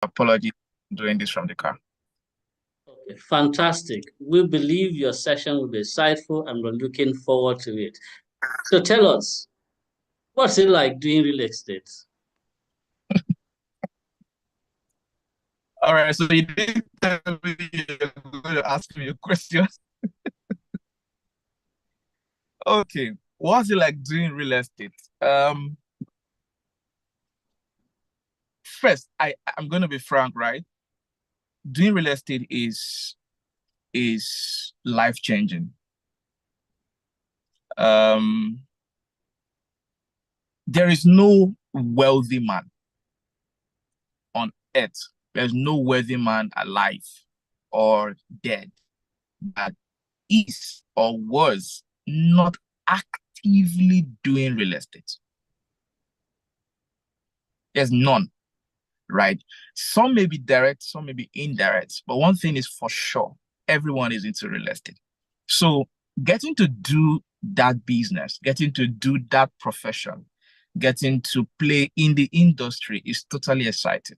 Apologies for doing this from the car. Okay, fantastic. We believe your session will be insightful and we're looking forward to it. So tell us, what's it like doing real estate? All right, so you didn't tell me you're going to ask me a question. Okay, what's it like doing real estate? Um, First, I'm going to be frank, right? Doing real estate is life changing. Um, there is no wealthy man on earth. There's no wealthy man alive or dead that is or was not actively doing real estate. There's none, right? Some may be direct, some may be indirect, but one thing is for sure, everyone is into real estate. So getting to do that business, getting to do that profession, getting to play in the industry is totally exciting.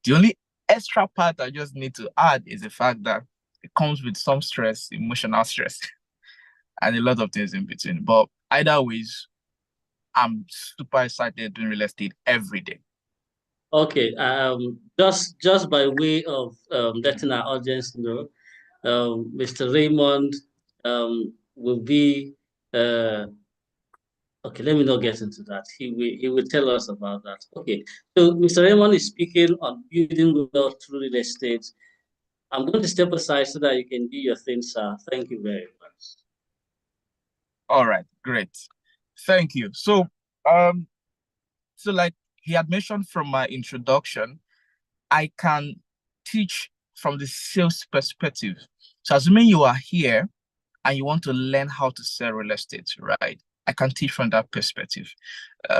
The only extra part I just need to add is the fact that it comes with some stress, emotional stress, and a lot of things in between. But either ways, I'm super excited doing real estate every day. Okay, just by way of letting our audience know, Mr. Raymond will be okay. Let me not get into that. He will tell us about that. Okay, so Mr. Raymond is speaking on building wealth through real estate. I'm going to step aside so that you can do your thing, sir. Thank you very much. All right, great. Thank you. Um, so like he had mentioned from my introduction, I can teach from the sales perspective. So assuming you are here and you want to learn how to sell real estate, right? I can teach from that perspective.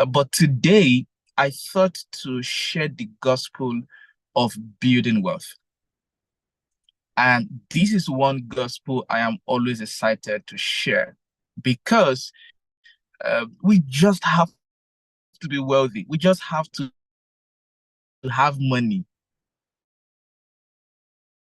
But today, I thought to share the gospel of building wealth. And this is one gospel I am always excited to share because we just have to be wealthy. We just have to have money,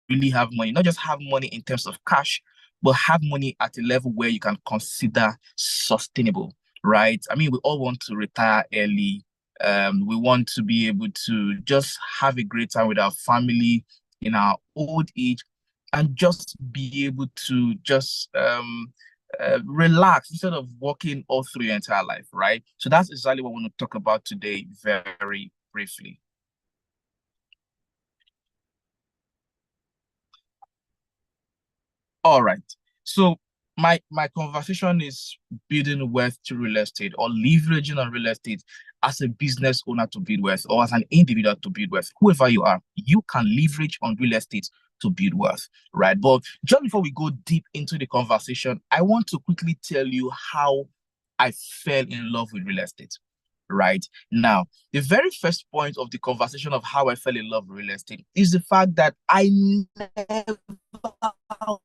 really have money, not just have money in terms of cash, but have money at a level where you can consider sustainable, right? I mean, we all want to retire early. We want to be able to just have a great time with our family in our old age and just be able to just relax instead of working all through your entire life, right? So that's exactly what I want to talk about today very briefly. All right. So my conversation is building wealth to real estate or leveraging on real estate as a business owner to build wealth or as an individual to build wealth. Whoever you are, you can leverage on real estate to build wealth, right? But just before we go deep into the conversation, I want to quickly tell you how I fell in love with real estate. Right now, the very first point of the conversation of how I fell in love with real estate is the fact that I never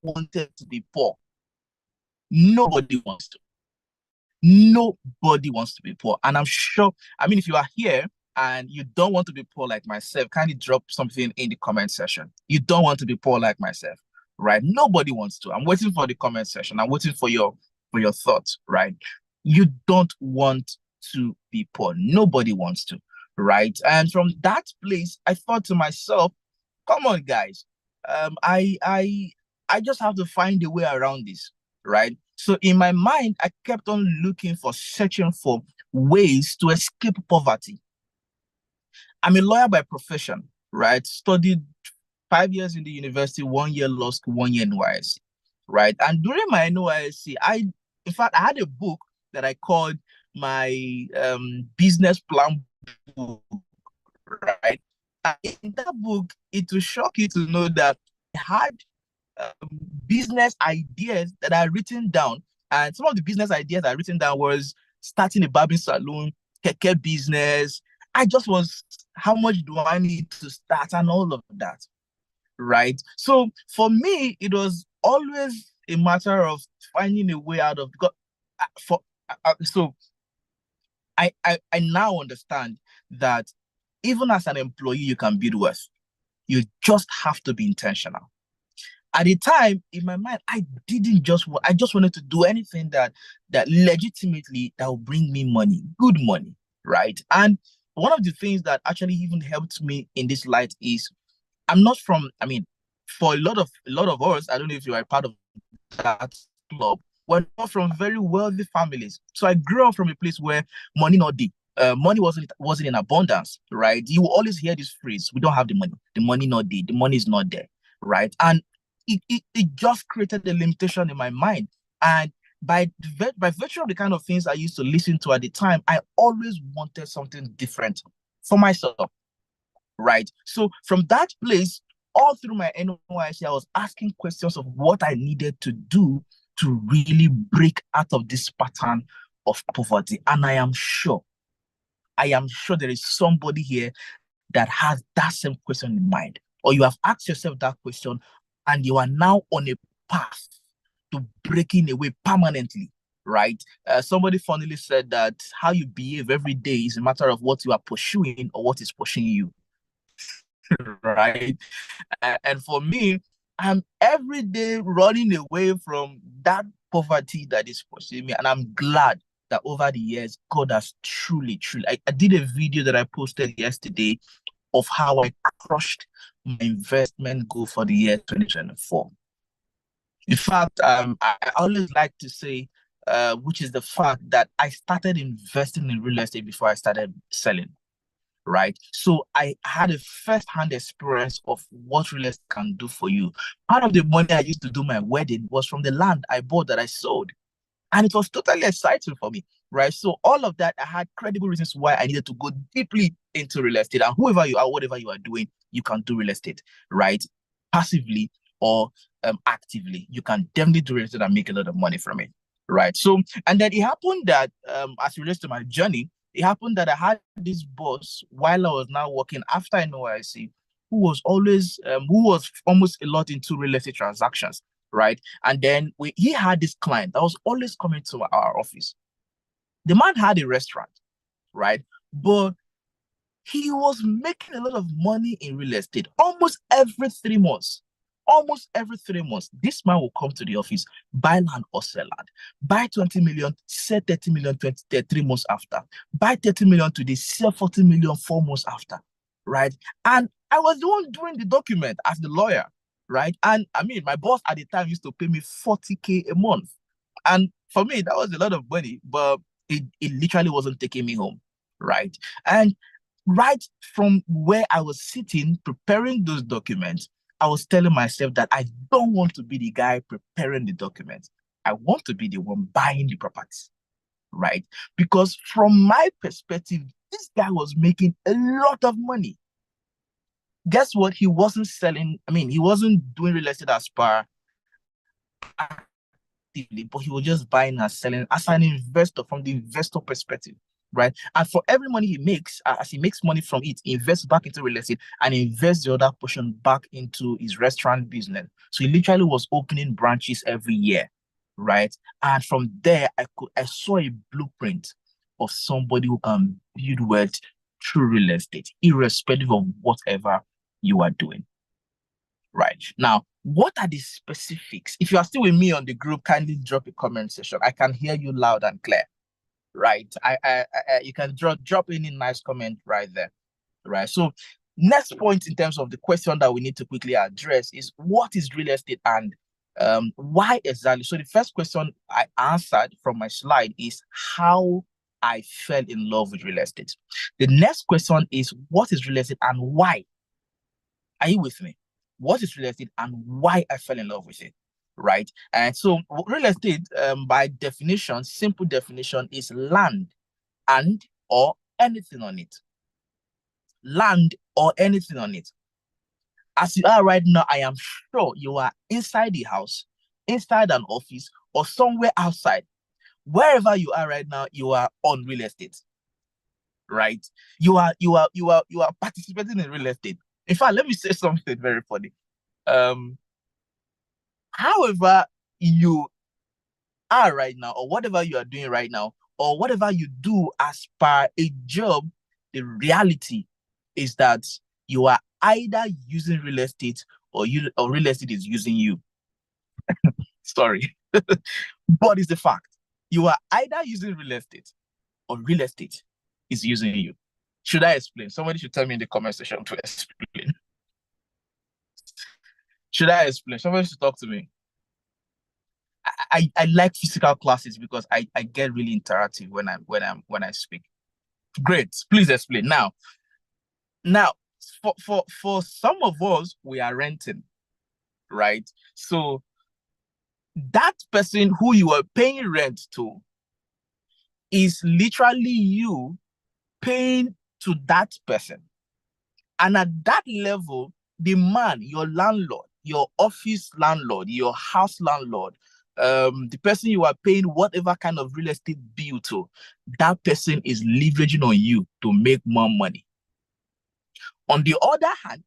wanted to be poor. Nobody wants to. Nobody wants to be poor. And I'm sure, I mean, if you are here and you don't want to be poor like myself, kindly drop something in the comment section. You don't want to be poor like myself, right? Nobody wants to. I'm waiting for the comment section. I'm waiting for your thoughts, right? You don't want to be poor. Nobody wants to, right? And from that place, I thought to myself, come on, guys. I just have to find a way around this, right? So in my mind, I kept on looking for, searching for ways to escape poverty. I'm a lawyer by profession, right? Studied 5 years in the university, 1 year law school, 1 year NYSC, right? And during my NYSC, in fact, I had a book that I called my business plan book, right? And in that book, it will shock you to know that I had business ideas that are written down. And some of the business ideas I written down was starting a barbing salon, keke business. I just was, how much do I need to start and all of that, right? So for me, it was always a matter of finding a way out of, because for so I now understand that even as an employee, you can build wealth. You just have to be intentional. At the time, in my mind, I just wanted to do anything that legitimately that will bring me money, good money, right? And one of the things that actually even helped me in this light is I'm not from, I mean, for a lot of us, I don't know if you are part of that club, we're not from very wealthy families. So I grew up from a place where money not deep. Money wasn't in abundance, right? You will always hear this phrase: "We don't have the money not there, the money is not there," right? And it just created a limitation in my mind. And by virtue of the kind of things I used to listen to at the time, I always wanted something different for myself, right? So from that place, all through my NYC, I was asking questions of what I needed to do to really break out of this pattern of poverty. And I am sure there is somebody here that has that same question in mind, or you have asked yourself that question and you are now on a path to breaking away permanently, right? Somebody funnily said that how you behave every day is a matter of what you are pursuing or what is pushing you, right? And for me, I'm every day running away from that poverty that is pursuing me. And I'm glad that over the years, God has truly, I did a video that I posted yesterday of how I crushed my investment goal for the year 2024. In fact, I always like to say, which is the fact that I started investing in real estate before I started selling, right? So I had a first-hand experience of what real estate can do for you. Part of the money I used to do my wedding was from the land I bought that I sold. And it was totally exciting for me, right? So all of that, I had credible reasons why I needed to go deeply into real estate. And whoever you are, whatever you are doing, you can do real estate, right? Passively or actively. You can definitely do real estate and make a lot of money from it, right? So, and then it happened that as it relates to my journey, it happened that I had this boss while I was now working after NYC, who was almost a lot into real estate transactions, right? And then he had this client that was always coming to our office. The man had a restaurant, right? But he was making a lot of money in real estate almost every 3 months. Almost every 3 months, this man will come to the office, buy land or sell land, buy 20 million, sell 30 million 3 months after, buy 30 million today, sell 40 million 4 months after, right? And I was the one doing the document as the lawyer, right? And I mean, my boss at the time used to pay me 40K a month. And for me, that was a lot of money, but it literally wasn't taking me home, right? And right from where I was sitting preparing those documents, I was telling myself that I don't want to be the guy preparing the documents. I want to be the one buying the properties, right? Because from my perspective, this guy was making a lot of money. Guess what? He wasn't selling, I mean, he wasn't doing real estate as per actively, but he was just buying and selling as an investor from the investor perspective, right? And for every money he makes, as he makes money from it, he invests back into real estate and invests the other portion back into his restaurant business. So he literally was opening branches every year, right? And from there, I saw a blueprint of somebody who can build wealth through real estate, irrespective of whatever you are doing. Right. Now, what are the specifics? If you are still with me on the group, kindly drop a comment section. I can hear you loud and clear. Right. You can drop any nice comment right there. Right. So next point in terms of the question that we need to quickly address is what is real estate and why exactly? So the first question I answered from my slide is how I fell in love with real estate. The next question is what is real estate and why? Are you with me? What is real estate and why I fell in love with it, right? And so real estate, by definition, simple definition, is land and or anything on it. Land or anything on it. As you are right now, I am sure you are inside the house, inside an office, or somewhere outside. Wherever you are right now, you are on real estate, right? You are participating in real estate. In fact, let me say something very funny. Um, however you are right now, or whatever you are doing right now, or whatever you do as per a job, the reality is that you are either using real estate or real estate is using you. Sorry. But it's the fact. You are either using real estate or real estate is using you. Should I explain? Somebody should tell me in the comment section to explain. Should I explain? Somebody should talk to me. I like physical classes because I get really interactive when I speak. Great. Please explain. Now for some of us, we are renting, right? So that person who you are paying rent to is literally you paying to that person. And at that level, the man, your landlord, your office landlord, your house landlord, the person you are paying whatever kind of real estate bill to, that person is leveraging on you to make more money. On the other hand,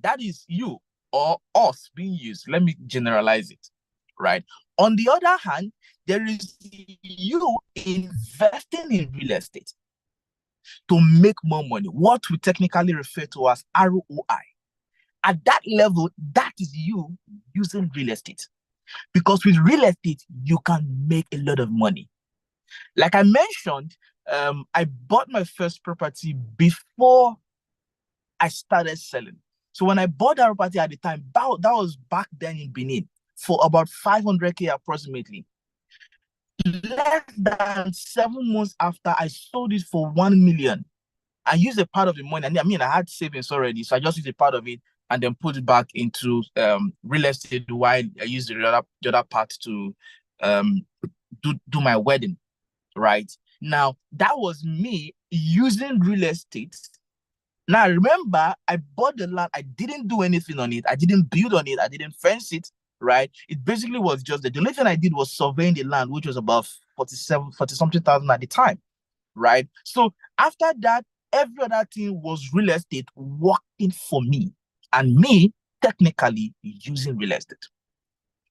that is you or us being used. Let me generalize it, right? On the other hand, there is you investing in real estate to make more money, what we technically refer to as ROI. At that level, that is you using real estate. Because with real estate, you can make a lot of money. Like I mentioned, I bought my first property before I started selling. So when I bought that property at the time, that was back then in Benin for about 500K approximately. Less than 7 months after, I sold it for 1 million. I used a part of the money. I mean, I had savings already, so I just used a part of it and then put it back into real estate while I used the other part to do my wedding, right? Now, that was me using real estate. Now, remember, I bought the land. I didn't do anything on it. I didn't build on it. I didn't fence it, right? It basically was just the only thing I did was surveying the land, which was about 40-something thousand at the time, right? So after that, every other thing was real estate working for me and me technically using real estate,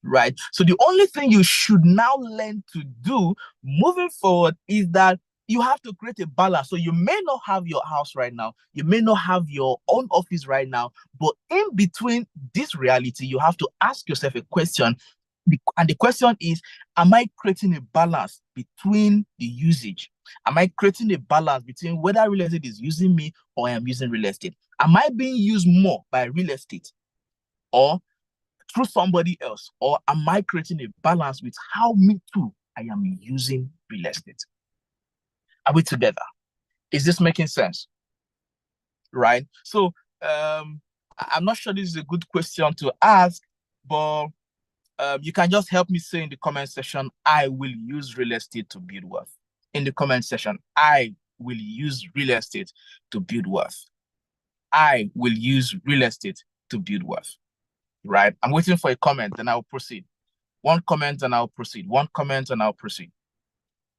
right? So the only thing you should now learn to do moving forward is that you have to create a balance. So you may not have your house right now, you may not have your own office right now, but in between this reality, you have to ask yourself a question. And the question is, am I creating a balance between the usage? Am I creating a balance between whether real estate is using me or I am using real estate? Am I being used more by real estate or through somebody else? Or am I creating a balance with how me too I am using real estate? Are we together? Is this making sense? Right? So I'm not sure this is a good question to ask, but you can just help me say in the comment section, I will use real estate to build wealth. In the comment section, I will use real estate to build wealth. I will use real estate to build wealth. Right? I'm waiting for a comment and I'll proceed. One comment and I'll proceed. One comment and I'll proceed.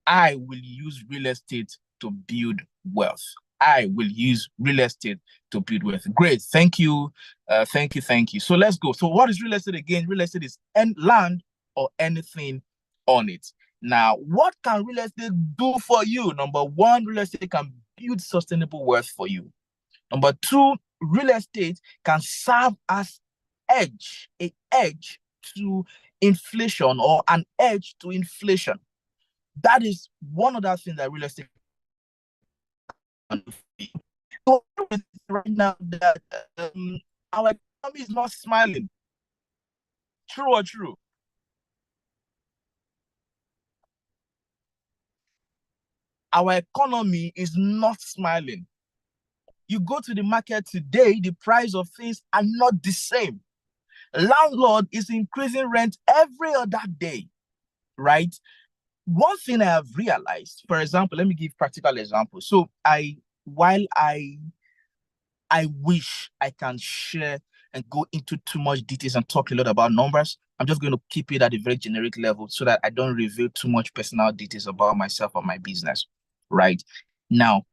I will use real estate to build wealth. I will use real estate to build wealth. Great. Thank you. Thank you. So let's go. So what is real estate again? Real estate is land or anything on it. Now, what can real estate do for you? Number one, real estate can build sustainable wealth for you. Number two, real estate can serve as an edge to inflation or an edge to inflation. That is one other thing that real estate can do. So right now that our economy is not smiling. True or true? Our economy is not smiling. You go to the market today, the price of things are not the same. Landlord is increasing rent every other day, right? One thing I have realized, for example, let me give practical example. So while I wish I can share and go into too much details and talk a lot about numbers, I'm just going to keep it at a very generic level so that I don't reveal too much personal details about myself or my business, right? Now,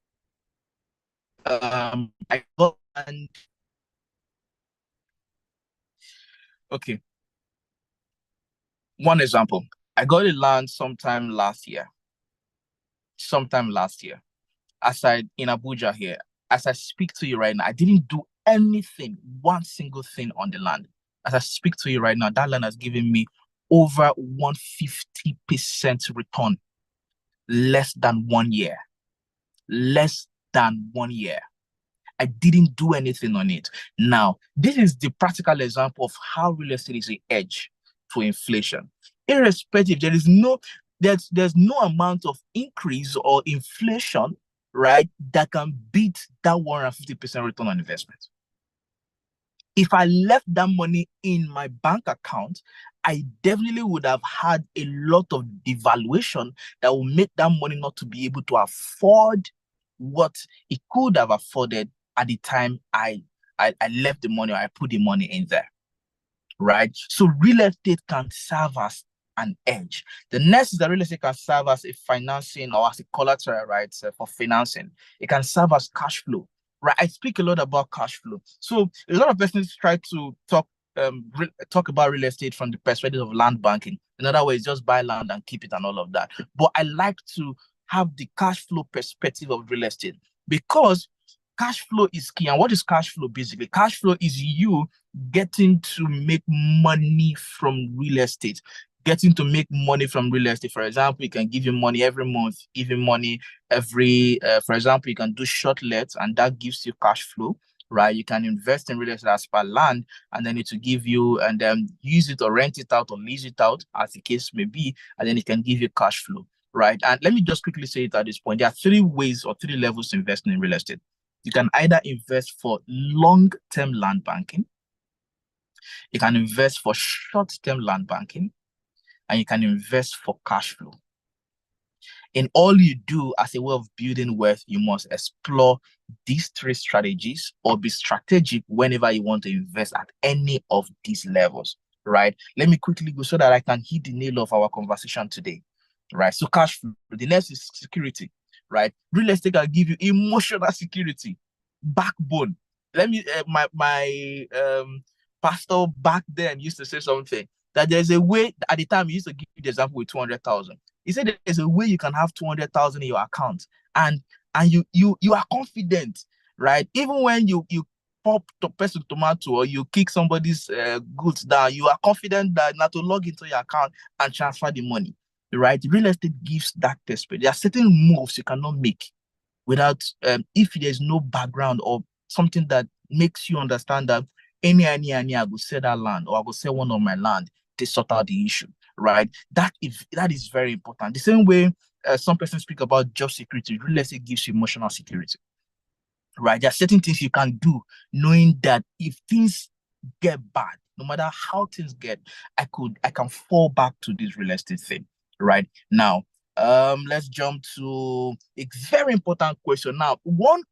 I got and okay. One example, I got a land sometime last year. As I in Abuja here, as I speak to you right now, I didn't do anything, one single thing on the land. As I speak to you right now, that land has given me over 150% return, less than 1 year. Less than 1 year. I didn't do anything on it. Now, this is the practical example of how real estate is an edge to inflation. Irrespective, there's no amount of increase or inflation, right, that can beat that 150% return on investment. If I left that money in my bank account, I definitely would have had a lot of devaluation that will make that money not to be able to afford what it could have afforded at the time I left the money or I put the money in there, right? So real estate can serve as an edge. The next is that real estate can serve as a financing or as a collateral, right, for financing. It can serve as cash flow, right? I speak a lot about cash flow. So a lot of persons try to talk about real estate from the perspective of land banking. In other words, just buy land and keep it and all of that. But I like to have the cash flow perspective of real estate because cash flow is key. And what is cash flow basically? Cash flow is you getting to make money from real estate. Getting to make money from real estate. For example, you can give you money every month, give you money every, for example, you can do short lets and that gives you cash flow, right? You can invest in real estate as per land and then it will give you, and then use it or rent it out or lease it out as the case may be, and then it can give you cash flow, right? And let me just quickly say it at this point. There are 3 ways or 3 levels to investing in real estate. You can either invest for long-term land banking, you can invest for short-term land banking, and you can invest for cash flow. In all you do as a way of building wealth, you must explore these 3 strategies or be strategic whenever you want to invest at any of these levels, right? Let me quickly go so that I can hit the nail of our conversation today, right? So cash flow. The next is security, right? Real estate can give you emotional security, backbone. Let me, my pastor back then used to say something that there's a way. At the time he used to give the example with 200,000. He said there's a way you can have 200,000 in your account and you are confident, right? Even when you pop to person tomato or you kick somebody's goods down, you are confident that not to log into your account and transfer the money, right? Real estate gives that perspective. There are certain moves you cannot make without if there's no background or something that makes you understand that I go sell that land or I go sell one of my land to sort out the issue, right? That is very important. The same way some persons speak about job security, real estate gives you emotional security, right? There are certain things you can do knowing that if things get bad, no matter how things get, I can fall back to this real estate thing, right? Now, let's jump to a very important question. Now, one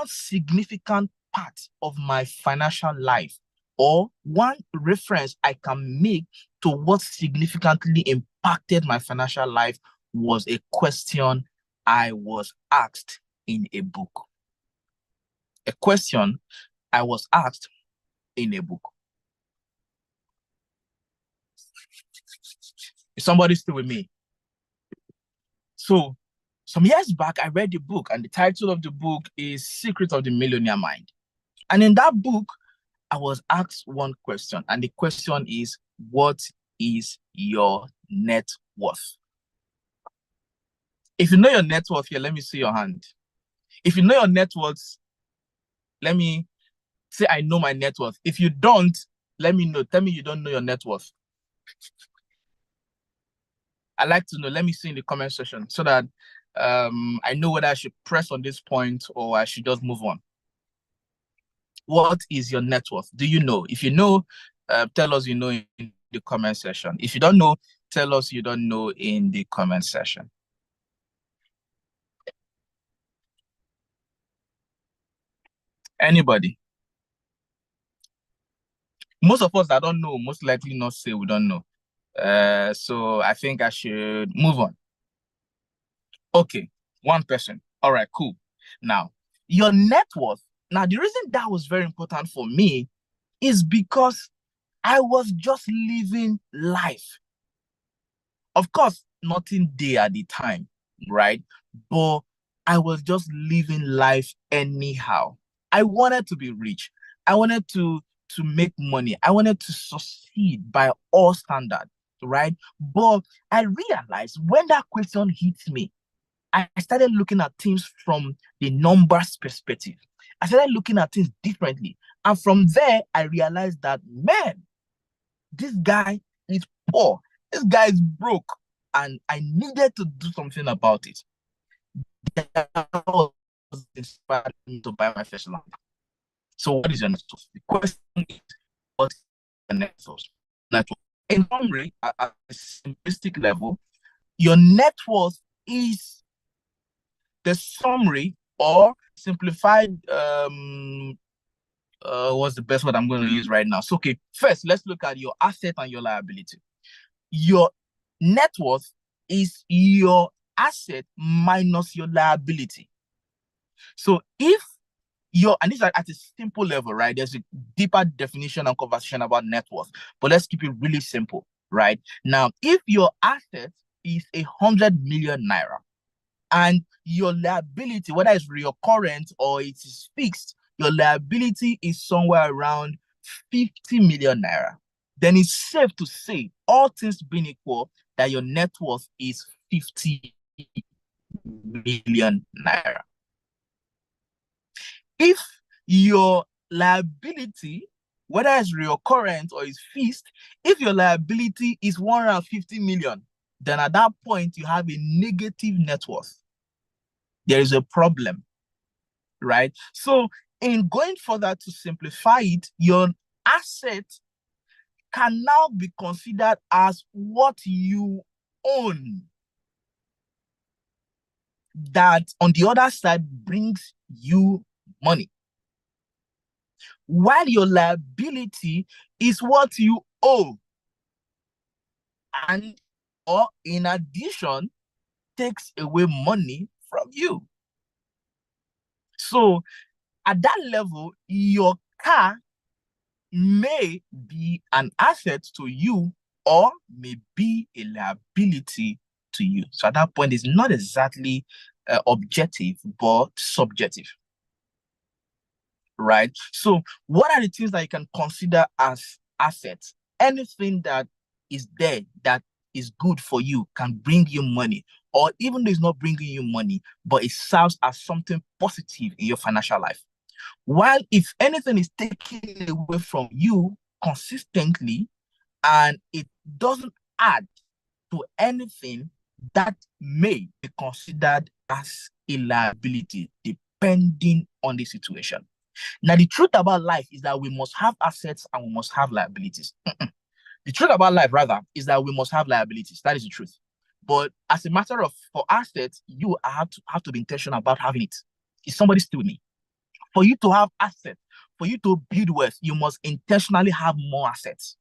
significant part of my financial life, or one reference I can make to what significantly impacted my financial life, was a question I was asked in a book. A question I was asked in a book. Is somebody still with me? So, some years back, I read the book, and the title of the book is Secret of the Millionaire Mind. And in that book, I was asked one question, and the question is, what is your net worth? If you know your net worth here, let me see your hand. If you know your net worth, let me say I know my net worth. If you don't, let me know. Tell me you don't know your net worth. I like to know. Let me see in the comment section so that I know whether I should press on this point or I should just move on. What is your net worth? Do you know? If you know, tell us you know in the comment section. If you don't know, tell us you don't know in the comment section. Anybody? Most of us that don't know, most likely not say we don't know. So I think I should move on. Okay, one person. All right, cool. Now, your net worth. Now, the reason that was very important for me is because I was just living life. Of course, nothing there at the time, right? But I was just living life anyhow. I wanted to be rich. I wanted to make money. I wanted to succeed by all standards, right? But I realized when that question hit me, I started looking at things from the numbers perspective. I started looking at things differently. And from there, I realized that, man, this guy is poor. This guy is broke. And I needed to do something about it. That was inspired me to buy my first land. So what is your net worth? The question is, what is your net worth? Net worth. In summary, at a simplistic level, your net worth is the summary or simplified what's the best word I'm going to use right now? So okay, first let's look at your asset and your liability. Your net worth is your asset minus your liability. So if and this is at a simple level, right? There's a deeper definition and conversation about net worth, but let's keep it really simple, right? Now, if your asset is 100 million naira and your liability, whether it's recurrent or it is fixed, your liability is somewhere around 50 million naira, then it's safe to say, all things being equal, that your net worth is 50 million naira. If your liability, whether it's recurrent or it's fixed, if your liability is 150 million, then at that point you have a negative net worth. There is a problem, right? So in going further to simplify it, your asset can now be considered as what you own, that on the other side brings you money, while your liability is what you owe and or in addition takes away money from you. So at that level, your car may be an asset to you or may be a liability to you. So at that point, it's not exactly objective, but subjective, right? So what are the things that you can consider as assets? Anything that is there that is good for you can bring you money, or even though it's not bringing you money, but it serves as something positive in your financial life. While if anything is taken away from you consistently and it doesn't add to anything, that may be considered as a liability depending on the situation. Now, the truth about life is that we must have assets and we must have liabilities. The truth about life, rather, is that we must have liabilities. That is the truth. But as a matter of for assets, you have to be intentional about having it. Is somebody still with me? For you to have assets, for you to build wealth, you must intentionally have more assets,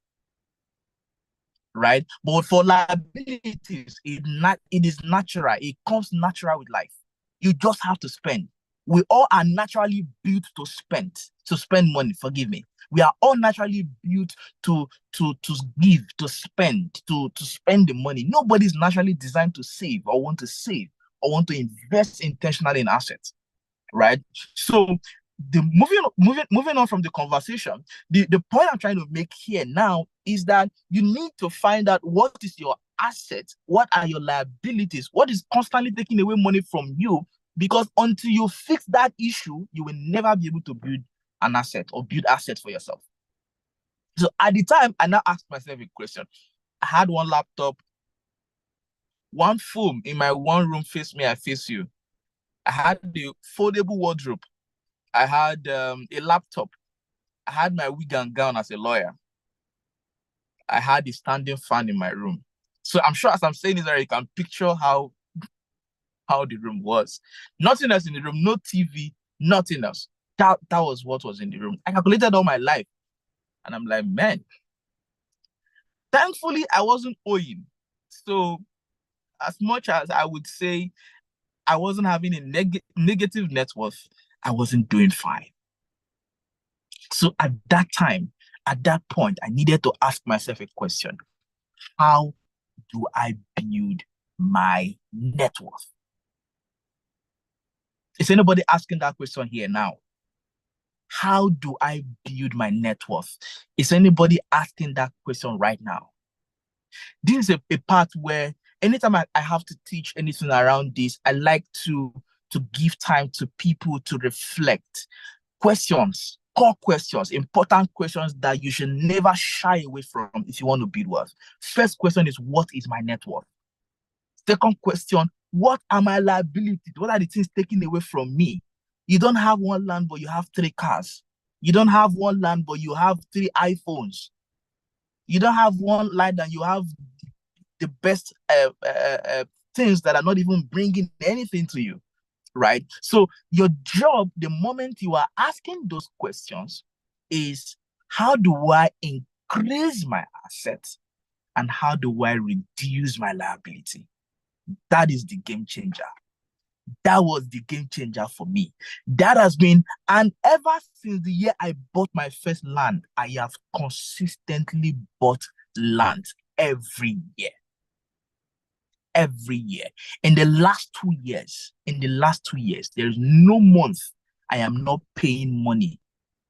right? But for liabilities, it is natural. It comes natural with life. You just have to spend. We all are naturally built to spend money. Forgive me. We are all naturally built to give, to spend the money. Nobody's naturally designed to save or want to invest intentionally in assets, right? So the moving on from the conversation, the point I'm trying to make here now is that you need to find out what is your asset, what are your liabilities, what is constantly taking away money from you, because until you fix that issue, you will never be able to build an asset or build assets for yourself. So at the time, I now asked myself a question. I had one laptop, one phone in my one room, face me, I face you. I had the foldable wardrobe. I had a laptop. I had my wig and gown as a lawyer. I had a standing fan in my room. So I'm sure as I'm saying this, you can picture how the room was. Nothing else in the room, no TV, nothing else. That was what was in the room. I calculated all my life. And I'm like, man, thankfully I wasn't owing. So as much as I would say I wasn't having a negative net worth, I wasn't doing fine. So at that time, at that point, I needed to ask myself a question. How do I build my net worth? Is anybody asking that question here now? How do I build my net worth? Is anybody asking that question right now? This is a part where anytime I have to teach anything around this, I like to give time to people to reflect. Questions, core questions, important questions that you should never shy away from if you want to build wealth. First question is, what is my net worth? Second question, what are my liabilities? What are the things taken away from me? You don't have one land, but you have 3 cars. You don't have one land, but you have 3 iPhones. You don't have one land and you have the best things that are not even bringing anything to you, right? So your job, the moment you are asking those questions, is how do I increase my assets and how do I reduce my liability? That is the game changer. That was the game changer for me. That has been, and ever since the year I bought my first land, I have consistently bought land every year. Every year. In the last 2 years, there is no month I am not paying money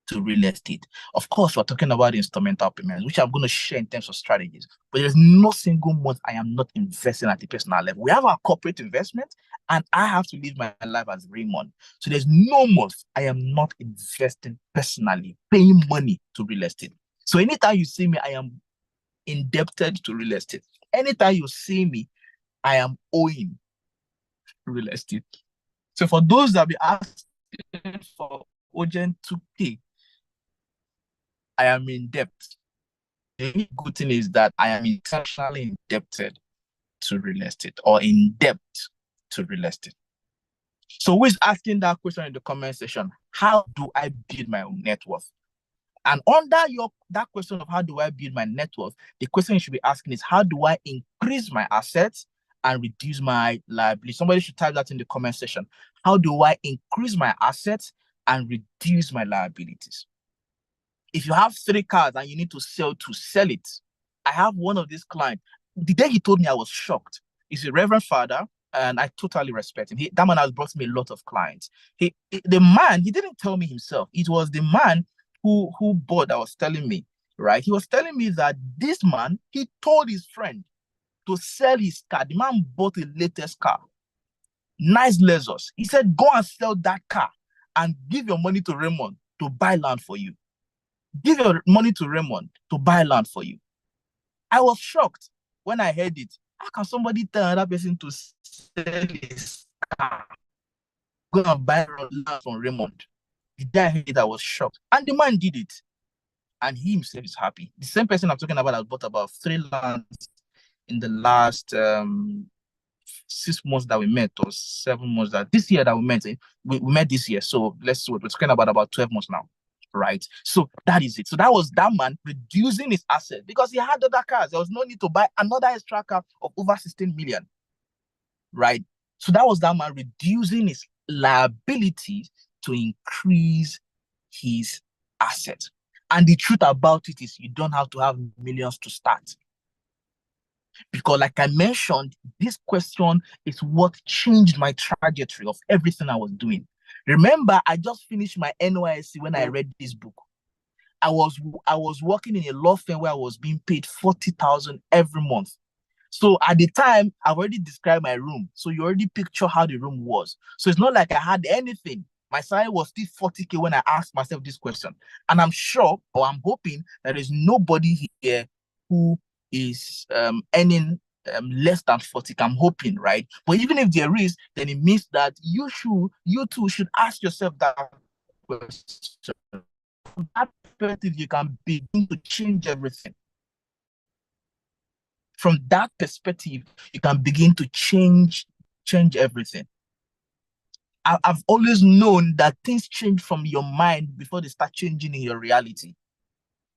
to real estate. Of course, we're talking about instrumental payments, which I'm going to share in terms of strategies, but there's no single month I am not investing at the personal level. We have our corporate investment, and I have to live my life as Raymond. So there's no month I am not investing personally, paying money to real estate. So anytime you see me, I am indebted to real estate. Anytime you see me, I am owing real estate. So for those that be asking for urgent 2K, I am in debt. The only good thing is that I am intentionally indebted to real estate or in debt to real estate. So who is asking that question in the comment section? How do I build my own net worth? And under that question of how do I build my net worth, the question you should be asking is how do I increase my assets and reduce my liability? Somebody should type that in the comment section. How do I increase my assets and reduce my liabilities? If you have 3 cars and you need to sell it. I have one of these clients. The day he told me, I was shocked. He's a reverend father, and I totally respect him. That man has brought me a lot of clients. The man, he didn't tell me himself. It was the man who bought that was telling me, right? He was telling me that this man, he told his friend to sell his car. The man bought the latest car, nice Lexus. He said, go and sell that car and give your money to Raymond to buy land for you. Give your money to Raymond to buy land for you. I was shocked when I heard it. How can somebody tell another person to sell his car, go and buy land from Raymond? The day I heard it, I was shocked. And the man did it. And he himself is happy. The same person I'm talking about has bought about 3 lands in the last 6 months that we met, or 7 months that this year that we met. We met this year. So let's see what we're talking about 12 months now. Right. So that is it. So that was that man reducing his asset because he had other cars. There was no need to buy another extra car of over 16 million. Right. So that was that man reducing his liabilities to increase his assets. And the truth about it is you don't have to have millions to start. Because like I mentioned, this question is what changed my trajectory of everything I was doing. Remember, I just finished my NYSC when I read this book. I was working in a law firm where I was being paid 40,000 every month. So at the time, I've already described my room. So you already picture how the room was. So it's not like I had anything. My salary was still 40K when I asked myself this question. And I'm sure, or I'm hoping, that there's nobody here who is earning less than 40K. I'm hoping, right? But even if there is, then it means that you too should ask yourself that question. From that perspective, you can begin to change everything. From that perspective, you can begin to change everything. I've always known that things change from your mind before they start changing in your reality.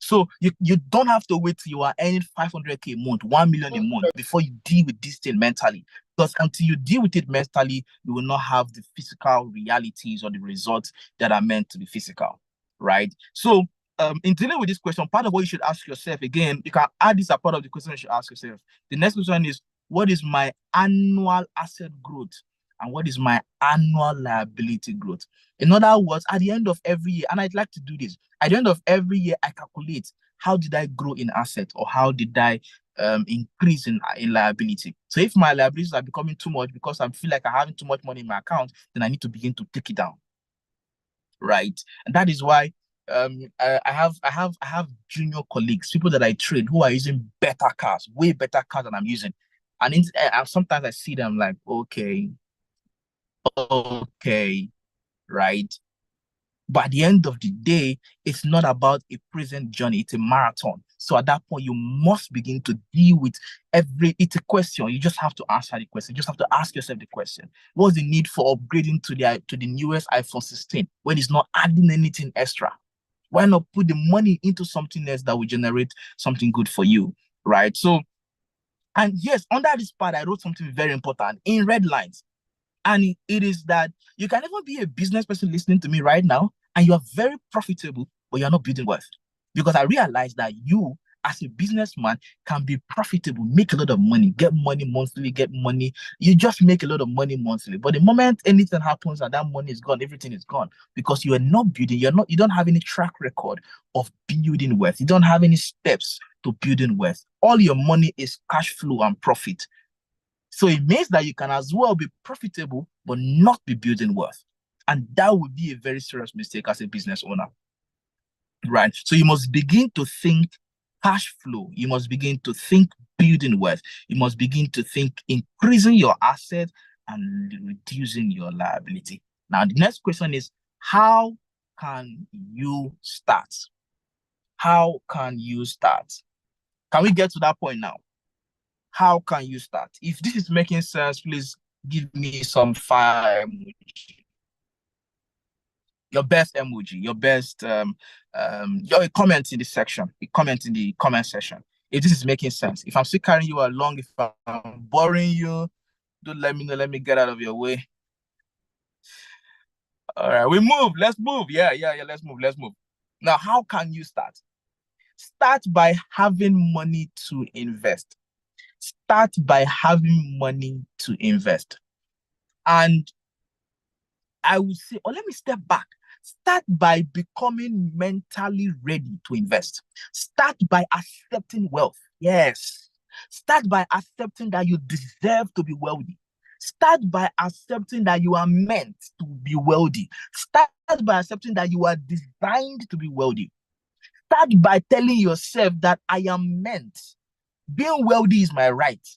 So you don't have to wait till you are earning 500K a month, 1 million a month before you deal with this thing mentally. Because until you deal with it mentally, you will not have the physical realities or the results that are meant to be physical, right? So in dealing with this question, part of what you should ask yourself, again, you can add this as part of the question you should ask yourself. The next question is, what is my annual asset growth? and what is my annual liability growth. In other words, at the end of every year, and I'd like to do this, at the end of every year, I calculate how did I grow in asset, or how did I increase in liability. So if my liabilities are becoming too much because I feel like I'm having too much money in my account, then I need to begin to take it down, right? And that is why I have junior colleagues, people that I train, who are using better cars, way better cars than I'm using. And sometimes I see them like, okay, right? But at the end of the day, it's not about a present journey, it's a marathon. So at that point, you must begin to deal with it's a question. You just have to answer the question. You just have to ask yourself the question. What's the need for upgrading to the newest iPhone 16 when it's not adding anything extra? Why not put the money into something else that will generate something good for you, right? So, and yes, under this part, I wrote something very important in red lines. And it is that you can even be a business person listening to me right now, and you are very profitable, but you're not building wealth. Because I realize that you, as a businessman, can be profitable, make a lot of money, get money monthly, get money. You just make a lot of money monthly. But the moment anything happens and that money is gone, everything is gone. Because you are not building, you don't have any track record of building wealth. You don't have any steps to building wealth. All your money is cash flow and profit. So it means that you can as well be profitable, but not be building wealth. And that would be a very serious mistake as a business owner, right? So you must begin to think cash flow. You must begin to think building wealth. You must begin to think increasing your asset and reducing your liability. Now, the next question is, how can you start? How can you start? Can we get to that point now? How can you start? If this is making sense, please give me some fire emoji. Your best emoji, your best your comment in the section, comment in the comment section. If this is making sense. If I'm still carrying you along, if I'm boring you, don't let me know. Let me get out of your way. All right, we move. Let's move. Yeah. Let's move. Let's move. Now, how can you start? Start by having money to invest. Start by having money to invest. And I would say, or let me step back. Start by becoming mentally ready to invest. Start by accepting wealth. Yes. Start by accepting that you deserve to be wealthy. Start by accepting that you are meant to be wealthy. Start by accepting that you are designed to be wealthy. Start by telling yourself that I am meant. Being wealthy is my right.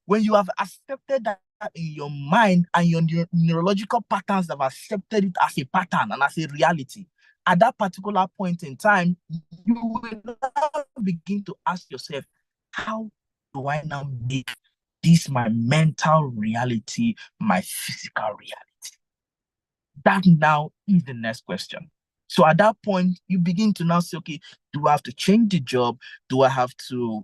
When you have accepted that in your mind and your neurological patterns have accepted it as a pattern and as a reality, at that particular point in time, you will now begin to ask yourself, how do I now make this my mental reality, my physical reality? That now is the next question. So at that point, you begin to now say, okay, do I have to change the job? Do I have to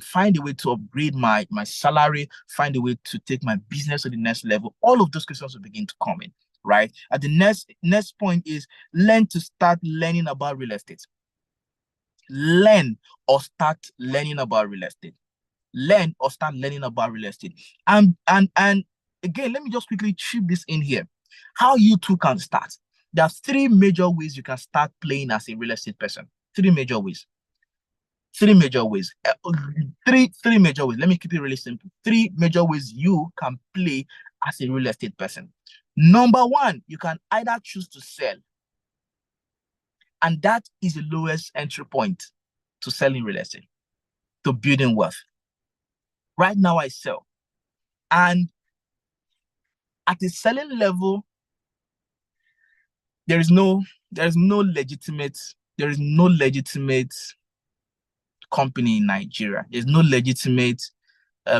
find a way to upgrade my salary, find a way to take my business to the next level? All of those questions will begin to come in, right? And the next point is learn to start learning about real estate. Learn or start learning about real estate. Learn or start learning about real estate. And again, let me just quickly chip this in here. How you too can start. There are three major ways you can start playing as a real estate person. Three major ways. Three major ways. Three major ways. Let me keep it really simple. Three major ways you can play as a real estate person. Number one, you can either choose to sell. And that is the lowest entry point to selling real estate, to building wealth. Right now, I sell. And at the selling level, there is no legitimate company in Nigeria. There's no legitimate,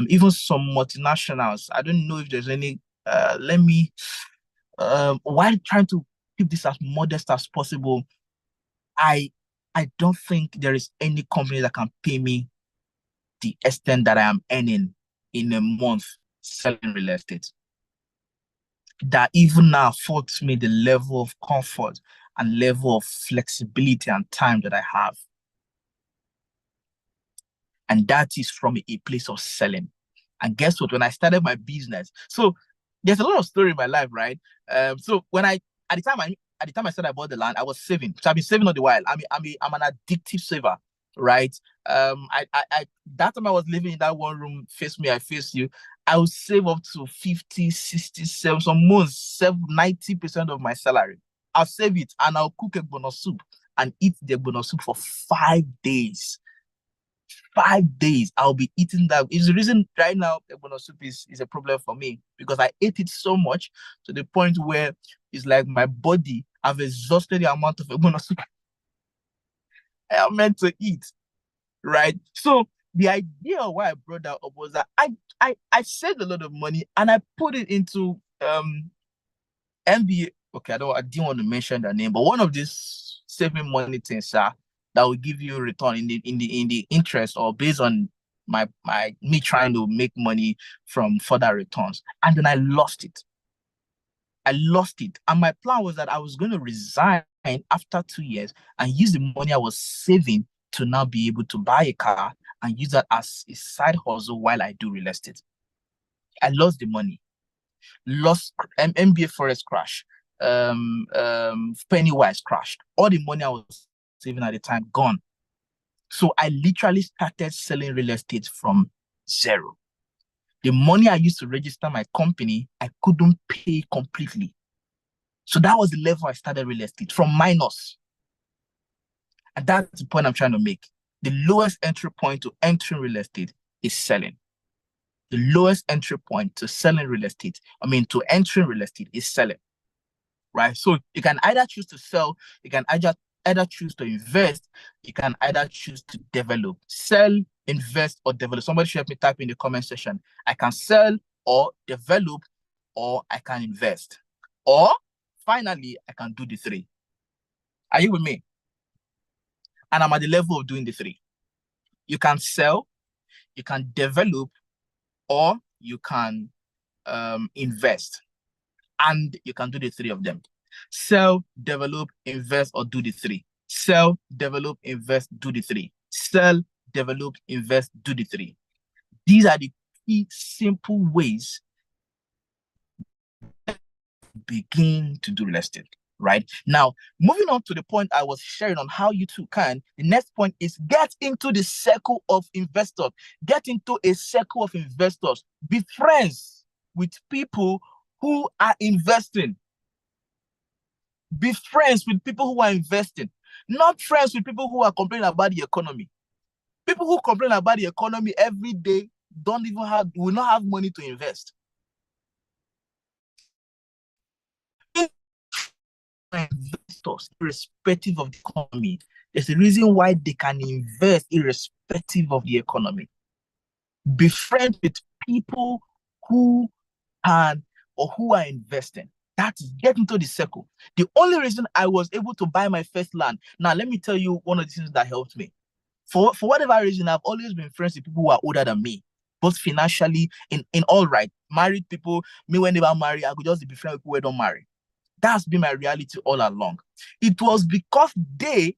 even some multinationals. I don't know if there's any. While trying to keep this as modest as possible, I don't think there is any company that can pay me the extent that I am earning in a month selling real estate, that even now affords me the level of comfort and level of flexibility and time that I have. And that is from a place of selling. And guess what? When I started my business, so there's a lot of story in my life, right? So when at the time I said I bought the land, I was saving. So I've been saving all the while. I'm an addictive saver, right? I that time I was living in that one room, face me, I face you. I would save up to 50, 60, 7, some months, 90% of my salary. I'll save it and I'll cook a bonus soup and eat the bonus soup for 5 days. 5 days I'll be eating that. It's the reason right now Ebono soup is a problem for me because I ate it so much to the point where it's like my body have exhausted the amount of Ebono soup I am meant to eat, right? So the idea of why I brought that up was that I saved a lot of money and I put it into MBA. Okay, I didn't want to mention the name, but one of these saving money things, that will give you a return in the interest or based on my me trying to make money from further returns. And then I lost it. And my plan was that I was going to resign after 2 years and use the money I was saving to now be able to buy a car and use that as a side hustle while I do real estate. I lost the money. Lost MBA Forex crash. Pennywise crashed. All the money I was saving at the time gone. So I literally started selling real estate from zero. The money I used to register my company, I couldn't pay completely. So that was the level I started real estate, from minus. And that's the point I'm trying to make. The lowest entry point to entering real estate is selling. The lowest entry point to selling real estate, to entering real estate is selling. Right? So you can either choose to sell, you can either choose to invest, you can either choose to develop. Sell, invest, or develop. Somebody should help me type in the comment section. I can sell or develop, or I can invest. Or finally, I can do the three. Are you with me? And I'm at the level of doing the three. You can sell, you can develop, or you can invest. And you can do the three of them. Sell, develop, invest, or do the three. Sell, develop, invest, do the three. Sell, develop, invest, do the three. These are the key simple ways to begin to do real estate. Right now, moving on to the point I was sharing on how you too can. The next point is get into the circle of investors. Get into a circle of investors. Be friends with people who are investing. Be friends with people who are investing, not friends with people who are complaining about the economy. People who complain about the economy every day will not have money to invest. Investors, irrespective of the economy, there's a reason why they can invest irrespective of the economy. Be friends with people who can or who are investing. That is, get into the circle. The only reason I was able to buy my first land. Now, let me tell you one of the things that helped me. For whatever reason, I've always been friends with people who are older than me, both financially, in all right. Married people, me when they were married, I could just be friends with people who don't marry. That's been my reality all along. It was because these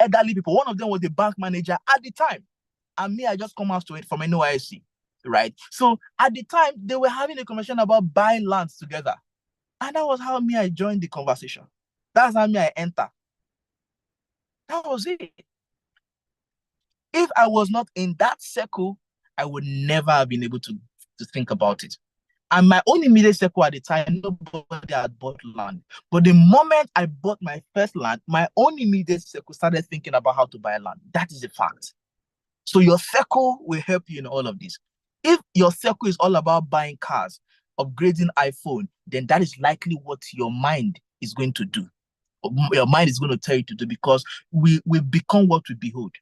elderly people, one of them was the bank manager at the time. And me, I just come out to it from NYSC, right? So at the time, they were having a conversation about buying lands together. And that was how I joined the conversation. That's how I enter. That was it. If I was not in that circle, I would never have been able to think about it. And my own immediate circle at the time, nobody had bought land. But the moment I bought my first land, my own immediate circle started thinking about how to buy land. That is a fact. So your circle will help you in all of this. If your circle is all about buying cars, upgrading iPhone, then that is likely what your mind is going to do. Your mind is going to tell you to do, because we become what we behold.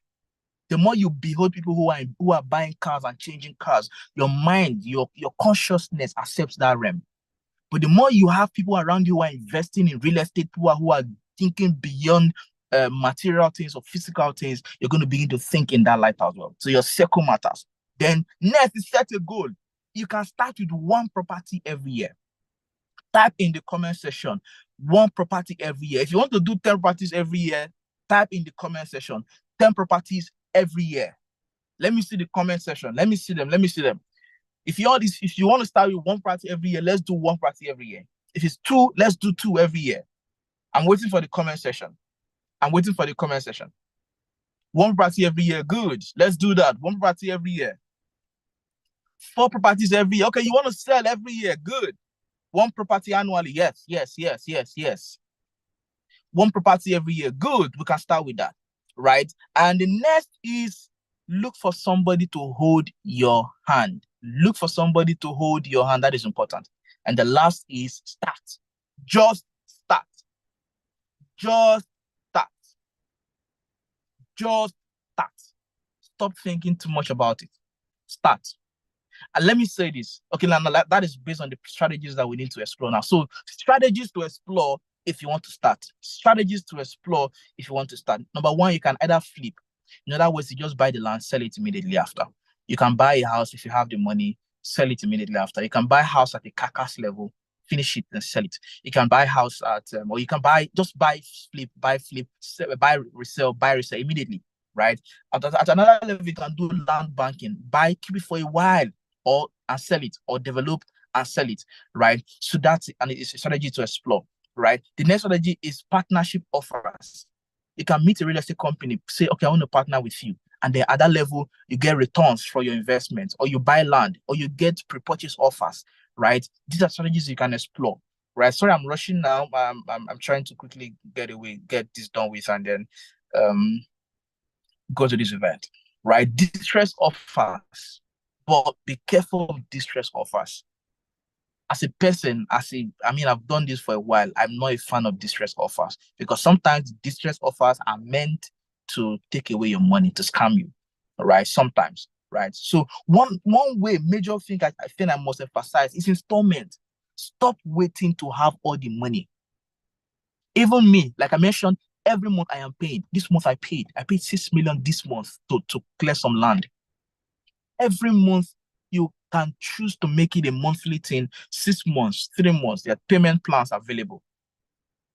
The more you behold people who are buying cars and changing cars, your mind, your consciousness accepts that realm. But the more you have people around you who are investing in real estate, people who are thinking beyond material things or physical things, you're going to begin to think in that light as well. So your circle matters. Then next is set a goal. You can start with one property every year. Type in the comment section, one property every year. If you want to do 10 properties every year, type in the comment section, 10 properties every year. Let me see the comment section. Let me see them. If you want to start with one property every year, let's do one property every year. If it's two, let's do two every year. I'm waiting for the comment section. One property every year, good. Let's do that. One property every year. 4 properties every year. Okay, you want to sell every year, good. 1 property annually, yes. 1 property every year, good. We can start with that, right? And the next is look for somebody to hold your hand. Look for somebody to hold your hand. That is important. And the last is start. Just start. Stop thinking too much about it. Start. And let me say this. Okay, now that is based on the strategies that we need to explore now. So strategies to explore if you want to start. Strategies to explore if you want to start. Number 1, you can either flip. In other words, you just buy the land, sell it immediately after. You can buy a house if you have the money, sell it immediately after. You can buy a house at a carcass level, finish it and sell it. You can buy a house at, or you can buy, flip, buy, resell immediately, right? At another level, you can do land banking, keep it for a while, and sell it, or develop and sell it, right? So that's it, and it's a strategy to explore, right? The next strategy is partnership offers. You can meet a real estate company, say, okay, I want to partner with you. And then at that level, you get returns for your investment, or you buy land, or you get pre-purchase offers, right? These are strategies you can explore, right? Sorry, I'm rushing now. I'm trying to quickly get this done with, and then go to this event, right? Distress offers, but be careful of distress offers. As a person, I've done this for a while. I'm not a fan of distress offers, because sometimes distress offers are meant to take away your money, to scam you, right? Sometimes, right? So one major thing I think I must emphasize is installment. Stop waiting to have all the money. Even me, like I mentioned, every month I am paid. This month I paid 6 million this month to clear some land. Every month you can choose to make it a monthly thing, 6 months, 3 months. There are payment plans available,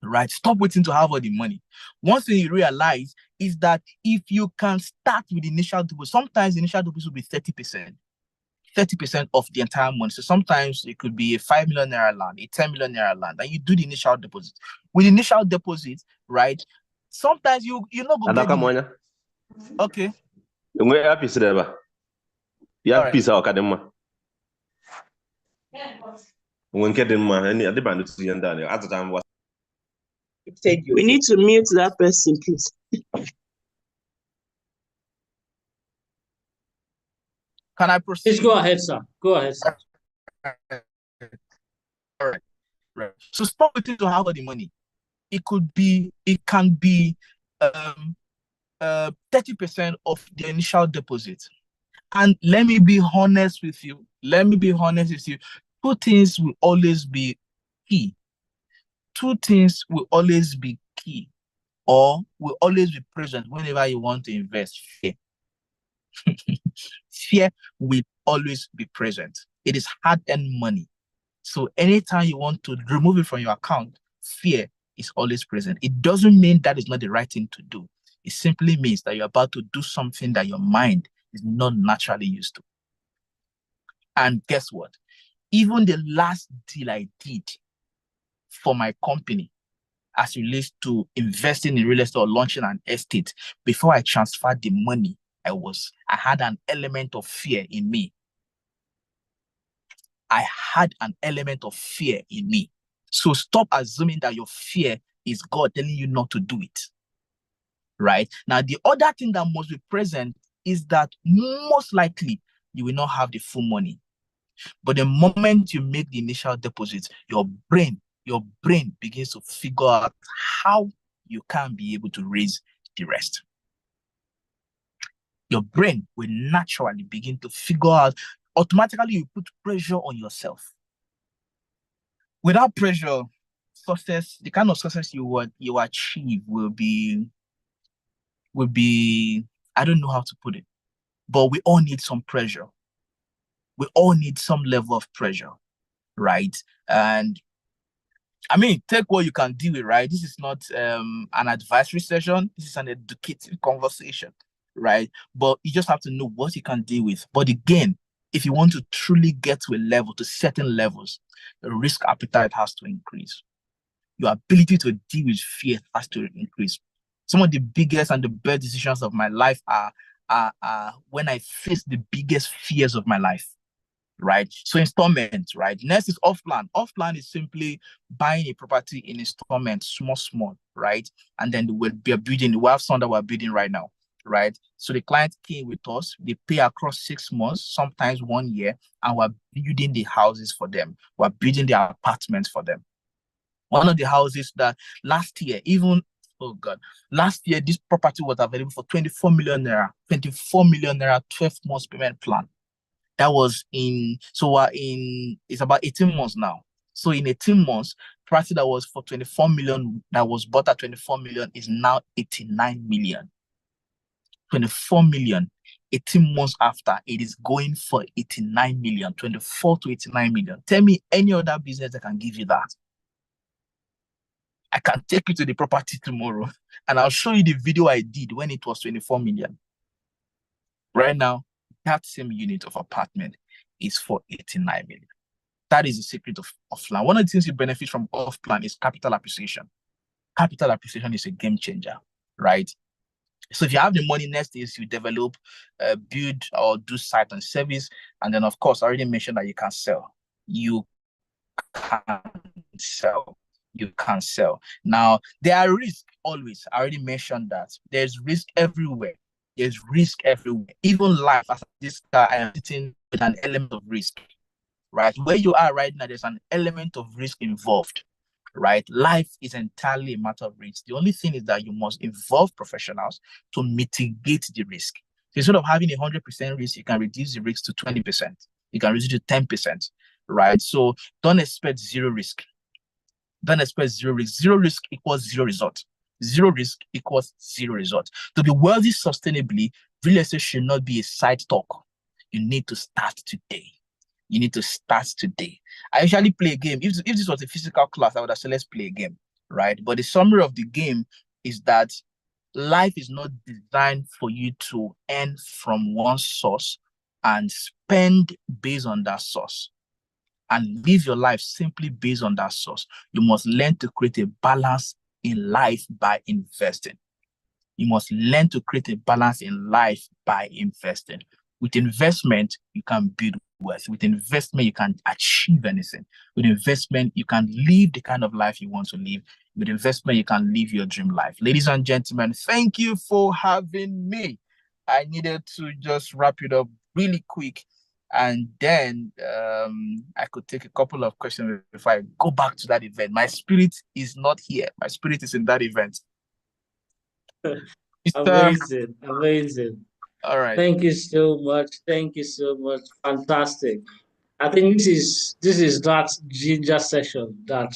right? Stop waiting to have all the money. One thing you realize is that if you can start with initial deposit, sometimes the initial deposit will be 30%. 30% of the entire month. So sometimes it could be a 5 million naira land, a 10 million naira land, and you do the initial deposit. With initial deposit, right? Sometimes you not go get it. Okay. Ya pisa akademma. When kedemma any adibando to yanda at the time was. We need to mute that person, please. Can I proceed? Please go ahead, sir. Go ahead, sir. All right. Right. So stop waiting to have all the money. It can be 30% of the initial deposit. And let me be honest with you. 2 things will always be key. 2 things will always be key, or will always be present whenever you want to invest. Fear. Fear will always be present. It is hard-earned money. So anytime you want to remove it from your account, fear is always present. It doesn't mean that is not the right thing to do. It simply means that you're about to do something that your mind is not naturally used to. And guess what? Even the last deal I did for my company, as it relates to investing in real estate or launching an estate, before I transferred the money, I had an element of fear in me. So stop assuming that your fear is God telling you not to do it. Right? Now, the other thing that must be present is that most likely you will not have the full money. But the moment you make the initial deposit, your brain begins to figure out how you can be able to raise the rest. Your brain will naturally begin to figure out, automatically you put pressure on yourself. Without pressure, success, the kind of success you achieve will be, I don't know how to put it, but we all need some pressure. We all need some level of pressure, right? And I mean, take what you can deal with, right? This is not an advisory session. This is an educative conversation, right? But you just have to know what you can deal with. But again, if you want to truly get to a level, to certain levels, the risk appetite has to increase. Your ability to deal with fear has to increase. Some of the biggest and the best decisions of my life are when I face the biggest fears of my life, right? So installments, right? Next is off-plan. Off-plan is simply buying a property in installments, small, right? And then we'll be building. We have some that we're building right now, right? So the client came with us, they pay across 6 months, sometimes 1 year, and we're building the houses for them. We're building the apartments for them. One of the houses that last year, last year, this property was available for 24 million naira, 12 months payment plan. That was it's about 18 months now. So in 18 months, property that was for 24 million, that was bought at 24 million is now 89 million. 24 million, 18 months after, it is going for 89 million, 24 to 89 million. Tell me any other business that can give you that. I can take you to the property tomorrow and I'll show you the video I did when it was 24 million. Right now, that same unit of apartment is for 89 million. That is the secret of off-plan. One of the things you benefit from off-plan is capital appreciation. Capital appreciation is a game changer, right? So if you have the money, next is you develop, build or do site and service. And then, of course, I already mentioned that you can sell. You can sell. Now, there are risks always. I already mentioned that. There's risk everywhere. There's risk everywhere. Even life, as this guy, I am sitting with an element of risk, right? Where you are right now, there's an element of risk involved, right? Life is entirely a matter of risk. The only thing is that you must involve professionals to mitigate the risk. So instead of having 100% risk, you can reduce the risk to 20%. You can reduce it to 10%, right? So don't expect zero risk. Don't expect zero risk. Zero risk equals zero result. Zero risk equals zero result. To be wealthy sustainably, real estate should not be a side talk. You need to start today. You need to start today. I usually play a game. If this was a physical class, I would have said, let's play a game, right? But the summary of the game is that life is not designed for you to earn from one source and spend based on that source and live your life simply based on that source. You must learn to create a balance in life by investing. You must learn to create a balance in life by investing. With investment, you can build wealth. With investment, you can achieve anything. With investment, you can live the kind of life you want to live. With investment, you can live your dream life. Ladies and gentlemen, thank you for having me. I needed to just wrap it up really quick. And then I could take a couple of questions before I go back to that event. My spirit is not here. My spirit is in that event. Amazing, amazing. All right. Thank you so much. Thank you so much. Fantastic. I think this is that ginger session that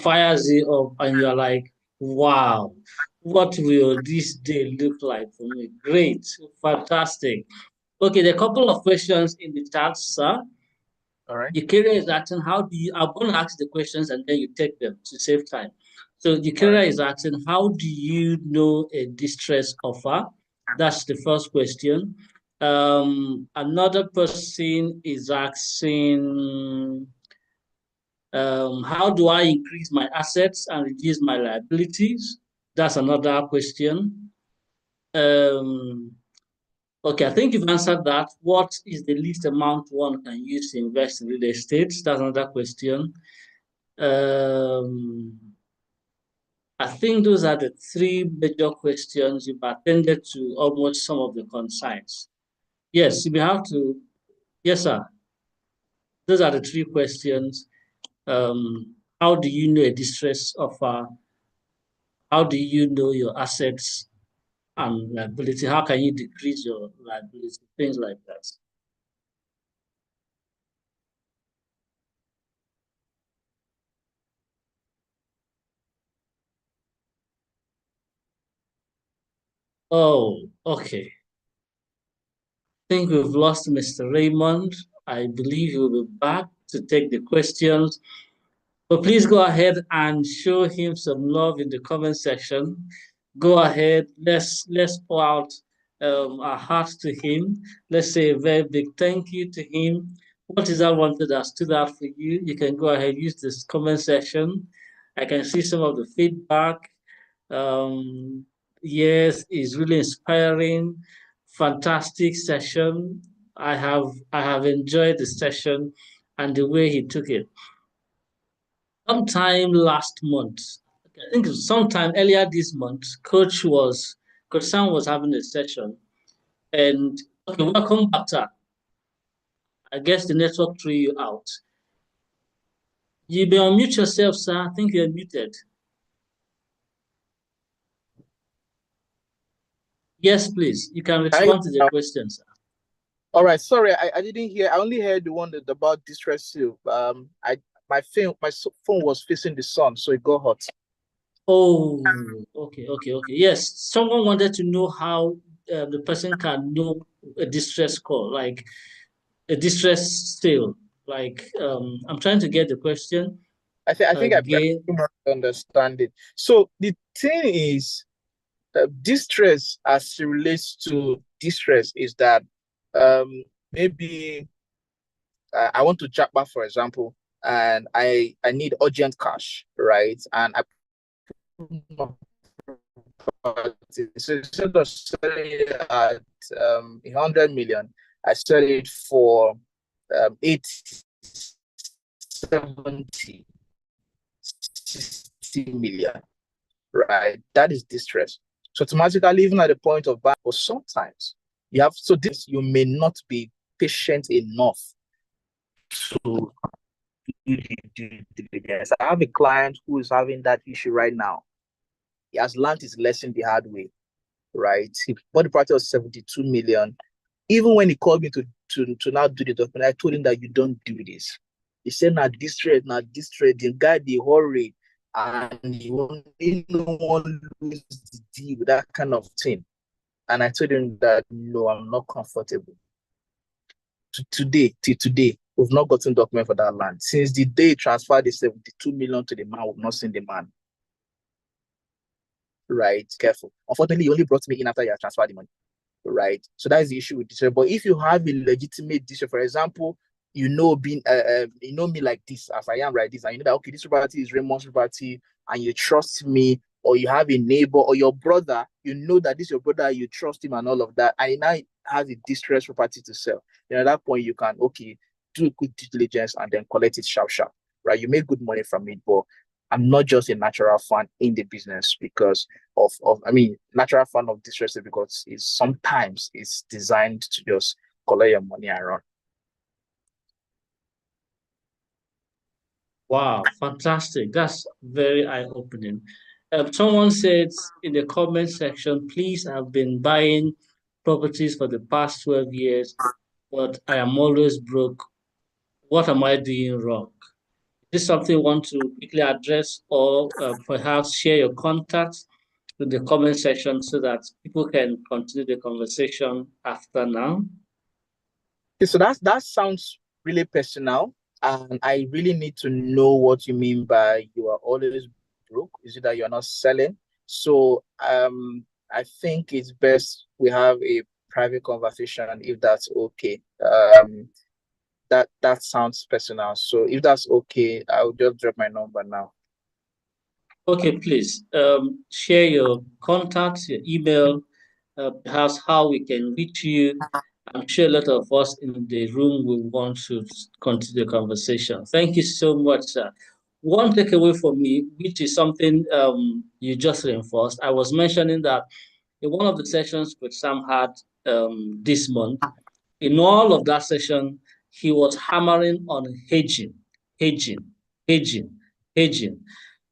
fires you up and you're like, wow, what will this day look like for me? Great, fantastic. Okay, there are a couple of questions in the chat, sir. All right. Yukira is asking, I'm going to ask the questions and then you take them to save time. So Yukira is asking, how do you know a distress offer? That's the first question. Another person is asking, how do I increase my assets and reduce my liabilities? That's another question. Okay, I think you've answered that. What is the least amount one can use to invest in real estate? That's another question. I think those are the three major questions. You've attended to almost some of the concerns. Yes, you may have to. Yes, sir. Those are the three questions. How do you know a distress offer? How do you know your assets and liability? How can you decrease your liability? Things like that. Oh, okay. I think we've lost Mr. Raymond. I believe he will be back to take the questions. But please go ahead and show him some love in the comment section. Go ahead, let's pour out our hearts to him. Let's say a very big thank you to him. What is that one thing that stood out for you? You can go ahead, use this comment section. I can see some of the feedback. Yes, it's really inspiring. Fantastic session. I have enjoyed the session and the way he took it. Sometime last month, I think sometime earlier this month, Coach Sam was having a session, and okay, welcome back, sir. I guess the network threw you out. You may unmute yourself, sir. I think you're muted. Yes, please. You can respond to the question, sir. All right. Sorry, I didn't hear. I only heard the one about distress seal. My phone was facing the sun, so it got hot. Oh, okay. Yes, someone wanted to know how the person can know a distress call, like a distress sale. Like, I'm trying to get the question. I think I understand it. So the thing is, distress as it relates to distress is that maybe I want to japa, for example, and I need urgent cash, right? And I so instead of selling it at 100 million, I sell it for 80, 70, 60 million, right? That is distress. So automatically, even at the point of buy, but sometimes you have, so this, you may not be patient enough to do the due diligence. I have a client who is having that issue right now. He has learned his lesson the hard way, right? He bought the property of 72 million. Even when he called me to now do the document, I told him that you don't do this. He said, now distress, the guy, the hurry, and he won't lose the deal, that kind of thing. And I told him that, no, I'm not comfortable. Till today, we've not gotten document for that land. Since the day he transferred the 72 million to the man, we've not seen the man. Right? Careful. Unfortunately, he only brought me in after he had transferred the money. Right? So that is the issue with this. But if you have a legitimate distress, for example, you know me like this, as I am right this, and you know that, okay, this property is Raymond's property, and you trust me, or you have a neighbor or your brother, you know that this is your brother, you trust him and all of that, and he now has a distressed property to sell. Then at that point, you can, okay, do a quick due diligence and then collect it sharp, right? You make good money from it, but I'm not just a natural fan in the business because of natural fan of distress, because sometimes it's designed to just collect your money and run. Wow, fantastic. That's very eye-opening. Someone said in the comment section, please, I've been buying properties for the past 12 years, but I am always broke. What am I doing wrong? Is this something you want to quickly address, or perhaps share your contacts in the comment section so that people can continue the conversation after now? Okay, so that sounds really personal. And I really need to know what you mean by you are always broke. Is it that you're not selling? So I think it's best we have a private conversation if that's okay. That sounds personal. So if that's okay, I'll just drop my number now. Okay, please share your contacts, your email, perhaps how we can reach you. I'm sure a lot of us in the room will want to continue the conversation. Thank you so much, sir. One takeaway for me, which is something you just reinforced, I was mentioning that in one of the sessions which Sam had this month, in all of that session, he was hammering on hedging.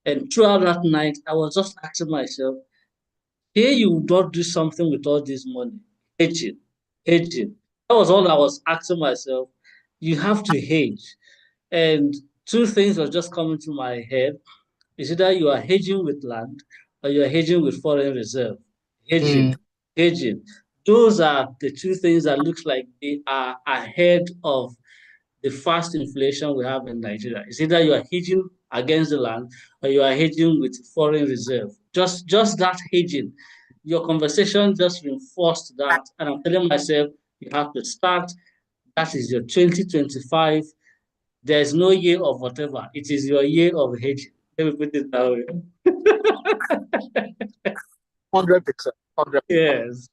And throughout that night, I was just asking myself, here you don't do something with all this money, hedging. That was all I was asking myself. You have to hedge. And two things were just coming to my head. Is either you are hedging with land or you are hedging with foreign reserve. Hedging. Those are the two things that looks like they are ahead of the fast inflation we have in Nigeria. It's either you are hedging against the land or you are hedging with foreign reserve. Just that hedging your conversation just reinforced that. And I'm telling myself, you have to start. That is your 2025. There's no year of whatever. It is your year of hedging. Let me put it that way. 100%. 100%. Yes.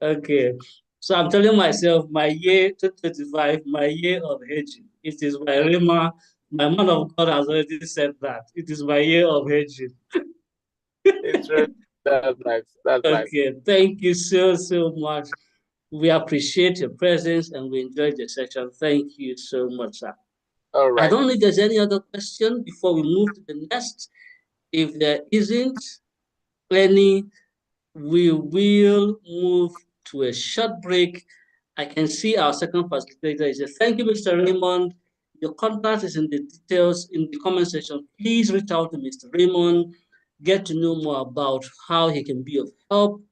Okay. So I'm telling myself, my year 2025, my year of hedging. It is my Rema. My man of God has already said that. It is my year of hedging. It's really, that's nice. That's nice. Okay. Thank you so much. We appreciate your presence and we enjoyed the session. Thank you so much, sir. All right. I don't know if there's any other question before we move to the next. If there isn't any, we will move to a short break. I can see our second facilitator is here. Thank you, Mr. Raymond. Your contact is in the details in the comment section. Please reach out to Mr. Raymond, get to know more about how he can be of help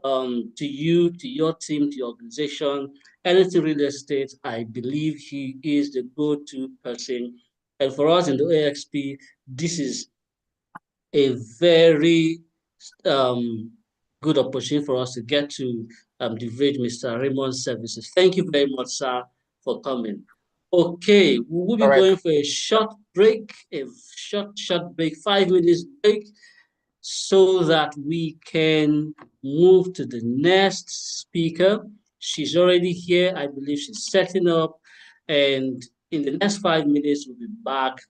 to you, to your team, to your organization. Anything real estate, I believe he is the go-to person. And for us in the AXP, this is a very good opportunity for us to get to leverage Mr. Raymond's services. Thank you very much, sir, for coming. Okay, we will be going for a short break, a short break, 5 minutes break, so that we can move to the next speaker. She's already here. I believe she's setting up. And in the next 5 minutes, we'll be back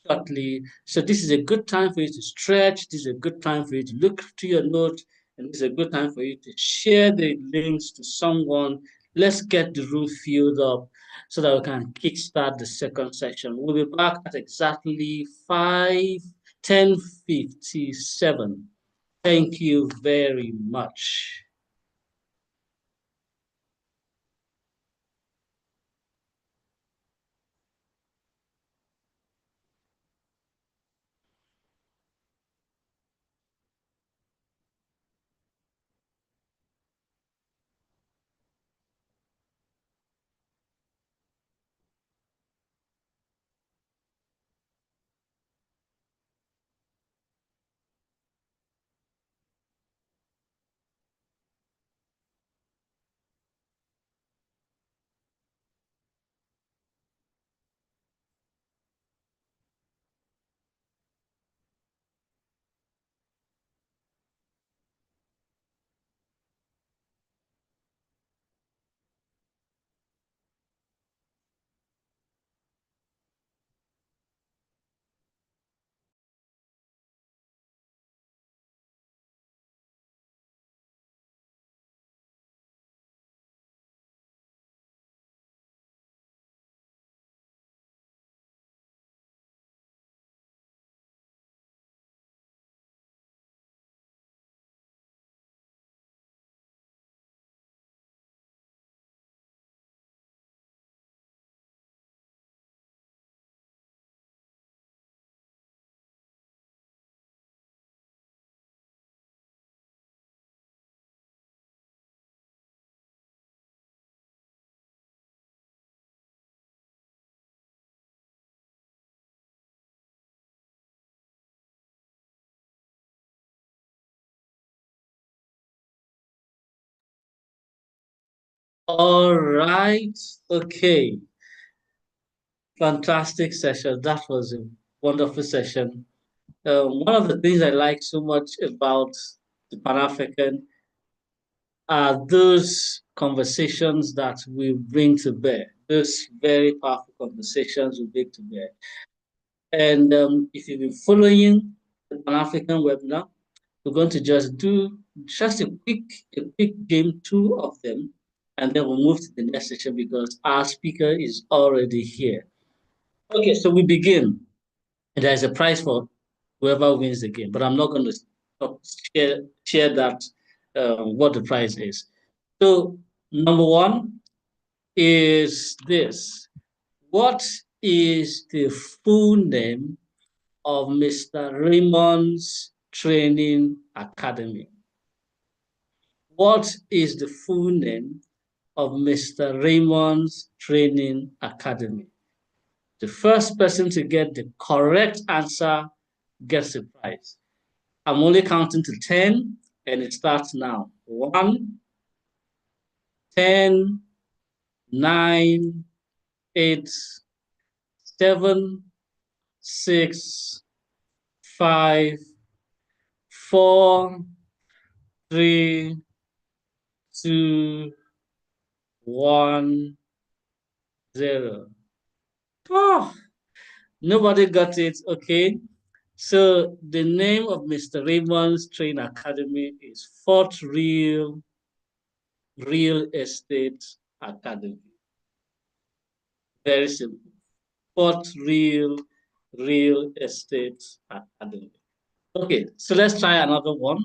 shortly. So this is a good time for you to stretch. This is a good time for you to look to your notes. And this is a good time for you to share the links to someone. Let's get the room filled up so that we can kickstart the second session. We'll be back at exactly 10:57. Thank you very much. All right. Okay. Fantastic session. That was a wonderful session. One of the things I like so much about the Pan-African are those conversations that we bring to bear, those very powerful conversations we bring to bear. And if you've been following the Pan-African webinar, we're going to just do just a quick game, 2 of them, and then we'll move to the next session because our speaker is already here. Okay, so we begin. And there's a prize for whoever wins the game, but I'm not going to share that, what the prize is. So number 1 is this. What is the full name of Mr. Raymond's Training Academy? What is the full name of Mr. Raymond's Training Academy? The first person to get the correct answer gets the prize. I'm only counting to 10, And it starts now. 1, 10, 9, 8, 7, 6, 5, 4, 3, 2, 1, 0. Oh, nobody got it. Okay. So the name of Mr. Raymond's Train Academy is Fort Real Estate Academy. Very simple. Fort Real Estate Academy. Okay, so let's try another one.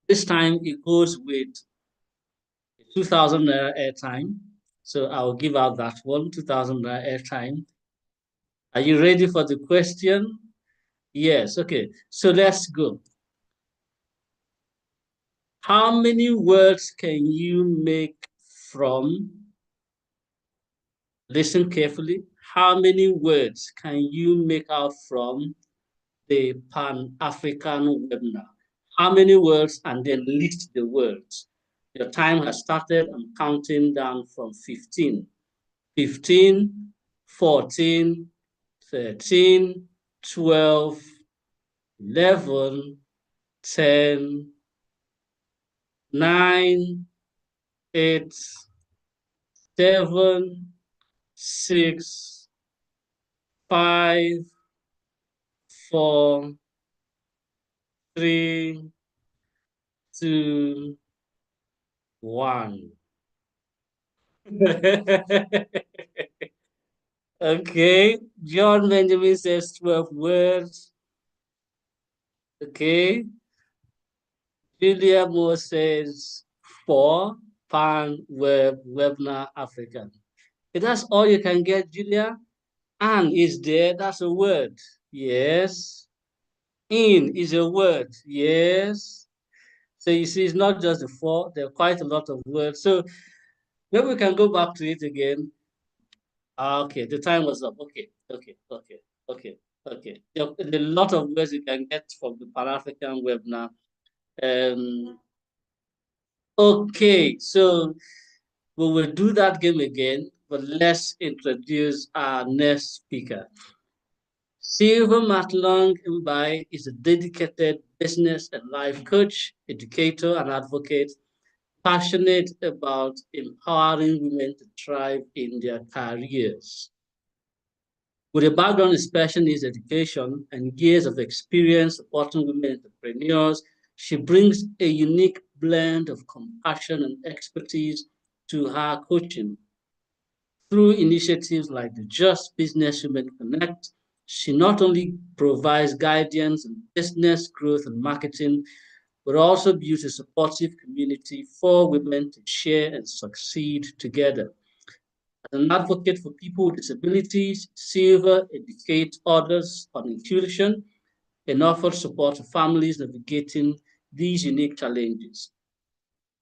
This time it goes with 2,000 naira airtime. So I'll give out that one, 2,000 naira airtime. Are you ready for the question? Yes, okay. So let's go. How many words can you make from, listen carefully, how many words can you make out from the Pan-African webinar? How many words, and then list the words. Your time has started. I'm counting down from 15. 15, 14, 13, 12, 11, 10, 9, 8, 7, 6, 5, 4, 3, 2, 1. Okay, John Benjamin says 12 words. Okay. Julia Moore says 4, Pan Web Webinar African. If that's all you can get, Julia. And is there, that's a word. Yes. In is a word. Yes. So you see, it's not just the 4, there are quite a lot of words. So maybe we can go back to it again. Okay, the time was up. Okay. There are a lot of words you can get from the Pan-African webinar. Okay, so we will do that game again, but let's introduce our next speaker. Silver Matlong Mbai is a dedicated business and life coach, educator, and advocate, passionate about empowering women to thrive in their careers. With a background in special needs education and years of experience supporting women entrepreneurs, she brings a unique blend of compassion and expertise to her coaching. Through initiatives like the Just Business Women Connect, she not only provides guidance in business growth and marketing, but also builds a supportive community for women to share and succeed together. As an advocate for people with disabilities, Silver educates others on inclusion and offers support to families navigating these unique challenges.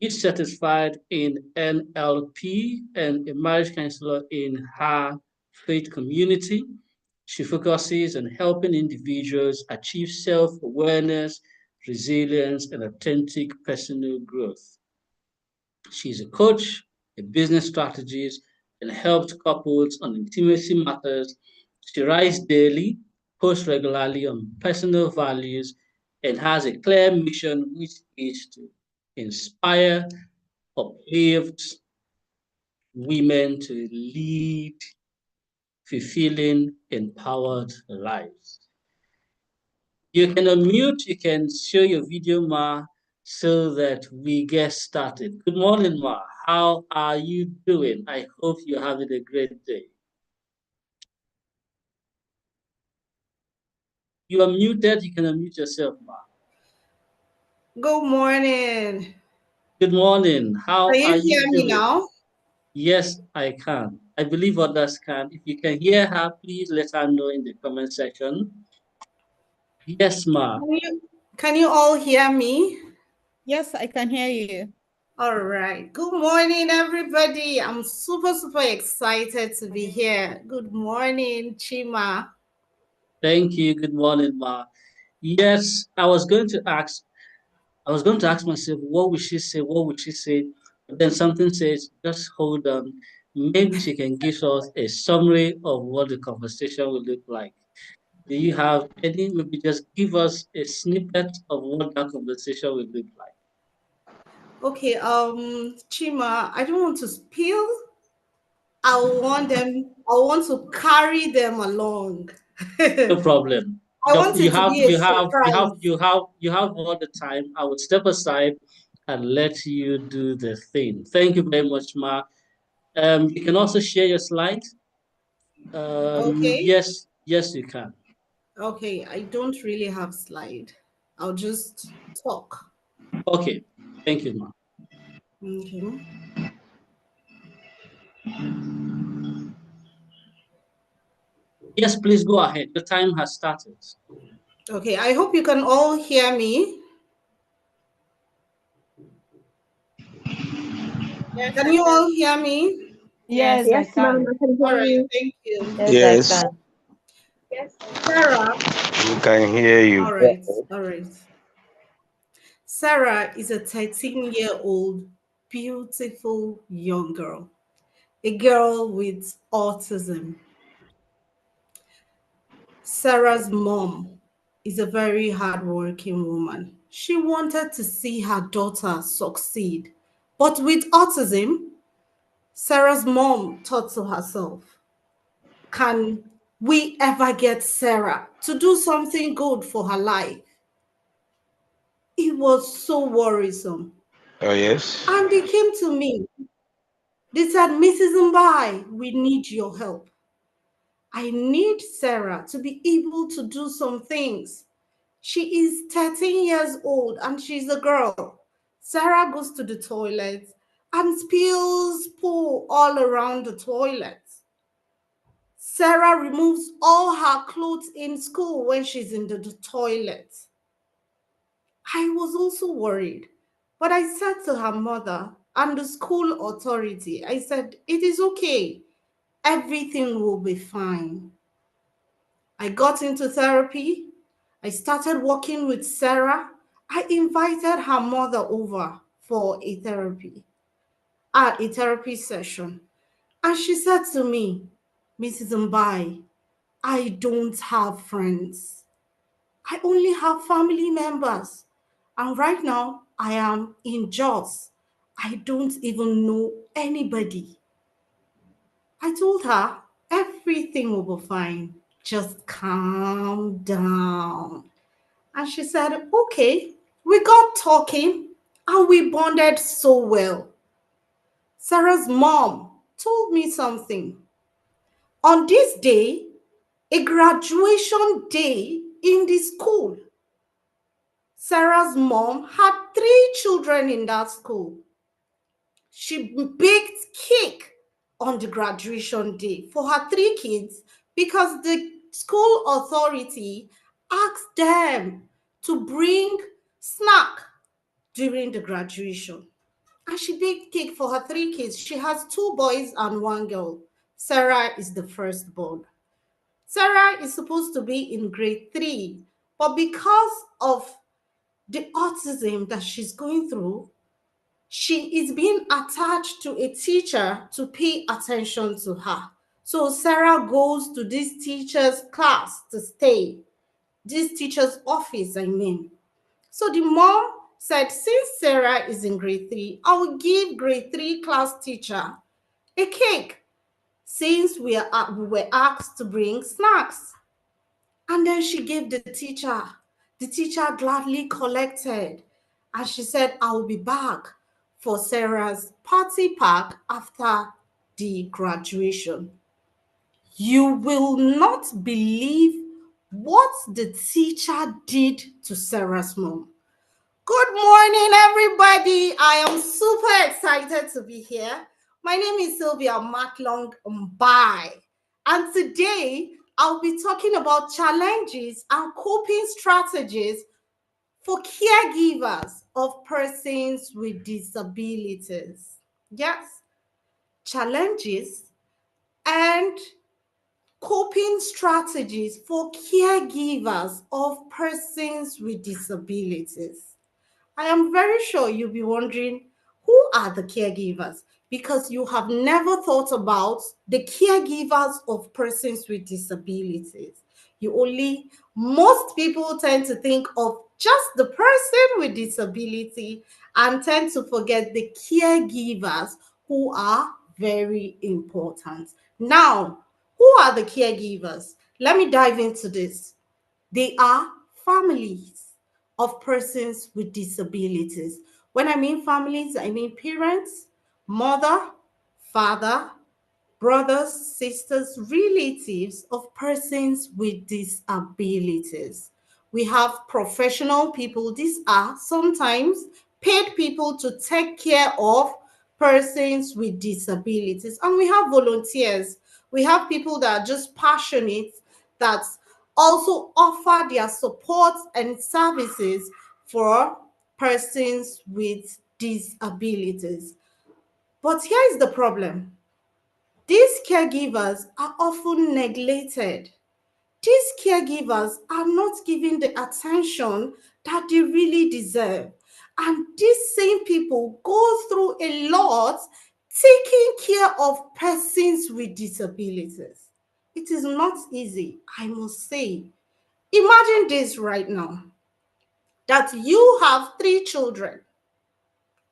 She's certified in NLP and a marriage counselor in her faith community. She focuses on helping individuals achieve self-awareness, resilience, and authentic personal growth. She's a coach, a business strategist, and helps couples on intimacy matters. She writes daily, posts regularly on personal values, and has a clear mission, which is to inspire, uplift women to lead fulfilling, empowered lives. You can unmute, you can show your video, Ma, so that we get started. Good morning, Ma. How are you doing? I hope you're having a great day. You are muted, you can unmute yourself, Ma. Good morning. Good morning. How are you hear doing? Me now? Yes, I can. I believe others can. If you can hear her, please let her know in the comment section. Yes, Ma. Can you all hear me? Yes, I can hear you. All right. Good morning, everybody. I'm super excited to be here. Good morning, Chima. Thank you. Good morning, Ma. Yes, I was going to ask, I was going to ask myself, what would she say? What would she say? But then something says, just hold on. Maybe she can give us a summary of what the conversation will look like. Do you have any? Maybe just give us a snippet of what that conversation will look like. Okay, Chima, I don't want to spill. I want to carry them along. No problem. I want it to be a surprise. You have all the time. I will step aside and let you do the thing. Thank you very much, Ma. You can also share your slides. Okay. Yes, you can. Okay, I don't really have slide. I'll just talk. Okay, thank you, Ma. Okay. Yes, please go ahead. The time has started. Okay, I hope you can all hear me. Yes, Can you all hear me? Yes, Yes, ma'am, I can All hear right, you. thank you. Yes, Sarah. we can hear you. All right, all right. Sarah is a 13-year-old beautiful young girl, a girl with autism. Sarah's mom is a very hardworking woman. She wanted to see her daughter succeed, but with autism, Sarah's mom thought to herself, can we ever get Sarah to do something good for her life? It was so worrisome. Oh, yes. And they came to me. They said, Mrs. Mbai, we need your help. I need Sarah to be able to do some things. She is 13 years old and she's a girl. Sarah goes to the toilet and spills poo all around the toilet. Sarah removes all her clothes in school when she's in the toilet. I was also worried, but I said to her mother and the school authority, I said, it is okay. Everything will be fine. I got into therapy. I started working with Sarah. I invited her mother over for a therapy session. And she said to me, Mrs. Mbai, I don't have friends. I only have family members. And right now, I am in Jos. I don't even know anybody. I told her, everything will be fine. Just calm down. And she said, okay. We got talking and we bonded so well. Sarah's mom told me something. On this day, a graduation day in the school, Sarah's mom had 3 children in that school. She baked cake on the graduation day for her 3 kids because the school authority asked them to bring snack during the graduation. And she baked cake for her 3 kids. She has 2 boys and 1 girl. Sarah is the firstborn. Sarah is supposed to be in grade 3, but because of the autism that she's going through, she is being attached to a teacher to pay attention to her. So Sarah goes to this teacher's class to stay, this teacher's office, I mean. So the mom said, since Sarah is in grade 3, I will give grade 3 class teacher a cake since we were asked to bring snacks. And then she gave the teacher. The teacher gladly collected. And she said, I will be back for Sarah's party pack after the graduation. You will not believe what the teacher did to Sarah's mom. Good morning, everybody. I am super excited to be here. My name is Sylvia Matlong Mbai. And today, I'll be talking about challenges and coping strategies for caregivers of persons with disabilities. Yes, challenges and coping strategies for caregivers of persons with disabilities. I am very sure you'll be wondering, who are the caregivers? Because you have never thought about the caregivers of persons with disabilities. Most people tend to think of just the person with disability and tend to forget the caregivers, who are very important. Now, who are the caregivers? Let me dive into this. They are families of persons with disabilities. When I mean families, I mean parents, mother, father, brothers, sisters, relatives of persons with disabilities. We have professional people. These are sometimes paid people to take care of persons with disabilities. And we have volunteers. We have people that are just passionate, that also offer their support and services for persons with disabilities. But here is the problem. These caregivers are often neglected. These caregivers are not given the attention that they really deserve. And these same people go through a lot taking care of persons with disabilities. It is not easy, I must say. Imagine this right now, that you have 3 children.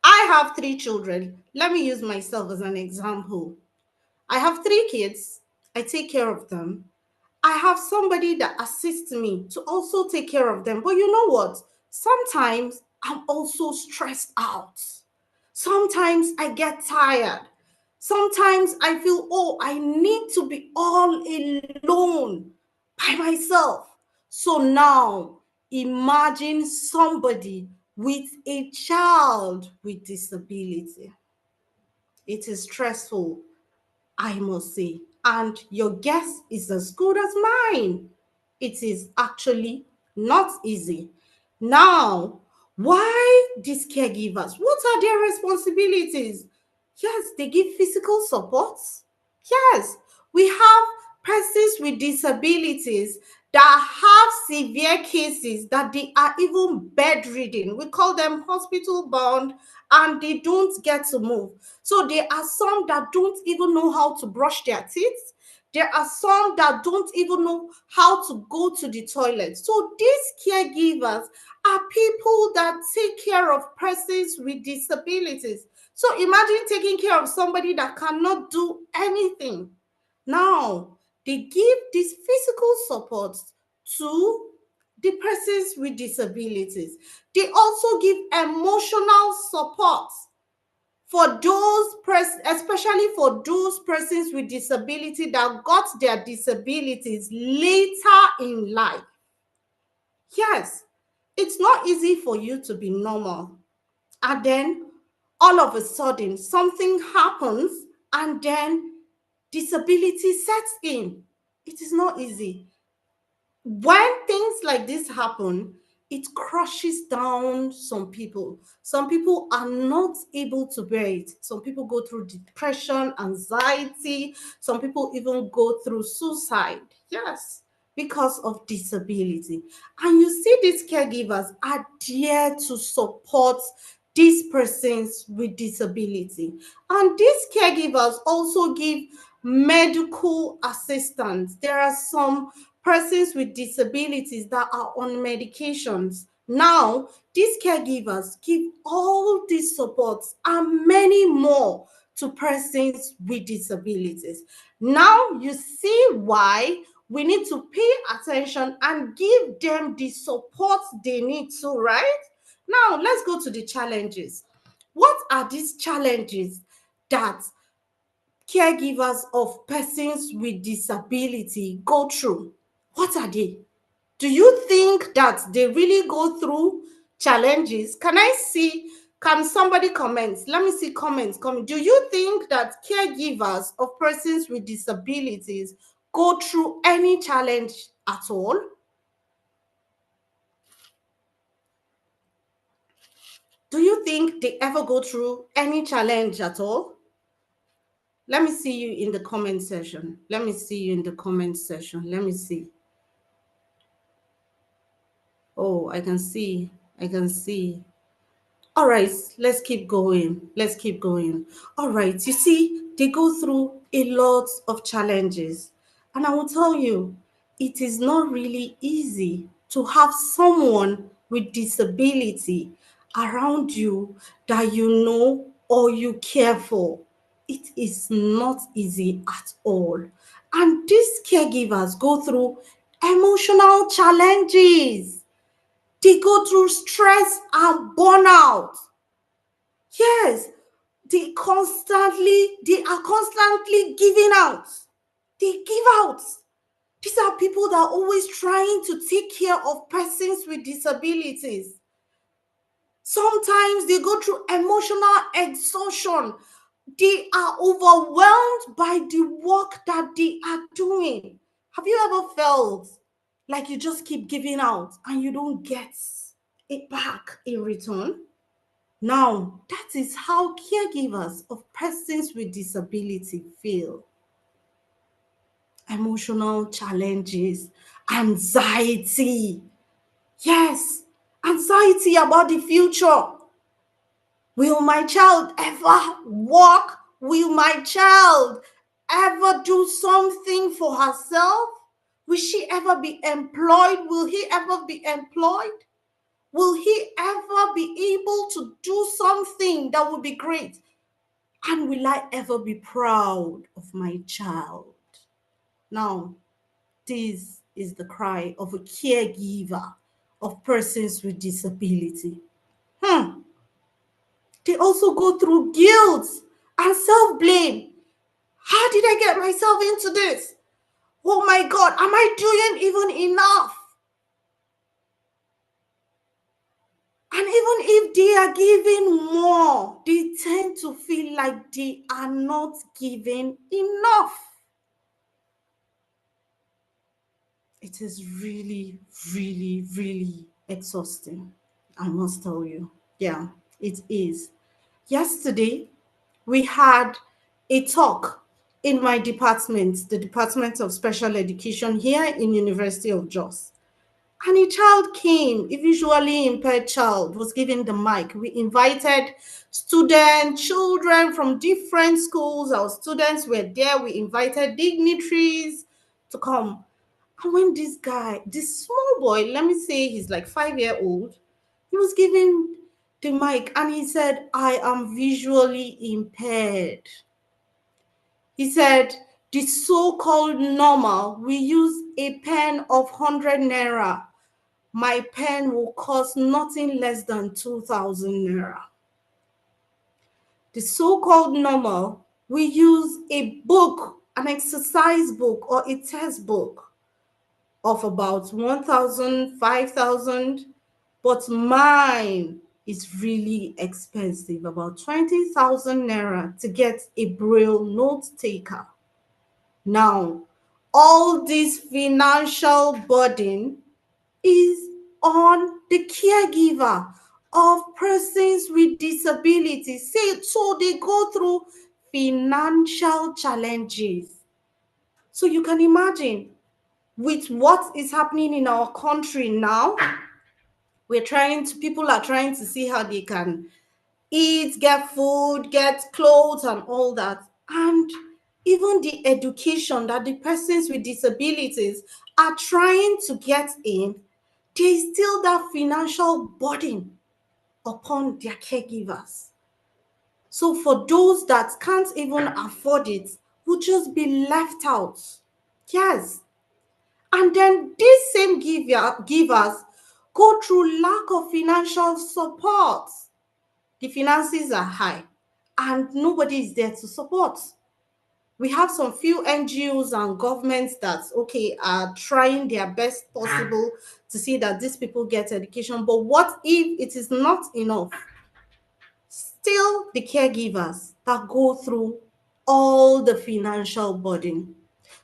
I have 3 children. Let me use myself as an example. I have 3 kids. I take care of them. I have somebody that assists me to also take care of them. But you know what? Sometimes I'm also stressed out. Sometimes I get tired. Sometimes I feel, oh, I need to be all alone by myself. So now imagine somebody with a child with disability. It is stressful, I must say. And your guess is as good as mine. It is actually not easy. Now, why these caregivers? What are their responsibilities? Yes, they give physical support. Yes, we have persons with disabilities that have severe cases that they are even bedridden. We call them hospital bound, and they don't get to move. So there are some that don't even know how to brush their teeth. There are some that don't even know how to go to the toilet. So these caregivers are people that take care of persons with disabilities. So imagine taking care of somebody that cannot do anything. Now, they give this physical support to the persons with disabilities. They also give emotional support for those especially for those persons with disability that got their disabilities later in life. Yes, it's not easy for you to be normal, and then all of a sudden something happens, and then disability sets in. It is not easy. When things like this happen, it crushes down some people. Some people are not able to bear it. Some people go through depression, anxiety. Some people even go through suicide. Yes, because of disability. And you see, these caregivers are there to support these persons with disability. And these caregivers also give medical assistance. There are some persons with disabilities that are on medications. Now, these caregivers give all these supports and many more to persons with disabilities. Now, you see why we need to pay attention and give them the support they need to, right? Now, let's go to the challenges. What are these challenges that caregivers of persons with disability go through? What are they? Do you think that they really go through challenges? Can somebody comment? Let me see comments coming. Do you think that caregivers of persons with disabilities go through any challenge at all? Do you think they ever go through any challenge at all? Let me see you in the comment section. Let me see you in the comment section. Let me see. Oh, I can see. All right, let's keep going. Let's keep going. All right, you see, they go through a lot of challenges. And I will tell you, it is not really easy to have someone with disability around you that you know or you care for. It is not easy at all. And these caregivers go through emotional challenges. They go through stress and burnout. Yes, they are constantly giving out. They give out. These are people that are always trying to take care of persons with disabilities. Sometimes they go through emotional exhaustion. They are overwhelmed by the work that they are doing. Have you ever felt like you just keep giving out and you don't get it back in return? Now, that is how caregivers of persons with disability feel. Emotional challenges, anxiety. Yes, anxiety about the future. Will my child ever walk? Will my child ever do something for herself? Will she ever be employed? Will he ever be employed? Will he ever be able to do something that would be great? And will I ever be proud of my child? Now, this is the cry of a caregiver of persons with disability. They also go through guilt and self-blame. How did I get myself into this? Oh my God, am I doing even enough? And even if they are giving more, they tend to feel like they are not giving enough. It is really, really, really exhausting, I must tell you. Yeah, it is. Yesterday, we had a talk in my department, the Department of Special Education here in University of Jos. And a child came, a visually impaired child was given the mic. We invited students, children from different schools. Our students were there. We invited dignitaries to come. And when this guy, this small boy, let me say he's like 5-year-old, he was given the mic and he said, I am visually impaired. He said, the so-called normal, we use a pen of 100 naira. My pen will cost nothing less than 2,000 naira. The so-called normal, we use a book, an exercise book or a textbook of about 1,000, 5,000, but mine is really expensive, about 20,000 naira to get a Braille note taker. Now, all this financial burden is on the caregiver of persons with disabilities. So they go through financial challenges. So you can imagine with what is happening in our country now, people are trying to see how they can eat, get food, get clothes and all that. And even the education that the persons with disabilities are trying to get in, there is still that financial burden upon their caregivers. So for those that can't even afford it, will just be left out. Yes. And then these same givers go through lack of financial support. The finances are high and nobody is there to support. We have some few NGOs and governments that, are trying their best possible to see that these people get education. But what if it is not enough? Still, the caregivers that go through all the financial burden.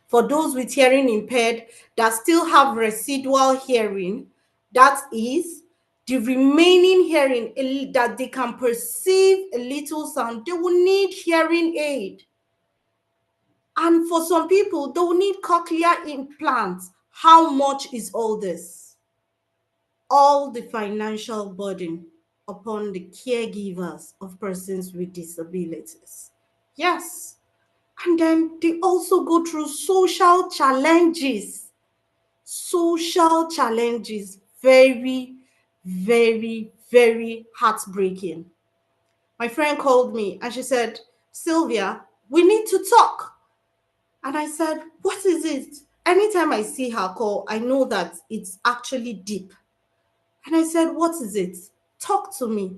For those with hearing impaired that still have residual hearing, that is the remaining hearing that they can perceive a little sound, they will need hearing aid. And for some people, they will need cochlear implants. How much is all this? All the financial burden. upon the caregivers of persons with disabilities. Yes. And then they also go through social challenges. Social challenges, very, very, very heartbreaking. My friend called me and she said, Sylvia, we need to talk. And I said, what is it? Anytime I see her call, I know that it's actually deep. And I said, what is it? Talk to me.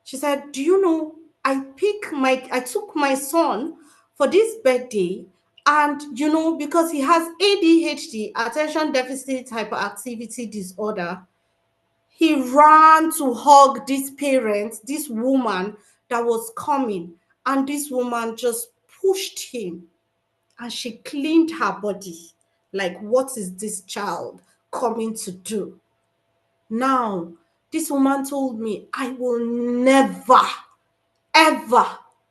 She said, do you know, I took my son for this birthday, and because he has ADHD, attention deficit hyperactivity disorder, he ran to hug this parent, this woman that was coming, and this woman just pushed him, and she cleaned her body. Like, what is this child coming to do? Now, this woman told me, I will never, ever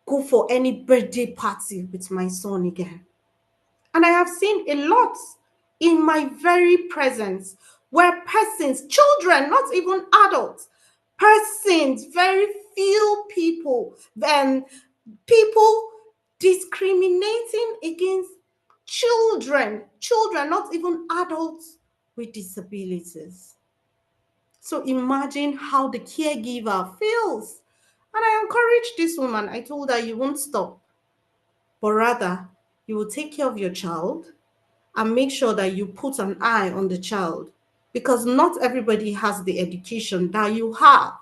go for any birthday party with my son again. And I have seen a lot in my very presence where persons, children, not even adults, persons, very few people, people discriminating against children, not even adults with disabilities. So imagine how the caregiver feels. And I encouraged this woman. I told her, you won't stop, but rather you will take care of your child and make sure that you put an eye on the child, because not everybody has the education that you have.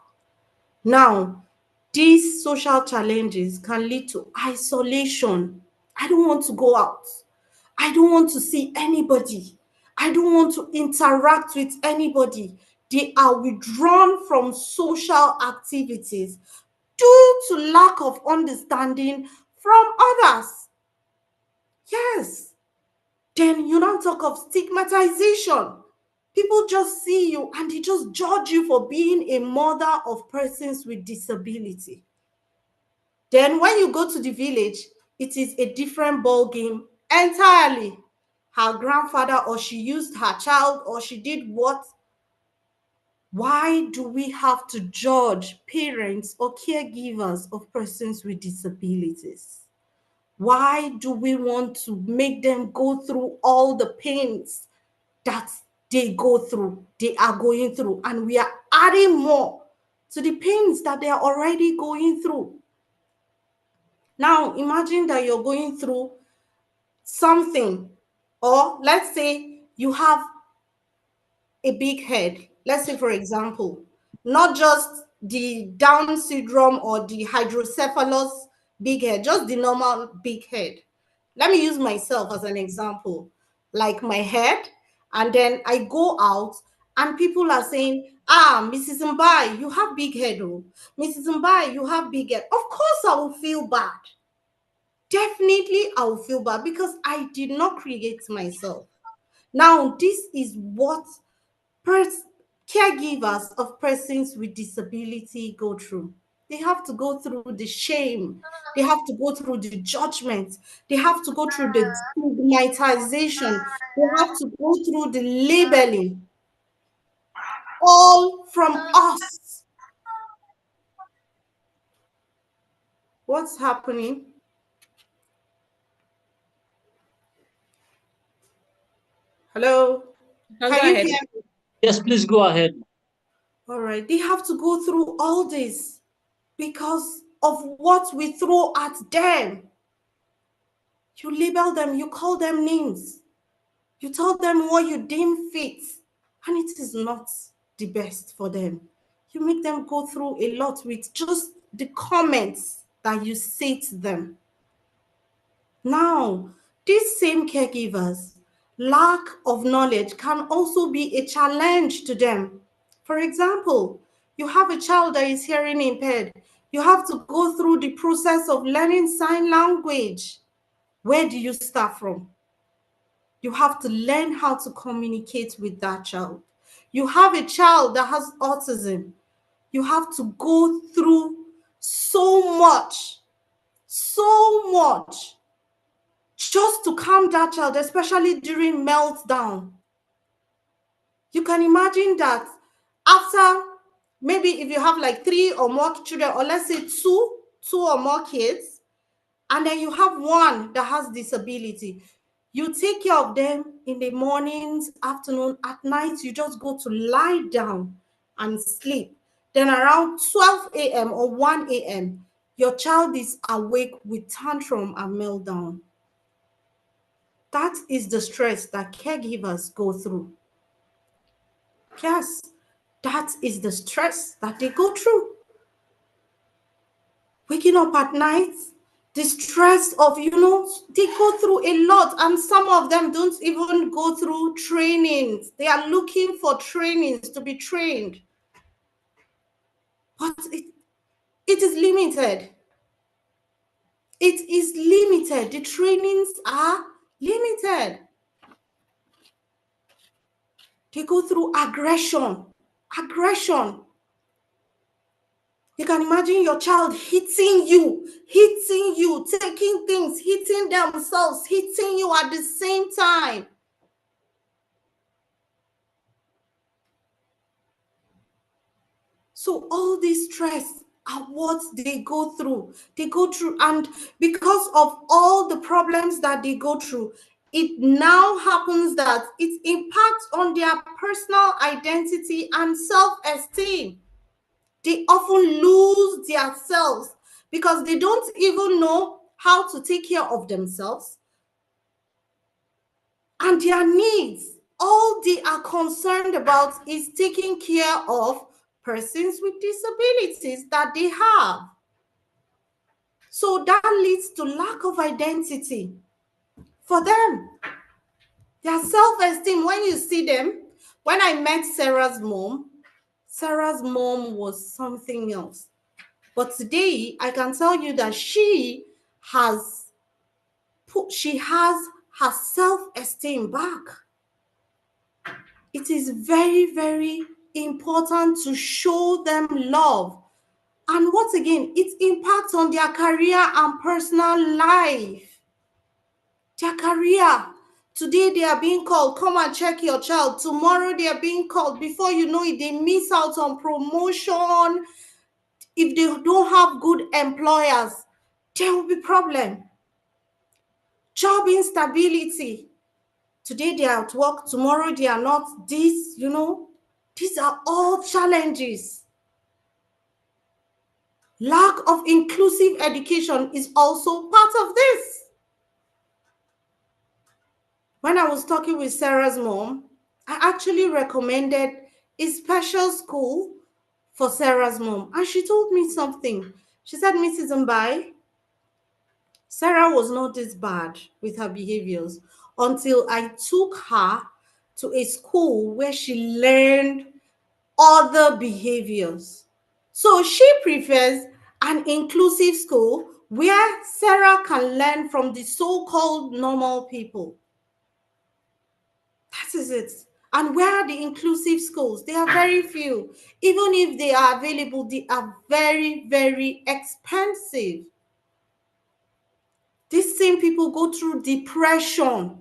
Now, these social challenges can lead to isolation. I don't want to go out. I don't want to see anybody. I don't want to interact with anybody. They are withdrawn from social activities due to lack of understanding from others. Yes. Then you now talk of stigmatization. People just see you and they just judge you for being a mother of persons with disability. Then when you go to the village, it is a different ball game entirely. Her grandfather, or she used her child, or she did what? Why do we have to judge parents or caregivers of persons with disabilities? Why do we want to make them go through all the pains that they are going through, and we are adding more to the pains that they are already going through? Now, imagine that you're going through something, or let's say you have a big head. Let's say, for example, not just the Down syndrome or the hydrocephalus big head, just the normal big head. Let me use myself as an example, like my head, and then I go out and people are saying, Mrs. Mbai, you have big head. Oh, Mrs. Mbai, you have big head. Of course, I will feel bad. Definitely, I will feel bad because I did not create myself. Now, this is what caregivers of persons with disability go through. They have to go through the shame. They have to go through the judgment. They have to go through the stigmatization. They have to go through the labeling. All from us. What's happening? Hello? No, Can go you ahead. hear me? Yes, please go ahead. All right. They have to go through all this because of what we throw at them. You label them, you call them names. You tell them what you deem fit, and it is not the best for them. You make them go through a lot with just the comments that you say to them. Now, these same caregivers, lack of knowledge can also be a challenge to them. For example, you have a child that is hearing impaired. You have to go through the process of learning sign language. Where do you start from? You have to learn how to communicate with that child. You have a child that has autism. You have to go through so much just to calm that child, especially during meltdown. You can imagine that after maybe if you have like 3 or more children, or let's say two or more kids, and then you have one that has disability, you take care of them in the mornings, afternoon, at night, you just go to lie down and sleep. Then around 12 a.m. or 1 a.m., your child is awake with tantrum and meltdown. That is the stress that caregivers go through. Yes, that is the stress that they go through. Waking up at night, the stress of, they go through a lot, and some of them don't even go through trainings. They are looking for trainings to be trained. But it is limited. It is limited. The trainings are limited. They go through aggression. You can imagine your child hitting you, taking things, hitting themselves, hitting you at the same time. So all this stress are what they go through. And because of all the problems that they go through, it now happens that it impacts on their personal identity and self-esteem. They often lose their selves because they don't even know how to take care of themselves and their needs. All they are concerned about is taking care of persons with disabilities that they have. So that leads to lack of identity for them. Their self-esteem, when you see them, when I met Sarah's mom was something else. But today, I can tell you that she has her self-esteem back. It is very, very important to show them love. And once again, it impacts on their career and personal life. Their career. Today they are being called, come and check your child. Tomorrow they are being called. Before you know it, they miss out on promotion. If they don't have good employers, there will be problem. Job instability. Today they are at work, tomorrow they are not. These are all challenges. Lack of inclusive education is also part of this. When I was talking with Sarah's mom, I actually recommended a special school for Sarah's mom. And she told me something. She said, Mrs. Mbai, Sarah was not this bad with her behaviors until I took her to a school where she learned other behaviors. So she prefers an inclusive school where Sarah can learn from the so-called normal people. That is it. And where are the inclusive schools? They are very few. Even if they are available, they are very, very expensive. These same people go through depression.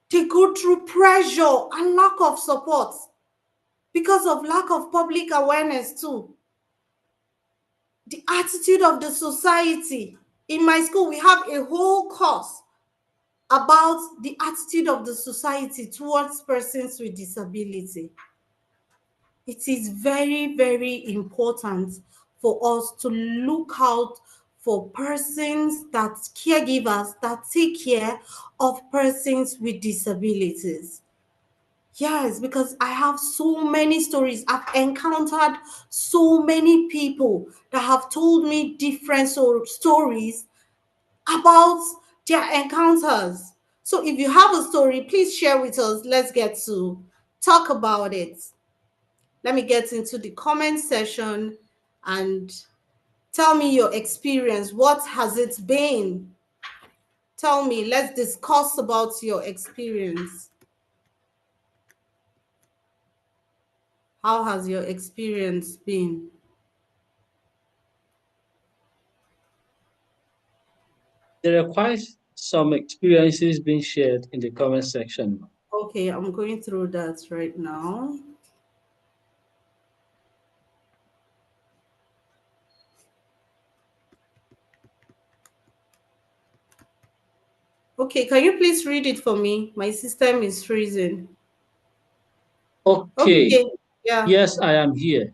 They go through pressure and lack of support because of lack of public awareness too. The attitude of the society. In my school, we have a whole course about the attitude of the society towards persons with disability. It is very, very important for us to look out for persons that caregivers that take care of persons with disabilities. Yes, because I have so many stories. I've encountered so many people that have told me different stories about their encounters. So if you have a story, please share with us. Let's get to talk about it. Let me get into the comment section and tell me your experience. What has it been? Tell me, let's discuss about your experience. How has your experience been? There are quite some experiences being shared in the comment section. Okay, I'm going through that right now. Okay, can you please read it for me? My system is freezing. Okay. Okay, yeah. Yes, I am here.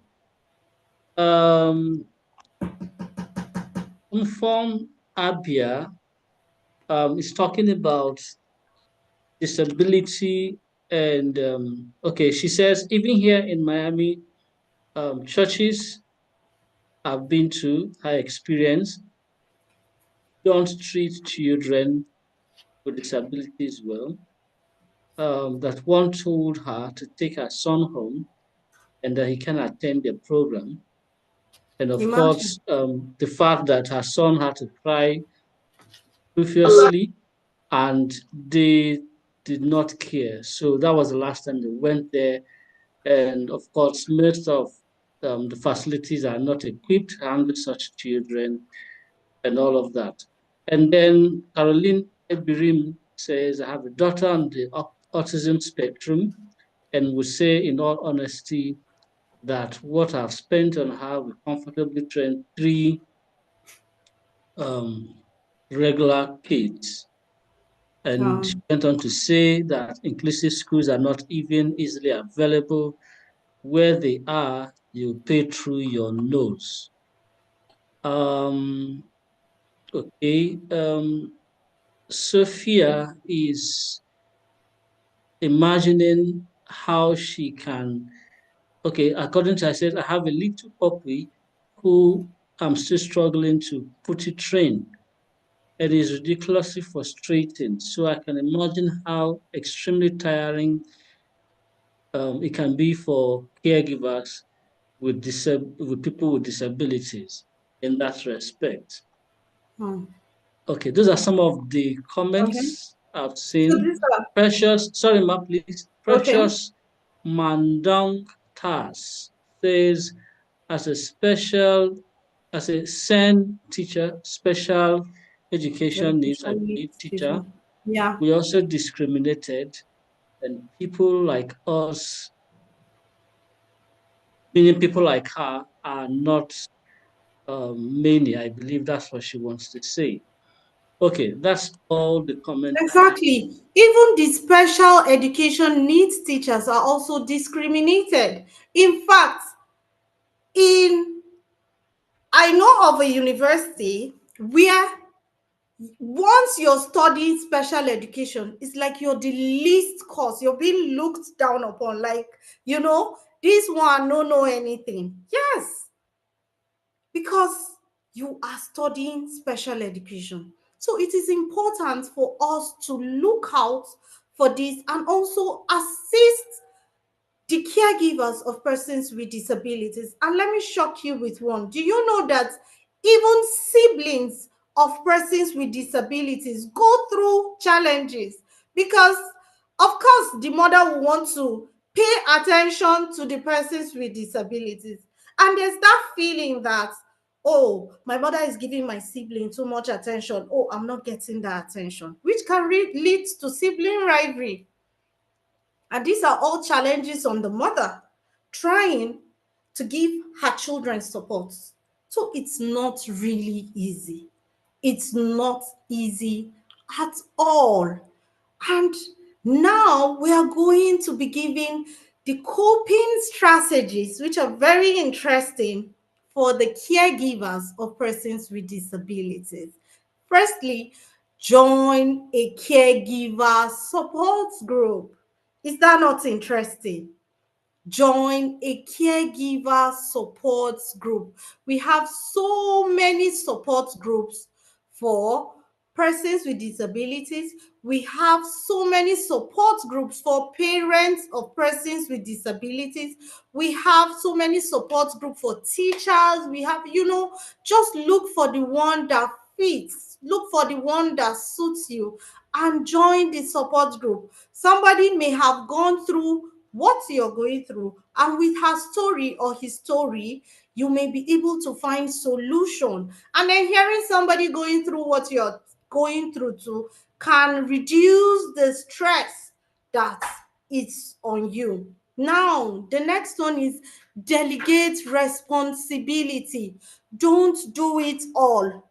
Inform Abia is talking about disability and okay, she says even here in Miami, churches I've been to, I experienced, don't treat children with disabilities well. That one told her to take her son home and that he can attend the program. And of course, Imagine. the fact that her son had to cry previously and they did not care. So that was the last time they went there. And of course, most of the facilities are not equipped to handle such children and all of that. And then Caroline Ebirim says, I have a daughter on the autism spectrum and would say in all honesty that what I've spent on her will comfortably train 3 regular kids. And she went on to say that inclusive schools are not even easily available. Where they are, you pay through your nose. Okay. Sophia is imagining how she can, okay, according to her, I said, I have a little puppy who I'm still struggling to put it train. It is ridiculously frustrating. So I can imagine how extremely tiring it can be for caregivers with people with disabilities in that respect. Okay, those are some of the comments I've seen. So these are Precious, sorry, ma, please. okay. Precious Mandong Tas says, as a SEN teacher, special education needs, I believe, teacher, Yeah. we also discriminated, and people like us, meaning people like her, are not many. I believe that's what she wants to say. Okay, that's all the comments. Exactly. Even the special education needs teachers are also discriminated. In fact, I know of a university where once you're studying special education, it's like you're the least course. You're being looked down upon. Like, this one no know anything. Yes, because you are studying special education. So it is important for us to look out for this and also assist the caregivers of persons with disabilities. And let me shock you with one. Do you know that even siblings of persons with disabilities go through challenges? Because, of course, the mother will want to pay attention to the persons with disabilities. And there's that feeling that, oh, my mother is giving my sibling too much attention. Oh, I'm not getting that attention, which can lead to sibling rivalry. And these are all challenges on the mother trying to give her children support. So it's not really easy. It's not easy at all. And now we are going to be giving the coping strategies, which are very interesting for the caregivers of persons with disabilities. Firstly, join a caregiver support group. Is that not interesting? Join a caregiver support group. We have so many support groups for persons with disabilities. We have so many support groups for parents of persons with disabilities. We have so many support groups for teachers. We have, just look for the one that fits, look for the one that suits you, and join the support group. Somebody may have gone through what you're going through, and with her story or his story, you may be able to find solution. And then hearing somebody going through what you're going through too can reduce the stress that it's on you. Now, the next one is delegate responsibility. Don't do it all.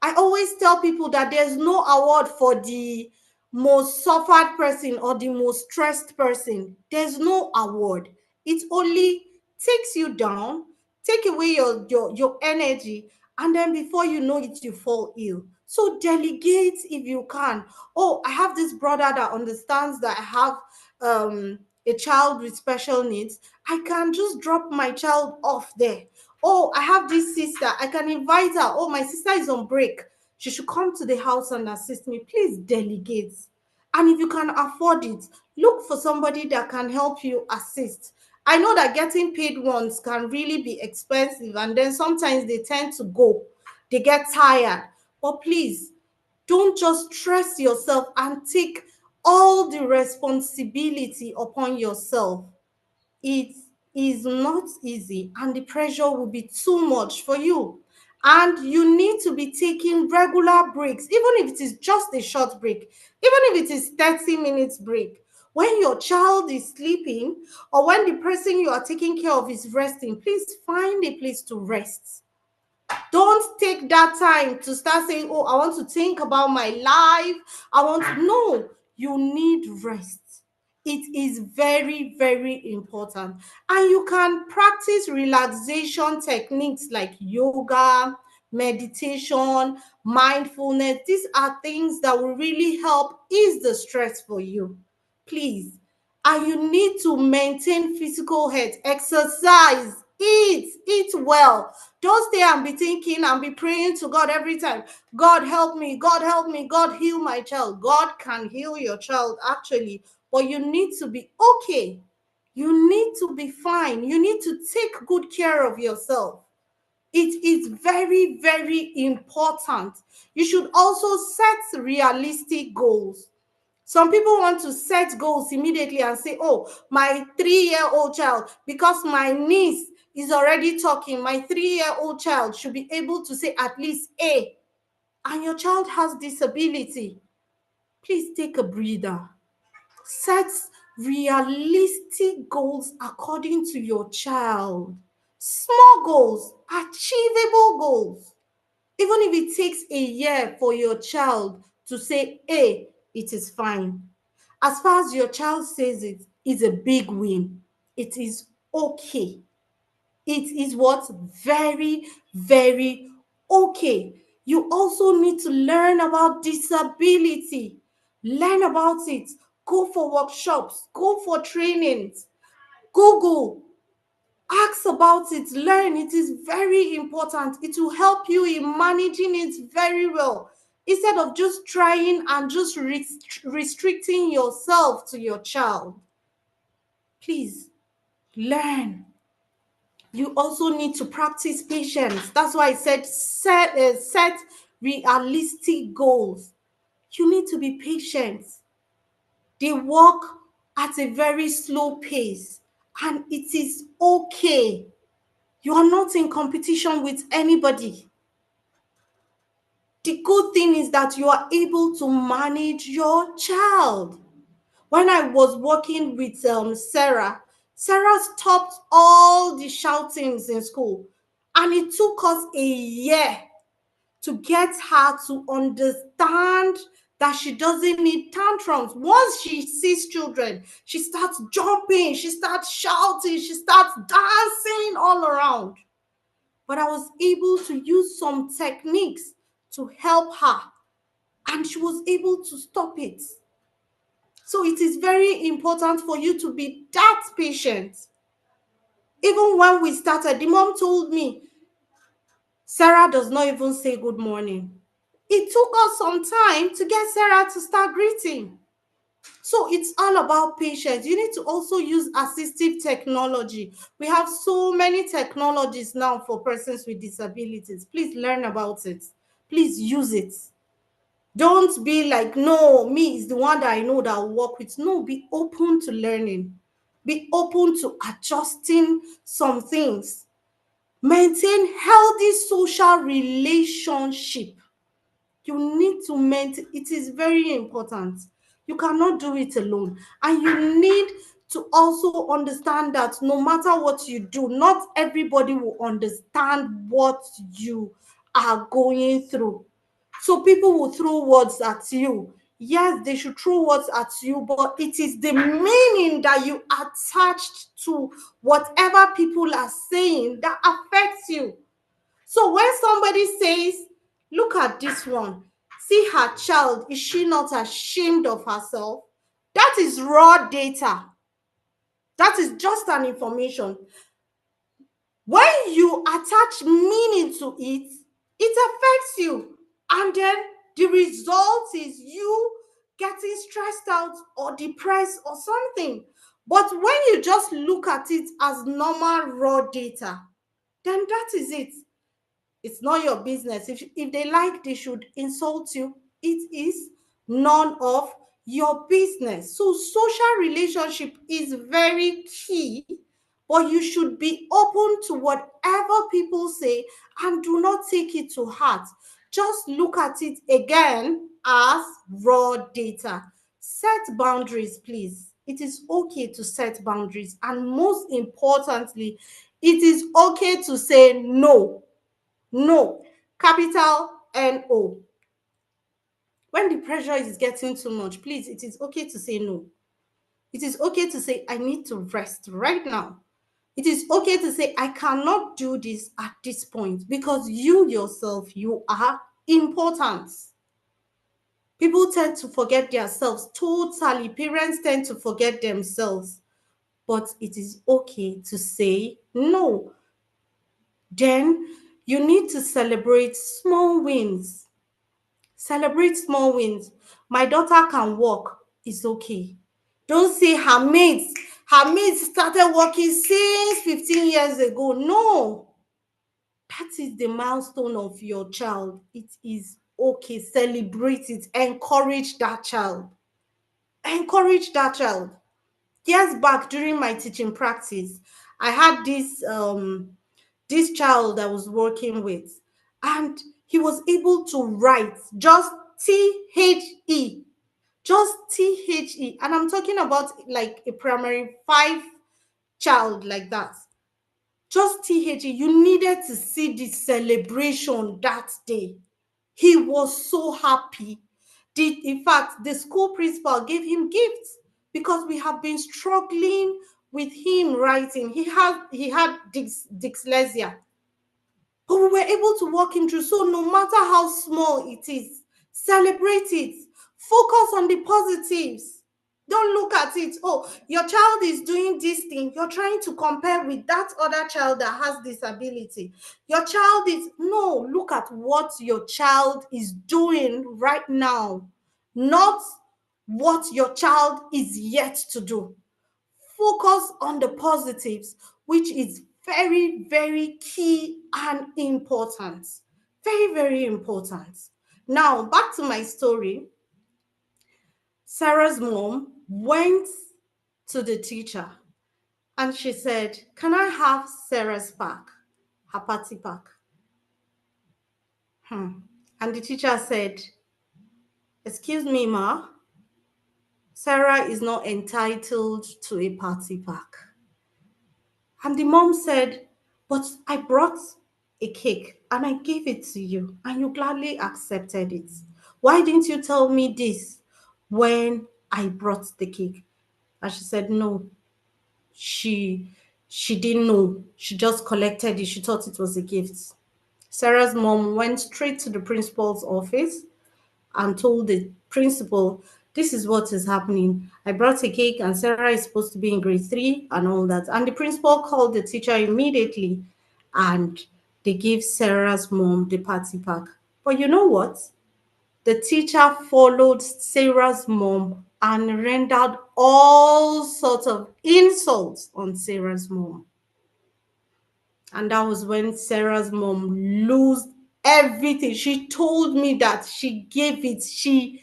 I always tell people that there's no award for the most suffered person or the most stressed person. There's no award. It only takes you down, take away your energy, and then before you know it, you fall ill. So delegate if you can. Oh, I have this brother that understands that I have a child with special needs. I can just drop my child off there. Oh, I have this sister. I can invite her. Oh, my sister is on break. She should come to the house and assist me. Please delegate. And if you can afford it, look for somebody that can help you assist. I know that getting paid ones can really be expensive, and then sometimes they tend to go. They get tired. But please, don't just stress yourself and take all the responsibility upon yourself. It is not easy, and the pressure will be too much for you. And you need to be taking regular breaks, even if it is just a short break, even if it is 30 minutes break. When your child is sleeping or when the person you are taking care of is resting, please find a place to rest. Don't take that time to start saying, oh, I want to think about my life. No, you need rest. It is very, very important. And you can practice relaxation techniques like yoga, meditation, mindfulness. These are things that will really help ease the stress for you. Please. And you need to maintain physical health, exercise, eat well. Don't stay and be thinking and be praying to God every time. God help me, God help me, God heal my child. God can heal your child actually, but you need to be okay. You need to be fine. You need to take good care of yourself. It is very, very important. You should also set realistic goals. Some people want to set goals immediately and say, oh, my 3-year-old child, because my niece is already talking, my 3-year-old child should be able to say at least A, and your child has disability. Please take a breather. Set realistic goals according to your child. Small goals, achievable goals. Even if it takes a year for your child to say, hey, it is fine. As far as your child says it, it's a big win. It is okay. It is what? Very, very okay. You also need to learn about disability. Learn about it. Go for workshops. Go for trainings. Google. Ask about it. Learn. It is very important. It will help you in managing it very well. Instead of just trying and just restricting yourself to your child. Please learn. You also need to practice patience. That's why I said set realistic goals. You need to be patient. They work at a very slow pace, and it is okay. You are not in competition with anybody. The good thing is that you are able to manage your child. When I was working with Sarah stopped all the shoutings in school. And it took us a year to get her to understand that she doesn't need tantrums. Once she sees children, she starts jumping, she starts shouting, she starts dancing all around. But I was able to use some techniques to help her, and she was able to stop it. So it is very important for you to be that patient. Even when we started, the mom told me, Sarah does not even say good morning. It took us some time to get Sarah to start greeting. So it's all about patience. You need to also use assistive technology. We have so many technologies now for persons with disabilities. Please learn about it. Please use it. Don't be like, no, me is the one that I know that I'll work with. No, be open to learning. Be open to adjusting some things. Maintain healthy social relationship. You need to maintain, it is very important. You cannot do it alone. And you need to also understand that no matter what you do, not everybody will understand what you are going through. So people will throw words at you. Yes, they should throw words at you, but it is the meaning that you attached to whatever people are saying that affects you. So when somebody says, look at this one, see her child, is she not ashamed of herself? That is raw data. That is just an information. When you attach meaning to it, it affects you. And then the result is you getting stressed out or depressed or something. But when you just look at it as normal raw data, then that is it. It's not your business. If they like, they should insult you. It is none of your business. So social relationship is very key, but you should be open to whatever people say and do not take it to heart. Just look at it again as raw data. Set boundaries, please. It is okay to set boundaries. And most importantly, it is okay to say no. No, capital No. When the pressure is getting too much, please, it is okay to say no. It is okay to say, I need to rest right now. It is okay to say, I cannot do this at this point, because you yourself, you are important. People tend to forget themselves totally. Parents tend to forget themselves. But it is okay to say no. Then you need to celebrate small wins. Celebrate small wins. My daughter can walk. It's okay. Don't say her mates started working since 15 years ago. No. That is the milestone of your child. It is okay. Celebrate it. Encourage that child. Encourage that child. Years back during my teaching practice, I had this child I was working with, and he was able to write just THE, just THE. And I'm talking about like a primary 5 child like that. Just THE. You needed to see the celebration that day. He was so happy. In fact, the school principal gave him gifts because we have been struggling with him writing. He had dyslexia. But we were able to walk him through. So no matter how small it is, celebrate it. Focus on the positives. Don't look at it. Oh, your child is doing this thing. You're trying to compare with that other child that has disability. Your child is, no, look at what your child is doing right now, not what your child is yet to do. Focus on the positives, which is very, very key and important. Very, very important. Now, back to my story. Sarah's mom went to the teacher and she said, can I have Sarah's pack, her party pack? And the teacher said, excuse me, ma, Sarah is not entitled to a party pack. And the mom said, but I brought a cake and I gave it to you and you gladly accepted it. Why didn't you tell me this when I brought the cake? And she said, no, she didn't know. She just collected it. She thought it was a gift. Sarah's mom went straight to the principal's office and told the principal, this is what is happening. I brought a cake and Sarah is supposed to be in grade 3 and all that. And the principal called the teacher immediately and they gave Sarah's mom the party pack. But you know what? The teacher followed Sarah's mom and rendered all sorts of insults on Sarah's mom. And that was when Sarah's mom lost everything. She told me that she gave it. She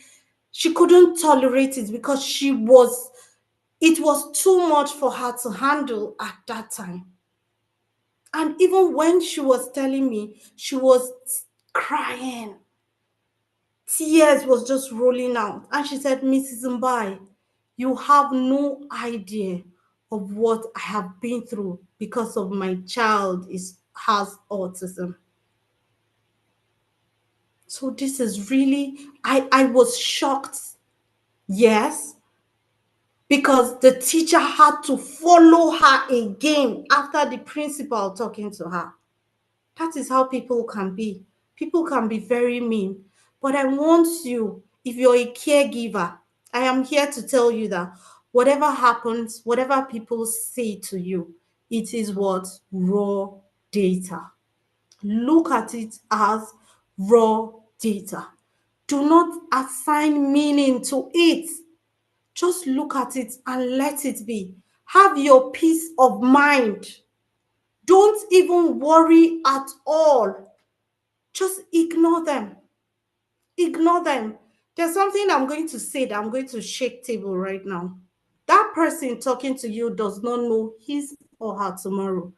couldn't tolerate it because it was too much for her to handle at that time. And even when she was telling me, she was crying. Tears was just rolling out. And she said, Mrs. Mbai, you have no idea of what I have been through because of my child has autism. So this is really, I was shocked. Yes, because the teacher had to follow her again after the principal talking to her. That is how people can be. People can be very mean. But I want you, if you're a caregiver, I am here to tell you that whatever happens, whatever people say to you, it is what? Raw data. Look at it as raw data. Do not assign meaning to it. Just look at it and let it be. Have your peace of mind. Don't even worry at all. Just ignore them. Ignore them. There's something I'm going to say that I'm going to shake table right now. That person talking to you does not know his or her tomorrow.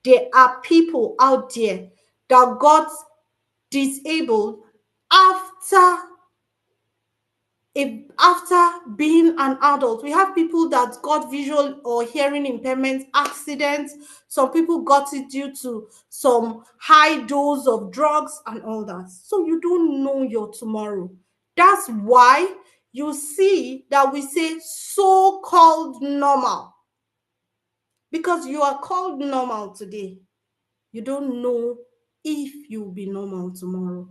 There are people out there that got disabled after being an adult. We have people that got visual or hearing impairment, accidents. Some people got it due to some high dose of drugs and all that. So you don't know your tomorrow. That's why you see that we say so-called normal. Because you are called normal today. You don't know if you'll be normal tomorrow.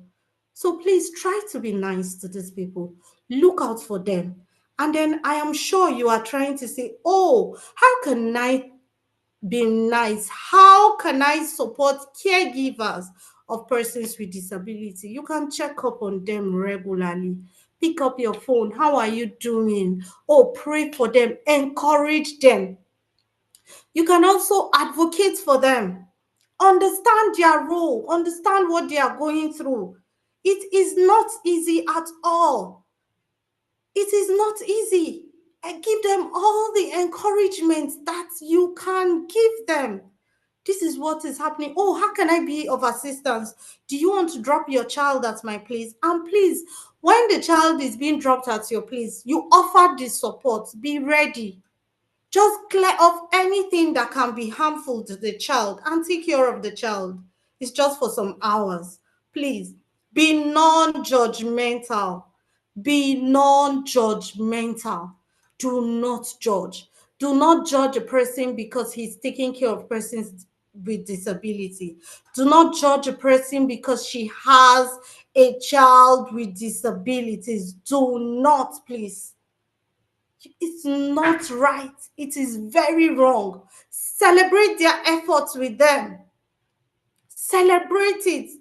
So please try to be nice to these people. Look out for them. And then I am sure you are trying to say, oh, how can I be nice? How can I support caregivers of persons with disability? You can check up on them regularly. Pick up your phone. How are you doing? Oh, pray for them. Encourage them. You can also advocate for them. Understand their role. Understand what they are going through. It is not easy at all. It is not easy. And give them all the encouragement that you can give them. This is what is happening. Oh, how can I be of assistance? Do you want to drop your child at my place? And please, when the child is being dropped at your place, you offer the support. Be ready. Just clear off anything that can be harmful to the child and take care of the child. It's just for some hours. Please be non-judgmental. Be non-judgmental. Do not judge. Do not judge a person because he's taking care of persons with disability. Do not judge a person because she has a child with disabilities. Do not, please. It's not right. It is very wrong. Celebrate their efforts with them. Celebrate it.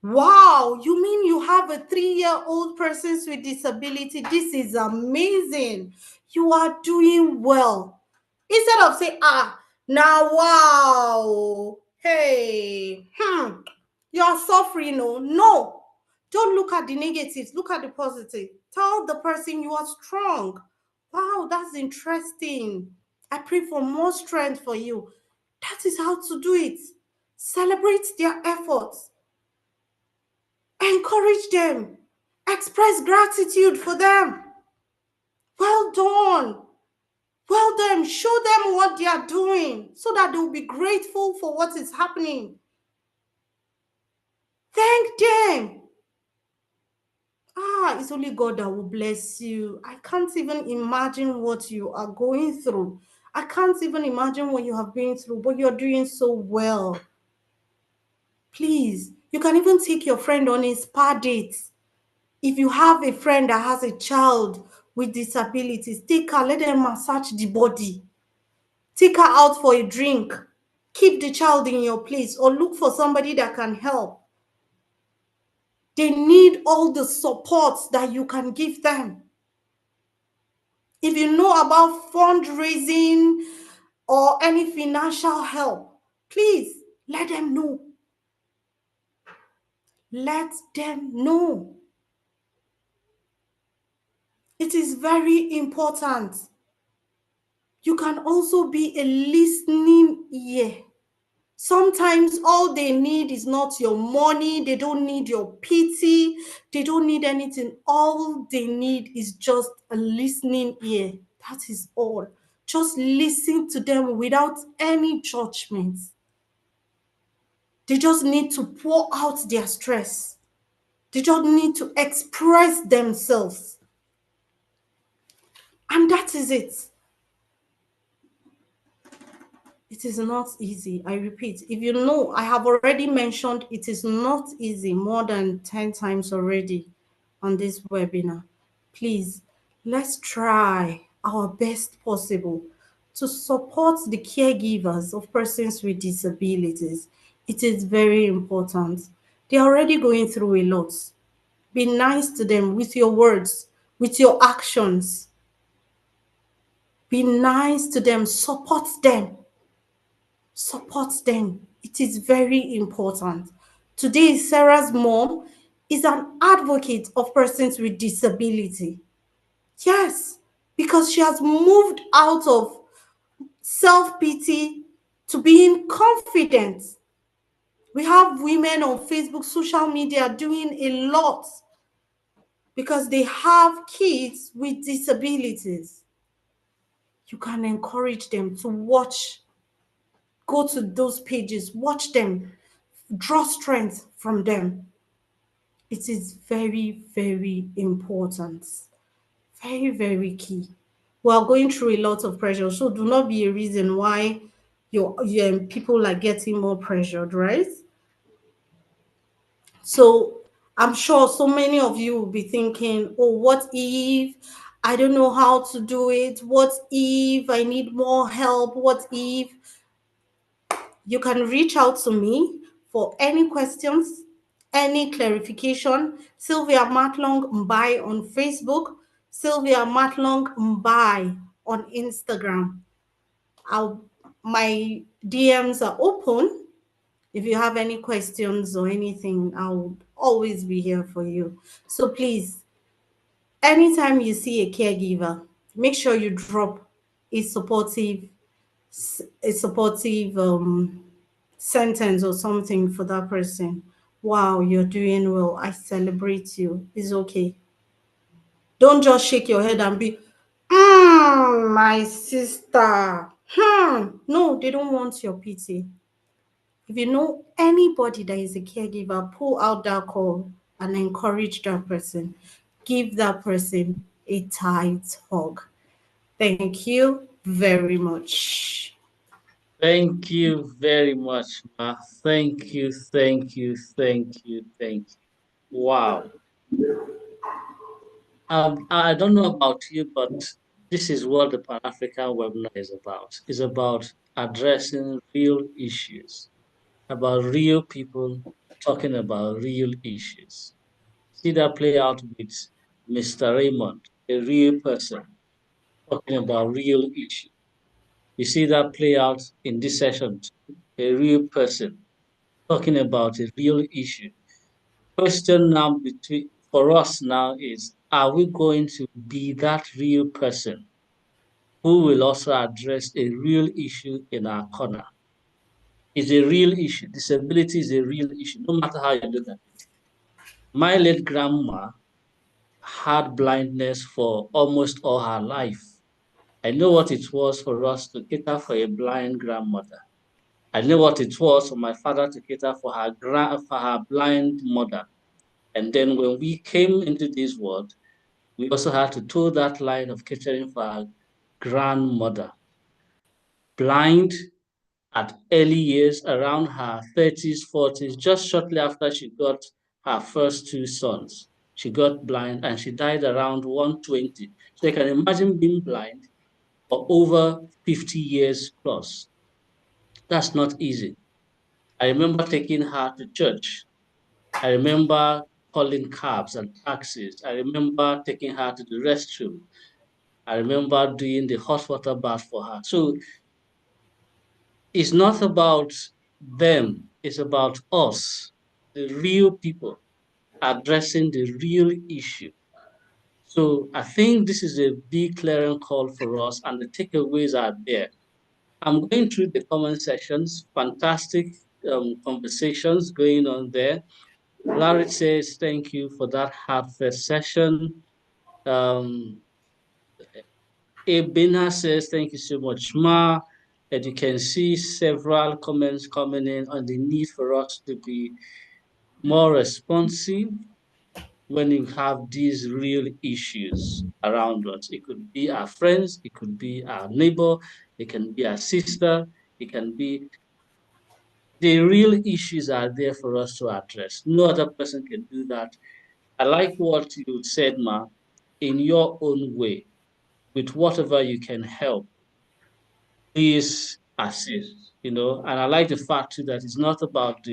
Wow, you mean you have a 3-year-old person with disability? This is amazing. You are doing well. Instead of saying, now, wow, hey, you are suffering. No, don't look at the negatives. Look at the positive. Tell the person you are strong. Wow, that's interesting. I pray for more strength for you. That is how to do it. Celebrate their efforts. Encourage them. Express gratitude for them. Well done. Well done. Show them what they are doing so that they will be grateful for what is happening. Thank them. It's only God that will bless you. I can't even imagine what you are going through. I can't even imagine what you have been through, but you're doing so well. Please, you can even take your friend on a spa date. If you have a friend that has a child with disabilities, take her, let them massage the body. Take her out for a drink. Keep the child in your place or look for somebody that can help. They need all the support that you can give them. If you know about fundraising or any financial help, please let them know. Let them know. It is very important. You can also be a listening ear. Sometimes all they need is not your money. They don't need your pity. They don't need anything. All they need is just a listening ear. That is all. Just listen to them without any judgment. They just need to pour out their stress. They just need to express themselves. And that is it. It is not easy. I repeat, if you know, I have already mentioned it is not easy more than 10 times already on this webinar. Please, let's try our best possible to support the caregivers of persons with disabilities. It is very important. They're already going through a lot. Be nice to them with your words, with your actions. Be nice to them, support them. Support them. It is very important. Today, Sarah's mom is an advocate of persons with disability. Yes, because she has moved out of self-pity to being confident. We have women on Facebook, social media doing a lot because they have kids with disabilities. You can encourage them to watch. Go to those pages, watch them, draw strength from them. It is very, very important. Very, very key. We are going through a lot of pressure, so do not be a reason why your people are getting more pressured, right? So I'm sure so many of you will be thinking, oh, what if I don't know how to do it? What if I need more help? What if? You can reach out to me for any questions, any clarification. Sylvia Matlong Mbai on Facebook, Sylvia Matlong Mbai on Instagram. My DMs are open. If you have any questions or anything, I'll always be here for you. So please, anytime you see a caregiver, make sure you drop a supportive sentence or something for that person. Wow, you're doing well. I celebrate you. It's okay. Don't just shake your head and be, my sister. No, they don't want your pity. If you know anybody that is a caregiver, pull out that call and encourage that person. Give that person a tight hug. Thank you very much. Thank you very much, Ma. Thank you, thank you, thank you, thank you. Wow. I don't know about you, but this is what the Pan-African webinar is about. It's about addressing real issues, about real people talking about real issues. See that play out with Mr. Raymond, a real person talking about real issues. You see that play out in this session, a real person talking about a real issue. Question now for us now is, are we going to be that real person who will also address a real issue in our corner? It's a real issue. Disability is a real issue, no matter how you look at it. My late grandma had blindness for almost all her life. I know what it was for us to cater for a blind grandmother. I know what it was for my father to cater for her blind mother. And then when we came into this world, we also had to toe that line of catering for our grandmother. Blind at early years, around her 30s, 40s, just shortly after she got her first two sons. She got blind and she died around 120. So you can imagine being blind for over 50 years plus. That's not easy. I remember taking her to church. I remember calling cabs and taxis. I remember taking her to the restroom. I remember doing the hot water bath for her. So it's not about them, it's about us, the real people, addressing the real issue. So I think this is a big clearing call for us, and the takeaways are there. I'm going through the comment sections, fantastic conversations going on there. Larry says, thank you for that heartfelt session. Ebina says, thank you so much, Ma. And you can see several comments coming in on the need for us to be more responsive, when you have these real issues around us. It could be our friends, it could be our neighbor, it can be our sister, it can be the real issues are there for us to address. No other person can do that. I like what you said, Ma, in your own way, with whatever you can help, please assist, and I like the fact too that it's not about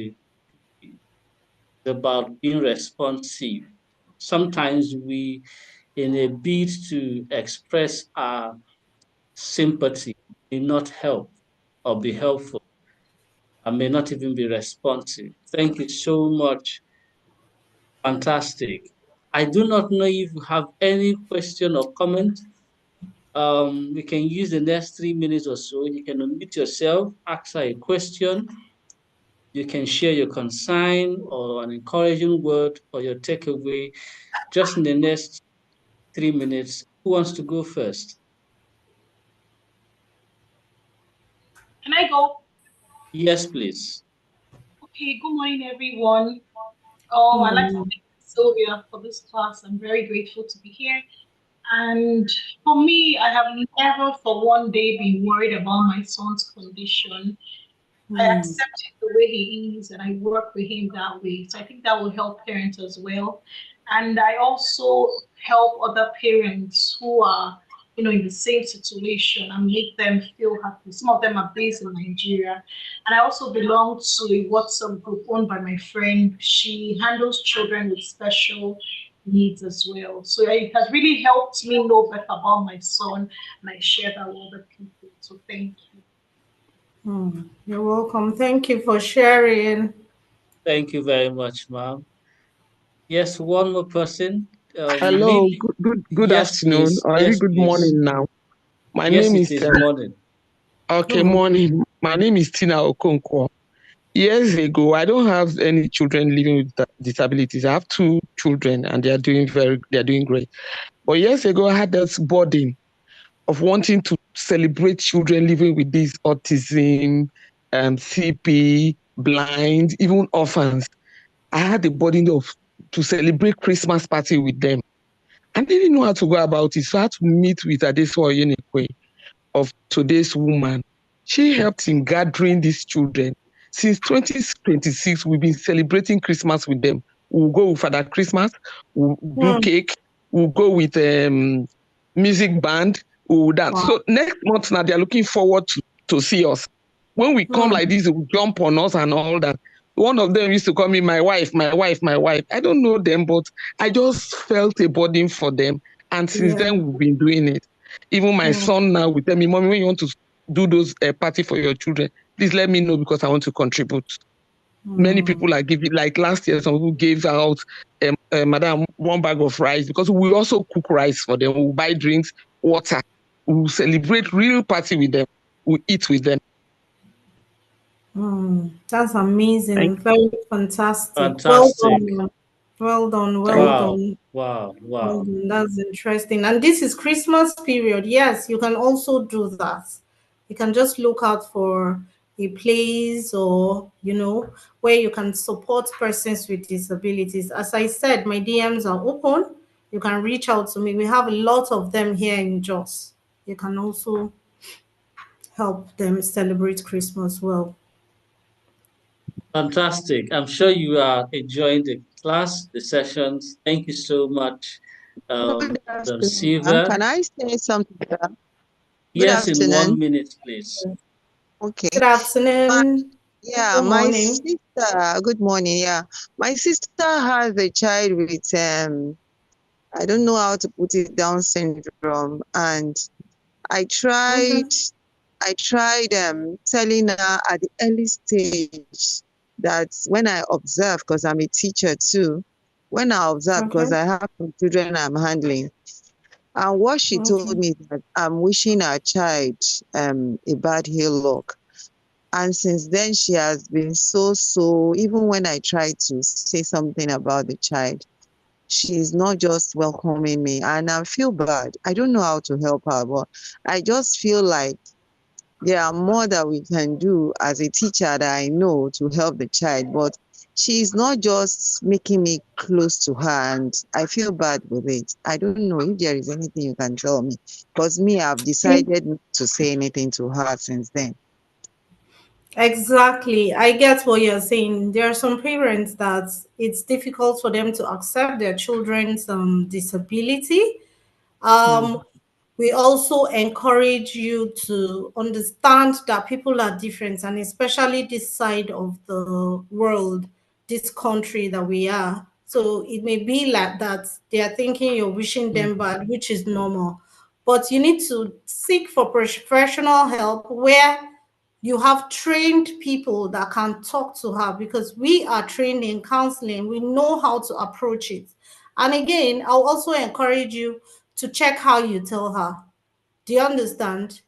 about being responsive. Sometimes we, in a bid to express our sympathy, may not help or be helpful. I may not even be responsive. Thank you so much. Fantastic. I do not know if you have any question or comment. We can use the next 3 minutes or so. You can unmute yourself, ask her a question. You can share your consign or an encouraging word or your takeaway just in the next 3 minutes. Who wants to go first? Can I go? Yes, please. Okay, good morning, everyone. I'd like to thank Sylvia for this class. I'm very grateful to be here. And for me, I have never for one day been worried about my son's condition. I accept him the way he is and I work with him that way. So I think that will help parents as well. And I also help other parents who are, in the same situation and make them feel happy. Some of them are based in Nigeria. And I also belong to a WhatsApp group owned by my friend. She handles children with special needs as well. So it has really helped me know better about my son and I share that with other people. So thank you. You're welcome. Thank you for sharing. Thank you very much, ma'am. Yes, one more person. Hello, Maybe. good Yes, afternoon, please. or Yes, good please. morning now. My Yes, name it is morning. Okay, morning. My name is Tina Okonkwo. Years ago, I don't have any children living with disabilities. I have 2 children, and they're doing great. But years ago, I had this burden of wanting to celebrate children living with this autism, CP, blind, even orphans. I had the burden to celebrate Christmas party with them. I didn't know how to go about it, so I had to meet with Adesuwa Oyenikwe of Today's Woman. She helped in gathering these children. Since 2026, we've been celebrating Christmas with them. We'll go with Father Christmas, we'll do cake, we'll go with music band, we'll dance. Wow. So next month now, they're looking forward to see us. When we come like this, they will jump on us and all that. One of them used to call me my wife, my wife, my wife. I don't know them, but I just felt a burden for them. And since then, we've been doing it. Even my son now will tell me, Mommy, when you want to do those party for your children, please let me know because I want to contribute. Many people are giving, like last year, some people gave out, Madam, 1 bag of rice because we also cook rice for them. We'll buy drinks, water. We'll celebrate real party with them. We'll eat with them. That's amazing. Very fantastic. Well done. Well done. Well done. Wow. Well done. That's interesting. And this is Christmas period. Yes, you can also do that. You can just look out for a place or, where you can support persons with disabilities. As I said, my DMs are open. You can reach out to me. We have a lot of them here in Jos. You can also help them celebrate Christmas well. Fantastic. I'm sure you are enjoying the class, the sessions. Thank you so much, Silvia. Can I say something? Yes, in 1 minute, please. Okay. Good afternoon. Good morning. Sister. Good morning. Yeah, my sister has a child with I don't know how to put it, Down syndrome, and I tried telling her at the early stage that when I observe, because I'm a teacher too, when I observe, because I have some children I'm handling, and what she told me that I'm wishing our child a bad ill luck. And since then, she has been so, even when I try to say something about the child, she's not just welcoming me. And I feel bad. I don't know how to help her, but I just feel like there are more that we can do as a teacher that I know to help the child. But she's not just making me close to her, and I feel bad with it. I don't know if there is anything you can tell me, because me, I've decided not to say anything to her since then. Exactly. I get what you're saying. There are some parents that it's difficult for them to accept their children's disability. We also encourage you to understand that people are different, and especially this side of the world, this country that we are. So it may be like that they are thinking you're wishing them bad, which is normal. But you need to seek for professional help where you have trained people that can talk to her, because we are trained in counseling. We know how to approach it. And again, I'll also encourage you to check how you tell her. Do you understand?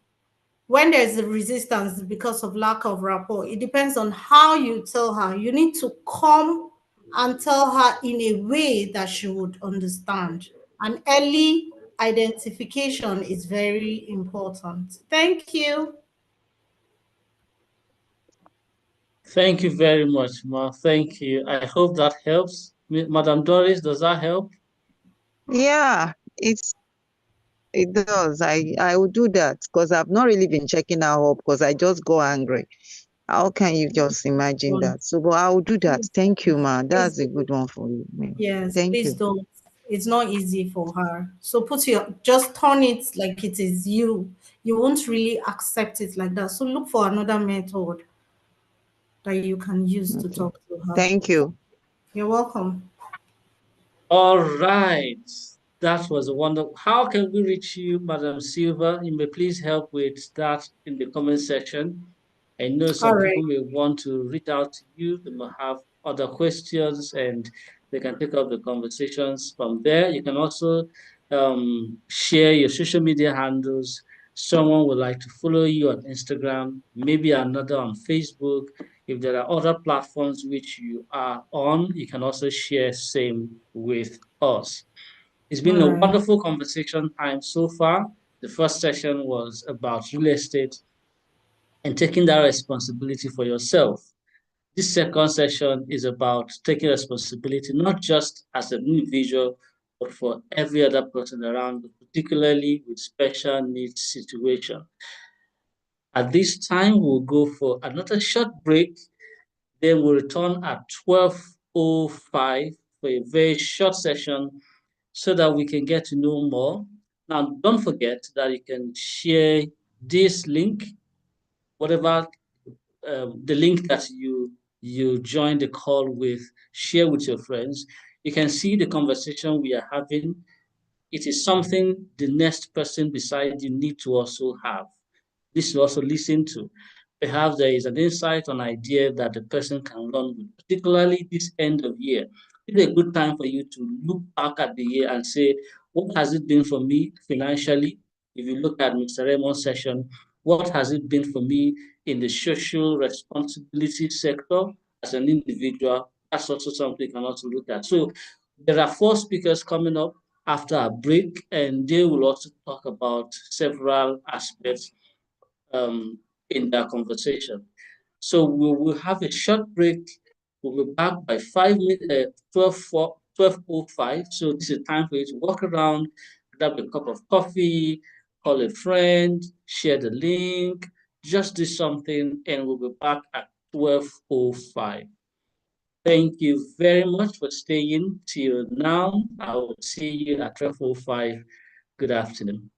When there's a resistance because of lack of rapport, it depends on how you tell her. You need to come and tell her in a way that she would understand. And early identification is very important. Thank you. Thank you very much, Ma. Thank you. I hope that helps. Madam Doris, does that help? Yeah, it does. I will do that, because I've not really been checking her up, because I just go angry. How can you just imagine that? So, but I will do that. Thank you, ma. That's a good one for you. Yes, Thank please you. don't. It's not easy for her. So just turn it like it is you. You won't really accept it like that. So look for another method that you can use to talk to her. Thank you. You're welcome. All right. That was a wonderful. How can we reach you, Madam Silva? You may please help with that in the comment section. I know some people may want to reach out to you. They may have other questions, and they can take up the conversations from there. You can also share your social media handles. Someone would like to follow you on Instagram, maybe another on Facebook. If there are other platforms which you are on, you can also share same with us. It's been a wonderful conversation time so far. The first session was about real estate and taking that responsibility for yourself. This second session is about taking responsibility, not just as an individual, but for every other person around, particularly with special needs situation. At this time, we'll go for another short break. Then we'll return at 12:05 for a very short session so that we can get to know more. Now, don't forget that you can share this link, whatever the link that you join the call with, share with your friends. You can see the conversation we are having. It is something the next person beside you need to also have. This to also listen to. Perhaps there is an insight, an idea that the person can run with, particularly this end of year. It's a good time for you to look back at the year and say, what has it been for me financially? If you look at Mr. Raymond's session, what has it been for me in the social responsibility sector as an individual? That's also something you can also look at. So there are 4 speakers coming up after a break, and they will also talk about several aspects in that conversation. So we will have a short break. We'll be back by 12:05. So this is time for you to walk around, grab a cup of coffee, call a friend, share the link, just do something, and we'll be back at 12:05. Thank you very much for staying till now. I will see you at 12:05. Good afternoon.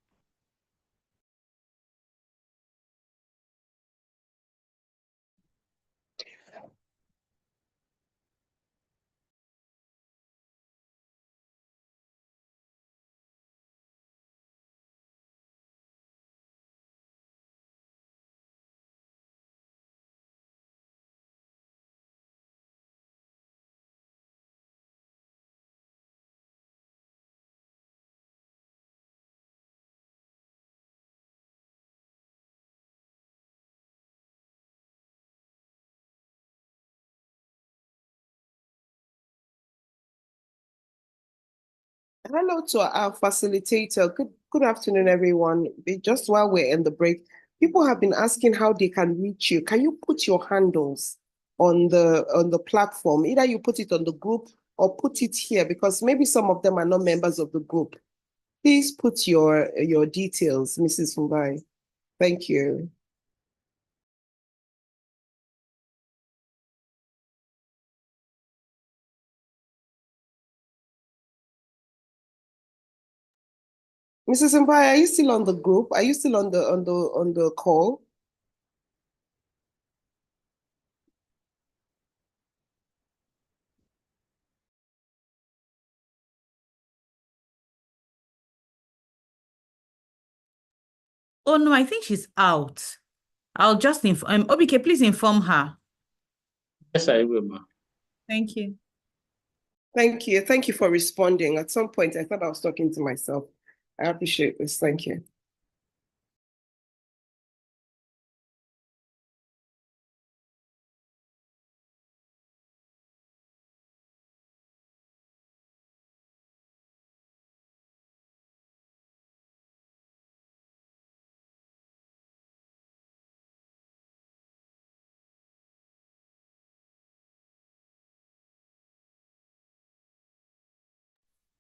Hello to our facilitator. Good afternoon, everyone. Just while we're in the break, people have been asking how they can reach you. Can you put your handles on the platform. Either you put it on the group or put it here, because maybe some of them are not members of the group. Please put your details, Mrs. Mbai. Thank you. Mrs. Mbai, are you still on the group? Are you still on the call? Oh no, I think she's out. I'll just inform OBK, please inform her. Yes, I will, ma. Thank you. Thank you. Thank you for responding. At some point, I thought I was talking to myself. I appreciate this. Thank you.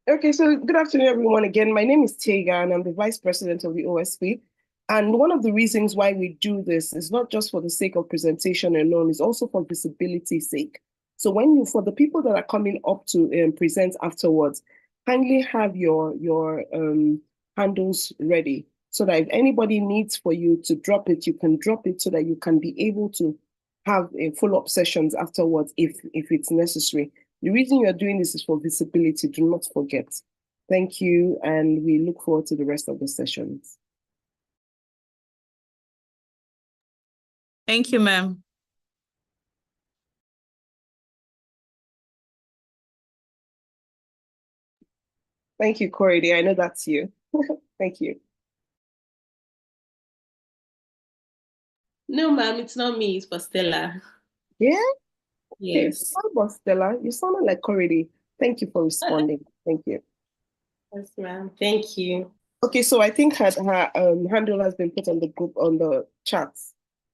Okay, so good afternoon, everyone. Again, my name is Tega, and I'm the Vice President of the OSP. And one of the reasons why we do this is not just for the sake of presentation alone, it's also for visibility's sake. So for the people that are coming up to present afterwards, kindly have your handles ready so that if anybody needs for you to drop it, you can drop it so that you can be able to have follow-up sessions afterwards if it's necessary. The reason you're doing this is for visibility. Do not forget. Thank you, and we look forward to the rest of the sessions. Thank you, ma'am. Thank you, Corey. I know that's you. Thank you. No, ma'am, it's not me. It's for Stella. Yeah? Yes. Okay, about Stella. You sounded like Corey. Thank you for responding. Thank you. Yes, ma'am. Thank you. Okay, so I think her handle has been put on the group on the chats.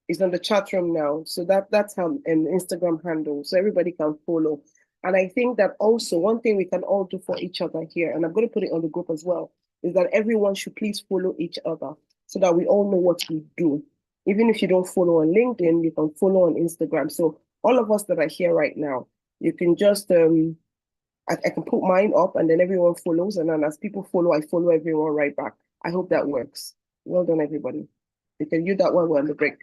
It's on the chat room now. So that's her Instagram handle. So everybody can follow. And I think that also one thing we can all do for each other here, and I'm going to put it on the group as well, is that everyone should please follow each other so that we all know what we do. Even if you don't follow on LinkedIn, you can follow on Instagram. So all of us that are here right now, you can just I can put mine up and then everyone follows. And then as people follow, I follow everyone right back. I hope that works. Well done, everybody. You can use that while we're on the break.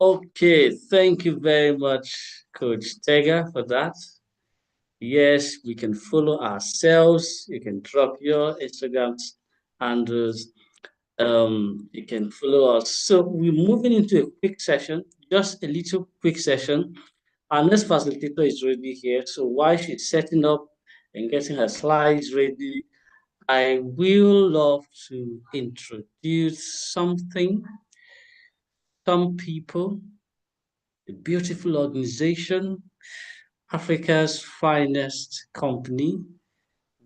Okay, thank you very much, Coach Tega, for that. Yes, we can follow ourselves. You can drop your Instagram handles. You can follow us. So we're moving into a quick session, just a little quick session. Our next facilitator is ready here. So while she's setting up and getting her slides ready, I will love to introduce some people, a beautiful organization, Africa's finest company,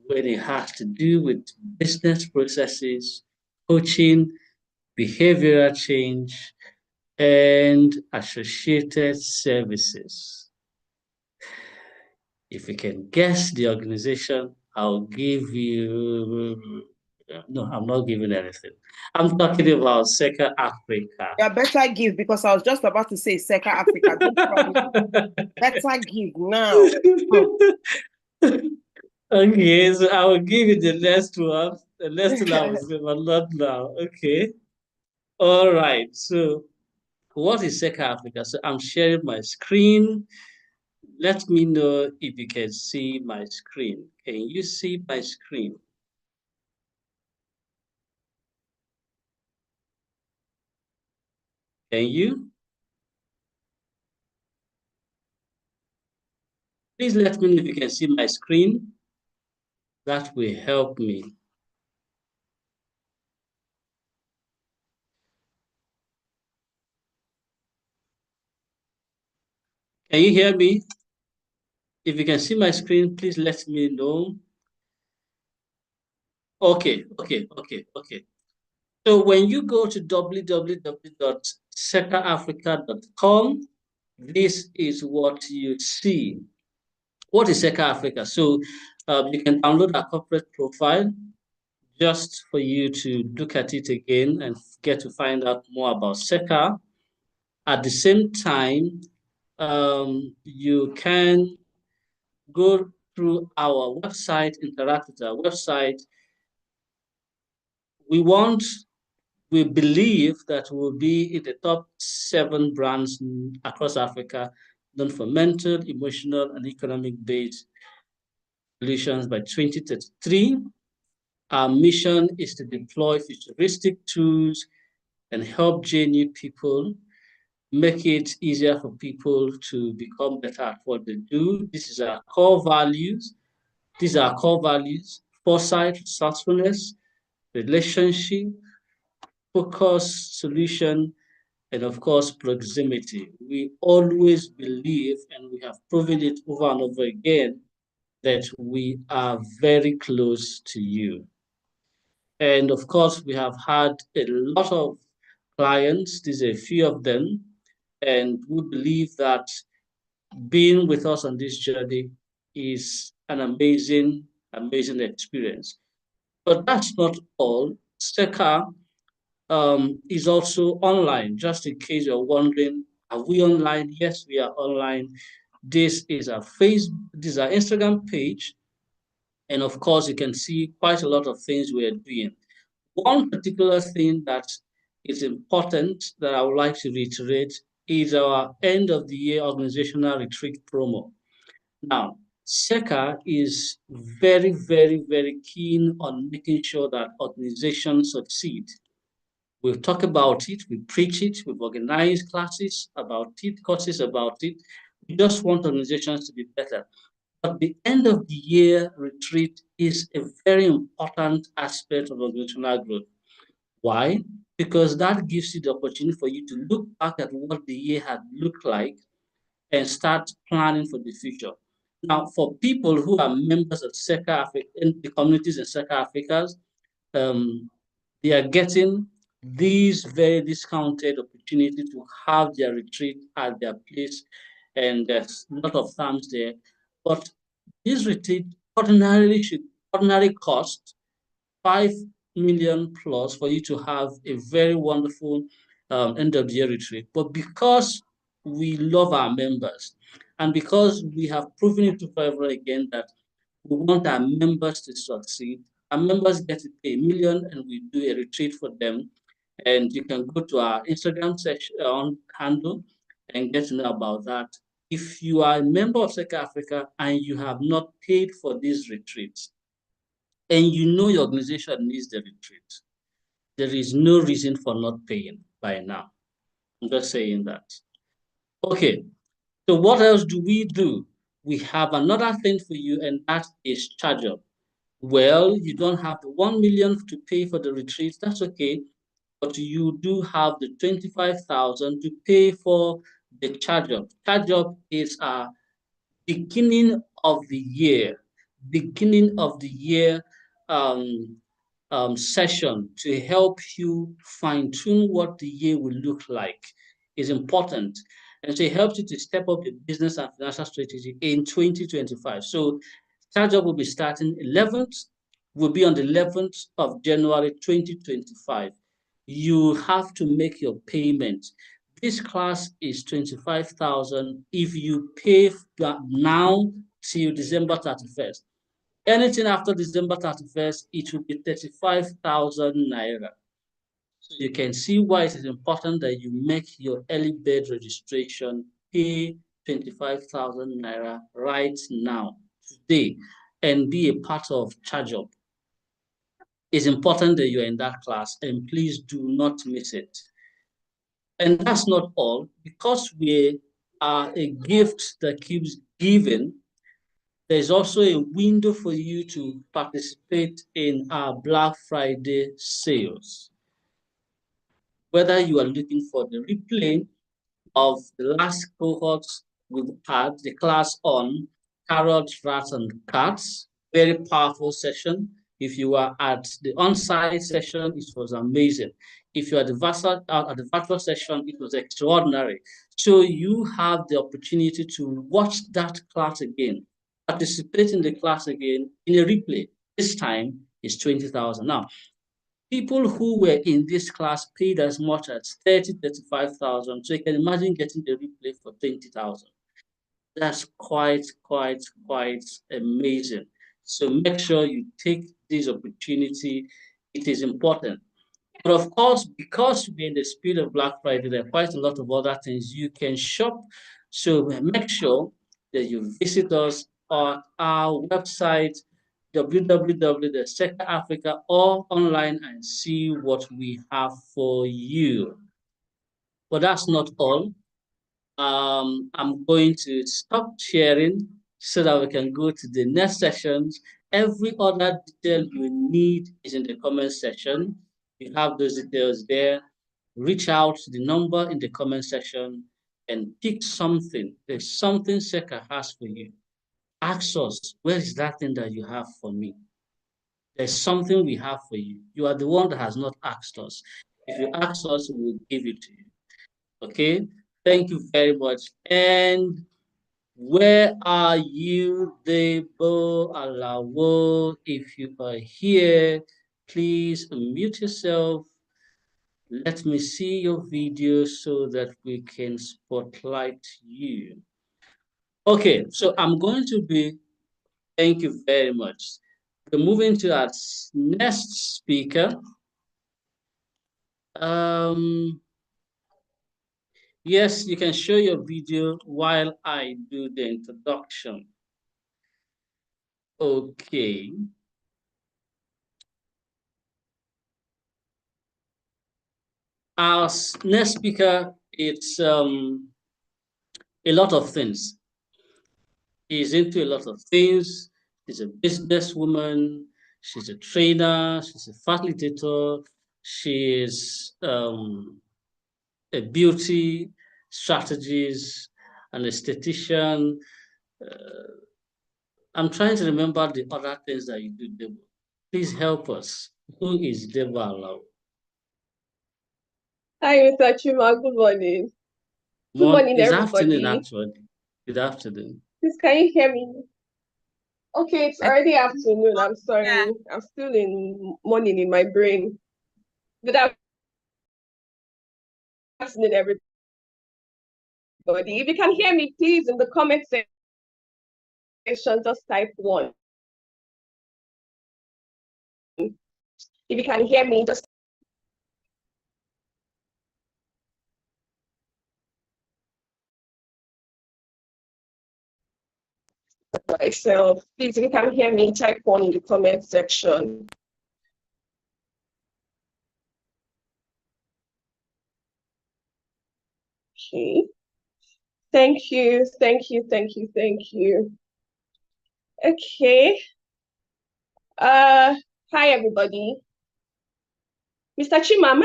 when it has to do with business processes, coaching, behavioral change, and associated services. If you can guess the organization, I'll give you, no, I'm not giving anything. I'm talking about Seka Africa. Yeah, better give, because I was just about to say Seka Africa. Better give now. Okay, so I will give you the next one. The next one I will say, but not now. Okay. All right. So what is Seka Africa? So I'm sharing my screen. Let me know if you can see my screen. Can you see my screen? Can you? Please let me know if you can see my screen. That will help me. Can you hear me? If you can see my screen, please let me know. Okay. So when you go to www.secaafrica.com, this is what you see. What is Seca Africa? So you can download our corporate profile just for you to look at it again and get to find out more about Seca. At the same time, you can go through our website, interact with our website. We believe that we'll be in the top 7 brands across Africa known for mental, emotional, and economic-based solutions by 2033. Our mission is to deploy futuristic tools and help genuine people, make it easier for people to become better at what they do. This is our core values. These are our core values: foresight, resourcefulness, relationship, focus, solution, and of course, proximity. We always believe, and we have proven it over and over again, that we are very close to you. And of course, we have had a lot of clients, these are a few of them, and we believe that being with us on this journey is an amazing, amazing experience. But that's not all. Seca is also online, just in case you're wondering, are we online? Yes, we are online. This is our Instagram page. And of course, you can see quite a lot of things we are doing. One particular thing that is important that I would like to reiterate is our end of the year organizational retreat promo. Now, Seca is very, very, very keen on making sure that organizations succeed. We've talked about it, we preach it, we've organized classes about it, courses about it. We just want organizations to be better. But the end of the year retreat is a very important aspect of organizational growth. Why? Because that gives you the opportunity for you to look back at what the year had looked like and start planning for the future. Now, for people who are members of Seca Africa, in the communities in Seca Africa, they are getting these very discounted opportunity to have their retreat at their place, and there's a lot of terms there. But this retreat ordinarily cost 5 million plus for you to have a very wonderful end of the year retreat. But because we love our members, and because we have proven it forever again that we want our members to succeed, our members get to pay $1 million and we do a retreat for them. And you can go to our Instagram section handle and get to know about that. If you are a member of Seca Africa and you have not paid for these retreats, and you know your organization needs the retreat, there is no reason for not paying by now. I'm just saying that. Okay, so what else do? We have another thing for you, and that is ChargeUp. Well, you don't have the 1 million to pay for the retreat, that's okay, but you do have the 25,000 to pay for the ChargeUp. ChargeUp is a beginning of the year session to help you fine-tune what the year will look like. Is important. And so it helps you to step up your business and financial strategy in 2025. So ChargeUp will be starting 11th, will be on the 11th of January 2025. You have to make your payment. This class is 25,000 if you pay now till December 31st. Anything after December 31st, it will be 35,000 naira. So you can see why it is important that you make your early bird registration, pay 25,000 naira right now, today, and be a part of ChargeUp. It's important that you're in that class, and please do not miss it. And that's not all. Because we are a gift that keeps giving, there's also a window for you to participate in our Black Friday sales. Whether you are looking for the replay of the last cohort's we had the class on carrots, rats, and cats. Very powerful session. If you were at the on-site session, it was amazing. If you're at the virtual session, it was extraordinary. So you have the opportunity to watch that class again, participate in the class again in a replay. This time is 20,000. Now, people who were in this class paid as much as 30, 35,000. So you can imagine getting the replay for 20,000. That's quite amazing. So make sure you take this opportunity. It is important. But of course, because we're in the spirit of Black Friday, there are quite a lot of other things you can shop. So make sure that you visit us on our website, www.SECA-Africa, or online and see what we have for you. But that's not all. I'm going to stop sharing so that we can go to the next sessions. Every other detail you need is in the comment section. You have those details there. Reach out to the number in the comment section and pick something. There's something SECA has for you. Ask us, where is that thing that you have for me? There's something we have for you. You are the one that has not asked us. If you ask us, we will give it to you. Okay? Thank you very much. And where are you, Debo Alawo? If you are here, please unmute yourself. Let me see your video so that we can spotlight you. Okay, so I'm going to be, thank you very much. We're moving to our next speaker. Yes, you can show your video while I do the introduction. Okay. Our next speaker, it's a lot of things. She's into a lot of things. She's a businesswoman. She's a trainer. She's a facilitator. She's a beauty strategist, an esthetician. I'm trying to remember the other things that you do, Debo. Please help us. Who is Debo Alawo? Hi, Mr. Chima. Good morning. Good morning, It's everybody. afternoon, actually. Good afternoon. Please, can you hear me? Okay, it's already afternoon. I'm sorry. Yeah. I'm still in morning in my brain. Good afternoon, everybody. If you can hear me, please, in the comment section, just type 1. If you can hear me, just myself. Please, if you can hear me, type 1 in the comment section. Okay. Thank you. Okay. Hi, everybody. Mr. Chima,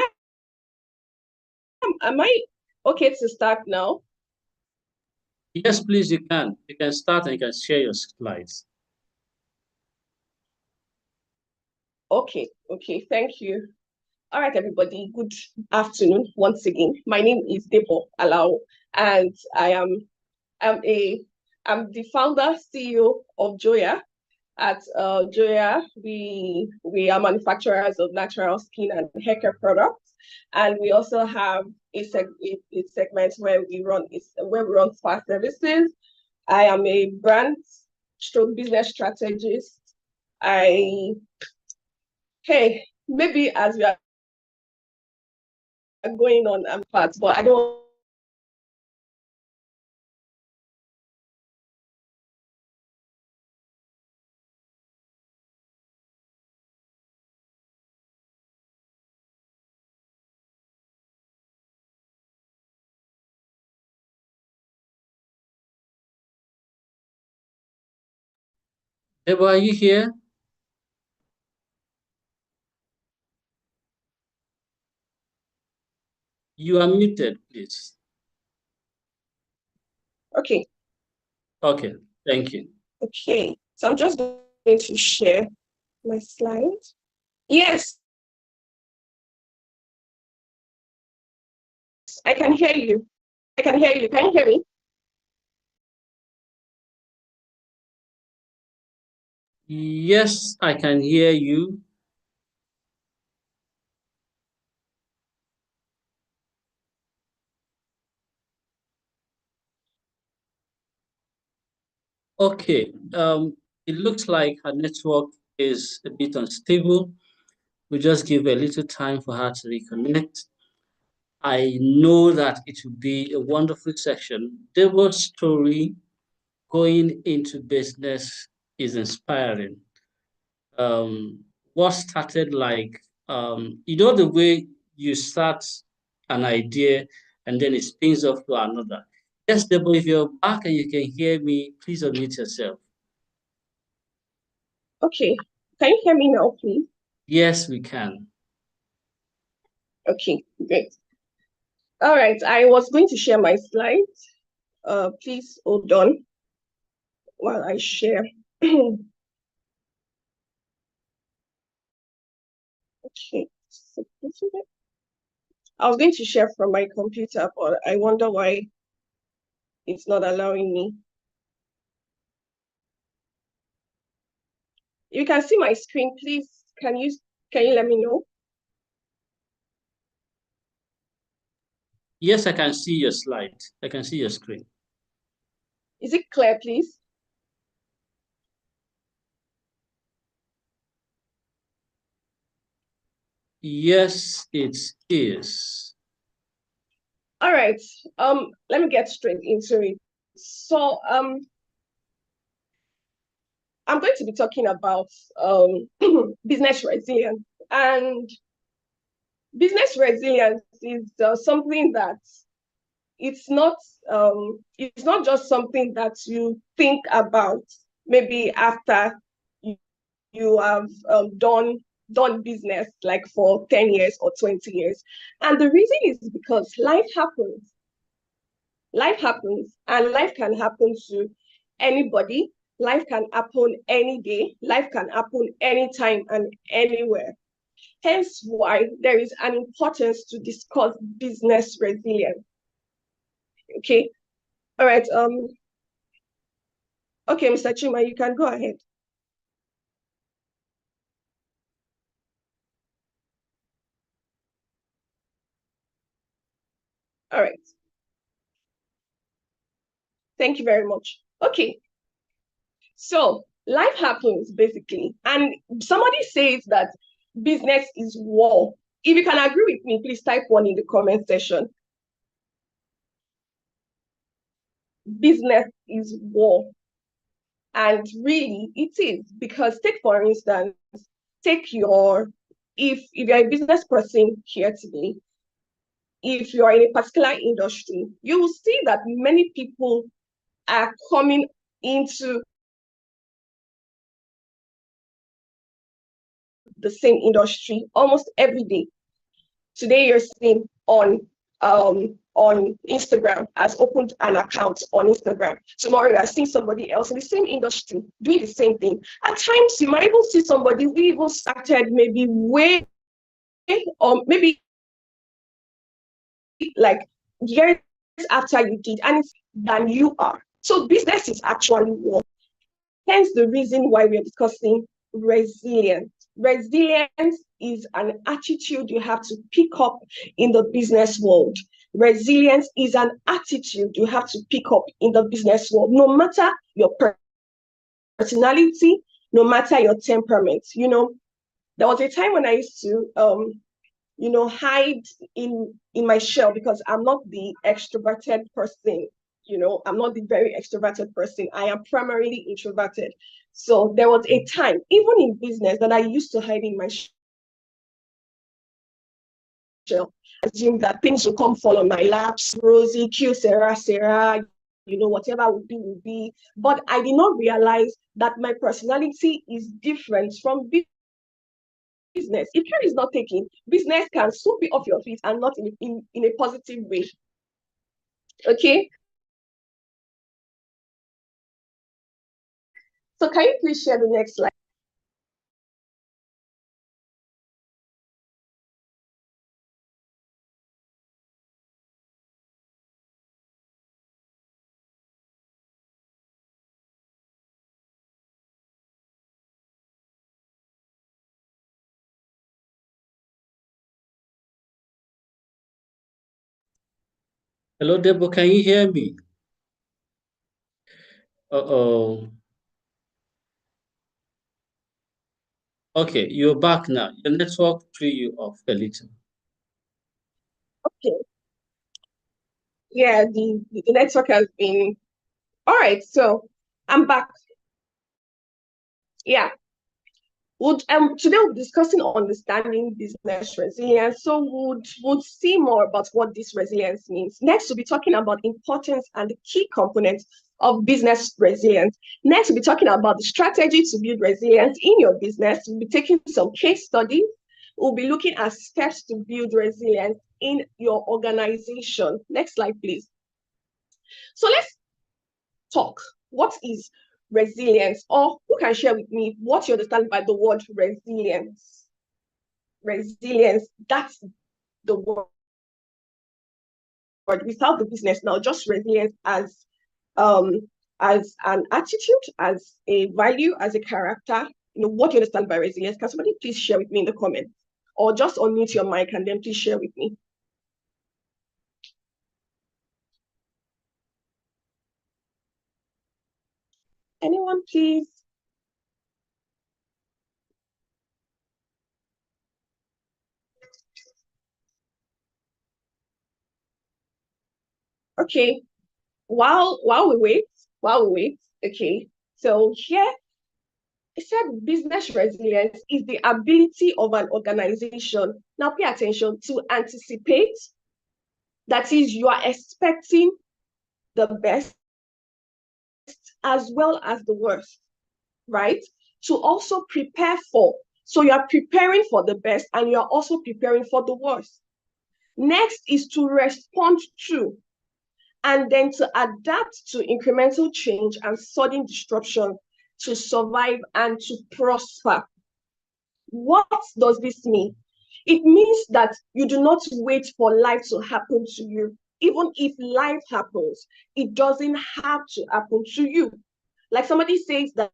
am I okay to start now? Yes, please, you can. You can start and you can share your slides. Okay, thank you. All right, everybody, good afternoon once again. My name is Debo Alawo, and I'm the founder, CEO of Joya. At Joya, we are manufacturers of natural skin and hair care products, and we also have a segment where we run spa services. I am a brand stroke business strategist. Maybe as we are going on parts, but I don't. Debo, are you here? You are muted, please. Okay, Okay, thank you. Okay, so I'm just going to share my slide. Yes, I can hear you. I can hear you. Can you hear me? Yes, I can hear you. Okay, it looks like her network is a bit unstable. We'll just give a little time for her to reconnect. I know that it will be a wonderful session. Deborah's story going into business is inspiring. What started like, the way you start an idea and then it spins off to another. Yes, Deborah, if you're back and you can hear me, please unmute yourself. Okay, can you hear me now, please? Yes, we can. Okay, great. All right, I was going to share my slides. Please hold on while I share. Okay, so I was going to share from my computer, but I wonder why it's not allowing me. You can see my screen, please. Can you let me know? Yes, I can see your slide. I can see your screen. Is it clear, please? Yes, it is. All right. Let me get straight into it. So, I'm going to be talking about business resilience, and business resilience is something that it's not just something that you think about maybe after you have done business like for 10 years or 20 years. And the reason is because life happens. Life happens, and life can happen to anybody. Life can happen any day. Life can happen anytime and anywhere. Hence why there is an importance to discuss business resilience. Okay. All right. Okay, Mr. Chima, you can go ahead. All right. Thank you very much. Okay. So life happens basically, and somebody says that business is war. If you can agree with me, please type one in the comment section. Business is war. And really it is, because take for instance, if you're a business person here today, if you're in a particular industry, you will see that many people are coming into the same industry almost every day. Today you're seeing on Instagram has opened an account on Instagram. Tomorrow you are seeing somebody else in the same industry doing the same thing. At times you might even see somebody who even started maybe way or maybe like years after you did, and it's than you are. So business is actually war. Hence the reason why we are discussing resilience. Resilience is an attitude you have to pick up in the business world. Resilience is an attitude you have to pick up in the business world, no matter your personality, no matter your temperament. You know, there was a time when I used to hide in my shell because I'm not the extroverted person. I'm not the very extroverted person. I am primarily introverted. So there was a time, even in business, that I used to hide in my shell. Assume that things will come fall on my laps, Rosie, Q, Sarah, whatever will be. But I did not realize that my personality is different from business. If care is not taken, business can sweep you off your feet, and not in a positive way. Okay. So can you please share the next slide? Hello, Debo, can you hear me? Uh-oh. Okay, you're back now. Your network threw you off a little. Okay. Yeah, the network has been all right. So I'm back. Yeah. Today we'll be discussing understanding business resilience. So would see more about what this resilience means. Next, we'll be talking about importance and the key components of business resilience. Next, we'll be talking about the strategy to build resilience in your business. We'll be taking some case studies. We'll be looking at steps to build resilience in your organization. Next slide, please. So let's talk. What is resilience? Or who can share with me what you understand by the word resilience? Resilience, that's the word. Without the business now, just resilience as an attitude, as a value, as a character. What you understand by resilience. Can somebody please share with me in the comments? Or just unmute your mic and then please share with me. Anyone, please? Okay. While we wait, okay. So here it said business resilience is the ability of an organization. Now pay attention to anticipate. That is, you are expecting the best as well as the worst, right? To also prepare for. So you are preparing for the best and you are also preparing for the worst. Next is to respond to, and then to adapt to incremental change and sudden disruption to survive and to prosper. What does this mean? It means that you do not wait for life to happen to you. Even if life happens, it doesn't have to happen to you. Like somebody says that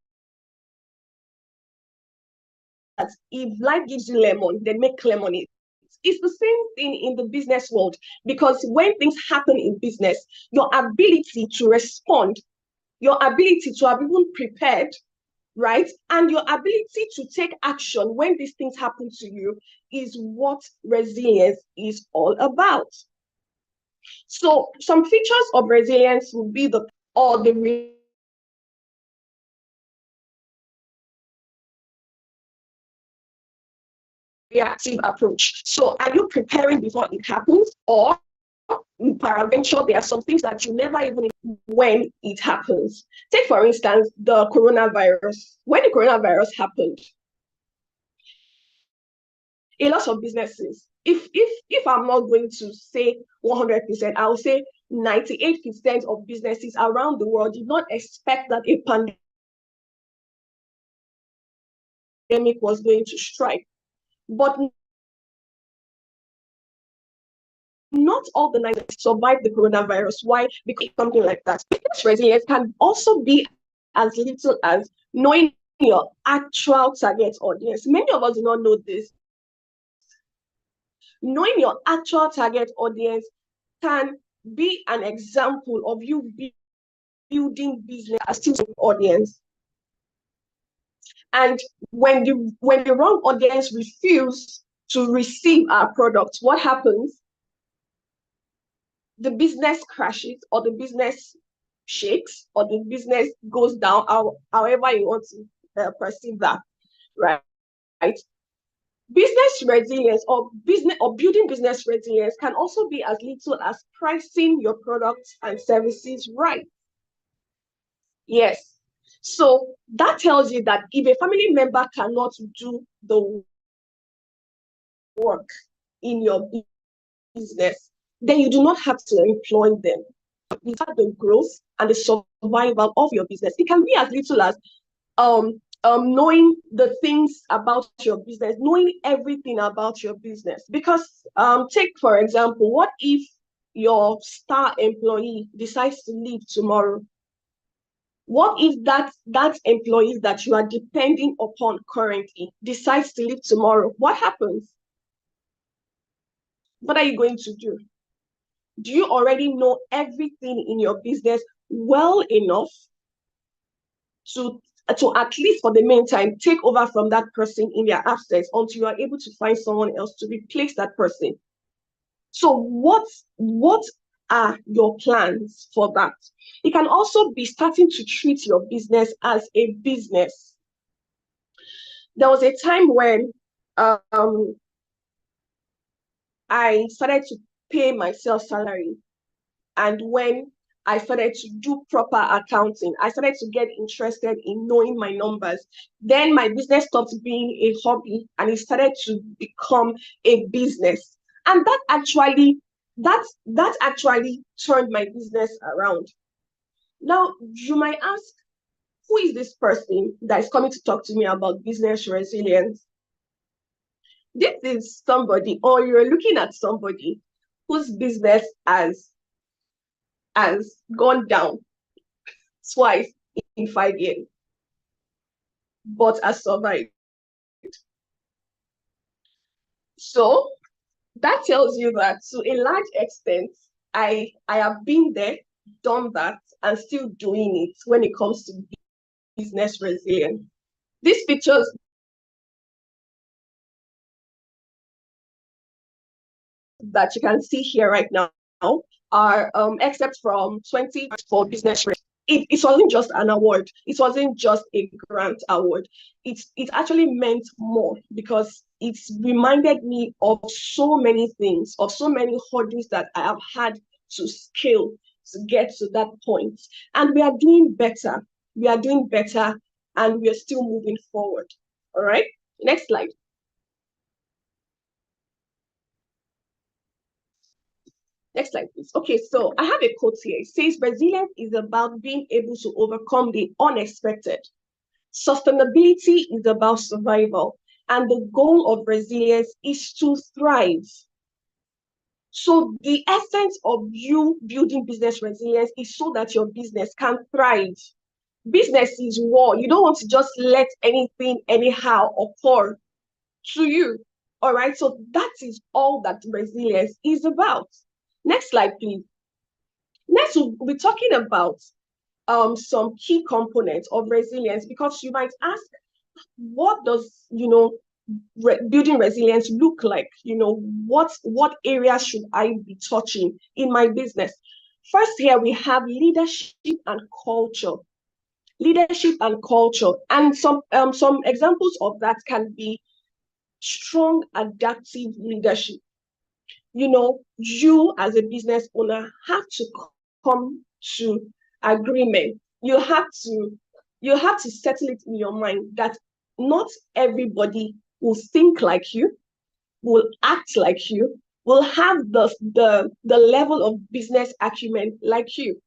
if life gives you lemon, then make lemonade. It's the same thing in the business world, because when things happen in business, your ability to respond, your ability to have even prepared, right? And your ability to take action when these things happen to you is what resilience is all about. So some features of resilience would be the reactive approach. So are you preparing before it happens, or peradventure there are some things that you never even know when it happens? Take for instance the coronavirus. When the coronavirus happened, a lot of businesses, if I'm not going to say 100%, I'll say 98% of businesses around the world did not expect that a pandemic was going to strike. But not all the 90% survived the coronavirus. Why? Because something like that. Business resilience can also be as little as knowing your actual target audience. Many of us do not know this. Knowing your actual target audience can be an example of you building business as an audience. And when the wrong audience refuse to receive our product, what happens? The business crashes, or the business shakes, or the business goes down, however you want to perceive that, right? Business resilience or building business resilience can also be as little as pricing your products and services right. Yes. So that tells you that if a family member cannot do the work in your business, then you do not have to employ them. Without the growth and the survival of your business, it can be as little as knowing the things about your business, knowing everything about your business. Because take for example, what if your star employee decides to leave tomorrow? What if that employee that you are depending upon currently decides to leave tomorrow? What happens? What are you going to do? Do you already know everything in your business well enough to at least for the meantime take over from that person in their absence until you are able to find someone else to replace that person? So what are your plans for that? It can also be starting to treat your business as a business. There was a time when I started to pay myself salary, and when I started to do proper accounting, I started to get interested in knowing my numbers. Then my business stopped being a hobby and it started to become a business. And that actually turned my business around. Now, you might ask, who is this person that is coming to talk to me about business resilience? This is somebody, or you're looking at somebody whose business has gone down twice in 5 years, but has survived. So that tells you that to a large extent, I have been there, done that, and still doing it when it comes to business resilience. These pictures that you can see here right now are excerpts from 20 for business. It wasn't just an award. It wasn't just a grant award. It actually meant more because it reminded me of so many things, of so many hurdles that I have had to scale to get to that point. And we are doing better. We are doing better and we are still moving forward. All right, next slide. Next slide, please. Okay, so I have a quote here. It says, resilience is about being able to overcome the unexpected. Sustainability is about survival. And the goal of resilience is to thrive. So the essence of you building business resilience is so that your business can thrive. Business is war. You don't want to just let anything anyhow occur to you. All right, so that is all that resilience is about. Next slide, please. Next, we'll be talking about some key components of resilience, because you might ask, what does, building resilience look like? What areas should I be touching in my business? First, here we have leadership and culture. Leadership and culture. And some examples of that can be strong adaptive leadership. You as a business owner have to come to agreement. You have to settle it in your mind that not everybody will think like you, will act like you, will have the level of business acumen like you.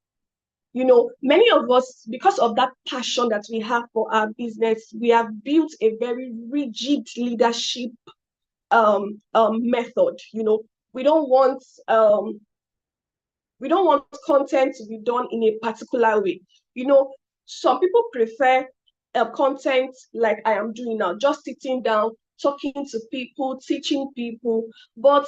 Many of us, because of that passion that we have for our business, we have built a very rigid leadership method. We don't want content to be done in a particular way. Some people prefer content like I am doing now, just sitting down, talking to people, teaching people, but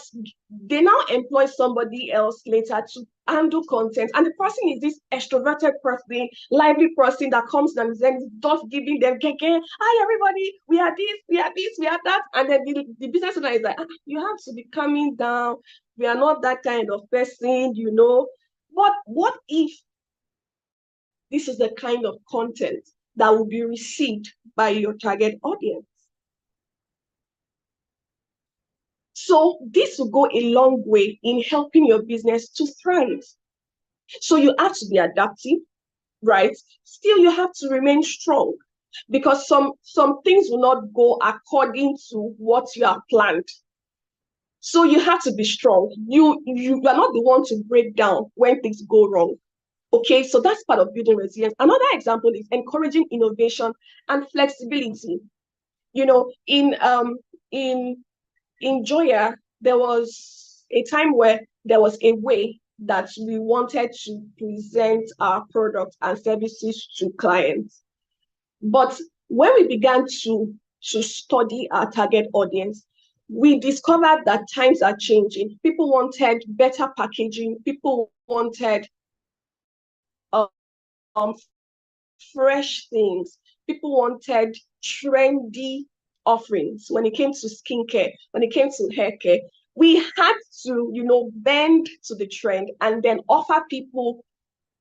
they now employ somebody else later to handle content. And the person is this extroverted person, lively person that comes and then just giving them, hi everybody, we are this, we are this, we are that. And then the business owner is like, you have to be calming down. We are not that kind of person, But what if this is the kind of content that will be received by your target audience? So this will go a long way in helping your business to thrive. So you have to be adaptive, right? Still, you have to remain strong, because some things will not go according to what you have planned. So you have to be strong. You are not the one to break down when things go wrong. Okay, so that's part of building resilience. Another example is encouraging innovation and flexibility. You know, in Joya, there was a time where there was a way that we wanted to present our products and services to clients. But when we began to study our target audience, we discovered that times are changing. People wanted better packaging. People wanted fresh things. People wanted trendy offerings. When it came to skincare, when it came to hair care, we had to, you know, bend to the trend and then offer people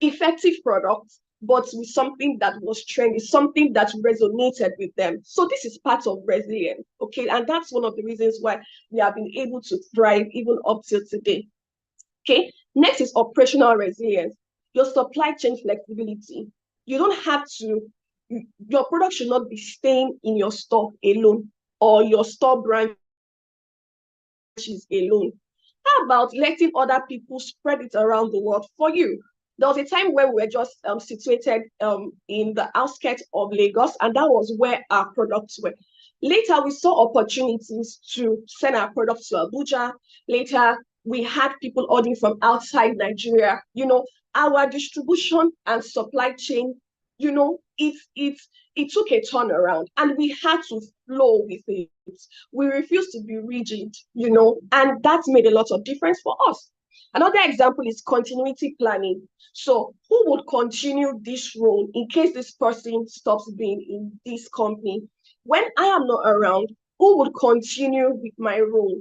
effective products, but with something that was trendy, something that resonated with them. So this is part of resilience, okay? And that's one of the reasons why we have been able to thrive even up till today, okay? Next is operational resilience. Your supply chain flexibility. You don't have to, your product should not be staying in your store alone or your store branches alone. How about letting other people spread it around the world for you? There was a time where we were just situated in the outskirts of Lagos, and that was where our products were. Later, we saw opportunities to send our products to Abuja. Later, we had people ordering from outside Nigeria. You know, our distribution and supply chain, you know, it took a turnaround, and we had to flow with it. We refused to be rigid, you know, and that made a lot of difference for us. Another example is continuity planning. So who would continue this role in case this person stops being in this company? When I am not around, who would continue with my role?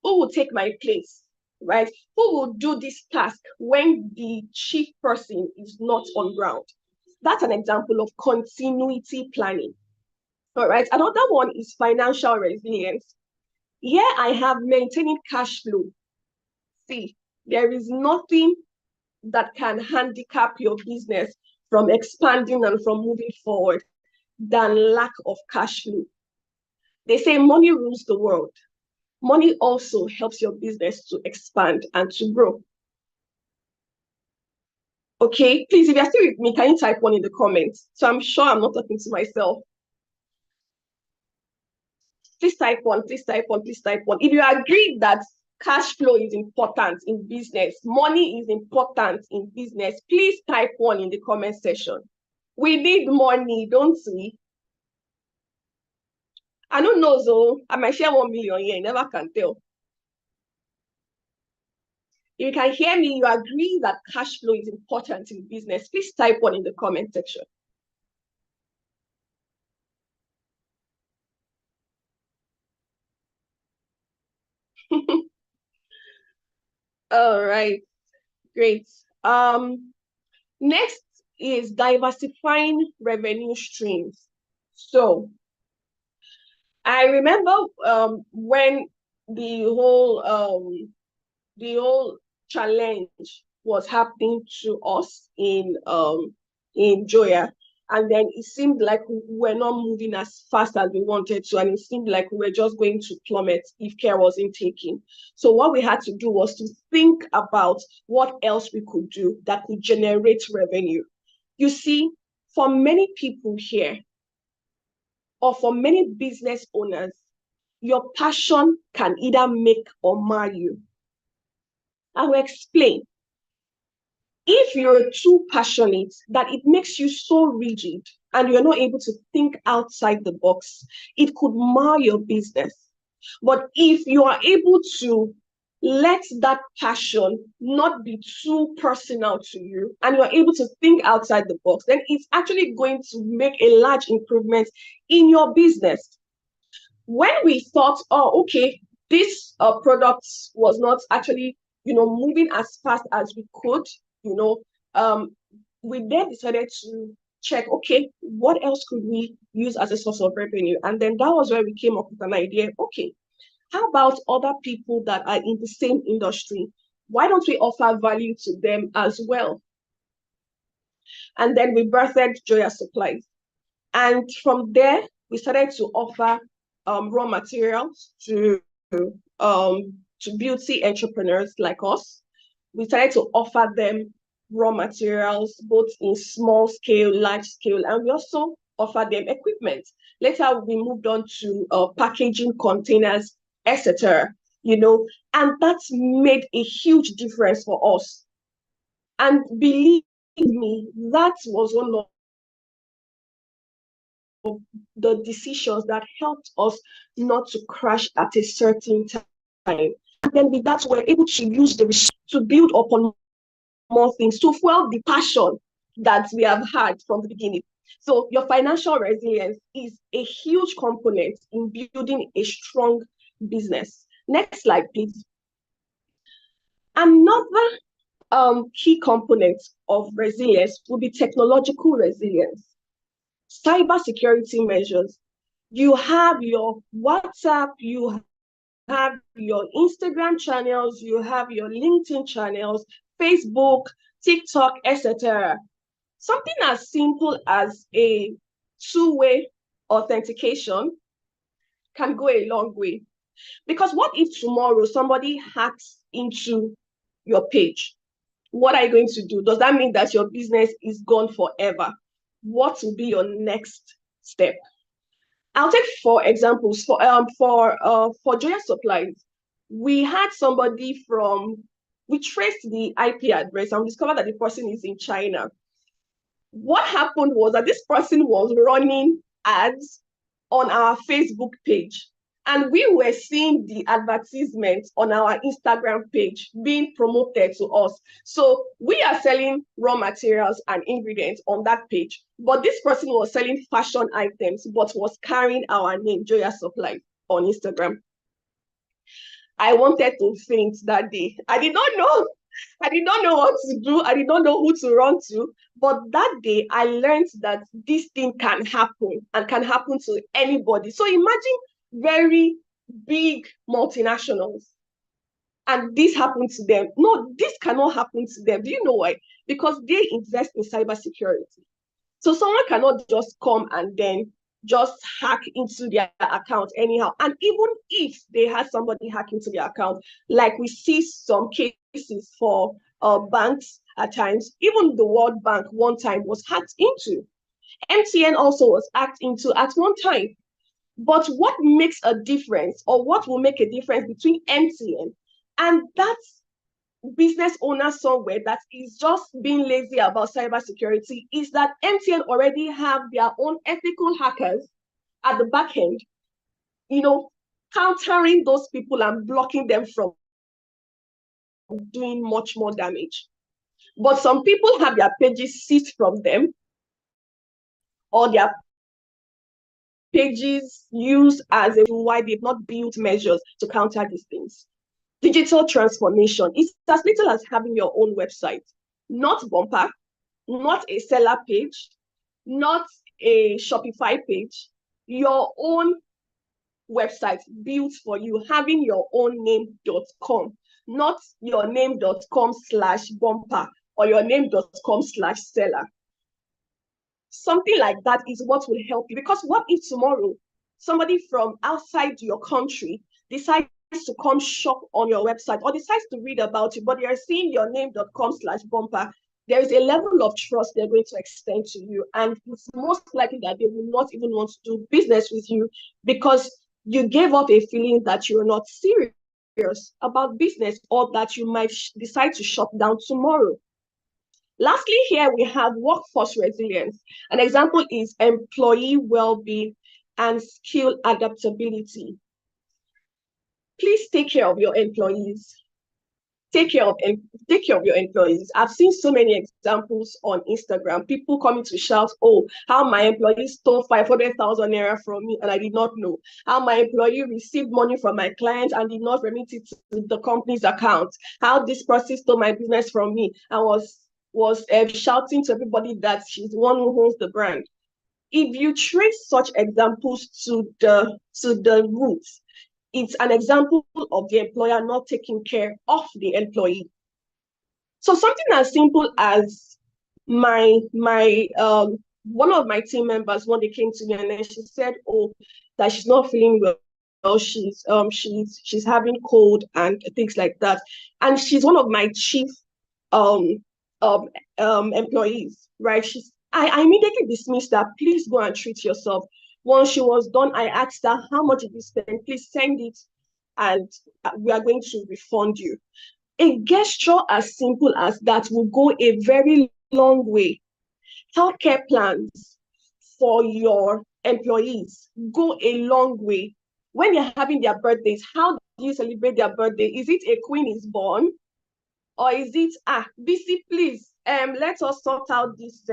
Who will take my place, right? Who will do this task when the chief person is not on ground? That's an example of continuity planning. All right, another one is financial resilience. Here I have maintaining cash flow. See, there is nothing that can handicap your business from expanding and from moving forward than lack of cash flow. They say money rules the world. Money also helps your business to expand and to grow. Okay, please, if you're still with me, can you type one in the comments? So I'm sure I'm not talking to myself. Please type one, please type one, please type one. If you agree that cash flow is important in business, money is important in business, please type one in the comment section. We need money, don't we? I don't know, so I might share 1 million here, you never can tell. If you can hear me, you agree that cash flow is important in business, please type one in the comment section. All right, great. Next is diversifying revenue streams. So I remember when the whole challenge was happening to us in Joya, and then it seemed like we were not moving as fast as we wanted to, and it seemed like we were just going to plummet if care wasn't taken. So what we had to do was to think about what else we could do that could generate revenue. You see, for many people here, or for many business owners, your passion can either make or mar you. I will explain. If you're too passionate that it makes you so rigid and you're not able to think outside the box, it could mar your business. But if you are able to let that passion not be too personal to you and you're able to think outside the box, then it's actually going to make a large improvement in your business. When we thought, oh, okay, this product was not actually, you know, moving as fast as we could, you know, we then decided to check, okay, what else could we use as a source of revenue? And then that was where we came up with an idea. Okay, how about other people that are in the same industry? Why don't we offer value to them as well? And then we birthed Joya Supplies. And from there, we started to offer raw materials to beauty entrepreneurs like us. We started to offer them raw materials, both in small scale, large scale, and we also offer them equipment. Later, we moved on to packaging, containers, etc. And that's made a huge difference for us. And believe me, that was one of the decisions that helped us not to crash at a certain time. And then with that, we're able to use the resources to build upon more things, to fuel the passion that we have had from the beginning. So your financial resilience is a huge component in building a strong business. Next slide, please. Another key component of resilience will be technological resilience. Cybersecurity measures. You have your WhatsApp, you have your Instagram channels, you have your LinkedIn channels, Facebook, TikTok, etc. Something as simple as a two-way authentication can go a long way. Because what if tomorrow somebody hacks into your page? What are you going to do? Does that mean that your business is gone forever? What will be your next step? I'll take 4 examples. For Joya Supplies, we had somebody we traced the IP address and discovered that the person is in China. What happened was that this person was running ads on our Facebook page, and we were seeing the advertisements on our Instagram page being promoted to us. So we are selling raw materials and ingredients on that page, but this person was selling fashion items, but was carrying our name, Joya Supplies, on Instagram. I wanted to faint that day. I did not know what to do. I did not know who to run to. But that day, I learned that this thing can happen and can happen to anybody. So imagine very big multinationals and this happened to them. No, this cannot happen to them. Do you know why? Because they invest in cybersecurity. So someone cannot just come and then just hack into their account anyhow. And even if they had somebody hack into their account, like we see some cases for banks at times, even the World Bank one time was hacked into. MTN also was hacked into at one time. But what makes a difference, or what will make a difference between MTN and that business owner somewhere that is just being lazy about cybersecurity, is that MTN already have their own ethical hackers at the back end, countering those people and blocking them from doing much more damage. But some people have their pages seized from them, or their pages used as a why they've not built measures to counter these things. Digital transformation is as little as having your own website, not Bumper, not a seller page, not a Shopify page, your own website built for you, having your own name.com, not your name.com/bumper or your name.com/seller. Something like that is what will help you. Because what if tomorrow somebody from outside your country decides to come shop on your website or decides to read about you, but they're seeing your name.com/bumper, there is a level of trust they're going to extend to you. And it's most likely that they will not even want to do business with you because you gave up a feeling that you're not serious about business, or that you might decide to shut down tomorrow. Lastly, here we have workforce resilience. An example is employee well-being and skill adaptability. Please take care of your employees. Take care of your employees. I've seen so many examples on Instagram. People coming to shout, "Oh, how my employee stole 500,000 naira from me and I did not know. How my employee received money from my client and did not remit it to the company's account. How this person stole my business from me and was shouting to everybody that she's the one who owns the brand." If you trace such examples to the roots, it's an example of the employer not taking care of the employee. So something as simple as one of my team members, when they came to me and then she said, "Oh, that she's not feeling well, she's having cold and things like that." And she's one of my chief employees, right? I immediately dismissed her. Please go and treat yourself. Once she was done, I asked her, how much did you spend? Please send it, and we are going to refund you. A gesture as simple as that will go a very long way. Healthcare plans for your employees go a long way. When you're having their birthdays, how do you celebrate their birthday? Is it a queen is born? Or is it, BC, please, let us sort out this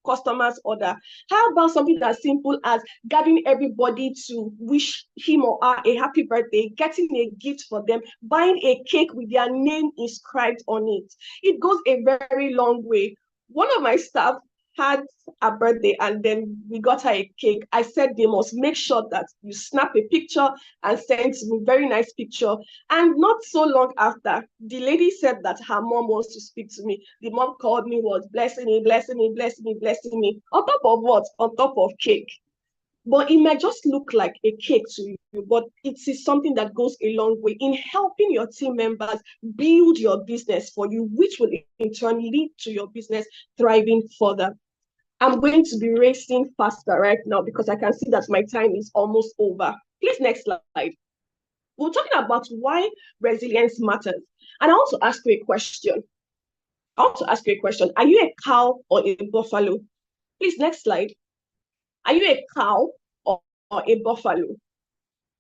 customer's order? How about something as simple as gathering everybody to wish him or her a happy birthday, getting a gift for them, buying a cake with their name inscribed on it? It goes a very long way. One of my staff had a birthday and then we got her a cake. I said they must make sure that you snap a picture and send me very nice picture. And not so long after, the lady said that her mom wants to speak to me. The mom called me, was blessing me, blessing me, blessing me, blessing me. On top of what? On top of cake. But it might just look like a cake to you, but it is something that goes a long way in helping your team members build your business for you, which will in turn lead to your business thriving further. I'm going to be racing faster right now because I can see that my time is almost over. Please, next slide. We're talking about why resilience matters. And I want to ask you a question. Are you a cow or a buffalo? Please, next slide. Are you a cow or a buffalo?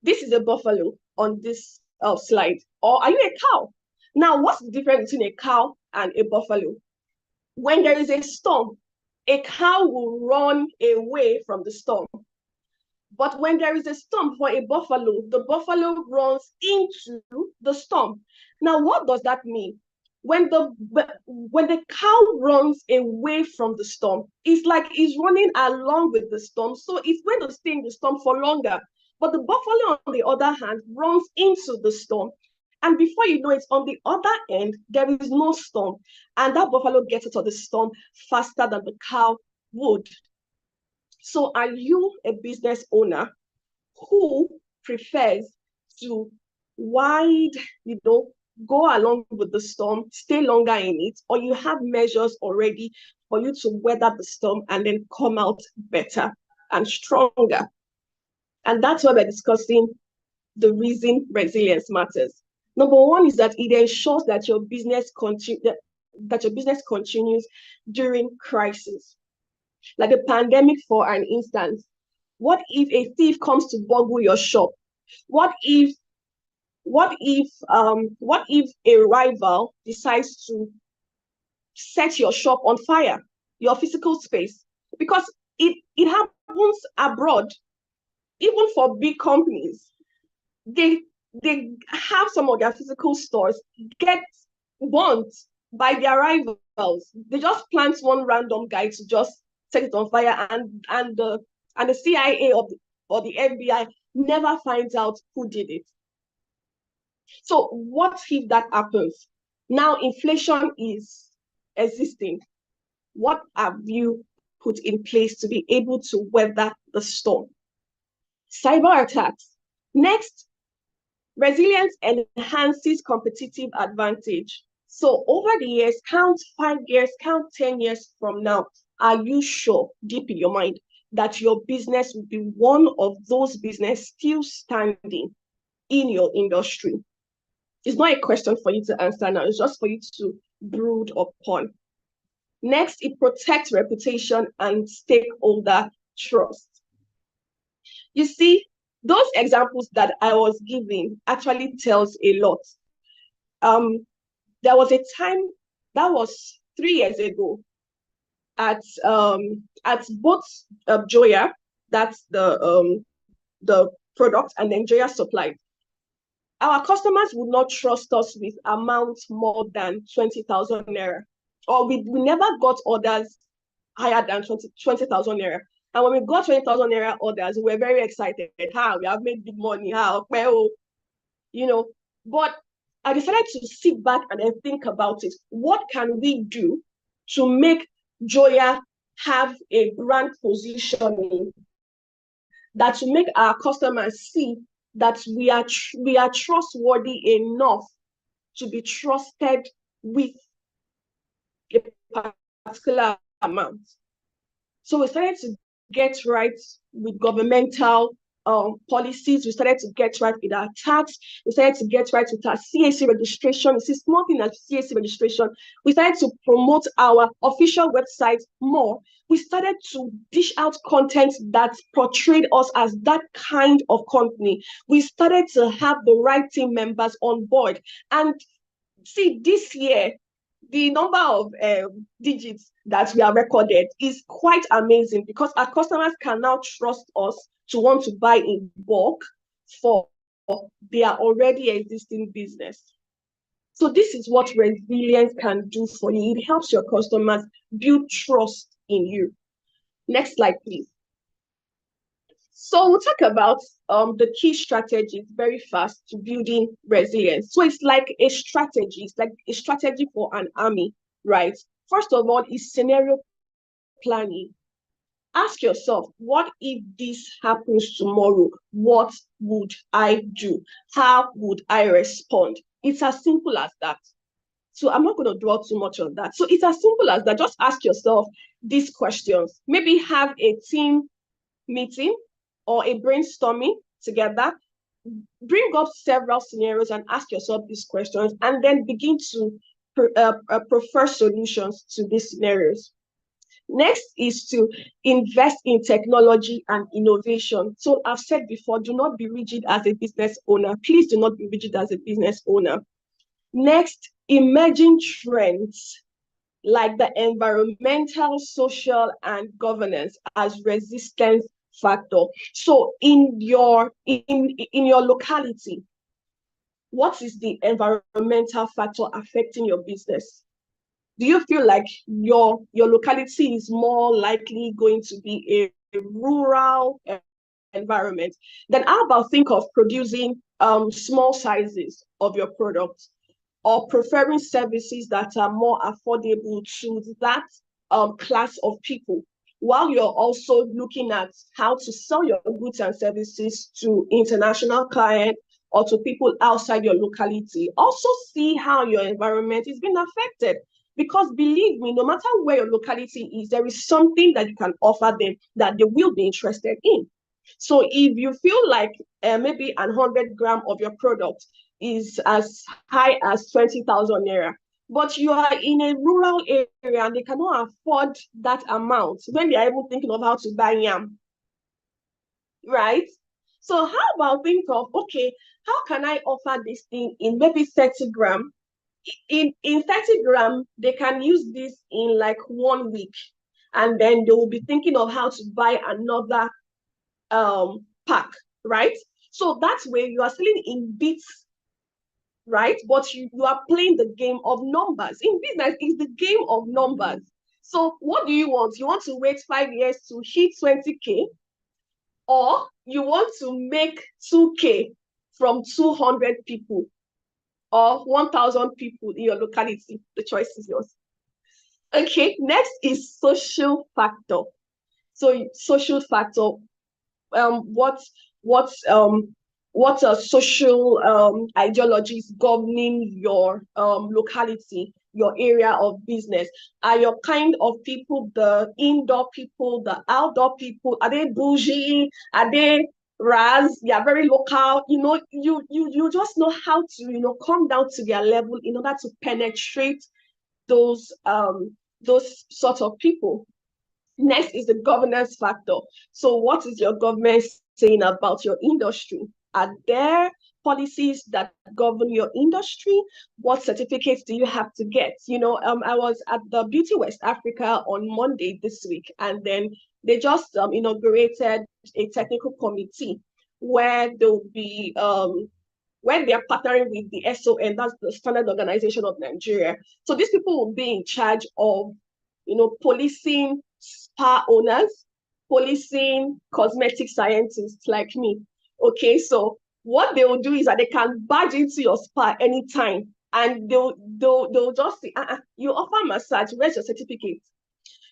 This is a buffalo on this slide. Or are you a cow? Now, what's the difference between a cow and a buffalo? When there is a storm, a cow will run away from the storm. But when there is a storm for a buffalo, the buffalo runs into the storm. Now, what does that mean? When the cow runs away from the storm, it's like it's running along with the storm, so it's going to stay in the storm for longer. But the buffalo, on the other hand, runs into the storm. And before you know it, on the other end, there is no storm. And that buffalo gets out of the storm faster than the cow would. So are you a business owner who prefers to go along with the storm, stay longer in it, or you have measures already for you to weather the storm and then come out better and stronger? And that's why we're discussing the reason resilience matters. Number one is that it ensures that your business continues during crisis. Like the pandemic, for an instance. What if a thief comes to burgle your shop? What if a rival decides to set your shop on fire, your physical space? Because it happens abroad, even for big companies. They have some of their physical stores get burnt by their rivals. They just plant one random guy to just set it on fire, and the CIA or the FBI never finds out who did it. So what if that happens? Now inflation is existing. What have you put in place to be able to weather the storm? Cyber attacks. Next, resilience enhances competitive advantage. So over the years, count 5 years, count 10 years from now, are you sure, deep in your mind, that your business will be one of those businesses still standing in your industry? It's not a question for you to answer now. It's just for you to brood upon. Next, it protects reputation and stakeholder trust. You see, those examples that I was giving actually tells a lot. There was a time, that was 3 years ago, at both Joya, that's the product, and then Joya Supply. Our customers would not trust us with amounts more than 20,000 naira, or we never got orders higher than 20,000 naira. And when we got 20,000 naira orders, we were very excited. We have made big money. But I decided to sit back and then think about it. What can we do to make Joya have a brand positioning that to make our customers see that we are trustworthy enough to be trusted with a particular amount. So we started to get right with governmental policies. We started to get right with our tax. We started to get right with our CAC registration. It's a small thing as CAC registration. We started to promote our official website more. We started to dish out content that portrayed us as that kind of company. We started to have the right team members on board. And see, this year, the number of digits that we have recorded is quite amazing because our customers can now trust us to want to buy in bulk for their already existing business. So this is what resilience can do for you. It helps your customers build trust in you. Next slide, please. So we'll talk about the key strategies very fast to building resilience. So it's like a strategy. It's like a strategy for an army, right? First of all, is scenario planning. Ask yourself, what if this happens tomorrow? What would I do? How would I respond? It's as simple as that. So I'm not going to dwell too much on that. So it's as simple as that. Just ask yourself these questions. Maybe have a team meeting or a brainstorming together. Bring up several scenarios and ask yourself these questions, and then begin to prefer solutions to these scenarios. Next is to invest in technology and innovation. So I've said before, do not be rigid as a business owner. Please do not be rigid as a business owner. Next, emerging trends like the environmental, social, and governance as resistance factor. So in your locality, what is the environmental factor affecting your business? Do you feel like your locality is more likely going to be a rural environment? Then how about think of producing small sizes of your product, or preferring services that are more affordable to that class of people, while you're also looking at how to sell your goods and services to international clients or to people outside your locality. Also see how your environment is being affected. Because believe me, no matter where your locality is, there is something that you can offer them that they will be interested in. So if you feel like maybe 100 grams of your product is as high as 20,000 naira, but you are in a rural area and they cannot afford that amount when they are even thinking of how to buy yam, right? So how about think of, okay, how can I offer this thing in maybe 30 grams? In 30 grams, they can use this in like 1 week, and then they will be thinking of how to buy another pack, right? So that's where you are selling in bits, right? But you are playing the game of numbers. In business, it's the game of numbers. So what do you want? You want to wait 5 years to hit 20K, or you want to make 2K from 200 people or 1,000 people in your locality? The choice is yours. Okay, next is social factor. So social factor, what are social ideologies governing your locality, your area of business? Are your kind of people the indoor people, the outdoor people? Are they bougie? Are they Raz? They are very local. You know, you just know how to come down to their level in order to penetrate those sorts of people. Next is the governance factor. So what is your government saying about your industry? Are there policies that govern your industry? What certificates do you have to get? I was at the Beauty West Africa on Monday this week, and then they just inaugurated a technical committee where they'll be when they are partnering with the SON, that's the Standard Organization of Nigeria. So these people will be in charge of policing spa owners, policing cosmetic scientists like me. Okay, so what they will do is that they can badge into your spa anytime, and they'll just say, you offer massage, where's your certificate?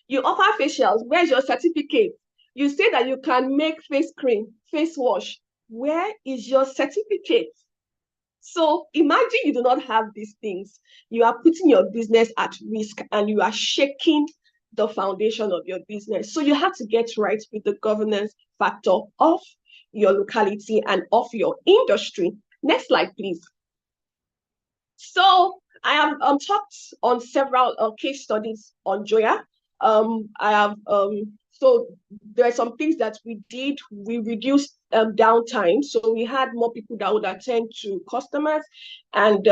You offer facials, where's your certificate? You say that you can make face cream, face wash, where is your certificate? So imagine you do not have these things. You are putting your business at risk and you are shaking the foundation of your business. So you have to get right with the governance factor of your locality and of your industry. Next slide, please. So I have talked on several case studies on Joya. So there are some things that we did. We reduced downtime, so we had more people that would attend to customers, and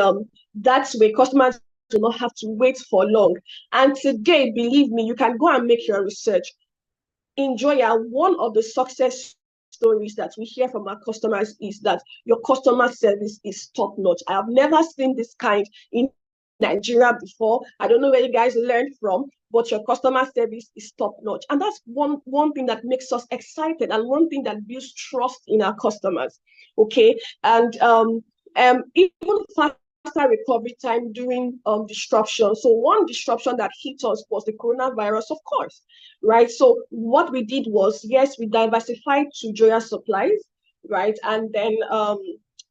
that's where customers do not have to wait for long. And today, believe me, you can go and make your research. In Joya, one of the success stories that we hear from our customers is that your customer service is top notch. I have never seen this kind in Nigeria before. I don't know where you guys learned from, but your customer service is top notch. And that's one thing that makes us excited and one thing that builds trust in our customers. Okay. And even faster recovery time during disruption. So one disruption that hit us was the coronavirus, of course, right? So what we did was, yes, we diversified to Joya supplies, right? And then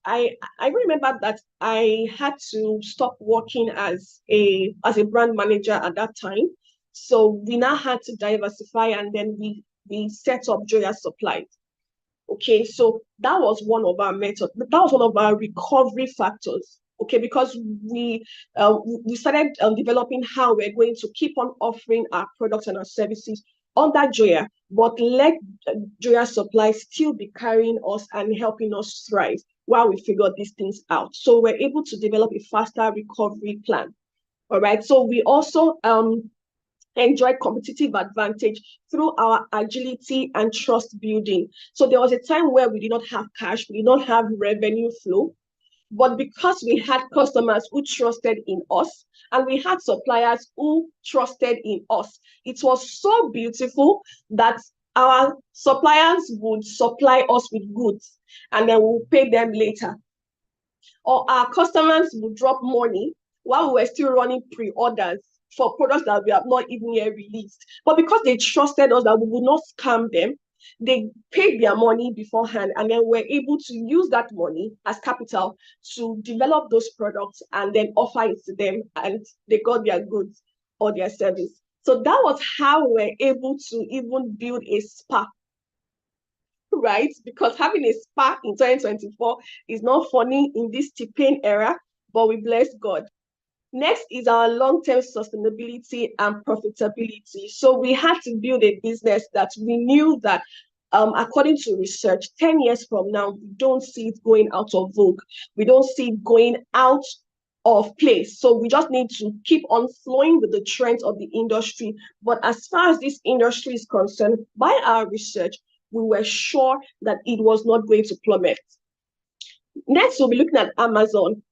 I remember that I had to stop working as a brand manager at that time. So we now had to diversify, and then we set up Joya supplies. Okay, so that was one of our methods. That was one of our recovery factors. Okay, because we started developing how we're going to keep on offering our products and our services under Joya, but let Joya Supply still be carrying us and helping us thrive while we figure these things out. So we're able to develop a faster recovery plan. All right. So we also enjoy competitive advantage through our agility and trust building. So there was a time where we did not have cash, we did not have revenue flow, but because we had customers who trusted in us and we had suppliers who trusted in us, it was so beautiful that our suppliers would supply us with goods and then we'll pay them later. Or our customers would drop money while we were still running pre-orders for products that we have not even yet released. But because they trusted us that we would not scam them, they paid their money beforehand, and then we're able to use that money as capital to develop those products and then offer it to them, and they got their goods or their service. So that was how we're able to even build a spa, right? Because having a spa in 2024 is not funny in this T-Pain era, but we bless God. Next is our long-term sustainability and profitability. So we had to build a business that we knew that, according to research, 10 years from now, we don't see it going out of vogue. We don't see it going out of place. So we just need to keep on flowing with the trends of the industry. But as far as this industry is concerned, by our research, we were sure that it was not going to plummet. Next, we'll be looking at Amazon.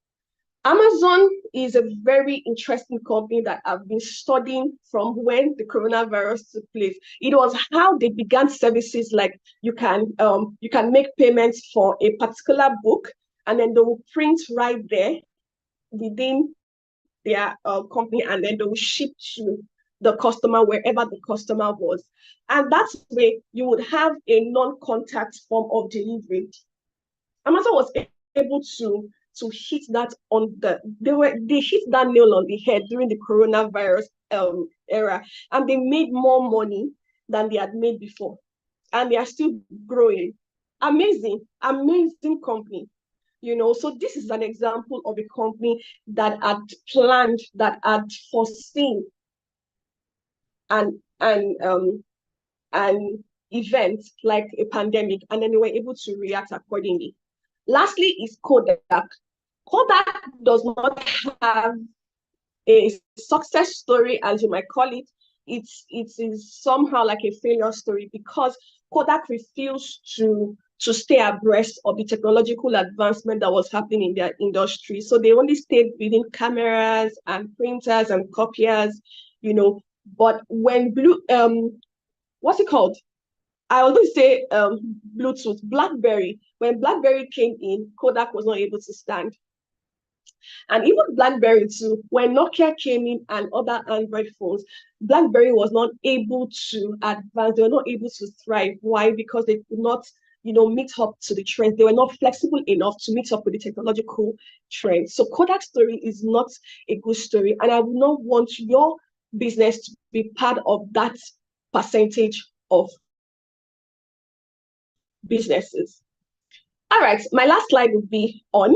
Amazon is a very interesting company that I've been studying from when the coronavirus took place. It was how they began services like you can make payments for a particular book, and then they will print right there within their company, and then they will ship to the customer wherever the customer was. And that's where you would have a non-contact form of delivery. Amazon was able to hit that on they hit that nail on the head during the coronavirus era, and they made more money than they had made before, and they are still growing. Amazing company, you know. So this is an example of a company that had planned, that had foreseen an event like a pandemic, and then they were able to react accordingly. Lastly is Kodak. Kodak does not have a success story, as you might call it. It is somehow like a failure story because Kodak refused to stay abreast of the technological advancement that was happening in their industry. So they only stayed within cameras and printers and copiers, you know. But when what's it called? I always say Bluetooth, BlackBerry. When BlackBerry came in, Kodak was not able to stand. And even BlackBerry too, when Nokia came in and other Android phones, BlackBerry was not able to advance. They were not able to thrive. Why? Because they could not meet up to the trends. They were not flexible enough to meet up with the technological trends. So Kodak's story is not a good story, and I would not want your business to be part of that percentage of businesses. All right, my last slide would be on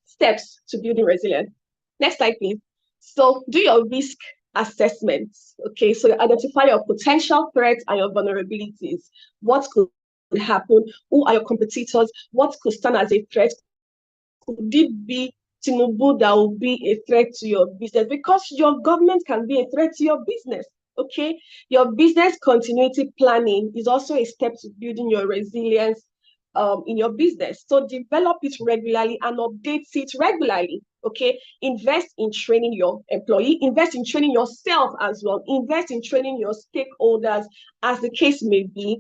steps to building resilience. Next slide, please. So do your risk assessments. Okay, so identify your potential threats and your vulnerabilities. What could happen? Who are your competitors? What could stand as a threat? Could it be Tinubu that will be a threat to your business? Because your government can be a threat to your business. Okay, your business continuity planning is also a step to building your resilience in your business. So develop it regularly and update it regularly. Okay, invest in training your employee, invest in training yourself as well, invest in training your stakeholders, as the case may be.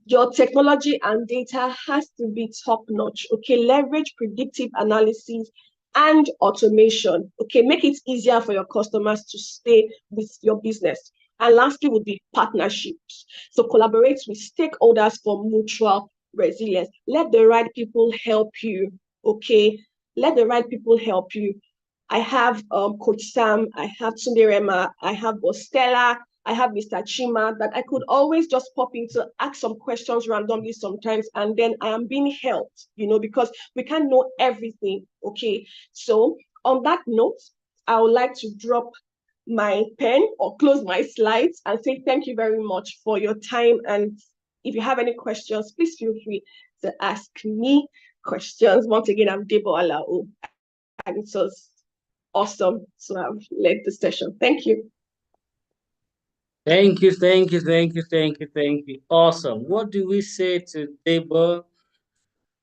Your technology and data has to be top notch. Okay, leverage predictive analysis and automation. Okay, make it easier for your customers to stay with your business. And lastly would be partnerships. So collaborate with stakeholders for mutual resilience. Let the right people help you. Okay, let the right people help you. I have Coach Sam, I have Tunde Rema, I have Bostella, I have Mr. Chima that I could always just pop in to ask some questions randomly sometimes, and then I am being helped, because we can't know everything. Okay, so on that note, I would like to drop my pen or close my slides and say thank you very much for your time. And if you have any questions, please feel free to ask me questions. Once again, I'm Debo Alao, and it was awesome to have led the session. Thank you. Thank you. Awesome. What do we say to Debo?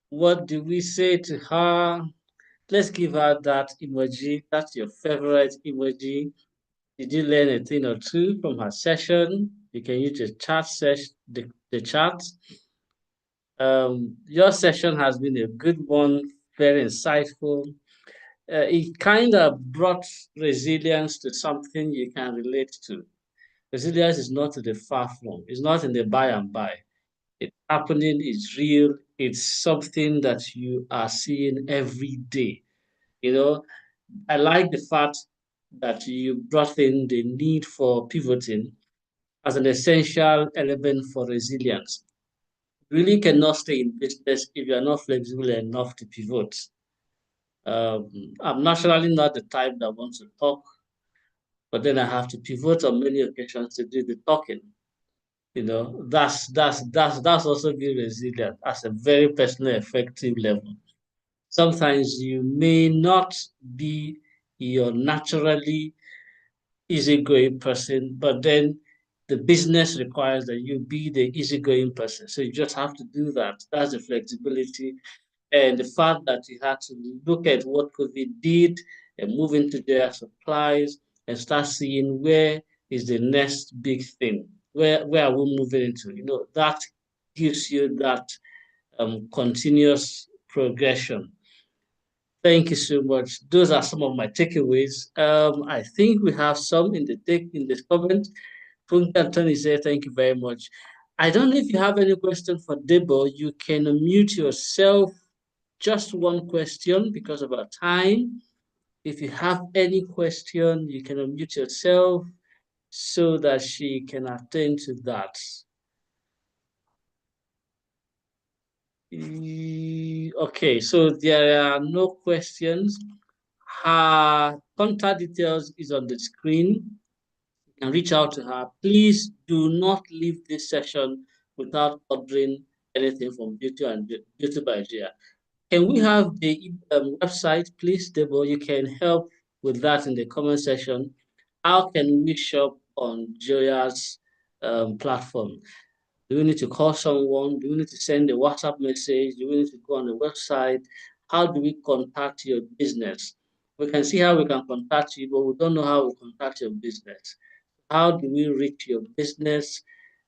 What do we say to her? Let's give her that emoji. That's your favorite emoji. Did you learn a thing or two from her session? You can use the chat session, the chat. Your session has been a good one, very insightful. It kind of brought resilience to something you can relate to. Resilience is not in the far flung. It's not in the by and by. It's happening, it's real, it's something that you are seeing every day. I like the fact that you brought in the need for pivoting as an essential element for resilience. You really cannot stay in business if you are not flexible enough to pivot. I'm naturally not the type that wants to talk, but then I have to pivot on many occasions to do the talking. That's also being resilient at a very personal, effective level. Sometimes you may not be your naturally easygoing person, but then the business requires that you be the easygoing person. So you just have to do that. That's the flexibility. And the fact that you had to look at what COVID did and move into their supplies and start seeing where is the next big thing. Where are we moving into? That gives you that continuous progression. Thank you so much. Those are some of my takeaways. I think we have some in the comment. Funke Anthony said, thank you very much. I don't know if you have any question for Debo. You can unmute yourself. Just one question because of our time. If you have any question, you can unmute yourself so that she can attend to that. Okay, so there are no questions. Her contact details is on the screen. You can reach out to her. Please do not leave this session without ordering anything from Beauty by Joya. Can we have the website, please, Debo? You can help with that in the comment section. How can we shop on Joya's platform? Do we need to call someone? Do we need to send a WhatsApp message? Do we need to go on the website? How do we contact your business? We can see how we can contact you, but we don't know how we contact your business. How do we reach your business?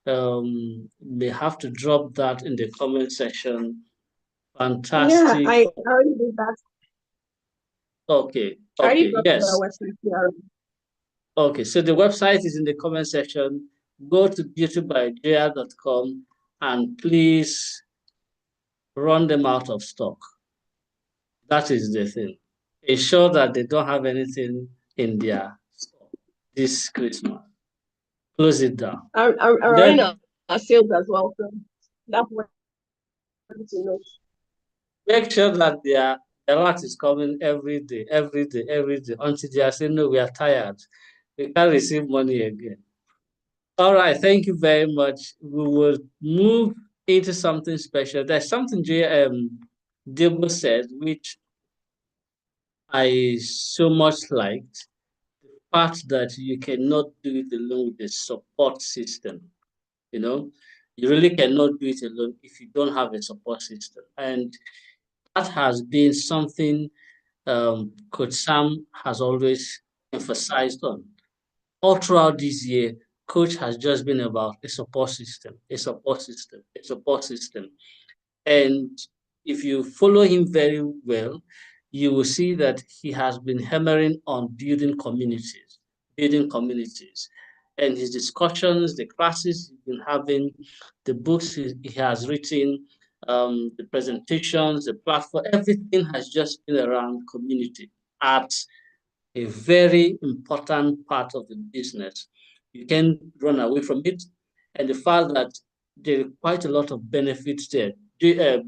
They have to drop that in the comment section. Fantastic. Yeah, I already did that. Okay. Yes. Okay, so the website is in the comment section. Go to beautybyjoya.com and please run them out of stock. That is the thing. Ensure that they don't have anything in their stock this Christmas. Close it down. I'm running our sales as well, so that's what I want to know. Make sure that the rat is coming every day, until they are saying, no, we are tired. We can't receive money again. All right, thank you very much. We will move into something special. There's something Debo said, which I so much liked. The fact that you cannot do it alone with a support system. You know, you really cannot do it alone if you don't have a support system. And that has been something Coach Sam has always emphasized on. All throughout this year, Coach has just been about a support system, a support system, a support system. And if you follow him very well, you will see that he has been hammering on building communities. And his discussions, the classes he's been having, the books he has written, the presentations, the platform, everything has just been around community at a very important part of the business. You can't run away from it. And the fact that there are quite a lot of benefits there. Debo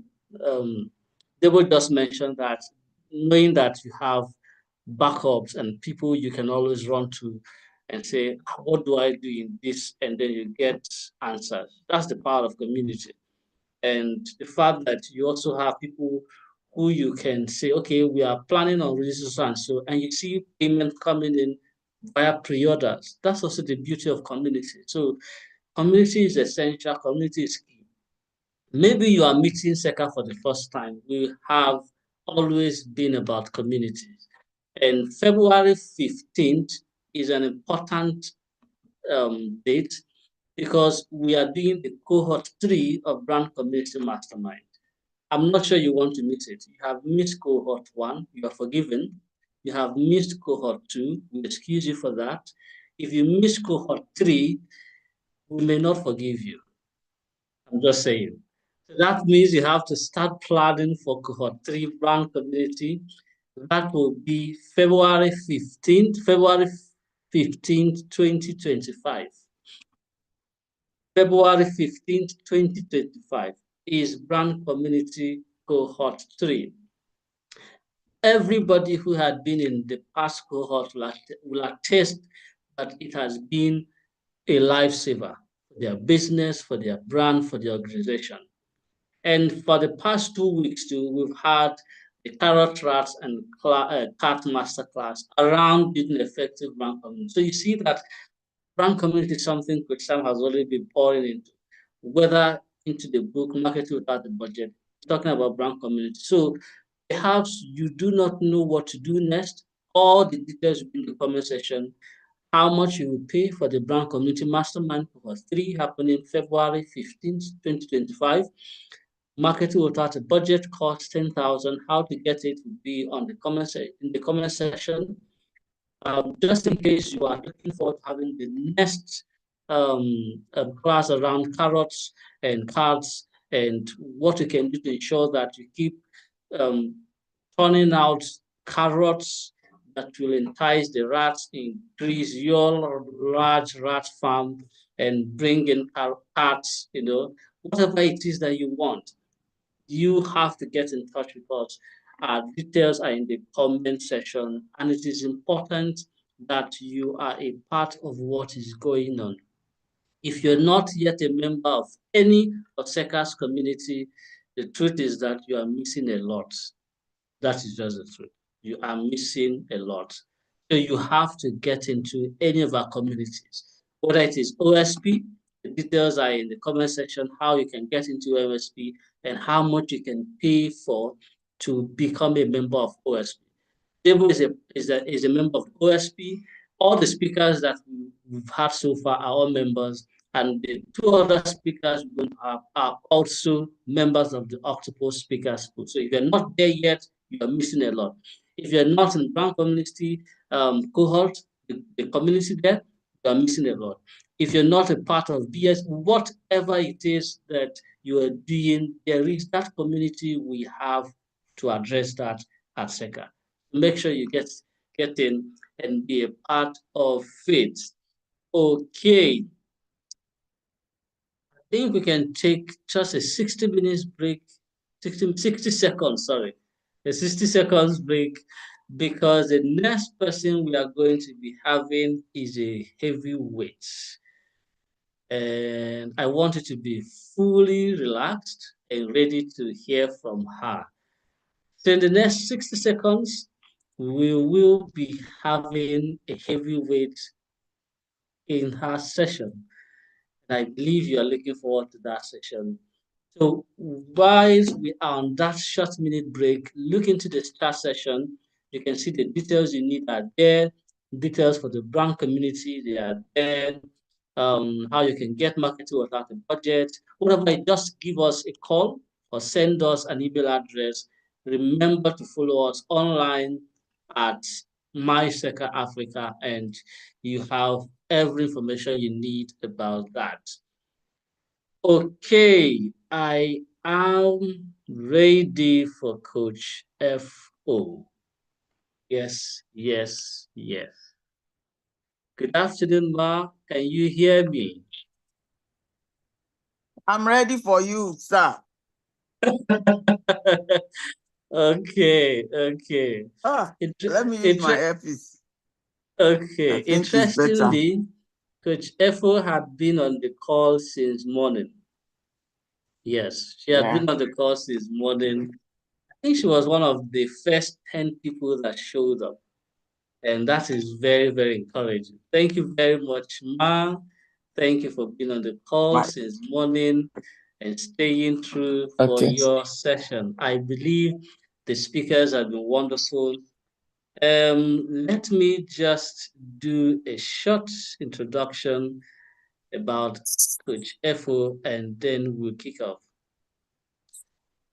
just mentioned that knowing that you have backups and people you can always run to and say, what do I do in this? And then you get answers. That's the power of community. And the fact that you also have people who you can say, okay, we are planning on releasing so, and you see payment coming in via pre-orders. That's also the beauty of community. So community is essential, community is key. Maybe you are meeting SECA for the first time. We have always been about communities. And February 15th is an important date because we are doing the cohort 3 of Brand Community Mastermind. I'm not sure you want to miss it. You have missed cohort 1, you are forgiven. You have missed cohort 2, we excuse you for that. If you miss cohort 3, we may not forgive you. I'm just saying. So that means you have to start planning for cohort 3 Brand Community. That will be February 15th, 2025. February 15th, 2025 is Brand Community Cohort 3. Everybody who had been in the past cohort will attest that it has been a lifesaver for their business, for their brand, for the organization. And for the past 2 weeks too, we've had the Carrot Rats and Cat Masterclass around building effective brand community. So you see that brand community is something Coach Sam has already been pouring into, whether into the book, Marketing Without a Budget, talking about brand community. So perhaps you do not know what to do next. All the details will be in the comment section. How much you will pay for the Brand Community Mastermind Cohort 3 happening February 15th, 2025. Marketing Without a Budget costs $10,000. How to get it will be on the in the comment section. Just in case you are looking forward to having the next class around carrots and cards and what you can do to ensure that you keep turning out carrots that will entice the rats, increase your large rat farm, and bring in cats, you know, whatever it is that you want. You have to get in touch with us. Our details are in the comment section, and it is important that you are a part of what is going on. If you're not yet a member of any of SECA's community, the truth is that you are missing a lot. That is just the truth. You are missing a lot. So you have to get into any of our communities, whether it is OSP, the details are in the comment section, how you can get into OSP and how much you can pay for to become a member of OSP. Debo is a member of OSP. All the speakers that we've had so far are all members, and the 2 other speakers we are also members of the Octopus Speakers Pool. So if you're not there yet, you are missing a lot. If you're not in Brand Community cohort, the community there, you are missing a lot. If you're not a part of BS, whatever it is that you are doing, there is that community we have to address that at SECA. Make sure you get in and be a part of it. Okay. I think we can take just a 60 minutes break, 60 seconds, sorry, a 60 seconds break, because the next person we are going to be having is a heavyweight. And I want you to be fully relaxed and ready to hear from her. So in the next 60 seconds, we will be having a heavyweight in her session. And I believe you are looking forward to that session. So while we are on that short minute break, look into the start session. You can see the details you need are there. Details for the brand community, they are there. How you can get marketing without a budget. Whatever, just give us a call or send us an email address. Remember to follow us online at MySECA Africa, and you have every information you need about that. Okay, I am ready for Coach FO. Yes, yes, yes. Good afternoon, Ma. Can you hear me? I'm ready for you, sir. Okay, okay. Let me use my earpiece. Okay, I think it's better. interestingly, Coach FO had been on the call since morning. Yes, she had been on the call since morning. I think she was one of the first 10 people that showed up. And that is very, very encouraging. Thank you very much, Ma. Thank you for being on the call since morning and staying through for your session. I believe the speakers have been wonderful. Let me just do a short introduction about Coach FO, and then we'll kick off.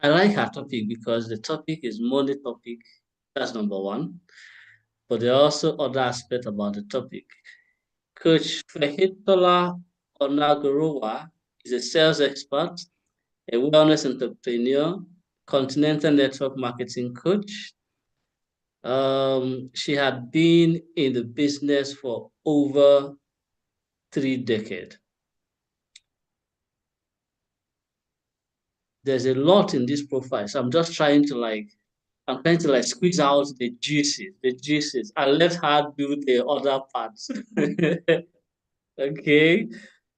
I like her topic because the topic is money topic. That's number one. But there are also other aspects about the topic. Coach Fehitola Onagorowa is a sales expert, a wellness entrepreneur, continental network marketing coach. She had been in the business for over 3 decades. There's a lot in this profile, so I'm trying to squeeze out the juices, and let her do the other parts. Okay.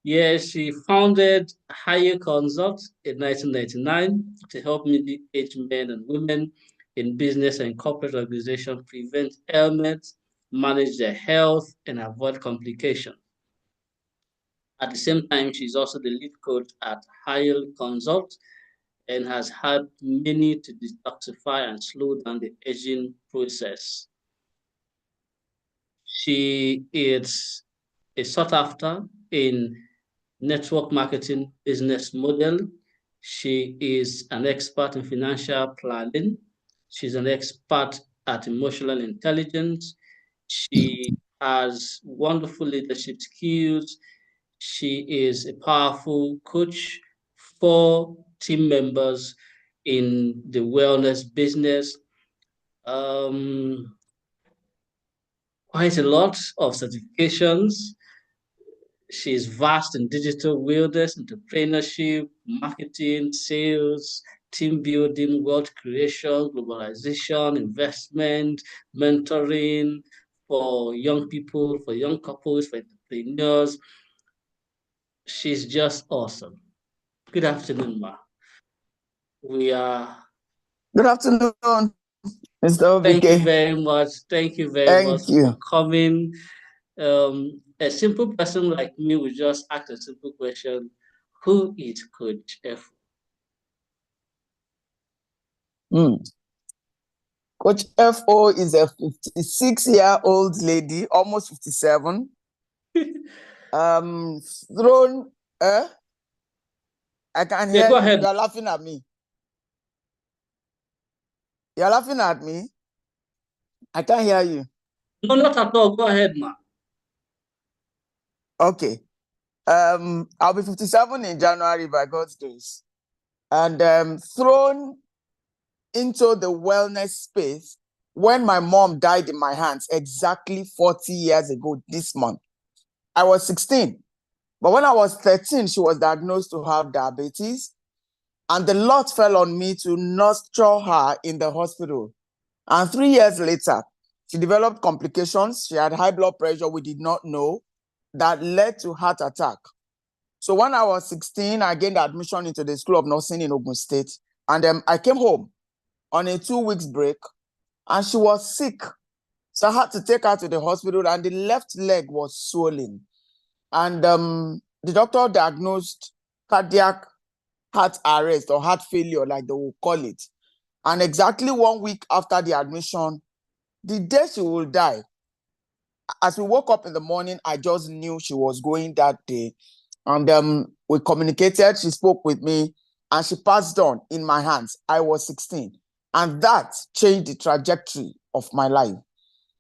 Yeah, she founded Higher Consult in 1999 to help middle-aged men and women in business and corporate organizations prevent ailments, manage their health, and avoid complications. At the same time, she's also the lead coach at Higher Consult and has helped many to detoxify and slow down the aging process. She is a sought after in network marketing business model. She is an expert in financial planning. She's an expert at emotional intelligence. She has wonderful leadership skills. She is a powerful coach for team members in the wellness business. Quite a lot of certifications. She's vast in digital wellness, entrepreneurship, marketing, sales, team building, wealth creation, globalization, investment, mentoring for young people, for young couples, for entrepreneurs. She's just awesome. Good afternoon, Ma. Good afternoon, Mr. Obike. Thank you very much. Thank you very much for coming. A simple person like me would just ask a simple question: who is Coach FO? Coach FO is a 56-year-old lady, almost 57. Thrown. I can hear go you. ahead. You're laughing at me. You're laughing at me. I can't hear you. No, not at all. Go ahead, Ma. Okay. I'll be 57 in January by God's grace. And thrown into the wellness space when my mom died in my hands exactly 40 years ago this month. I was 16. But when I was 13, she was diagnosed to have diabetes. And the lot fell on me to nurture her in the hospital. And 3 years later, she developed complications. She had high blood pressure we did not know that led to heart attack. So when I was 16, I gained admission into the School of Nursing in Ogun State. And I came home on a 2 weeks break, and she was sick. So I had to take her to the hospital, and the left leg was swollen. And the doctor diagnosed cardiac heart arrest or heart failure, like they will call it. And exactly 1 week after the admission, the day she will die, as we woke up in the morning, I just knew she was going that day. And we communicated, she spoke with me, and she passed on in my hands. I was 16. And that changed the trajectory of my life.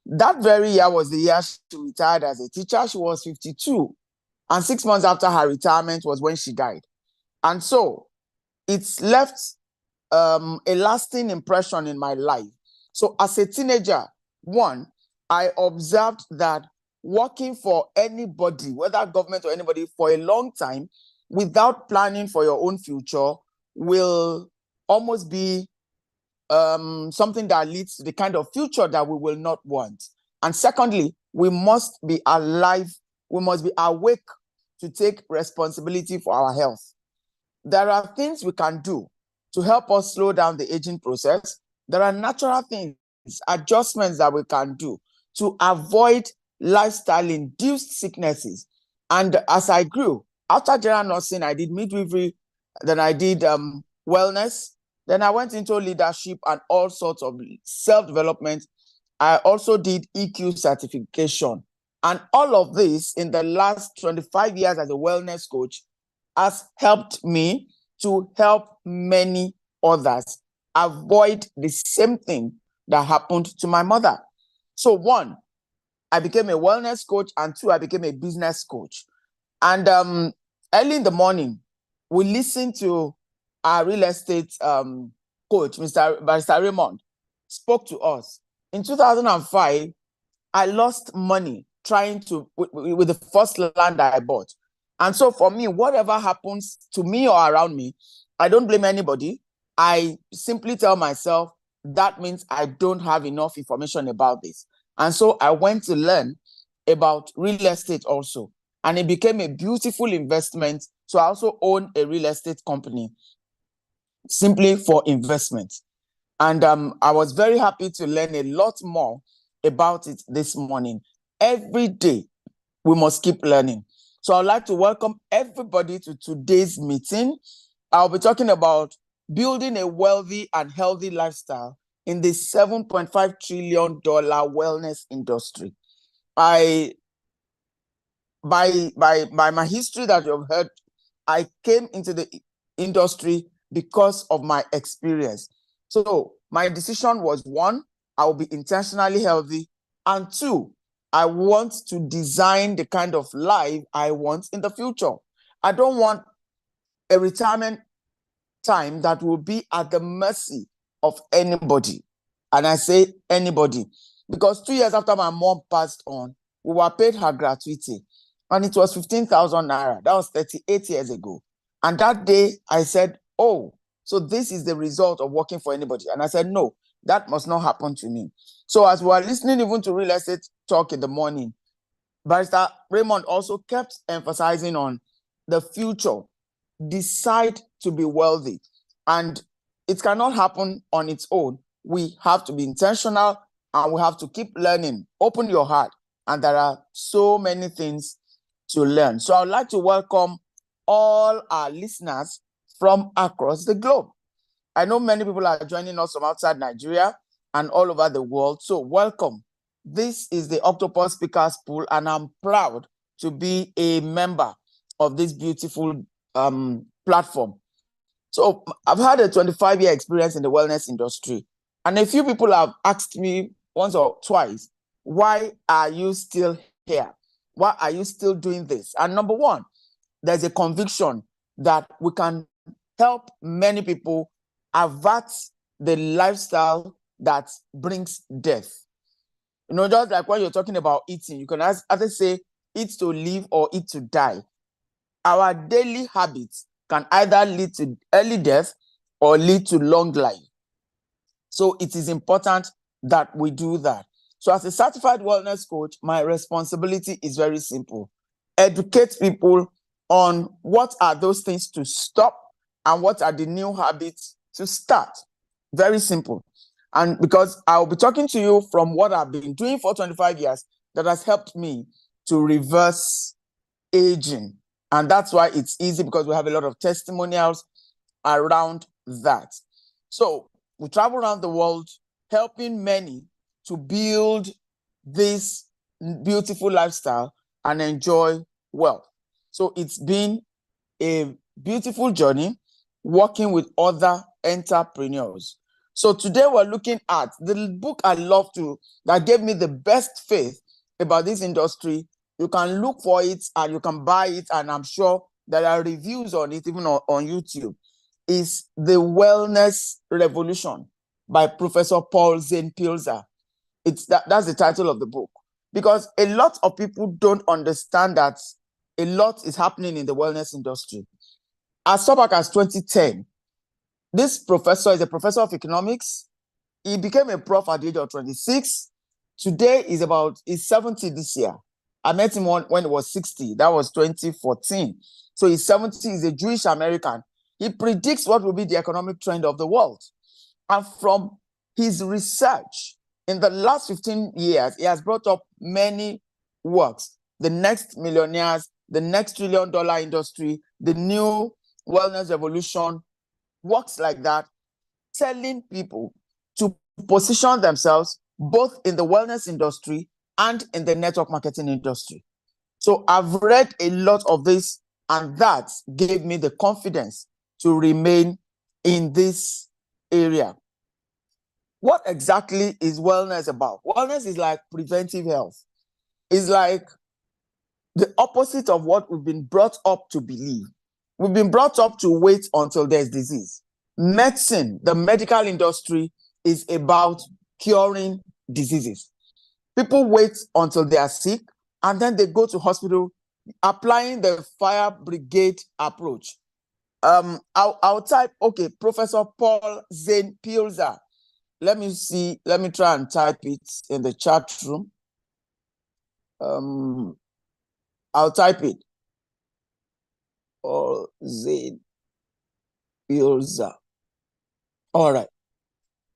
That very year was the year she retired as a teacher. She was 52. And 6 months after her retirement was when she died. And so it's left a lasting impression in my life. So as a teenager, one, I observed that working for anybody, whether government or anybody, for a long time without planning for your own future will almost be something that leads to the kind of future that we will not want. And secondly, we must be alive. We must be awake to take responsibility for our health. There are things we can do to help us slow down the aging process. There are natural things, adjustments that we can do to avoid lifestyle-induced sicknesses. And as I grew, after general nursing, I did midwifery, then I did wellness, then I went into leadership and all sorts of self-development. I also did EQ certification. And all of this in the last 25 years as a wellness coach has helped me to help many others avoid the same thing that happened to my mother. So one, I became a wellness coach, and two, I became a business coach. And early in the morning, we listened to our real estate coach, Barrister Raymond, spoke to us. In 2005, I lost money trying to, with the first land I bought. And so for me, whatever happens to me or around me, I don't blame anybody. I simply tell myself, that means I don't have enough information about this. And so I went to learn about real estate also. And it became a beautiful investment. So I also own a real estate company simply for investment. And I was very happy to learn a lot more about it this morning. Every day, we must keep learning. So I'd like to welcome everybody to today's meeting. I'll be talking about building a wealthy and healthy lifestyle in the $7.5 trillion wellness industry. By my history that you've heard, I came into the industry because of my experience. So my decision was one, I will be intentionally healthy, and two, I want to design the kind of life I want in the future. I don't want a retirement time that will be at the mercy of anybody. And I say anybody, because 2 years after my mom passed on, we were paid her gratuity, and it was 15,000 naira. That was 38 years ago. And that day I said, oh, so this is the result of working for anybody. And I said, no, that must not happen to me. So as we were listening even to real estate talk in the morning, Barrister Raymond also kept emphasizing on the future. Decide to be wealthy. And it cannot happen on its own. We have to be intentional, and we have to keep learning. Open your heart. And there are so many things to learn. So I'd like to welcome all our listeners from across the globe. I know many people are joining us from outside Nigeria and all over the world. So welcome. This is the Octopus Speakers Pool, and I'm proud to be a member of this beautiful platform. So I've had a 25-year experience in the wellness industry, and a few people have asked me once or twice, why are you still here? Why are you still doing this? And number one, there's a conviction that we can help many people avert the lifestyle that brings death. You know, just like when you're talking about eating, you can either say eat to live or eat to die. Our daily habits can either lead to early death or lead to long life. So it is important that we do that. So as a certified wellness coach, my responsibility is very simple. Educate people on what are those things to stop and what are the new habits to start. Very simple. And because I'll be talking to you from what I've been doing for 25 years that has helped me to reverse aging. And that's why it's easy, because we have a lot of testimonials around that. So we travel around the world helping many to build this beautiful lifestyle and enjoy wealth. So it's been a beautiful journey working with other entrepreneurs. So today we're looking at the book I love to, that gave me the best faith about this industry. You can look for it and you can buy it, and I'm sure there are reviews on it even on YouTube. Is The Wellness Revolution by Professor Paul Zane Pilzer. That's the title of the book, because a lot of people don't understand that a lot is happening in the wellness industry. As far back as 2010, this professor is a professor of economics. He became a prof at the age of 26. Today he's 70 this year. I met him when he was 60. That was 2014. So he's 70. He's a Jewish American. He predicts what will be the economic trend of the world. And from his research in the last 15 years, he has brought up many works. The Next Millionaires, The Next $1 Trillion Industry, The New Wellness Revolution, works like that, telling people to position themselves both in the wellness industry and in the network marketing industry. So I've read a lot of this, and that gave me the confidence to remain in this area. What exactly is wellness about? Wellness is like preventive health. It's like the opposite of what we've been brought up to believe. We've been brought up to wait until there's disease. Medicine, the medical industry, is about curing diseases. People wait until they are sick, and then they go to hospital, applying the fire brigade approach. I'll type, okay, Professor Paul Zane Pilzer. Let me try and type it in the chat room. I'll type it. Paul Zane Pilzer. All right.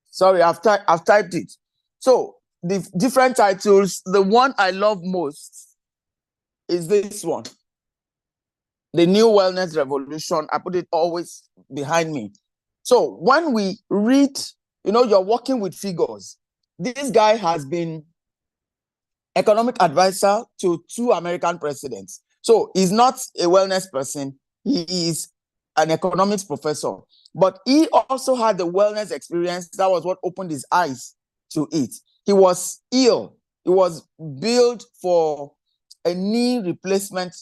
Sorry, I've typed it. So the different titles, the one I love most is this one. The New Wellness Revolution. I put it always behind me. So when we read, you're working with figures. This guy has been economic advisor to 2 American presidents. So he's not a wellness person. He is an economics professor. But he also had the wellness experience. That was what opened his eyes to it. He was ill. He was billed for a knee replacement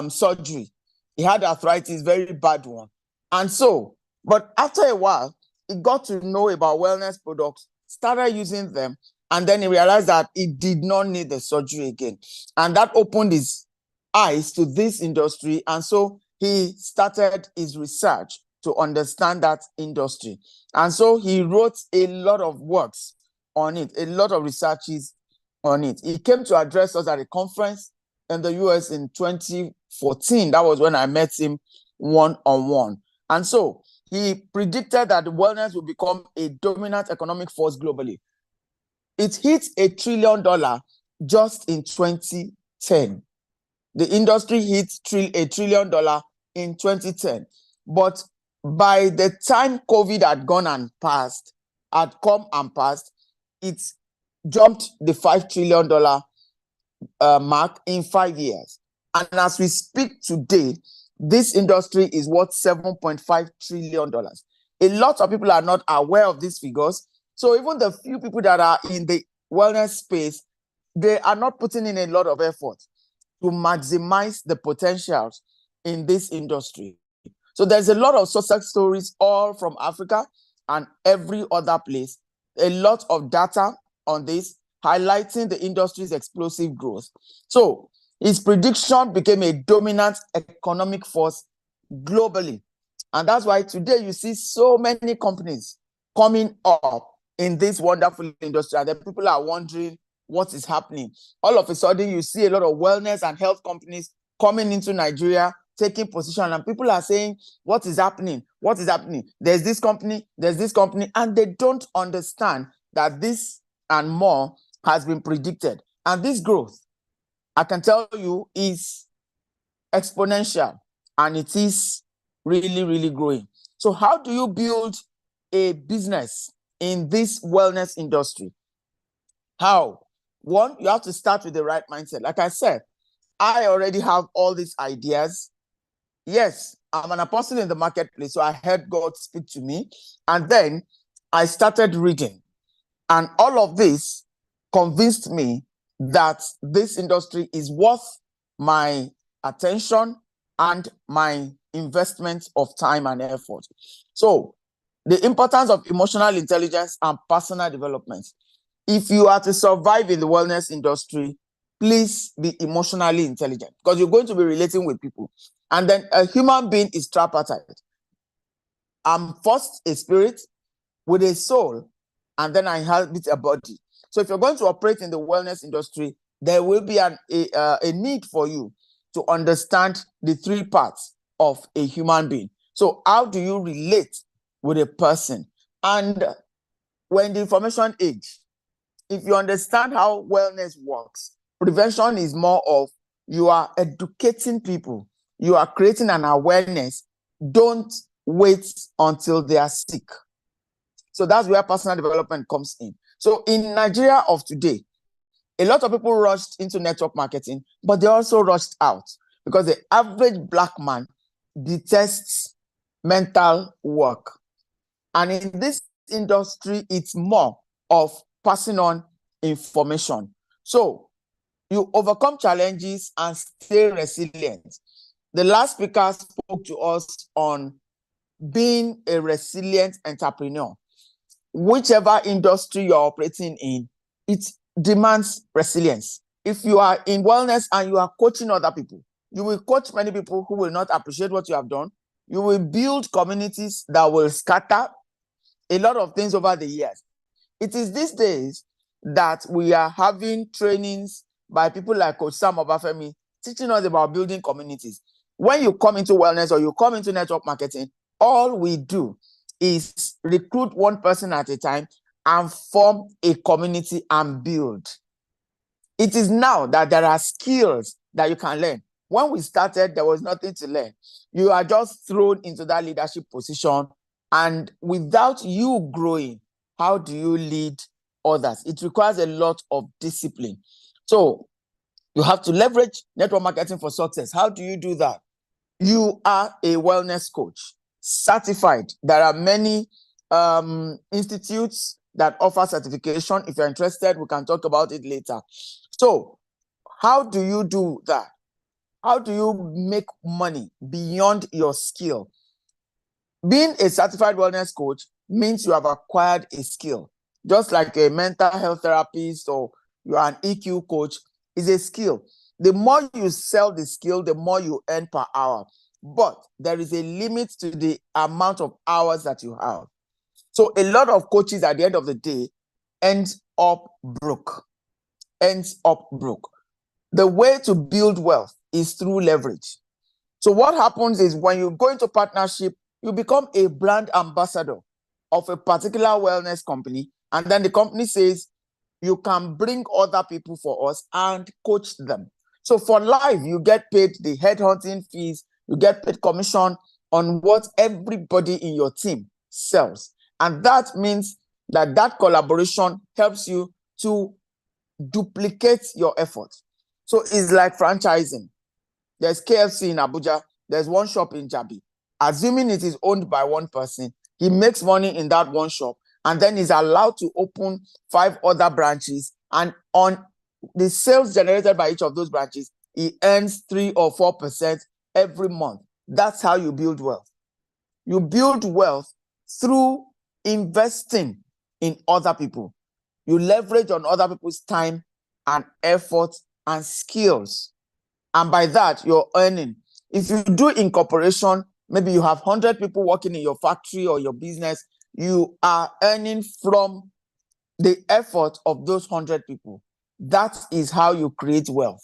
surgery. He had arthritis, very bad one. And so, but after a while, he got to know about wellness products, started using them, and then he realized that he did not need the surgery again. And that opened his eyes to this industry. And so he started his research to understand that industry. And so he wrote a lot of works on it, a lot of researches on it. He came to address us at a conference in the US in 2014. That was when I met him one-on-one. And so he predicted that wellness will become a dominant economic force globally. It hit $1 trillion just in 2010. The industry hit $1 trillion in 2010. But by the time COVID had come and passed, it jumped the $5 trillion mark in 5 years. And as we speak today, this industry is worth $7.5 trillion. A lot of people are not aware of these figures. So even the few people that are in the wellness space, they are not putting in a lot of effort. to maximize the potentials in this industry. So there's a lot of success stories all from Africa and every other place. A lot of data on this highlighting the industry's explosive growth. So his prediction became a dominant economic force globally. And that's why today you see so many companies coming up in this wonderful industry, and then people are wondering what is happening. All of a sudden, you see a lot of wellness and health companies coming into Nigeria, taking position, and people are saying, what is happening? What is happening? There's this company, and they don't understand that this and more has been predicted. And this growth, I can tell you, is exponential, and it is really, really growing. So how do you build a business in this wellness industry? How? One, you have to start with the right mindset. Like I said, I already have all these ideas. Yes, I'm an apostle in the marketplace, so I heard God speak to me. And then I started reading. And all of this convinced me that this industry is worth my attention and my investment of time and effort. So the importance of emotional intelligence and personal development. If you are to survive in the wellness industry, please be emotionally intelligent, because you're going to be relating with people. And then a human being is tripartite. I'm first a spirit with a soul, and then I have a body. So if you're going to operate in the wellness industry, there will be a need for you to understand the three parts of a human being. So how do you relate with a person? And when the information age, if you understand how wellness works, prevention is more of you are educating people. You are creating an awareness. Don't wait until they are sick. So that's where personal development comes in. So in Nigeria of today, a lot of people rushed into network marketing, but they also rushed out because the average Black man detests mental work. And in this industry, it's more of passing on information. So you overcome challenges and stay resilient. The last speaker spoke to us on being a resilient entrepreneur. Whichever industry you're operating in, it demands resilience. If you are in wellness and you are coaching other people, you will coach many people who will not appreciate what you have done. You will build communities that will scatter a lot of things over the years. It is these days that we are having trainings by people like Coach Sam Obafemi teaching us about building communities. When you come into wellness or you come into network marketing, all we do is recruit one person at a time and form a community and build. It is now that there are skills that you can learn. When we started, there was nothing to learn. You are just thrown into that leadership position, and without you growing, how do you lead others? It requires a lot of discipline. So you have to leverage network marketing for success. How do you do that? You are a wellness coach, certified. There are many institutes that offer certification. If you're interested, we can talk about it later. So how do you do that? How do you make money beyond your skill? Being a certified wellness coach means you have acquired a skill. Just like a mental health therapist or you are an EQ coach, is a skill. The more you sell the skill, the more you earn per hour. But there is a limit to the amount of hours that you have. So a lot of coaches at the end of the day end up broke. The way to build wealth is through leverage. So what happens is when you go into partnership, you become a brand ambassador of a particular wellness company. And then the company says, you can bring other people for us and coach them. So for life, you get paid the headhunting fees, you get paid commission on what everybody in your team sells. And that means that that collaboration helps you to duplicate your effort. So it's like franchising. There's KFC in Abuja, there's one shop in Jabi. Assuming it is owned by one person, he makes money in that one shop, and then he's allowed to open 5 other branches. And on the sales generated by each of those branches, he earns 3 or 4% every month. That's how you build wealth. You build wealth through investing in other people. You leverage on other people's time and effort and skills. And by that, you're earning. If you do incorporation, maybe you have 100 people working in your factory or your business, you are earning from the effort of those 100 people. That is how you create wealth.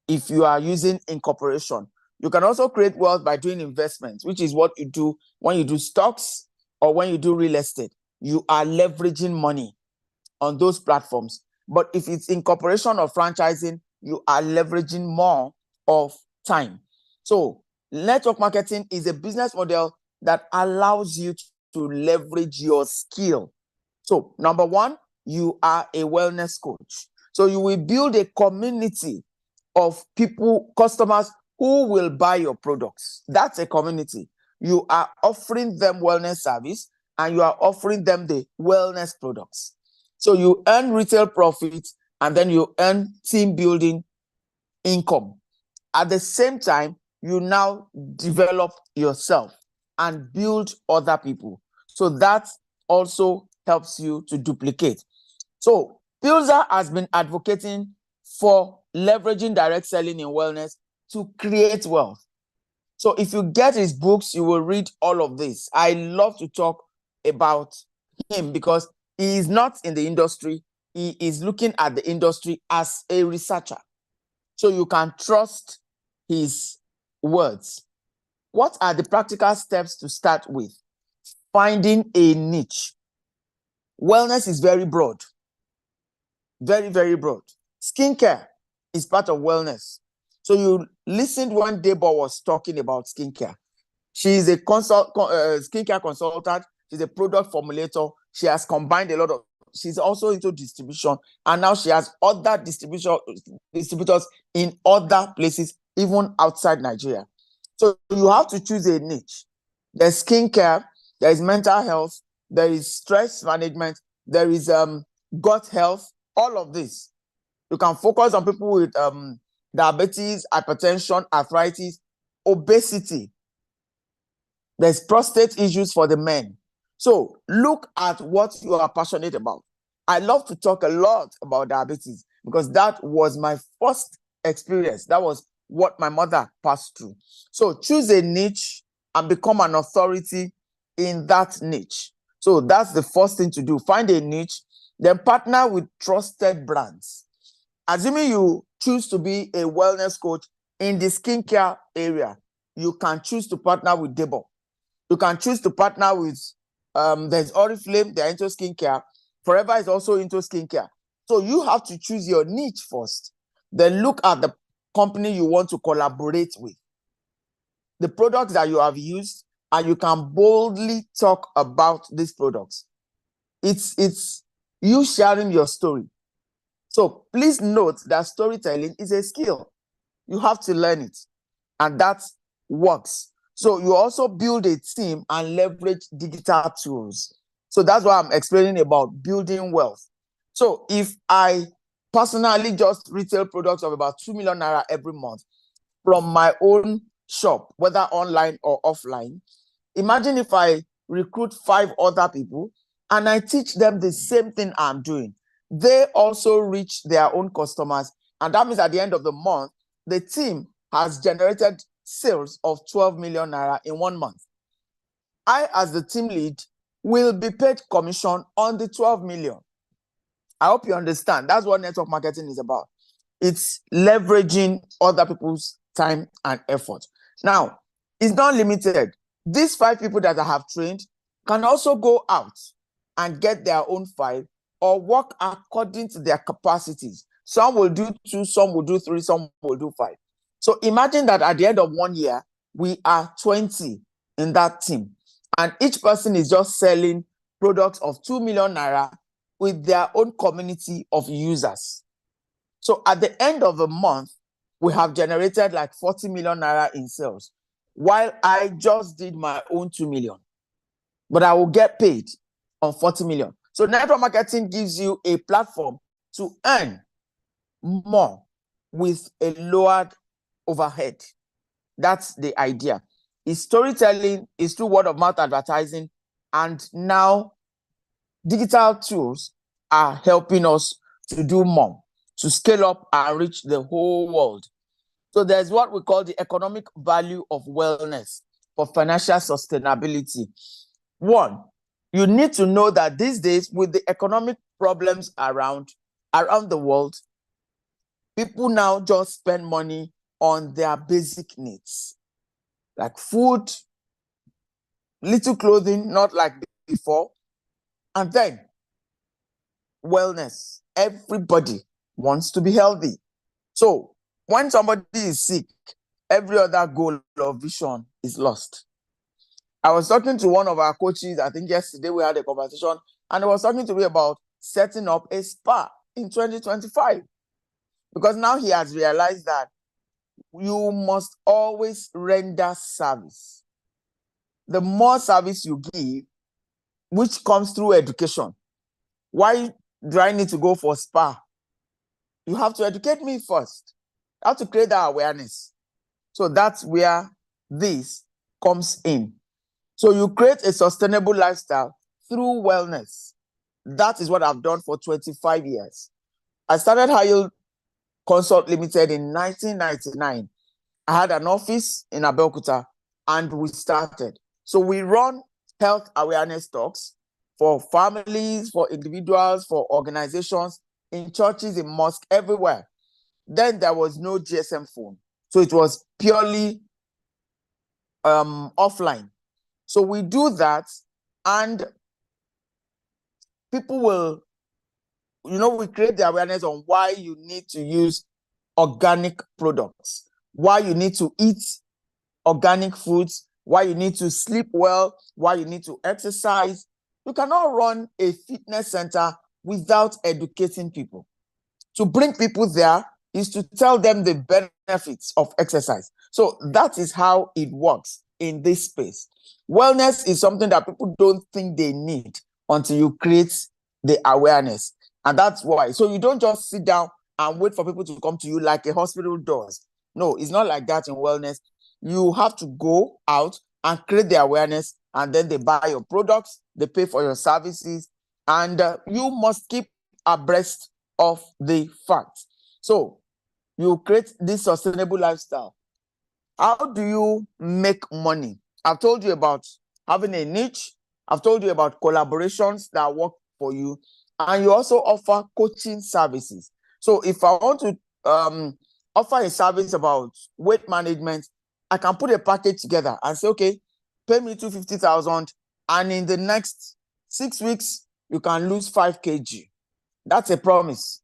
If you are using incorporation, you can also create wealth by doing investments, which is what you do when you do stocks or when you do real estate. You are leveraging money on those platforms. But if it's incorporation or franchising, you are leveraging more of time. So network marketing is a business model that allows you to leverage your skill. So number one, you are a wellness coach. So you will build a community of people, customers who will buy your products. That's a community. You are offering them wellness service and you are offering them the wellness products. So you earn retail profits and then you earn team building income. At the same time, you now develop yourself and build other people. So that also helps you to duplicate. So Pilzer has been advocating for leveraging direct selling in wellness to create wealth. So if you get his books, you will read all of this. I love to talk about him because he is not in the industry. He is looking at the industry as a researcher. So you can trust his words. What are the practical steps to start with? Finding a niche. Wellness is very broad. Very, very broad. Skincare is part of wellness. So you listened when Deborah was talking about skincare. She is a skincare consultant. She's a product formulator. She has combined a lot of, she's also into distribution. And now she has other distributors in other places, even outside Nigeria. So you have to choose a niche. There's skincare, there is mental health, there is stress management, there is gut health, all of this. You can focus on people with diabetes, hypertension, arthritis, obesity. There's prostate issues for the men. So look at what you are passionate about. I love to talk a lot about diabetes because that was my first experience. That was what my mother passed through. So choose a niche and become an authority in that niche. So that's the first thing to do. Find a niche, then partner with trusted brands. Assuming you choose to be a wellness coach in the skincare area, you can choose to partner with Debo. You can choose to partner with, there's Oriflame, they're into skincare. Forever is also into skincare. So you have to choose your niche first. Then look at the company you want to collaborate with, the products that you have used, and you can boldly talk about these products. It's you sharing your story. So please note that storytelling is a skill. You have to learn it, and that works. So you also build a team and leverage digital tools. So that's why I'm explaining about building wealth. So if I personally just retail products of about 2 million naira every month from my own shop, whether online or offline, imagine if I recruit 5 other people and I teach them the same thing I'm doing. They also reach their own customers. And that means at the end of the month, the team has generated sales of 12 million naira in 1 month. I, as the team lead, will be paid commission on the 12 million. I hope you understand. That's what network marketing is about. It's leveraging other people's time and effort. Now, it's not limited. These 5 people that I have trained can also go out and get their own 5 or work according to their capacities. Some will do 2, some will do 3, some will do 5. So imagine that at the end of 1 year, we are 20 in that team. And each person is just selling products of 2 million naira with their own community of users. So at the end of the month, we have generated like 40 million naira in sales, while I just did my own 2 million. But I will get paid on 40 million. So network marketing gives you a platform to earn more with a lowered overhead. That's the idea. It's storytelling, it's through word of mouth advertising, and now digital tools are helping us to do more, to scale up and reach the whole world. So there's what we call the economic value of wellness for financial sustainability. One, you need to know that these days, with the economic problems around the world, people now just spend money on their basic needs, like food, little clothing, not like before, and then wellness. Everybody wants to be healthy. So when somebody is sick, every other goal or vision is lost. I was talking to one of our coaches, I think yesterday we had a conversation, and he was talking to me about setting up a spa in 2025. Because now he has realized that you must always render service. The more service you give, which comes through education. Why do I need to go for spa? You have to educate me first. You have to create that awareness. So that's where this comes in. So you create a sustainable lifestyle through wellness. That is what I've done for 25 years. I started High Yield Consult Limited in 1999. I had an office in Abeokuta and we started. So we run health awareness talks for families, for individuals, for organizations, in churches, in mosques, everywhere. Then there was no GSM phone. So it was purely offline. So we do that, and people will, we create the awareness on why you need to use organic products, why you need to eat organic foods, why you need to sleep well, why you need to exercise. You cannot run a fitness center without educating people. To bring people there is to tell them the benefits of exercise. So that is how it works in this space. Wellness is something that people don't think they need until you create the awareness. And that's why. So you don't just sit down and wait for people to come to you like a hospital does. No, it's not like that in wellness. You have to go out and create the awareness, and then they buy your products, they pay for your services, and you must keep abreast of the facts. So you create this sustainable lifestyle. How do you make money? I've told you about having a niche. I've told you about collaborations that work for you. And you also offer coaching services. So if I want to offer a service about weight management, I can put a package together and say, okay, pay me 250,000, and in the next 6 weeks, you can lose 5 kg. That's a promise.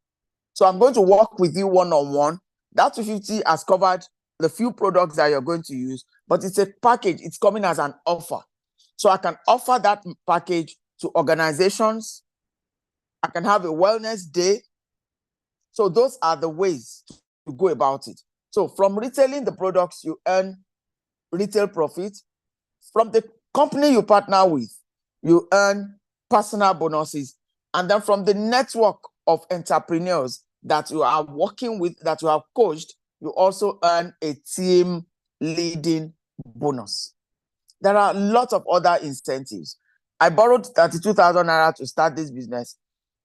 So I'm going to work with you one-on-one. That 250 has covered the few products that you're going to use, but it's a package. It's coming as an offer. So I can offer that package to organizations. I can have a wellness day. So those are the ways to go about it. So from retailing the products, you earn retail profit. From the company you partner with, you earn personal bonuses. And then from the network of entrepreneurs that you are working with, that you have coached, you also earn a team leading bonus. There are lots of other incentives. I borrowed 32,000 naira to start this business,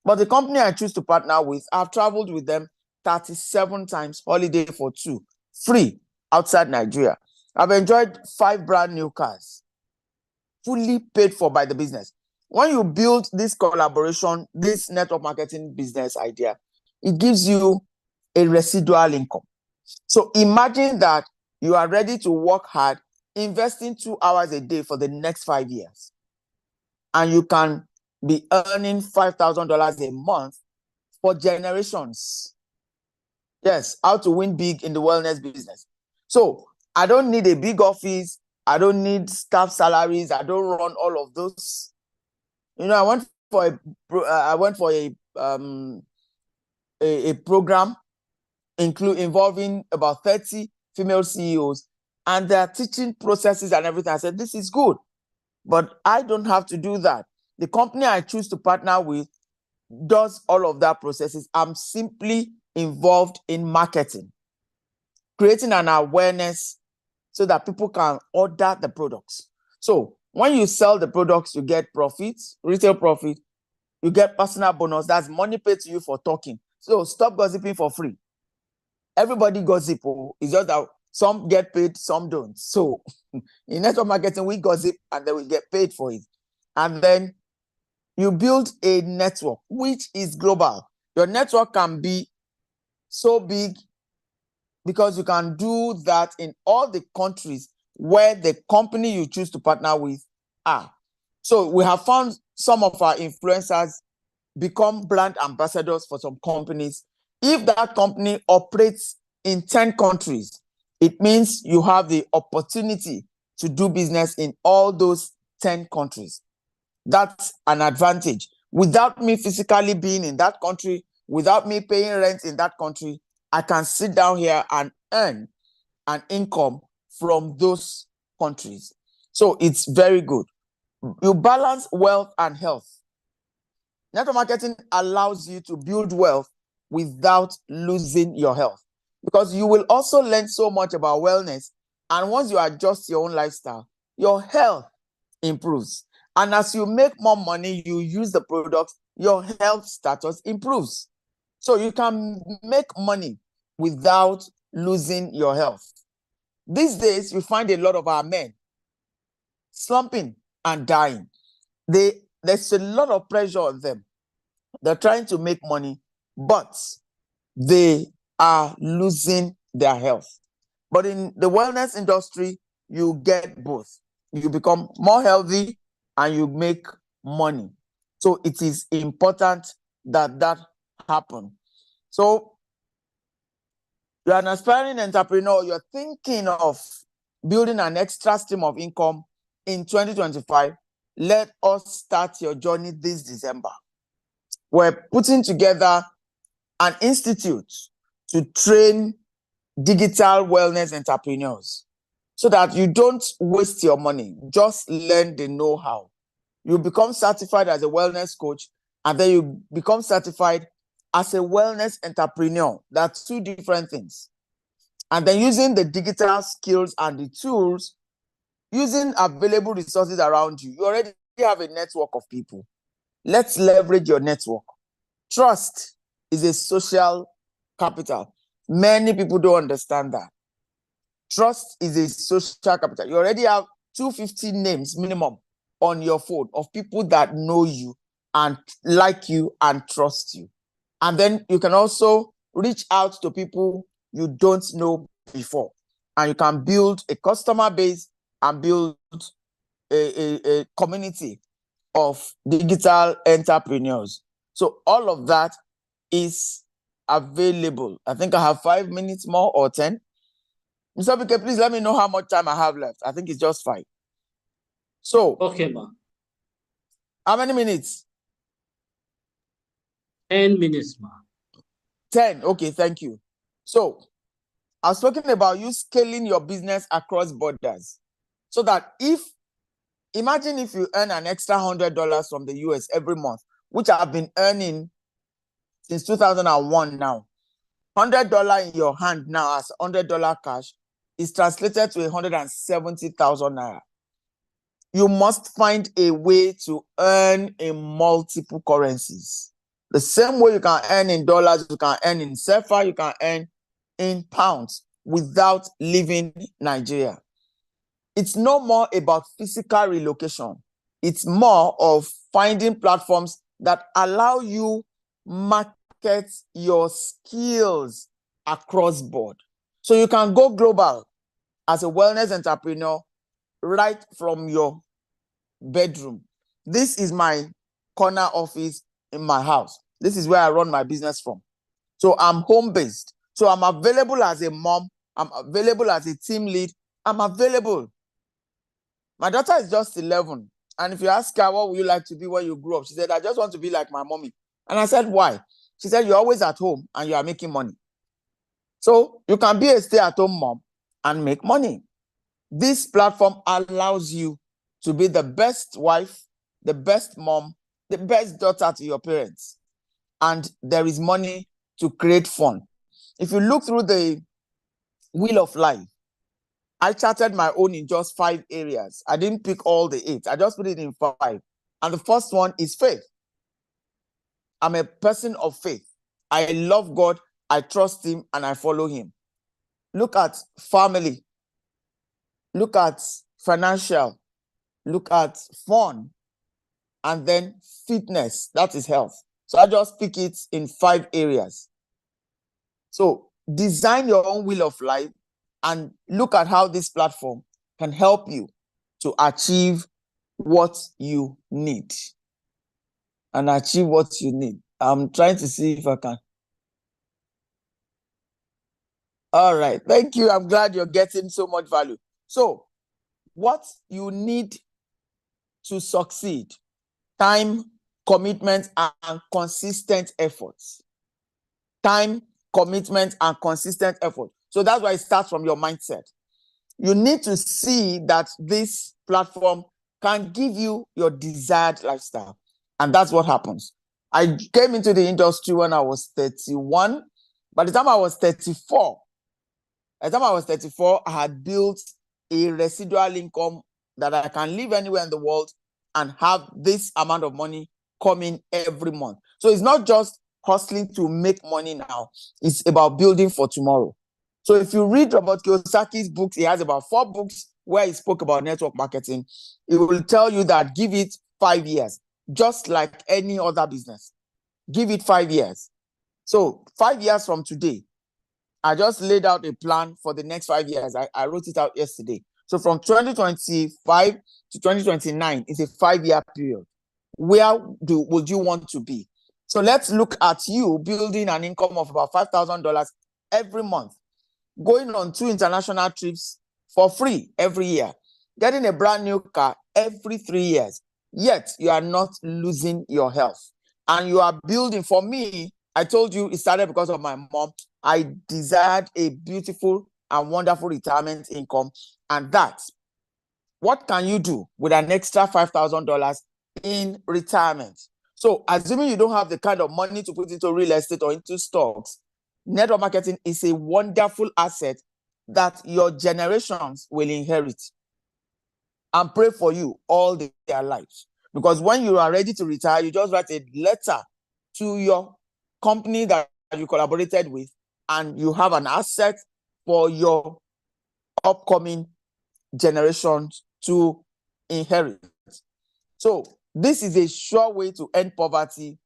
but the company I choose to partner with, I've traveled with them 37 times, holiday for 2, free outside Nigeria. I've enjoyed 5 brand new cars, fully paid for by the business. When you build this collaboration, this network marketing business idea, it gives you a residual income. So imagine that you are ready to work hard, investing 2 hours a day for the next 5 years. And you can be earning $5,000 a month for generations. Yes, how to win big in the wellness business. So I don't need a big office. I don't need staff salaries. I don't run all of those. I went for a program involving about 30 female CEOs, and their teaching processes and everything. I said, this is good, but I don't have to do that. The company I choose to partner with does all of that processes. I'm simply involved in marketing, creating an awareness so that people can order the products. So when you sell the products, you get profits, retail profit, you get personal bonus. That's money paid to you for talking. So stop gossiping for free. Everybody gossip. It's just that some get paid, some don't. So in network marketing, we gossip and then we get paid for it. And then you build a network which is global. Your network can be so big because you can do that in all the countries where the company you choose to partner with are. So we have found some of our influencers become brand ambassadors for some companies. If that company operates in 10 countries, it means you have the opportunity to do business in all those 10 countries. That's an advantage. Without me physically being in that country, without me paying rent in that country, I can sit down here and earn an income from those countries. So it's very good. You balance wealth and health. Network marketing allows you to build wealth without losing your health, because you will also learn so much about wellness. And once you adjust your own lifestyle, your health improves. And as you make more money, you use the products, your health status improves. So you can make money without losing your health. These days, you find a lot of our men slumping and dying. There's a lot of pressure on them. They're trying to make money, but they are losing their health. But in the wellness industry, you get both. You become more healthy and you make money. So it is important that that happen. So you're an aspiring entrepreneur, you're thinking of building an extra stream of income in 2025. Let us start your journey this December. We're putting together an institute to train digital wellness entrepreneurs so that you don't waste your money. Just learn the know-how. You become certified as a wellness coach, and then you become certified as a wellness entrepreneur. That's two different things. And then using the digital skills and the tools, using available resources around you, you already have a network of people. Let's leverage your network. Trust is a social capital. Many people don't understand that. Trust is a social capital. You already have 250 names minimum on your phone of people that know you and like you and trust you. And then you can also reach out to people you don't know before. And you can build a customer base and build a community of digital entrepreneurs. So all of that is available. I think I have 5 minutes more or 10. Mr. Obike, please let me know how much time I have left. I think it's just 5. So, okay, ma. How many minutes? 10 minutes, ma. 10. Okay, thank you. So, I was talking about you scaling your business across borders. So that imagine if you earn an extra $100 from the US every month, which I've been earning since 2001 now. $100 in your hand now as $100 cash is translated to 170,000 naira. You must find a way to earn in multiple currencies. The same way you can earn in dollars, you can earn in CFA, you can earn in pounds without leaving Nigeria. It's no more about physical relocation. It's more of finding platforms that allow you market your skills across board. So you can go global as a wellness entrepreneur right from your bedroom. This is my corner office in my house. This is where I run my business from. So I'm home-based. So I'm available as a mom. I'm available as a team lead. I'm available. My daughter is just 11. And if you ask her, what would you like to be when you grow up? She said, I just want to be like my mommy. And I said, why? She said, you're always at home and you are making money. So you can be a stay-at-home mom and make money. This platform allows you to be the best wife, the best mom, the best daughter to your parents. And there is money to create fun. If you look through the wheel of life, I charted my own in just 5 areas. I didn't pick all the 8. I just put it in 5. And the first one is faith. I'm a person of faith. I love God, I trust him, and I follow him. Look at family. Look at financial. Look at fun. And then fitness, that is health. So I just pick it in 5 areas. So design your own wheel of life and look at how this platform can help you to achieve what you need. And achieve what you need. I'm trying to see if I can. All right. Thank you. I'm glad you're getting so much value. So what you need to succeed: time, commitment, and consistent efforts. Time, commitment, and consistent effort. So that's why it starts from your mindset. You need to see that this platform can give you your desired lifestyle. And that's what happens. I came into the industry when I was 31. By the time I was 34, I had built a residual income that I can live anywhere in the world and have this amount of money coming every month. So it's not just hustling to make money now. It's about building for tomorrow. So if you read Robert Kiyosaki's books, he has about 4 books where he spoke about network marketing. It will tell you that give it 5 years, just like any other business. Give it 5 years. So 5 years from today, I just laid out a plan for the next 5 years. I wrote it out yesterday. So from 2025 to 2029 is a 5-year period. Where would you want to be? So let's look at you building an income of about $5,000 every month, going on 2 international trips for free every year, getting a brand new car every 3 years. Yet you are not losing your health. And you are building. For me, I told you it started because of my mom. I desired a beautiful and wonderful retirement income. And that's what can you do with an extra $5,000 in retirement? So assuming you don't have the kind of money to put into real estate or into stocks, network marketing is a wonderful asset that your generations will inherit and pray for you all their lives. Because when you are ready to retire, you just write a letter to your company that you collaborated with, and you have an asset for your upcoming generations to inherit. So this is a sure way to end poverty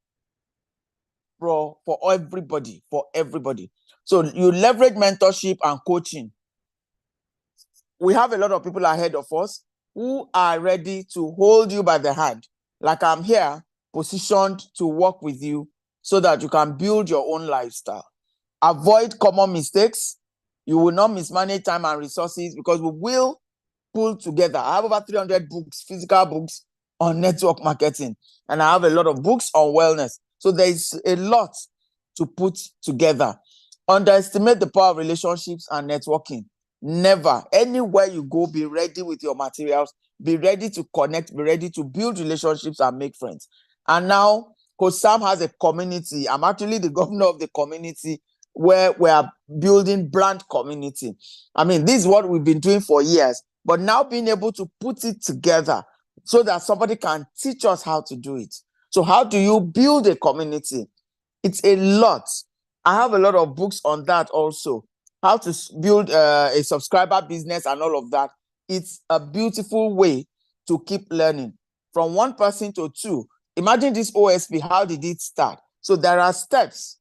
for everybody, So you leverage mentorship and coaching. We have a lot of people ahead of us who are ready to hold you by the hand. Like I'm here, positioned to work with you so that you can build your own lifestyle. Avoid common mistakes. You will not mismanage time and resources because we will pull together. I have over 300 books, physical books on network marketing, and I have a lot of books on wellness. So there is a lot to put together. Underestimate the power of relationships and networking. Never, anywhere you go, be ready with your materials, be ready to connect, be ready to build relationships and make friends. And now, Coach Sam has a community. I'm actually the governor of the community where we are building brand community. I mean, this is what we've been doing for years, but now being able to put it together so that somebody can teach us how to do it. So how do you build a community? It's a lot. I have a lot of books on that also. How to build a subscriber business and all of that. It's a beautiful way to keep learning from 1 person to 2. Imagine this OSP, how did it start? So there are steps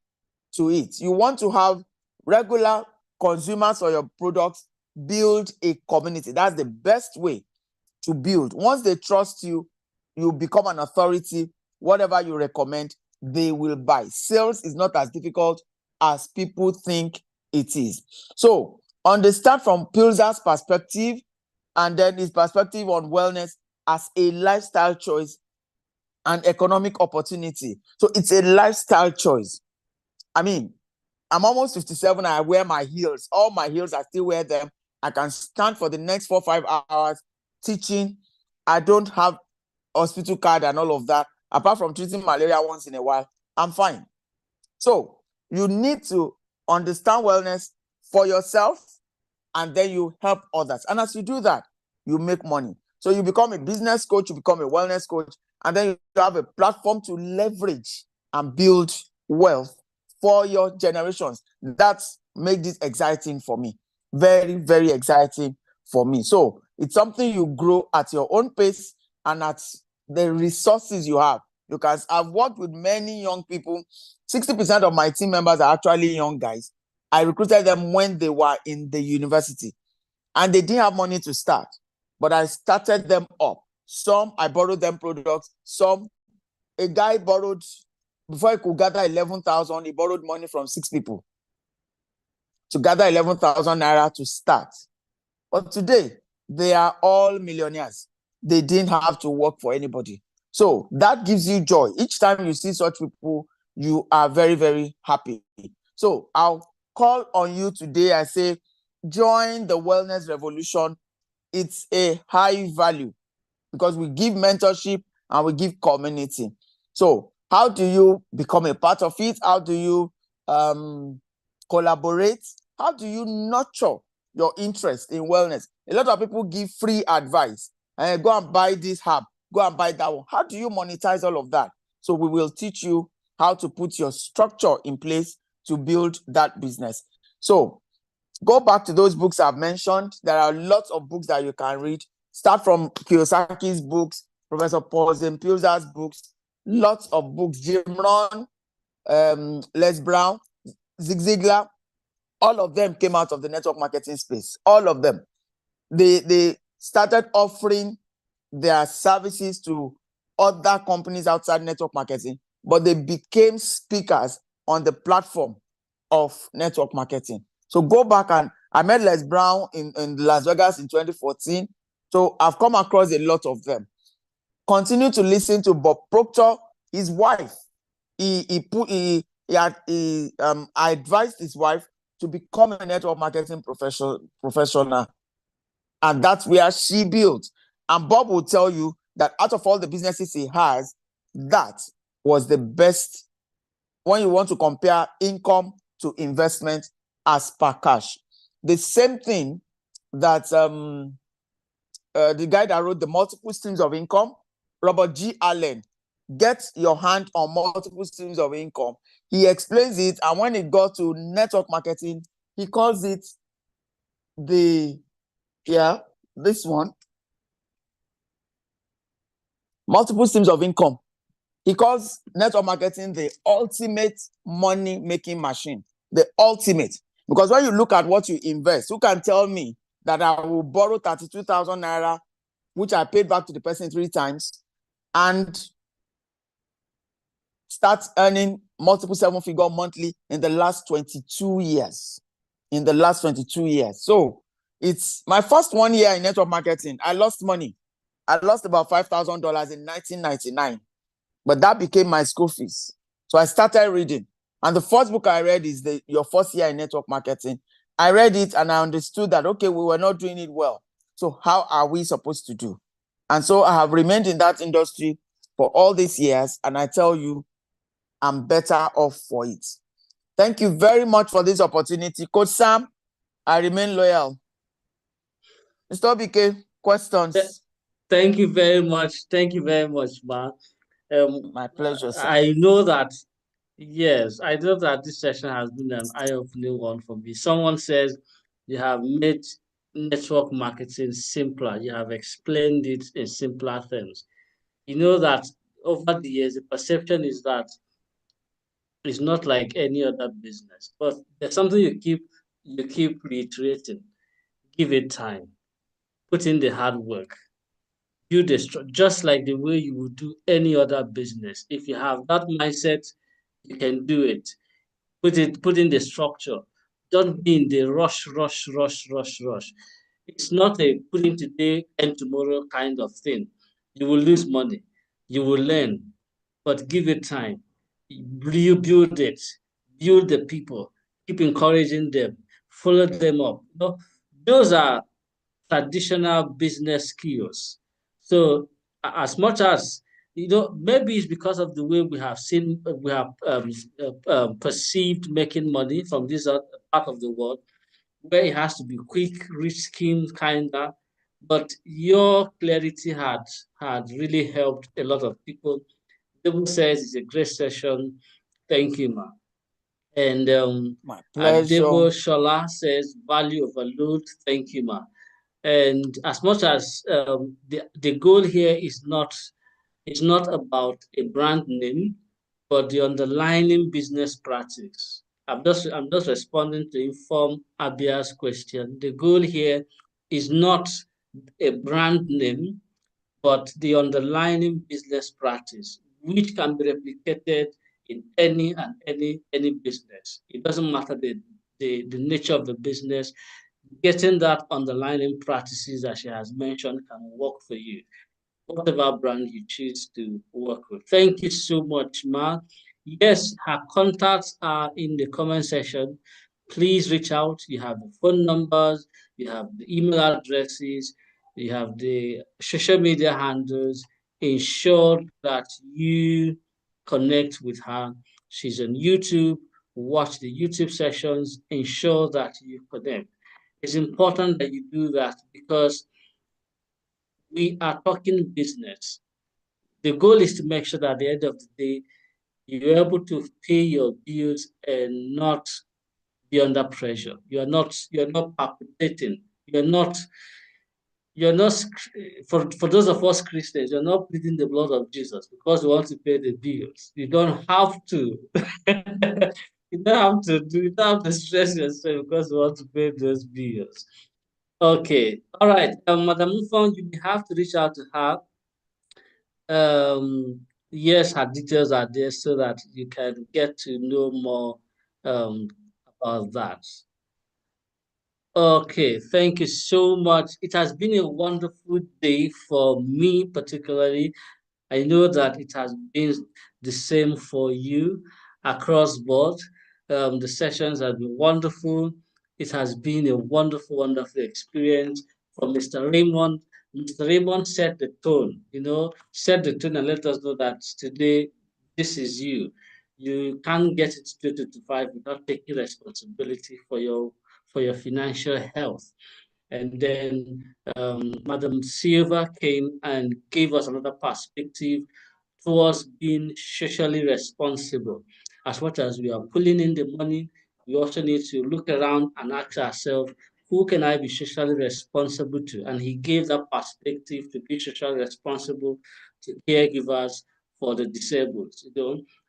to it. You want to have regular consumers for your products, build a community. That's the best way to build. Once they trust you, you become an authority. Whatever you recommend, they will buy. Sales is not as difficult as people think it is. So understand from Pilzer's perspective and then his perspective on wellness as a lifestyle choice and economic opportunity. So it's a lifestyle choice. I mean, I'm almost 57. I wear my heels. All my heels, I still wear them. I can stand for the next 4 or 5 hours teaching. I don't have hospital card and all of that. Apart from treating malaria once in a while, I'm fine. So you need to understand wellness for yourself, and then you help others. And as you do that, you make money. So you become a business coach, you become a wellness coach, and then you have a platform to leverage and build wealth for your generations. That's make this exciting for me. Very, very exciting for me. So it's something you grow at your own pace and at the resources you have. Because I've worked with many young people. 60% of my team members are actually young guys. I recruited them when they were in the university and they didn't have money to start, but I started them up. Some, I borrowed them products. Some, a guy borrowed, before he could gather 11,000, he borrowed money from 6 people to gather 11,000 naira to start. But today, they are all millionaires. They didn't have to work for anybody. So that gives you joy. Each time you see such people, you are very, very happy. So I'll call on you today. I say, join the wellness revolution. It's a high value because we give mentorship and we give community. So how do you become a part of it? How do you collaborate? How do you nurture your interest in wellness? A lot of people give free advice. Go and buy this herb, go and buy that one. How do you monetize all of that? So we will teach you how to put your structure in place to build that business. So go back to those books I've mentioned. There are lots of books that you can read. Start from Kiyosaki's books, Professor Paul Zempilza's books, lots of books, Jim Rohn, Les Brown, Zig Ziglar. All of them came out of the network marketing space. All of them. They started offering their services to other companies outside network marketing, but they became speakers on the platform of network marketing. So go back, and I met Les Brown in Las Vegas in 2014. So I've come across a lot of them. Continue to listen to Bob Proctor, his wife. I advised his wife to become a network marketing professional. And that's where she built. And Bob will tell you that out of all the businesses he has, that was the best when you want to compare income to investment as per cash. The same thing that the guy that wrote The Multiple Streams of Income, Robert G. Allen, get your hand on multiple streams of income. He explains it, and when it got to network marketing, he calls it this one, multiple streams of income. He calls network marketing the ultimate money-making machine, the ultimate. Because when you look at what you invest, who can tell me that I will borrow 32,000 naira, which I paid back to the person 3 times, and start earning multiple 7-figure monthly in the last 22 years? In the last 22 years. So it's my first 1 year in network marketing. I lost money. I lost about $5,000 in 1999. But that became my school fees. So I started reading. And the first book I read is Your First Year in Network Marketing. I read it and I understood that, okay, we were not doing it well. So how are we supposed to do? And so I have remained in that industry for all these years. And I tell you, I'm better off for it. Thank you very much for this opportunity. Coach Sam, I remain loyal. Mr. Obike, questions? Thank you very much. Thank you very much, Ma. My pleasure, sir. I know that this session has been an eye-opening one for me. Someone says you have made network marketing simpler. You have explained it in simpler terms. You know that over the years, the perception is that it's not like any other business, but there's something you keep reiterating. Give it time. Put in the hard work. Build just like the way you would do any other business. If you have that mindset, you can do it. Put in the structure. Don't be in the rush. It's not a put in today and tomorrow kind of thing. You will lose money. You will learn, but give it time. You build it. Build the people. Keep encouraging them. Follow them up. Those are traditional business skills. So as much as maybe it's because of the way we have seen, we have perceived making money from this part of the world, where it has to be quick, rich skin, kinda. But your clarity had really helped a lot of people. Debo says it's a great session. Thank you, ma. And my pleasure. Debo Shola says value overload. Thank you, ma. And as much as the goal here is not about a brand name, but the underlying business practice. I'm just responding to inform Abia's question. The goal here is not a brand name, but the underlying business practice, which can be replicated in any business. It doesn't matter the nature of the business. Getting that underlying practices that she has mentioned can work for you, whatever brand you choose to work with. Thank you so much, Ma. Yes, her contacts are in the comment section. Please reach out. You have the phone numbers, you have the email addresses, you have the social media handles. Ensure that you connect with her. She's on YouTube. Watch the YouTube sessions. Ensure that you connect. It's important that you do that because we are talking business. The goal is to make sure that at the end of the day, you're able to pay your bills and not be under pressure. You're not palpitating. You're not for those of us Christians, you're not pleading the blood of Jesus because you want to pay the bills. You don't have to. You don't have to stress yourself because you want to pay those bills. Okay, all right. Madam Mufon, you have to reach out to her. Yes, her details are there so that you can get to know more about that. Okay, thank you so much. It has been a wonderful day for me, particularly. I know that it has been the same for you across board. The sessions have been wonderful. It has been a wonderful, wonderful experience from Mr. Raymond. Mr. Raymond set the tone, set the tone and let us know that today, this is you. You can't get it to 5 without taking responsibility for your financial health. And then Madam Silva came and gave us another perspective towards being socially responsible. As much as we are pulling in the money, we also need to look around and ask ourselves, who can I be socially responsible to? And he gave that perspective to be socially responsible to caregivers for the disabled.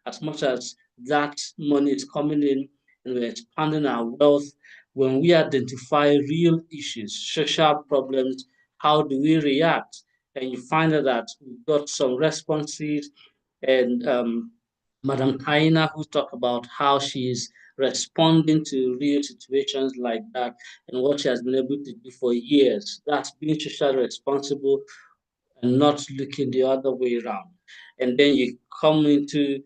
As much as that money is coming in and we're expanding our wealth, when we identify real issues, social problems, how do we react? And you find out that we've got some responses. And Madam Kaina, who talked about how she's responding to real situations like that and what she has been able to do for years. That's being socially responsible and not looking the other way around. And then you come into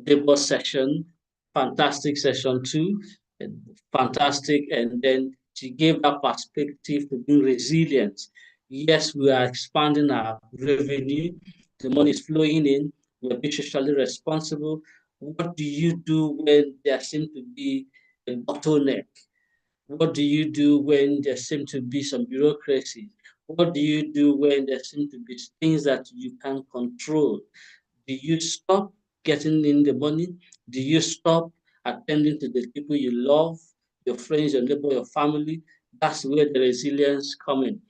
Deborah's session, fantastic session too, fantastic. And then she gave that perspective to being resilient. Yes, we are expanding our revenue. The money is flowing in. We're being socially responsible. What do you do when there seems to be a bottleneck? What do you do when there seems to be some bureaucracy? What do you do when there seems to be things that you can't control? Do you stop getting in the money? Do you stop attending to the people you love, your friends, your neighbor, your family? That's where the resilience comes in.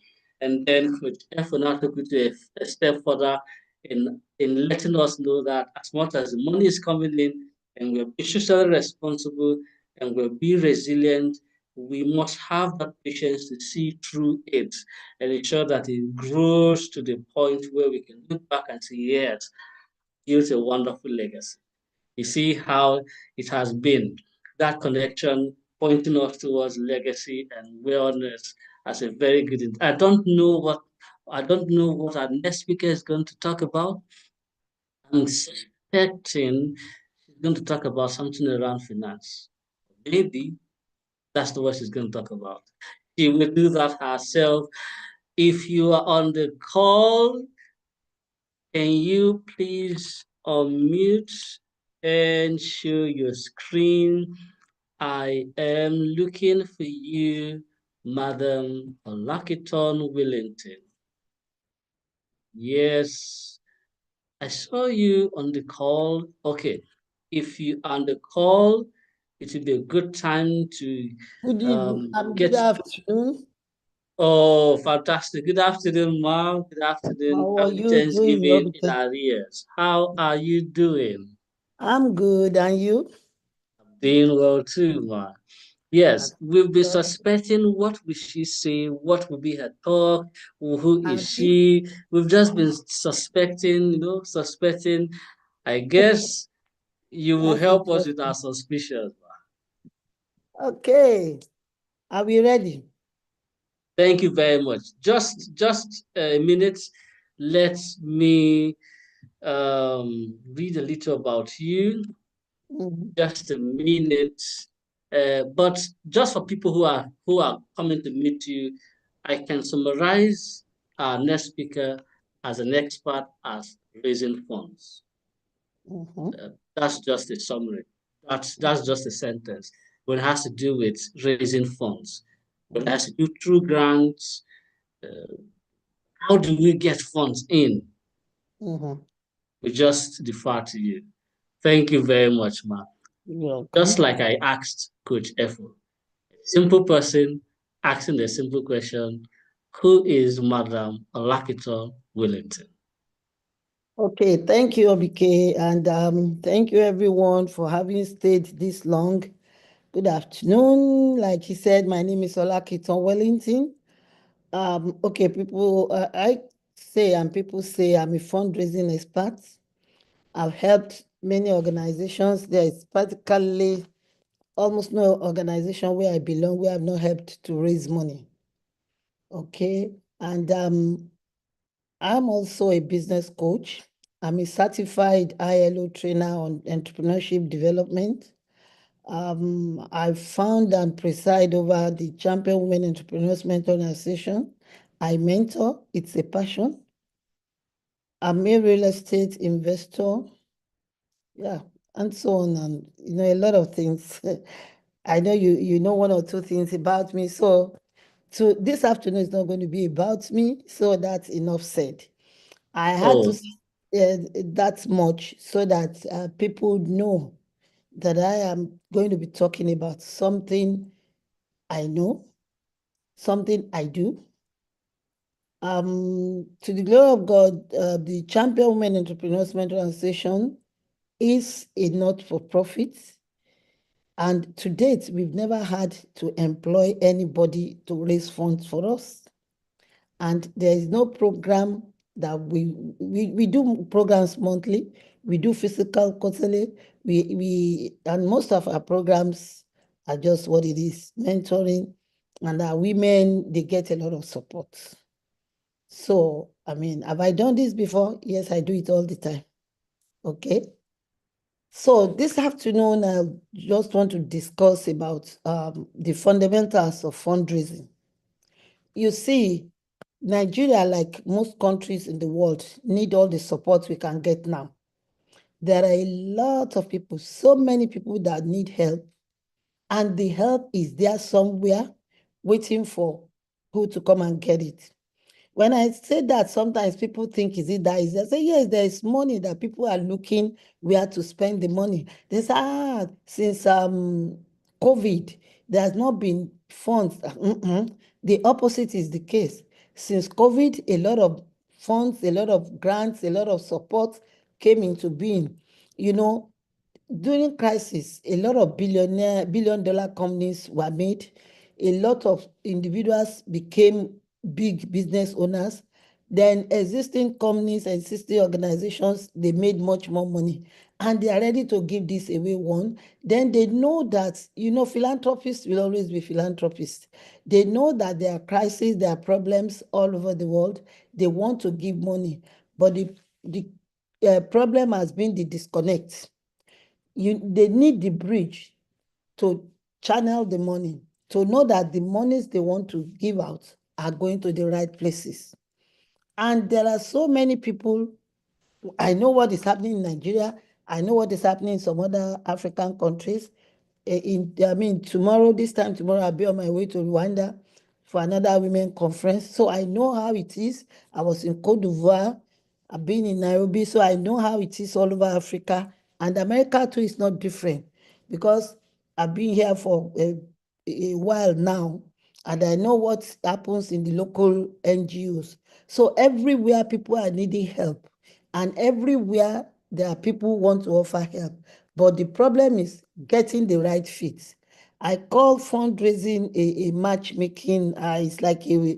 And then Coach Efona took it a step further in letting us know that as much as the money is coming in and we're socially responsible and we're being resilient, we must have that patience to see through it and ensure that it grows to the point where we can look back and say, yes, it's a wonderful legacy. You see how it has been, that connection pointing us towards legacy and wellness as a very good. I don't know what our next speaker is going to talk about. I'm suspecting she's going to talk about something around finance. Maybe that's what she's going to talk about. She will do that herself. If you are on the call, Can you please unmute and show your screen? I am looking for you, Madam Olakiton Willington. Yes, I saw you on the call. Okay, if you are on the call, it will be a good time to Good evening. get. Good afternoon. Oh, fantastic. Good afternoon, Mom. Good afternoon. How are Happy you doing, Thanksgiving in Obike? arrears. How are you doing? I'm good, and you? Doing well too, Ma. Yes, That's we'll be good. suspecting what will she say, what will be her talk, who is And she. We've just been suspecting, suspecting. I guess you will that's help us with our interesting. suspicions. Okay. Are we ready? Thank you very much. Just a minute. Let me read a little about you. Just a minute. But just for people who are coming to meet you, I can summarize our next speaker as an expert as raising funds. That's just a summary. That's just a sentence. When it has to do with raising funds, when it has to do through grants, how do we get funds in? We just defer to you. Thank you very much, Mark. Just like I asked Coach Efo, simple person asking a simple question, who is Madam Olakiton Willington? Okay, thank you, Obike, and thank you everyone for having stayed this long. Good afternoon. Like he said, my name is Olakiton Wellington. Okay, people, I say and people say I'm a fundraising expert. I've helped many organizations. There is practically almost no organization where I belong where I've not helped to raise money. Okay, and I'm also a business coach. I'm a certified ILO trainer on entrepreneurship development. I found and preside over the Champion Women Entrepreneurs Mentor Association. I mentor, it's a passion. I'm a real estate investor. Yeah, and so on, and a lot of things. I know you know one or two things about me. So this afternoon is not going to be about me, so that's enough said. I had to that much so that people know that I am going to be talking about something I know, something I do. To the glory of God, the Champion Women Entrepreneurs Mentor Association is a not-for-profit. And to date, we've never had to employ anybody to raise funds for us. And there is no program that we do programs monthly. We do physical quarterly. And most of our programs are just what it is, mentoring. And our women, they get a lot of support. So, I mean, have I done this before? Yes, I do it all the time. Okay. So this afternoon, I just want to discuss about the fundamentals of fundraising. You see, Nigeria, like most countries in the world, need all the support we can get now. There are a lot of people, so many people that need help, and the help is there somewhere waiting for who to come and get it. When I say that, sometimes people think, is it that easy? I say, yes, there is money that people are looking where to spend the money. They say, since COVID, there has not been funds. The opposite is the case. Since COVID, a lot of funds, a lot of grants, a lot of support came into being. During crisis, a lot of billion-dollar companies were made. A lot of individuals became big business owners. Then existing companies, existing organizations, they made much more money. And they are ready to give this away one. Then they know that, philanthropists will always be philanthropists. They know that there are crises, there are problems all over the world. They want to give money. But the problem has been the disconnect. They need the bridge to channel the money, to know that the monies they want to give out are going to the right places. And there are so many people I know what is happening in Nigeria. I know what is happening in some other African countries. Tomorrow, this time tomorrow, I'll be on my way to Rwanda for another women conference. So I know how it is. I was in Cote d'Ivoire. I've been in Nairobi, so I know how it is all over Africa. And America too is not different, because I've been here for a while now, and I know what happens in the local NGOs. So everywhere people are needing help, and everywhere there are people who want to offer help. But the problem is getting the right fit. I call fundraising a matchmaking. It's like a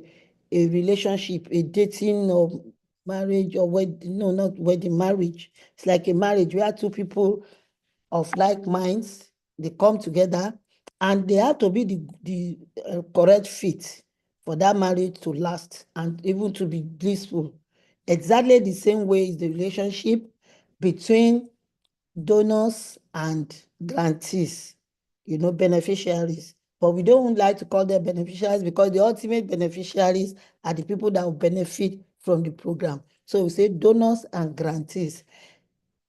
relationship, a dating or marriage or wedding. No, not wedding, marriage. It's like a marriage where two people of like minds, they come together, and they have to be the correct fit for that marriage to last and even to be blissful. Exactly the same way is the relationship between donors and grantees, beneficiaries. But we don't like to call them beneficiaries, because the ultimate beneficiaries are the people that will benefit from the program. So we say donors and grantees.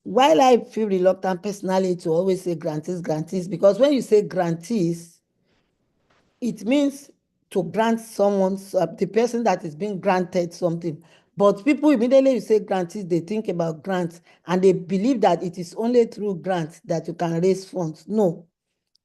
While I feel reluctant personally to always say grantees, because when you say grantees, it means to grant someone, the person that is being granted something. But people immediately you say grantees, they think about grants, and they believe that it is only through grants that you can raise funds. No,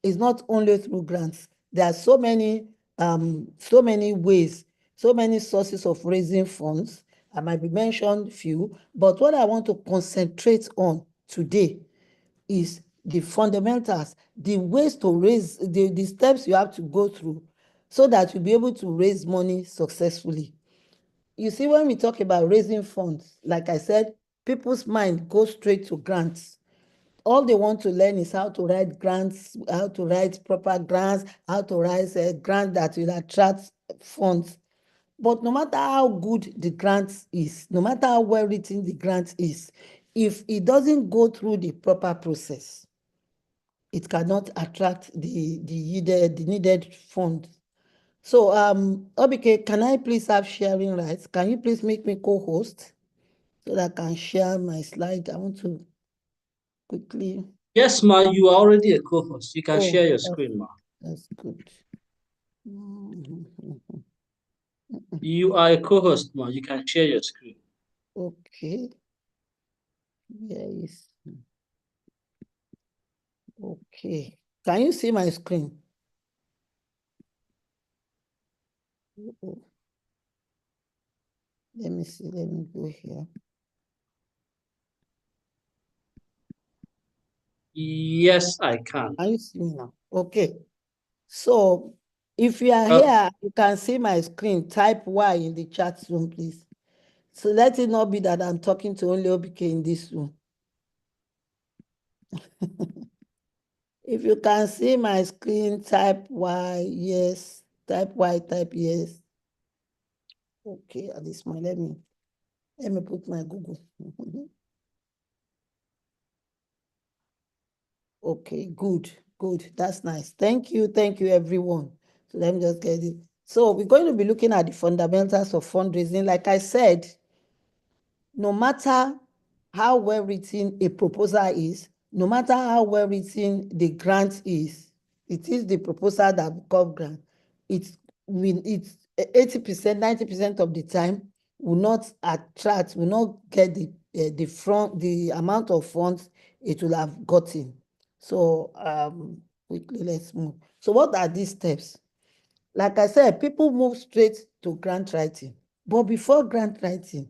it's not only through grants. There are so many ways, so many sources of raising funds. I might be mentioned few, but what I want to concentrate on today is the fundamentals, the ways to raise, the steps you have to go through so that you'll be able to raise money successfully. You see, when we talk about raising funds, like I said, people's mind goes straight to grants. All they want to learn is how to write grants, how to write proper grants, how to write a grant that will attract funds. But no matter how good the grant is, no matter how well written the grant is, if it doesn't go through the proper process, it cannot attract the needed funds. So, Obike, can I please have sharing rights? Can you please make me co-host so that I can share my slide? I want to quickly. Yes, Ma, you are already a co-host. You can share your screen, Ma. That's good. You are a co-host, Ma. You can share your screen. Okay. Yes. Okay. Can you see my screen? Let me see. Let me go here. Yes, I can. Can you see me now? Okay. So if you are here, you can see my screen. Type Y in the chat room, please. So let it not be that I'm talking to only Obike in this room. If you can see my screen, type Y, yes. Type Y, type yes. Okay, at this point, let me put my Google. Okay, good. That's nice. Thank you, everyone. So let me just get it. So we're going to be looking at the fundamentals of fundraising. Like I said, no matter how well written a proposal is, no matter how well written the grant is, it is the proposal that becomes grant. It's 80%, 90% of the time will not attract, will not get the amount of funds it will have gotten. So quickly let's move. So what are these steps? Like I said, people move straight to grant writing. But before grant writing,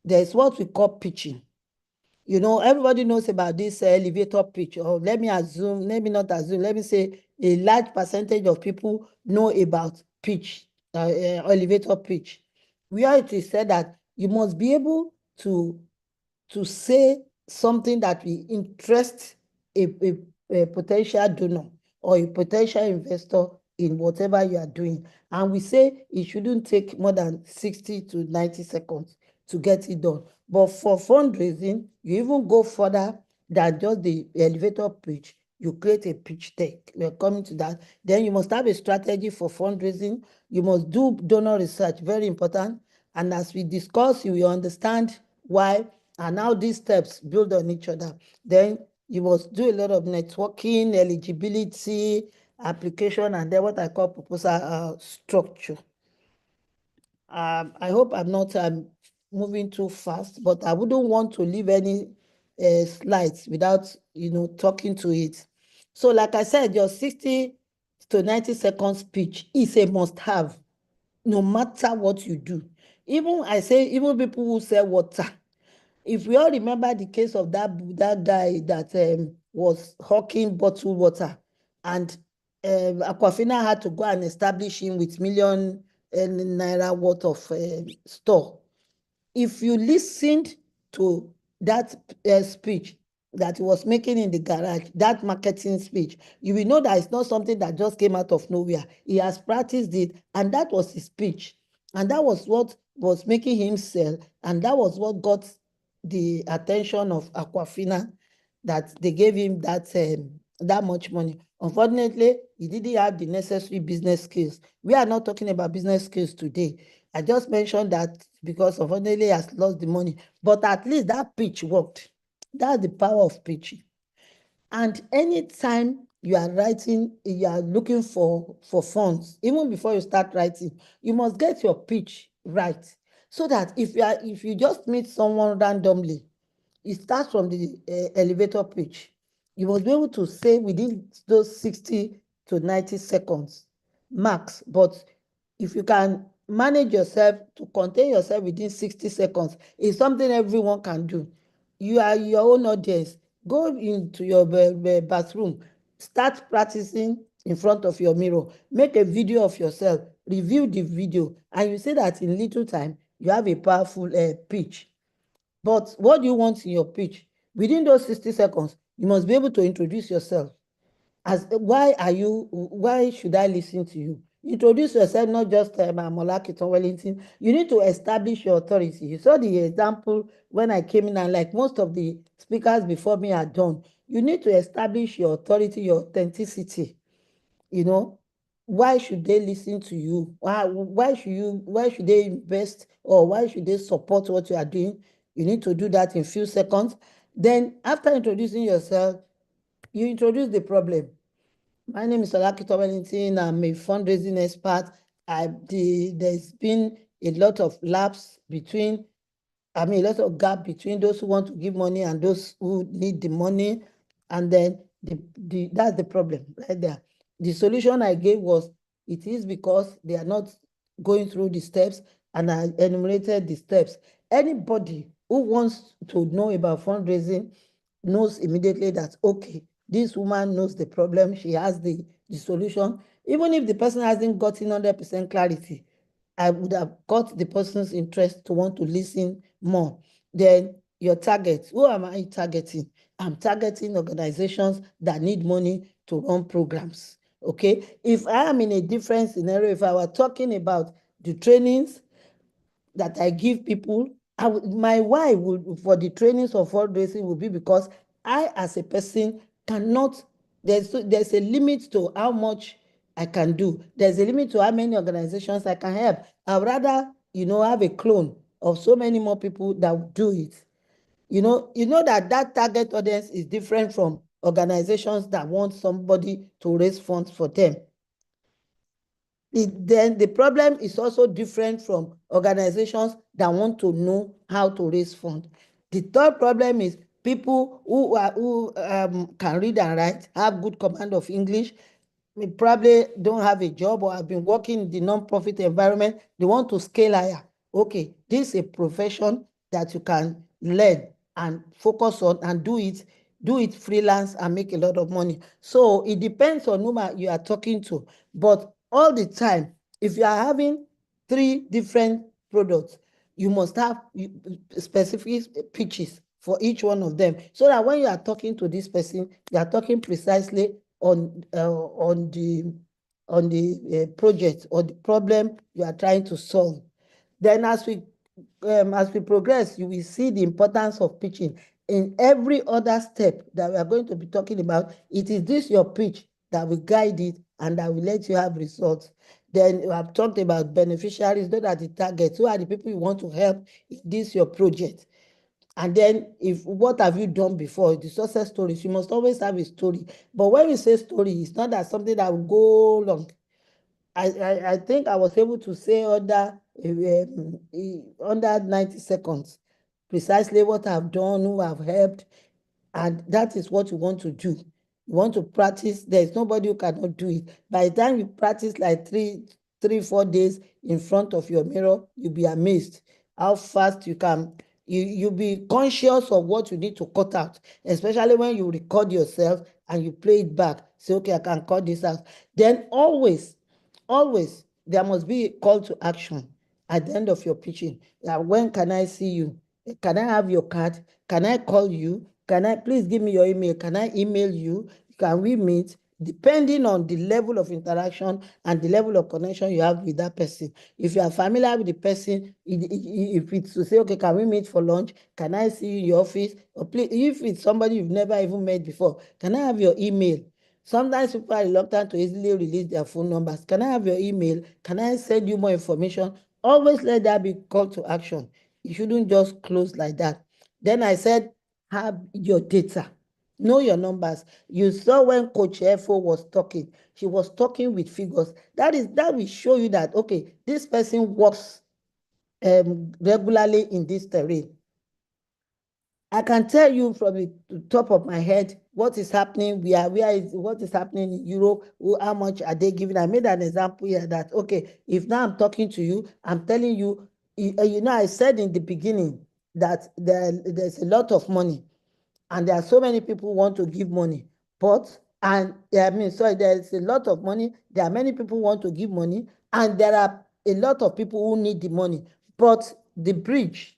there's what we call pitching. Everybody knows about this elevator pitch, or let me say a large percentage of people know about pitch, elevator pitch, where it is said that you must be able to say something that will interest a potential donor or a potential investor in whatever you are doing. And we say it shouldn't take more than 60 to 90 seconds to get it done. But for fundraising, you even go further than just the elevator pitch. You create a pitch deck. We're coming to that. Then you must have a strategy for fundraising. You must do donor research, very important. And as we discuss, you will understand why And now these steps build on each other. Then you must do a lot of networking, eligibility, application, and then what I call proposal structure. I hope I'm not moving too fast, but I wouldn't want to leave any slides without, talking to it. So like I said, your 60 to 90 second speech is a must-have, no matter what you do. Even people who sell water, if we all remember the case of that guy that was hawking bottled water, and Aquafina had to go and establish him with million naira worth of store. If you listened to that speech that he was making in the garage, that marketing speech, you will know that it's not something that just came out of nowhere. He has practiced it, and that was his speech. And that was what was making him sell, and that was what got the attention of Aquafina, that they gave him that much money. Unfortunately, he didn't have the necessary business skills. We are not talking about business skills today. I just mentioned that because unfortunately he has lost the money, but at least that pitch worked. That's the power of pitching. And anytime you are writing, you are looking for funds, even before you start writing, you must get your pitch right, so that if you just meet someone randomly, it starts from the elevator pitch. You must be able to say within those 60 to 90 seconds max. But if you can manage yourself to contain yourself within 60 seconds, it's something everyone can do. You are your own audience. Go into your bathroom, start practicing in front of your mirror, make a video of yourself, review the video, and you see that in little time, you have a powerful pitch. But what do you want in your pitch? Within those 60 seconds, you must be able to introduce yourself. Why should I listen to you? Introduce yourself, not just I'm Olakiton Wellington. You need to establish your authority. You saw the example when I came in, and like most of the speakers before me had done, you need to establish your authority, your authenticity. Why should they listen to you? Why should they invest, or why should they support what you are doing? You need to do that in few seconds. Then after introducing yourself, you introduce the problem. My name is Olakiton Wellington. I'm a fundraising expert. There's been a lot of lapse between, a lot of gap between those who want to give money and those who need the money. And then that's the problem right there. The solution I gave was, it is because they are not going through the steps, and I enumerated the steps. Anybody who wants to know about fundraising knows immediately that, okay, this woman knows the problem, she has the solution. Even if the person hasn't gotten 100% clarity, I would have got the person's interest to want to listen more. Then your target, who am I targeting? I'm targeting organizations that need money to run programs. Okay, if I am in a different scenario, if I were talking about the trainings that I give people, my why for the trainings of fundraising would be because I, as a person, cannot, there's a limit to how much I can do. There's a limit to how many organizations I can help. I'd rather, have a clone of so many more people that would do it. You know that target audience is different from organizations that want somebody to raise funds for them. Then the problem is also different from organizations that want to know how to raise funds. The third problem is people who can read and write, have good command of English, probably don't have a job or have been working in the non-profit environment. They want to scale higher. Okay, this is a profession that you can learn and focus on and do it freelance and make a lot of money. So it depends on whom you are talking to. But all the time, if you are having 3 different products, you must have specific pitches for each one of them, so that when you are talking to this person, you are talking precisely on the project or the problem you are trying to solve. Then as we progress, you will see the importance of pitching. In every other step that we are going to be talking about, it is this your pitch that will guide it and that will let you have results. Then we have talked about beneficiaries. Those are the targets. Who are the people you want to help in this your project? And then if what have you done before, the success stories, you must always have a story. But when we say story, it's not that something that will go long. I think I was able to say under 90 seconds precisely what I've done, who I've helped, and that is what you want to do. You want to practice. There's nobody who cannot do it. By the time you practice like 4 days in front of your mirror, you'll be amazed how fast you can. You'll be conscious of what you need to cut out, especially when you record yourself and you play it back. Say, okay, I can cut this out. Then always there must be a call to action at the end of your pitching. When can I see you? Can I have your card? Can I call you? Can I please give me your email? Can I email you? Can we meet? Depending on the level of interaction and the level of connection you have with that person. If you are familiar with the person, if it's to say, okay, can we meet for lunch? Can I see you in your office? Or please, if it's somebody you've never even met before, can I have your email? Sometimes people are reluctant to easily release their phone numbers. Can I have your email? Can I send you more information? Always let that be call to action. You shouldn't just close like that. Then I said, have your data. Know your numbers. You saw when Coach Efo was talking, she was talking with figures. That will show you that, okay, this person works regularly in this terrain. I can tell you from the top of my head what is happening, what is happening in Europe, how much are they giving. I made an example here that, okay, if now I'm talking to you, I'm telling you, I said in the beginning that there's a lot of money and there are so many people who want to give money, there's a lot of money, there are many people who want to give money, and there are a lot of people who need the money, but the bridge,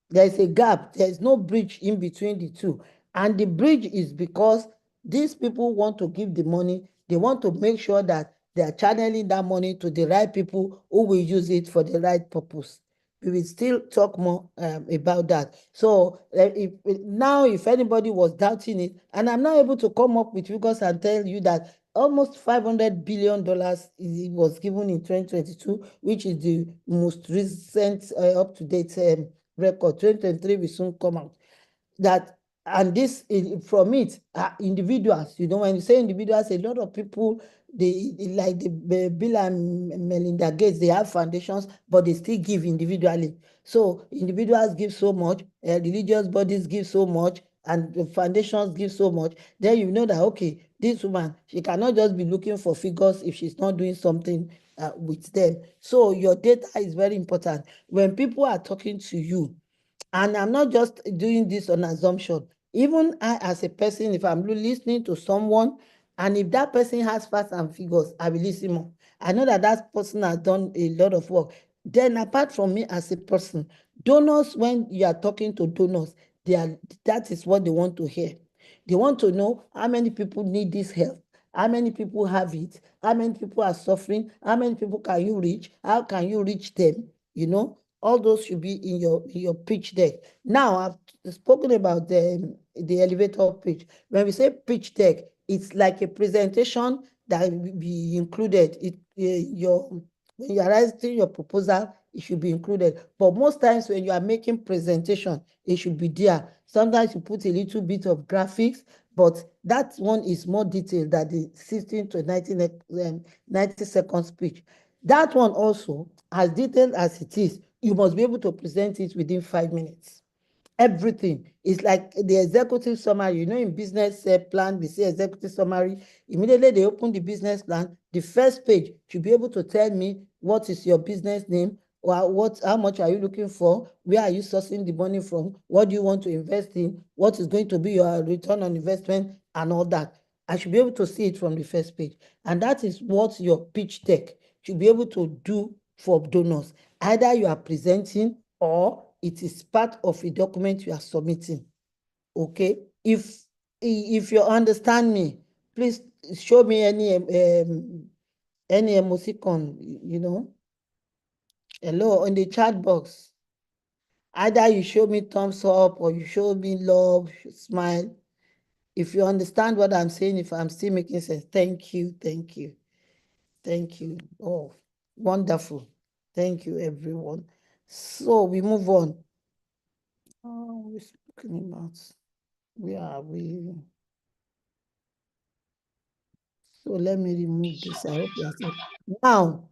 there's a gap. There's no bridge in between the two. And the bridge is because these people want to give the money. They want to make sure that they are channeling that money to the right people who will use it for the right purpose. We will still talk more about that. So if anybody was doubting it, and I'm not able to come up with figures and tell you that almost $500 billion was given in 2022, which is the most recent up-to-date record. 2023 will soon come out. And this from it, individuals, when you say individuals, a lot of people, like the Bill and Melinda Gates, they have foundations, but they still give individually. So individuals give so much, religious bodies give so much, and the foundations give so much. Then you know that, okay, this woman, she cannot just be looking for figures if she's not doing something with them. So your data is very important. When people are talking to you, and I'm not just doing this on assumption. Even I, as a person, if I'm listening to someone, and if that person has facts and figures, I will listen more. I know that that person has done a lot of work. Then apart from me as a person, donors, when you are talking to donors, that is what they want to hear. They want to know how many people need this help, how many people have it, how many people are suffering, how many people can you reach, how can you reach them, all those should be in your pitch deck. Now, I've spoken about the elevator pitch. When we say pitch deck, it's like a presentation that will be included. When you are writing your proposal, it should be included. But most times when you are making presentation, it should be there. Sometimes you put a little bit of graphics, but that one is more detailed than the 16 to 90 seconds speech. That one also, as detailed as it is, you must be able to present it within 5 minutes. Everything is like the executive summary. In business plan, we say executive summary. Immediately they open the business plan. The first page should be able to tell me what is your business name, or how much are you looking for, where are you sourcing the money from, what do you want to invest in, what is going to be your return on investment, and all that. I should be able to see it from the first page. And that is what your pitch deck should be able to do for donors. Either you are presenting or it is part of a document you are submitting. Okay? If you understand me, please show me any emoticon, hello, in the chat box. Either you show me thumbs up or you show me love, smile. If you understand what I'm saying, if I'm still making sense, thank you. Oh, wonderful. Thank you, everyone. So we move on. Oh, we're speaking about. Where are we? So let me remove this. I hope you are safe. Now,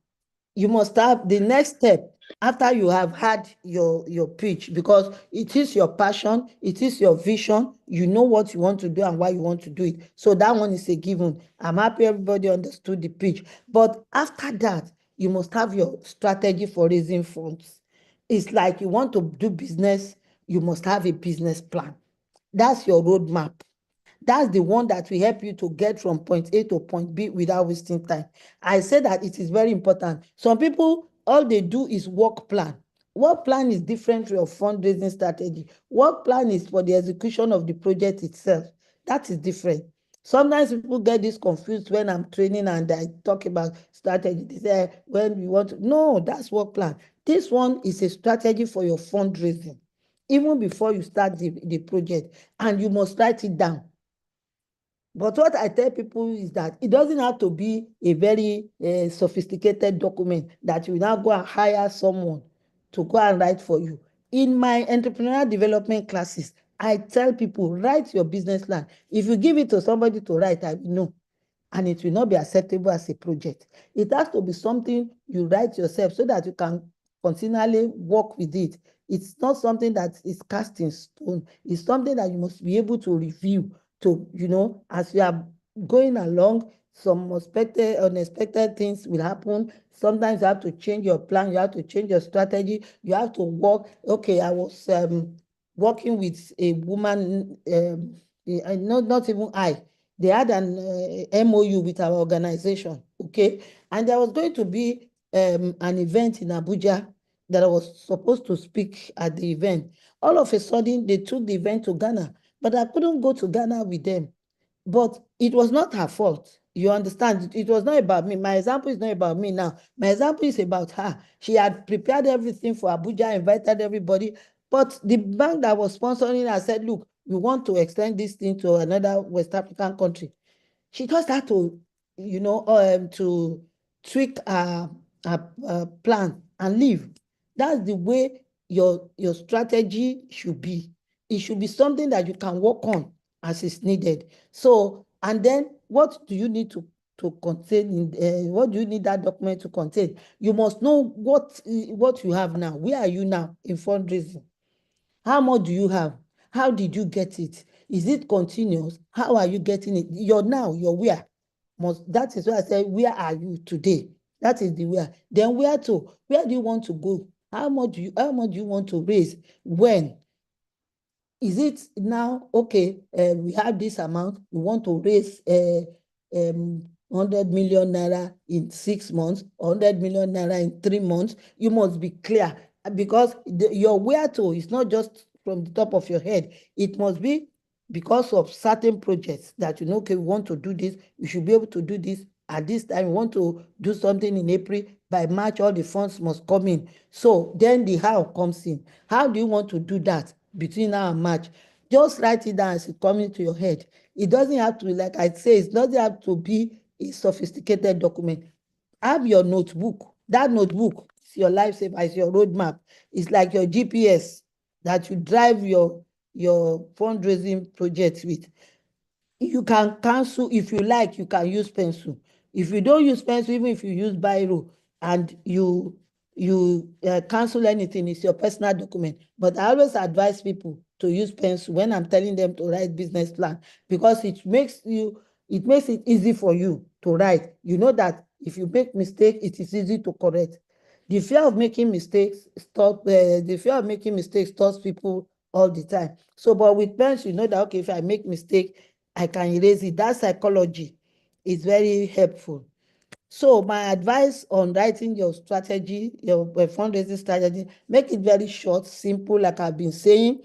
you must have the next step after you have had your pitch, because it is your passion, it is your vision, you know what you want to do and why you want to do it. So that one is a given. I'm happy everybody understood the pitch. But after that, you must have your strategy for raising funds. It's like you want to do business, you must have a business plan. That's your roadmap. That's the one that will help you to get from point A to point B without wasting time. I say that it is very important. Some people, all they do is work plan. Work plan is different from your fundraising strategy. Work plan is for the execution of the project itself. That is different. Sometimes people get this confused when I'm training and I talk about strategy. They say, when we want to, no, that's work plan. This one is a strategy for your fundraising, even before you start the project, and you must write it down. But what I tell people is that it doesn't have to be a very sophisticated document that you now go and hire someone to go and write for you. In my entrepreneurial development classes, I tell people, write your business plan. If you give it to somebody to write, I will know. And it will not be acceptable as a project. It has to be something you write yourself so that you can continually work with it. It's not something that is cast in stone. It's something that you must be able to review, to, as you are going along, some unexpected things will happen. Sometimes you have to change your plan, you have to change your strategy, you have to work. Okay, I was working with a woman, not even I. They had an MOU with our organization, okay? And there was going to be an event in Abuja that I was supposed to speak at the event. All of a sudden, they took the event to Ghana, but I couldn't go to Ghana with them. But it was not her fault. You understand? It was not about me. My example is not about me now. My example is about her. She had prepared everything for Abuja, invited everybody. But the bank that was sponsoring her said, look, we want to extend this thing to another West African country. She just had to, to tweak her plan and leave. That's the way your strategy should be. It should be something that you can work on as is needed. So, and then what do you need to contain? What do you need that document to contain? You must know what you have now. Where are you now in fundraising? How much do you have? How did you get it? Is it continuous? How are you getting it? You're where? That is why I say, where are you today? That is the where. Then where do you want to go? How much do you want to raise? When? Is it now, okay, we have this amount, we want to raise 100 million naira in 6 months, 100 million naira in 3 months? You must be clear, because your where to is not just from the top of your head. It must be because of certain projects that okay, we want to do this, we should be able to do this at this time. We want to do something in April. By March, all the funds must come in. So then the how comes in. How do you want to do that between now and March? Just write it down as it comes into your head. It doesn't have to, like I say, it doesn't have to be a sophisticated document. Have your notebook. That notebook is your lifesaver, it's your roadmap. It's like your GPS that you drive your fundraising project with. You can cancel, if you like, you can use pencil. If you don't use pencil, even if you use biro and you cancel anything, it's your personal document. But I always advise people to use pencil when I'm telling them to write business plan, because it makes it easy for you to write. You know that if you make mistake, it is easy to correct. The fear of making mistakes stops people all the time. So, but with pencil, you know that, okay, if I make mistake, I can erase it. That psychology is very helpful. So my advice on writing your strategy, your fundraising strategy, make it very short, simple, like I've been saying.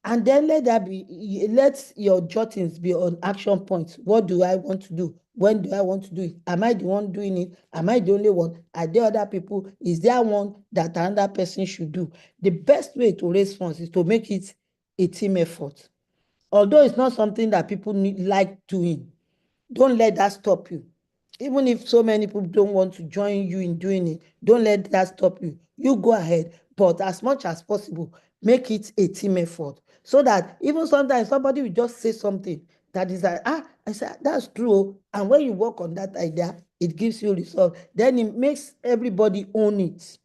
And then let your jottings be on action points. What do I want to do? When do I want to do it? Am I the one doing it? Am I the only one? Are there other people? Is there one that another person should do? The best way to raise funds is to make it a team effort. Although it's not something that people like doing, don't let that stop you. Even if so many people don't want to join you in doing it, don't let that stop you. You go ahead, but as much as possible, make it a team effort, so that even sometimes somebody will just say something that is like, I said, that's true. And when you work on that idea, it gives you result. Then it makes everybody own it.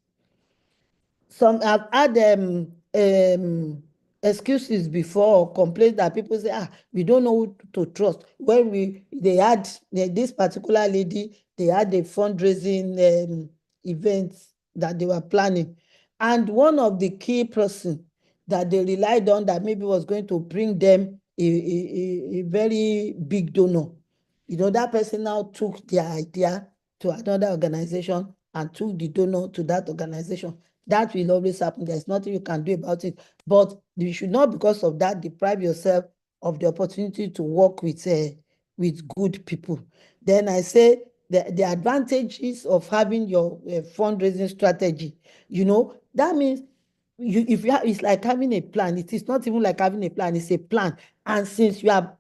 Some have had excuses before, or complaints that people say, we don't know who to trust. When they had this particular lady, they had a fundraising event that they were planning. And one of the key person that they relied on that maybe was going to bring them a very big donor, that person now took their idea to another organization and took the donor to that organization. That will always happen. There's nothing you can do about it. But you should not, because of that, deprive yourself of the opportunity to work with good people. Then I say the advantages of having your fundraising strategy, that means it's like having a plan. It is not even like having a plan, it's a plan. And since you have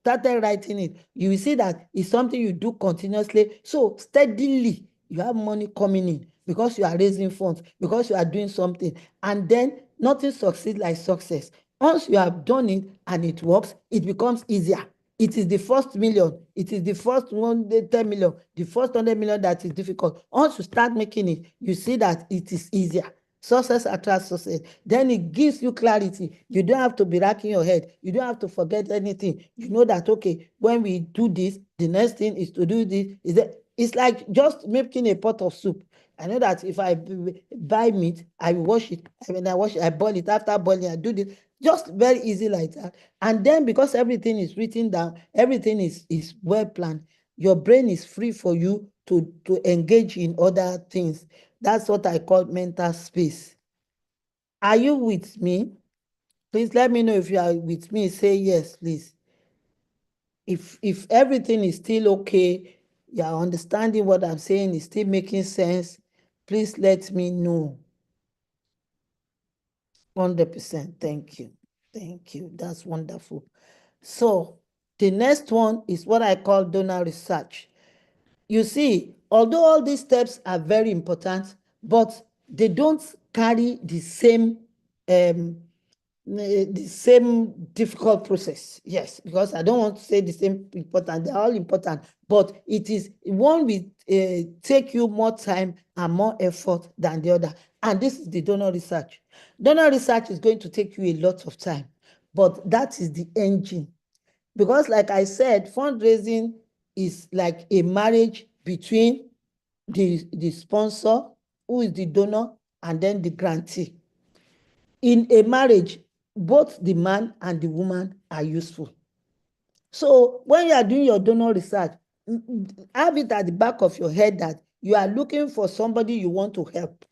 started writing it, you will see that it's something you do continuously. So steadily, you have money coming in because you are raising funds, because you are doing something. And then nothing succeeds like success. Once you have done it and it works, it becomes easier. It is the first million, it is the first 10 million, the first 100 million that is difficult. Once you start making it, you see that it is easier. Success attracts success. Then it gives you clarity. You don't have to be racking your head. You don't have to forget anything. You know that, okay, when we do this, the next thing is to do this. It's like just making a pot of soup. I know that if I buy meat, I wash it. When I wash it, I boil it. After boiling, I do this. Just very easy like that. And then because everything is written down, everything is well planned, your brain is free for you to engage in other things. That's what I call mental space. Are you with me? Please let me know if you are with me. Say yes, please. If everything is still okay, you are understanding what I'm saying, is still making sense, please let me know. 100%. Thank you. Thank you. That's wonderful. So the next one is what I call donor research. You see, although all these steps are very important, but they don't carry the same difficult process. Yes, because I don't want to say the same important. They're all important, but it is one will take you more time and more effort than the other. And this is the donor research. Donor research is going to take you a lot of time, but that is the engine. Because like I said, fundraising is like a marriage between the sponsor, who is the donor, and then the grantee. In a marriage, both the man and the woman are useful. So when you are doing your donor research, have it at the back of your head that you are looking for somebody you want to help.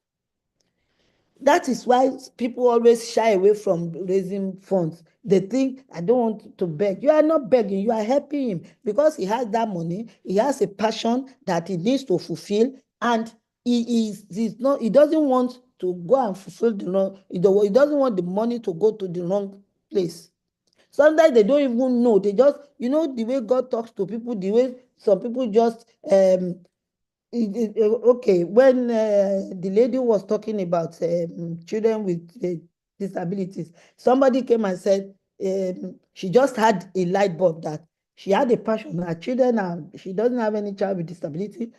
That is why people always shy away from raising funds. They think, I don't want to beg. You are not begging, you are helping him because he has that money. He has a passion that he needs to fulfill, and he doesn't want to go and fulfill he doesn't want the money to go to the wrong place. Sometimes they don't even know. They just, the way God talks to people, the way some people just okay, when the lady was talking about children with disabilities, somebody came and said she just had a light bulb that she had a passion. Her children she doesn't have any child with disability,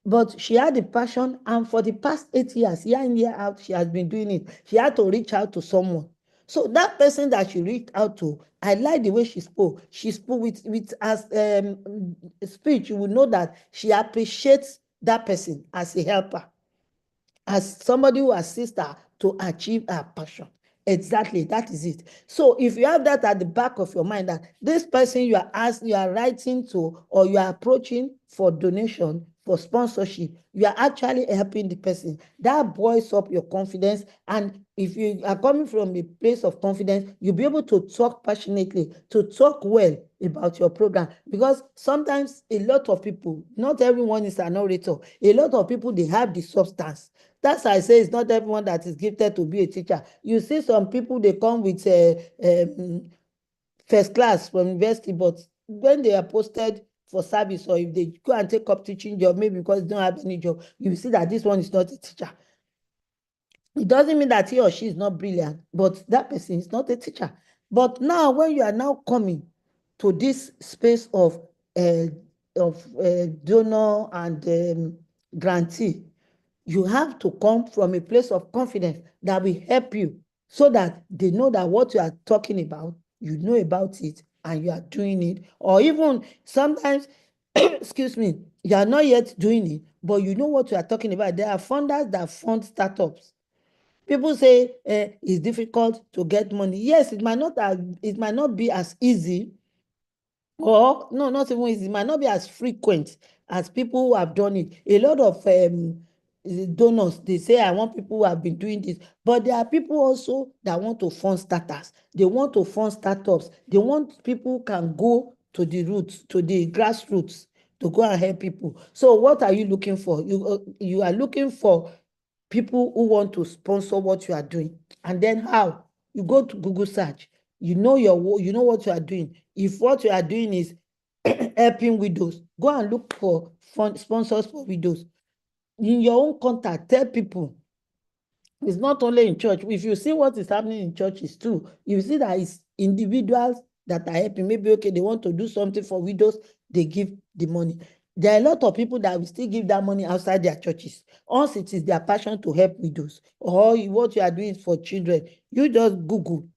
but she had a passion, and for the past 8 years, year in, year out, she has been doing it. She had to reach out to someone. So that person that she reached out to, I like the way she spoke. She spoke with as speech. You will know that she appreciates that person as a helper, as somebody who assists her to achieve her passion. Exactly, that is it. So if you have that at the back of your mind, that this person you are writing to, or you are approaching for donation, for sponsorship, you are actually helping the person. That buoys up your confidence. And if you are coming from a place of confidence, you'll be able to talk passionately, to talk well about your program. Because sometimes a lot of people, not everyone is an orator. A lot of people, they have the substance. That's why I say it's not everyone that is gifted to be a teacher. You see some people, they come with first class from university, but when they are posted for service, or if they go and take up teaching job, maybe because they don't have any job, you see that this one is not a teacher. It doesn't mean that he or she is not brilliant, but that person is not a teacher. But now, when you are now coming to this space of donor and grantee, you have to come from a place of confidence that will help you, so that they know that what you are talking about, you know about it and you are doing it. Or even sometimes, excuse me, you are not yet doing it, but you know what you are talking about. There are funders that fund startups. People say it's difficult to get money. Yes, it might not be as easy, or no, not even easy. It might not be as frequent as people who have done it. A lot of donors, they say, I want people who have been doing this, but there are people also that want to fund starters. They want to fund startups. They want people who can go to the roots, to the grassroots, to go and help people. So what are you looking for? You are looking for people who want to sponsor what you are doing. And then how? You go to Google search. You know what you are doing. If what you are doing is helping widows, go and look for sponsors for widows. In your own contact, tell people. It's not only in church. If you see what is happening in churches too, you see that it's individuals that are helping. Maybe, okay, they want to do something for widows, they give the money. There are a lot of people that will still give that money outside their churches. Once it is their passion to help widows, or what you are doing for children, you just Google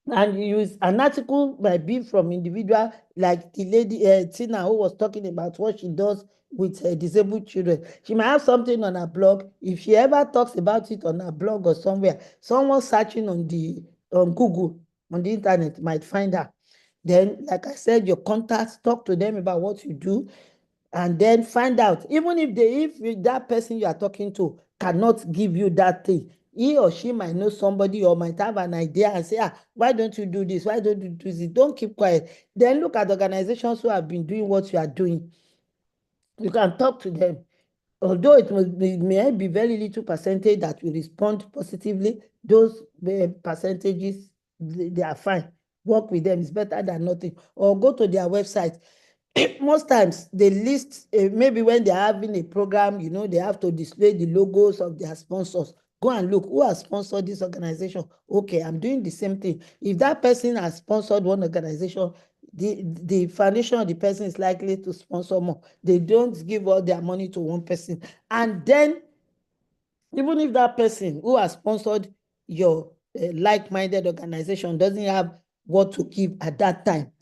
and use an article might be from individual, like the lady Tina, who was talking about what she does with disabled children. She might have something on her blog. If she ever talks about it on her blog or somewhere, someone searching on Google, on the internet, might find her. Then, like I said, your contacts, talk to them about what you do, and then find out. Even if that person you are talking to cannot give you that thing, he or she might know somebody or might have an idea and say, why don't you do this? Why don't you do this? Don't keep quiet. Then look at organizations who have been doing what you are doing. You can talk to them. Although it may be very little percentage that will respond positively, those percentages, they are fine. Work with them is better than nothing. Or go to their website. Most times they list, maybe when they're having a program, they have to display the logos of their sponsors. Go and look who has sponsored this organization. Okay, I'm doing the same thing. If that person has sponsored one organization, the foundation of the person is likely to sponsor more. They don't give all their money to one person. And then, even if that person who has sponsored your like-minded organization doesn't have what to give at that time,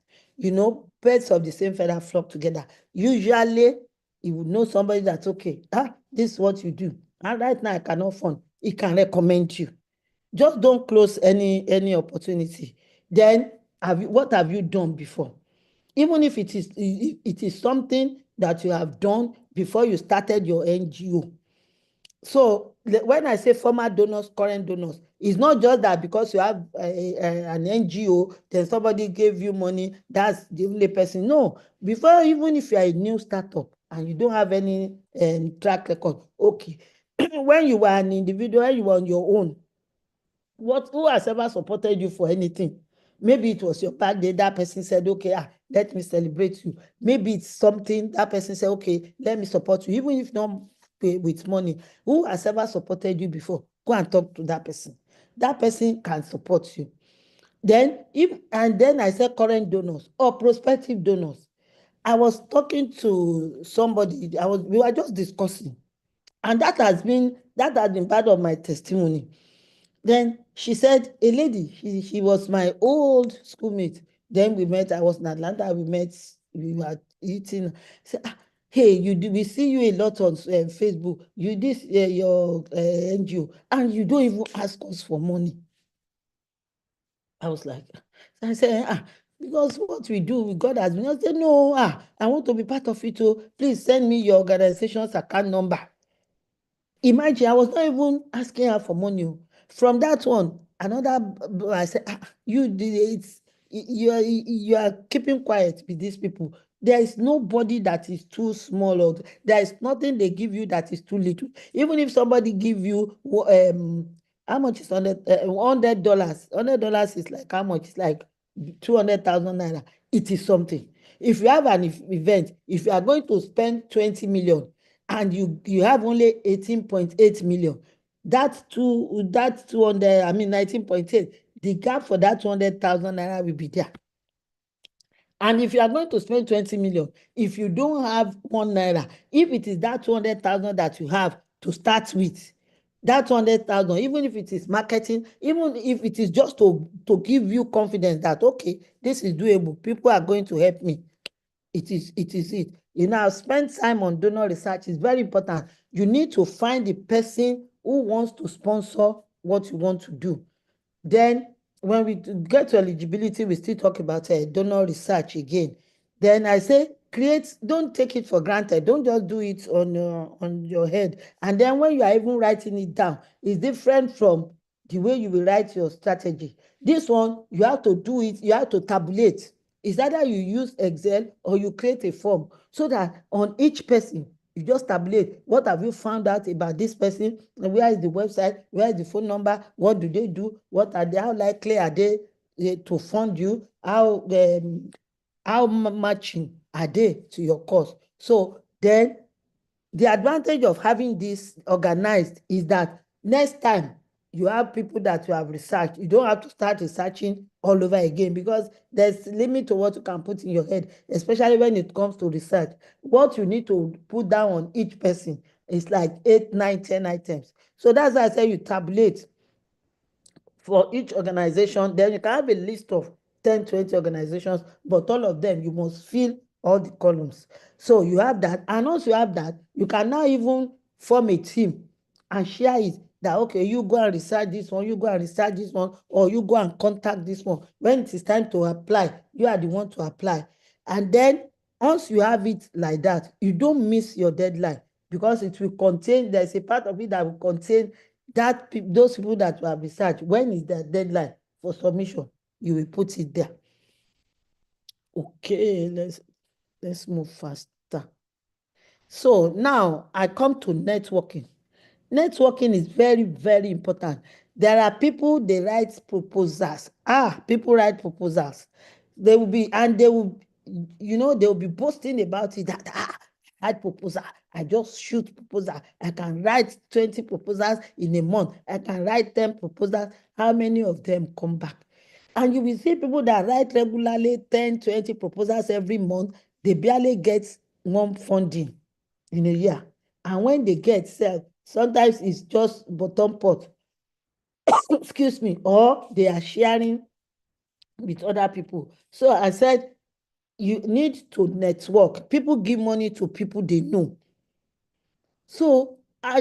birds of the same feather flock together. Usually, you would know somebody that's okay. This is what you do. And right now, I cannot fund. It can recommend you. Just don't close any opportunity. Then, what have you done before? Even if it is something that you have done before you started your NGO. So when I say former donors, current donors, it's not just that because you have an NGO, then somebody gave you money, that's the only person. No, before, even if you are a new startup and you don't have any track record, okay, when you were an individual, you were on your own, who has ever supported you for anything? Maybe it was your birthday, that person said, okay, let me celebrate you. Maybe it's something, that person said, okay, let me support you, even if not pay with money. Who has ever supported you before? Go and talk to that person. That person can support you. Then I said current donors or prospective donors. I was talking to somebody, we were just discussing, and that has been part of my testimony. Then she said, a lady, she was my old schoolmate. Then we met, I was in Atlanta, we were eating. Said, hey, we see you a lot on Facebook. You this your NGO, and you don't even ask us for money. I was like, I said, because what we do, God has been. I said, no, I want to be part of it too. Please send me your organization's account number. Imagine, I was not even asking her for money. From that one, I said, you are keeping quiet with these people. There is nobody that is too small, or there is nothing they give you that is too little. Even if somebody give you how much is $100? $100 is like how much? It's like 200,000 naira. It is something. If you have an event, if you are going to spend 20 million and you have only 18.8 million, that 200, I mean 19.8, the gap for that 200,000 naira will be there. And if you are going to spend 20 million, if you don't have 1 naira, if it is that 200,000 that you have to start with, that 200,000, even if it is marketing, even if it is just to give you confidence that, okay, this is doable, people are going to help me. It is it. You know, I've spent time on donor research. It's very important. You need to find the person who wants to sponsor what you want to do. Then when we get to eligibility, we still talk about donor research again. Then I say, don't take it for granted. Don't just do it on your head. And then when you are even writing it down, it's different from the way you will write your strategy. This one, you have to do it, you have to tabulate. It's either you use Excel or you create a form so that on each person, you just tabulate. What have you found out about this person? Where is the website? Where is the phone number? What do they do? What are they? How likely are they to fund you? How matching are they to your cause? So then the advantage of having this organized is that next time you have people that you have researched, you don't have to start researching all over again, because there's a limit to what you can put in your head, especially when it comes to research. What you need to put down on each person is like 8, 9, 10 items. So that's why I say you tabulate for each organization. Then you can have a list of 10, 20 organizations, but all of them, you must fill all the columns. So you have that. And once you have that, you can now even form a team and share it. That, okay, you go and research this one, you go and research this one, or you go and contact this one. When it is time to apply, you are the one to apply. And then once you have it like that, you don't miss your deadline, because it will contain, there's a part of it that will contain that those people that you have researched. When is the deadline for submission? You will put it there. Okay, let's move faster. So now I come to networking. Networking is very, very important. There are people, they write proposals. People write proposals. They will be, and they will, they will be boasting about it, that I write proposal. I just shoot proposal. I can write 20 proposals in a month. I can write 10 proposals. How many of them come back? And you will see people that write regularly 10, 20 proposals every month. They barely get one funding in a year. And when they get sometimes it's just bottom pot. Excuse me, or they are sharing with other people. So I said, you need to network. People give money to people they know. So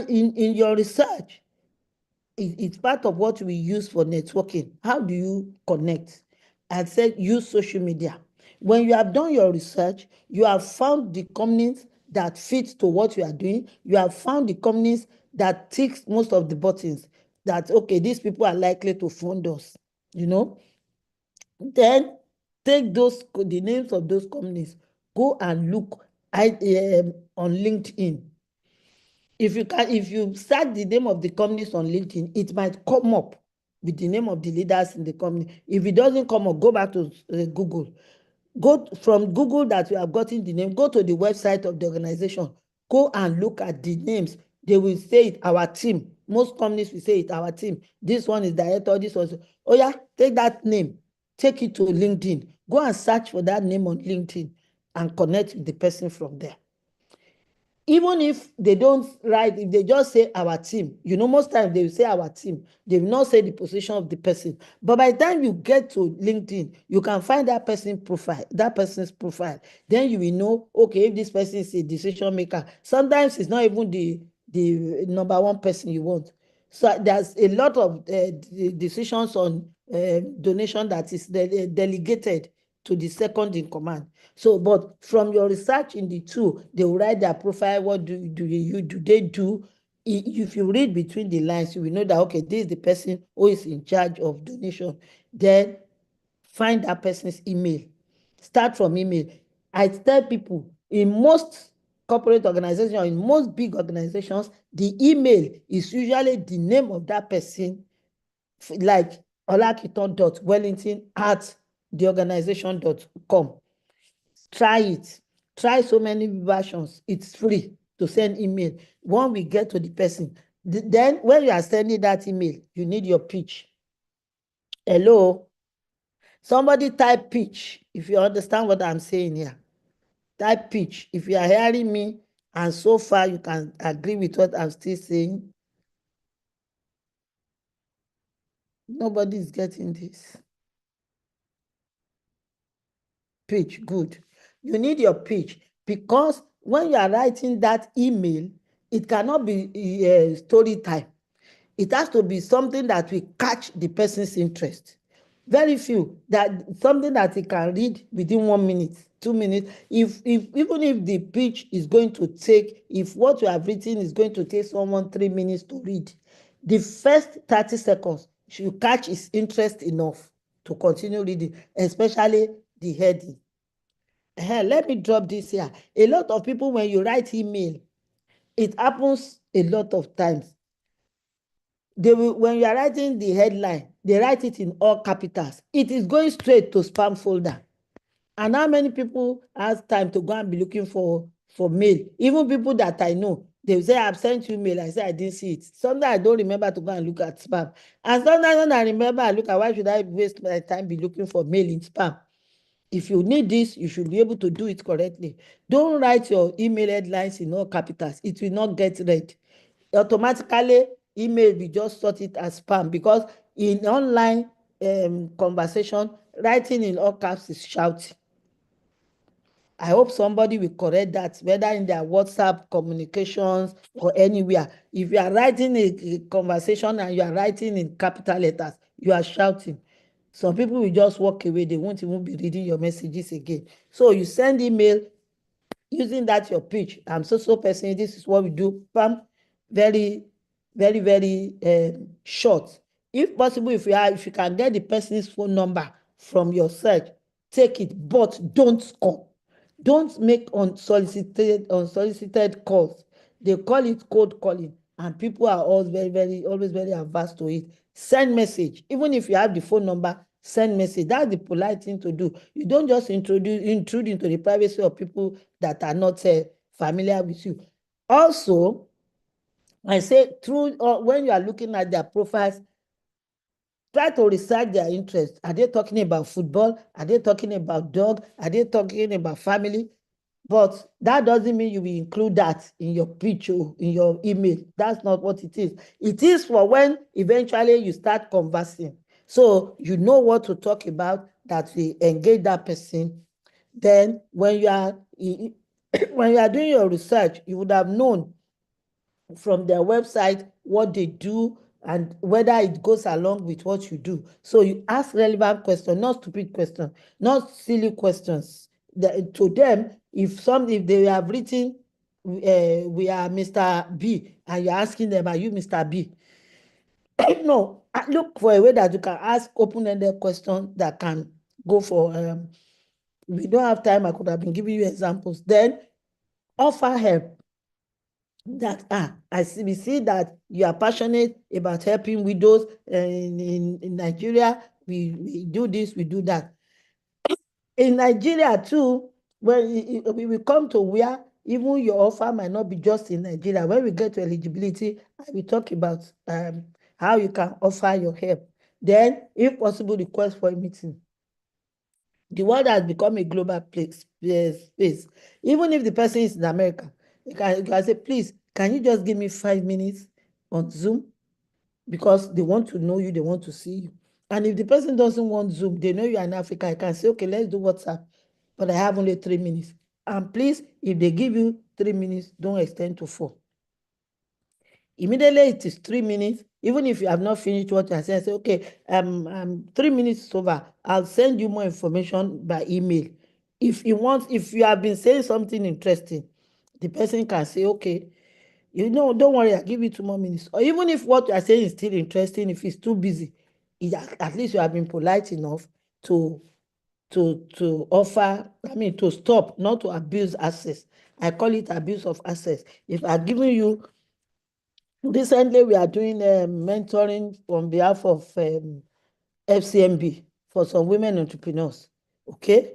in your research, it's part of what we use for networking. How do you connect? I said, use social media. When you have done your research, you have found the companies that fit to what you are doing. You have found the companies that ticks most of the buttons, that, okay, these people are likely to fund us, Then take the names of those companies, go and look on LinkedIn. If you search the name of the companies on LinkedIn, it might come up with the name of the leaders in the company. If it doesn't come up, go back to Google. Go from Google that you have gotten the name, go to the website of the organization, go and look at the names. They will say it, our team. Most companies will say it, our team. This one is director, this was, oh yeah, take that name, take it to LinkedIn. Go and search for that name on LinkedIn and connect with the person from there. Even if they don't write, if they just say our team, most times they will say our team. They will not say the position of the person. But by the time you get to LinkedIn, you can find that person's profile. Then you will know, okay, if this person is a decision maker. Sometimes it's not even the number one person you want. So there's a lot of decisions on donation that is delegated to the second in command. So, but from your research in the two, they will write their profile. What do they do? If you read between the lines, you will know that, okay, this is the person who is in charge of donation. Then find that person's email. Start from email. I tell people, in most corporate organizations, in most big organizations, the email is usually the name of that person, like olakiton.wellington@theorganization.com. Try it. Try so many versions. It's free to send email. When we get to the person, Then when you are sending that email, you need your pitch. Hello? Somebody type pitch if you understand what I'm saying here. Type pitch. If you are hearing me and so far you can agree with what I'm still saying. Nobody is getting this. Pitch, good. You need your pitch because when you are writing that email, it cannot be story time. It has to be something that will catch the person's interest. Very few, that something that he can read within 1 minute, 2 minutes. Even if the pitch is going to take, if what you have written is going to take someone 3 minutes to read, the first 30 seconds should catch his interest enough to continue reading, especially the heading. Let me drop this here. A lot of people, when you write email, it happens a lot of times. When you are writing the headline, they write it in all capitals. It is going straight to spam folder. And how many people have time to go and be looking for mail? Even people that I know, they say, I've sent you mail. I say, I didn't see it. Sometimes I don't remember to go and look at spam. And sometimes when I remember, I look at why should I waste my time be looking for mail in spam? If you need this, you should be able to do it correctly. Don't write your email headlines in all capitals. It will not get read. Automatically, email will just sort it as spam because in online conversation, writing in all caps is shouting. I hope somebody will correct that, whether in their WhatsApp communications or anywhere. If you are writing a conversation and you are writing in capital letters, you are shouting. Some people will just walk away. They won't even be reading your messages again. So you send email using that your pitch. I'm so person. This is what we do. Bam, very, very, very short. If possible, if you can get the person's phone number from your search, take it, but don't call. Don't make unsolicited calls. They call it cold calling, and people are always very averse to it. Send message. Even if you have the phone number, send message. That's the polite thing to do. You don't just intrude into the privacy of people that are not familiar with you. Also, I say when you are looking at their profiles, try to research their interests. Are they talking about football? Are they talking about dog? Are they talking about family? But that doesn't mean you will include that in your pitch or in your email. That's not what it is. It is for when eventually you start conversing. So you know what to talk about that will engage that person. Then when you are doing your research, you would have known from their website what they do and whether it goes along with what you do. So you ask relevant questions, not stupid questions, not silly questions. To them, if they have written, we are Mr. B, and you're asking them, are you Mr. B? No, look for a way that you can ask open-ended questions that can go for, we don't have time, I could have been giving you examples. Then offer help. That we see that you are passionate about helping widows in Nigeria. We do this, we do that. In Nigeria too, when we come to where even your offer might not be just in Nigeria. When we get to eligibility, I will talk about how you can offer your help. Then, if possible, request for a meeting. The world has become a global space. Even if the person is in America, you can say, please, can you just give me 5 minutes on Zoom? Because they want to know you, they want to see you. And if the person doesn't want Zoom, they know you are in Africa, I can say, okay, let's do WhatsApp, but I have only 3 minutes. And please, if they give you 3 minutes, don't extend to 4. Immediately it is 3 minutes. Even if you have not finished what you are saying, say, okay, 3 minutes is over. I'll send you more information by email. If you have been saying something interesting, the person can say, okay, don't worry, I'll give you 2 more minutes. Or even if what you are saying is still interesting, if it's too busy, at least you have been polite enough to offer, to stop, not to abuse access. I call it abuse of access. If I've given you, recently we are doing mentoring on behalf of FCMB for some women entrepreneurs. Okay,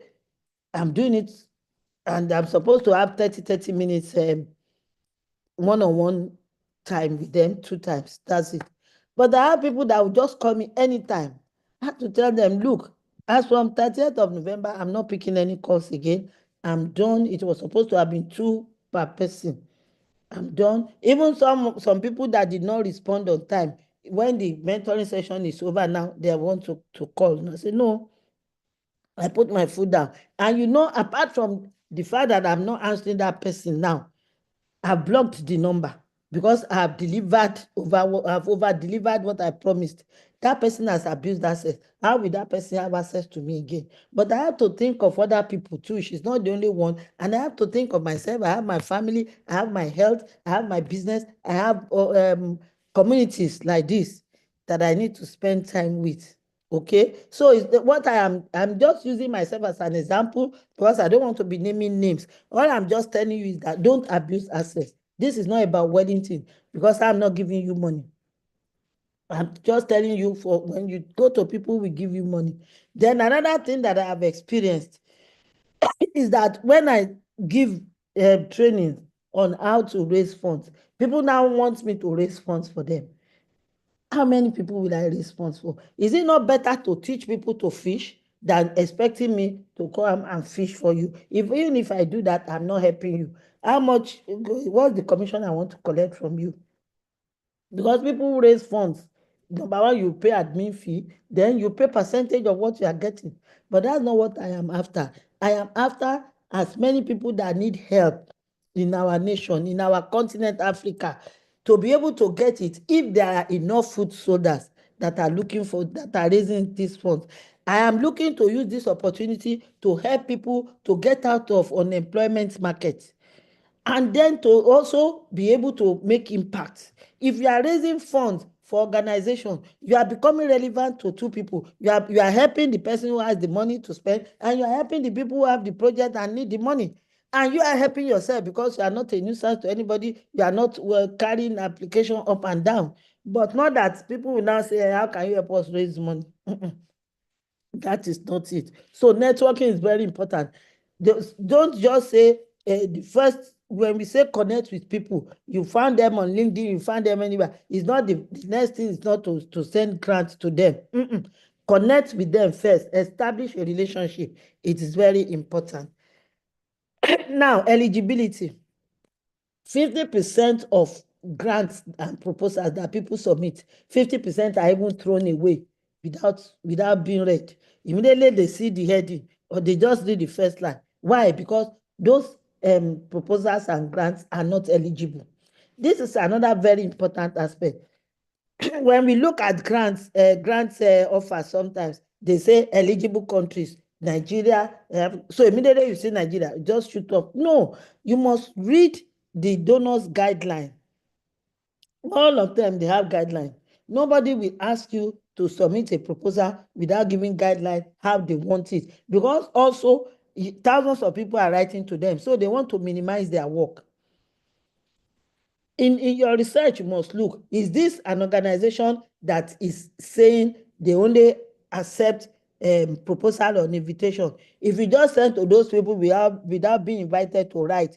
I'm doing it, and I'm supposed to have 30 minutes one-on-one time with them 2 times. That's it. But I have people that will just call me anytime. I have to tell them, look, as from 30th of November, I'm not picking any calls again. I'm done. It was supposed to have been 2 per person. I'm done. Even some people that did not respond on time, when the mentoring session is over now, they want to call. And I say, no, I put my foot down. And apart from the fact that I'm not answering that person now, I've blocked the number because I've over-delivered what I promised. That person has abused access. How will that person have access to me again? But I have to think of other people too. She's not the only one. And I have to think of myself. I have my family. I have my health. I have my business. I have communities like this that I need to spend time with. Okay, so I'm just using myself as an example because I don't want to be naming names. All I'm just telling you is that don't abuse access. This is not about wedding thing because I'm not giving you money. I'm just telling you, for when you go to people who give you money. Then another thing that I have experienced is that when I give training on how to raise funds, people now want me to raise funds for them. How many people will I raise funds for? Is it not better to teach people to fish than expecting me to come and fish for you? Even if I do that, I'm not helping you. How much, what's the commission I want to collect from you? Because people who raise funds, number one, you pay admin fee, then you pay percentage of what you are getting. But that's not what I am after. I am after as many people that need help in our nation, in our continent, Africa, to be able to get it if there are enough food soldiers that are raising these funds. I am looking to use this opportunity to help people to get out of unemployment market and then to also be able to make impact. If you are raising funds for organization, you are becoming relevant to 2 people. You are helping the person who has the money to spend, and you are helping the people who have the project and need the money. And you are helping yourself because you are not a nuisance to anybody. You are not carrying application up and down. But not that people will now say, how can you help us raise money? That is not it. So networking is very important. Don't just say the first, when we say connect with people, you find them on LinkedIn, you find them anywhere. It's not the next thing is not to send grants to them. Connect with them first. Establish a relationship. It is very important. Now, eligibility. 50% of grants and proposals that people submit, 50% are even thrown away without being read. Immediately they see the heading or they just read the first line. Why? Because those proposals and grants are not eligible. This is another very important aspect. When we look at grants offers, sometimes they say eligible countries, Nigeria. So immediately you see Nigeria, just shoot up. No, you must read the donors guideline. All of them, they have guidelines. Nobody will ask you to submit a proposal without giving guidelines how they want it, because also thousands of people are writing to them, so they want to minimize their work. In your research, you must look, is this an organization that is saying they only accept proposal or invitation? If you just send to those people without being invited to write,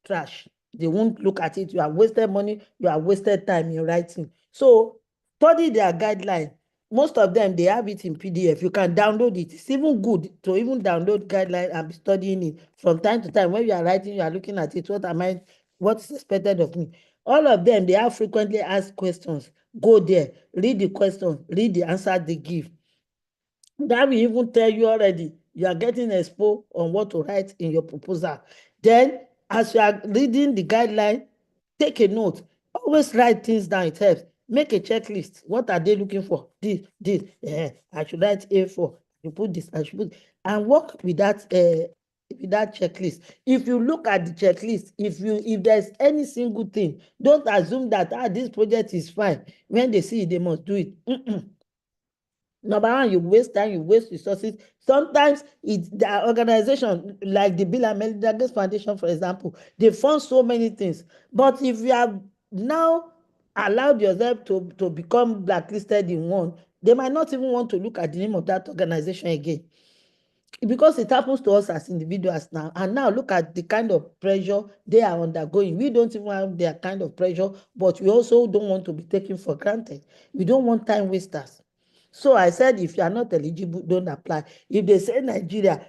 trash. They won't look at it. You have wasted money, you have wasted time in writing. So study their guideline. Most of them, they have it in PDF. You can download it. It's even good to even download guideline and be studying it from time to time. When you are writing, you are looking at it. What's expected of me? All of them, they have frequently asked questions. Go there, read the question, read the answer they give. That will even tell you already, you are getting expo on what to write in your proposal. Then, as you are reading the guideline, take a note. Always write things down, it helps. Make a checklist. What are they looking for? This. I should write A4. You put this, I should put, and work with that checklist. If you look at the checklist, if there's any single thing, don't assume that this project is fine. When they see it, they must do it. Number one, you waste time, you waste resources. Sometimes the organization, like the Bill and Melinda Gates Foundation, for example, they fund so many things. But if you have now allowed yourself to become blacklisted in one, they might not even want to look at the name of that organization again. because it happens to us as individuals now. And now look at the kind of pressure they are undergoing. We don't even have their kind of pressure, but we also don't want to be taken for granted. We don't want time wasters. So I said, if you are not eligible, don't apply. If they say Nigeria,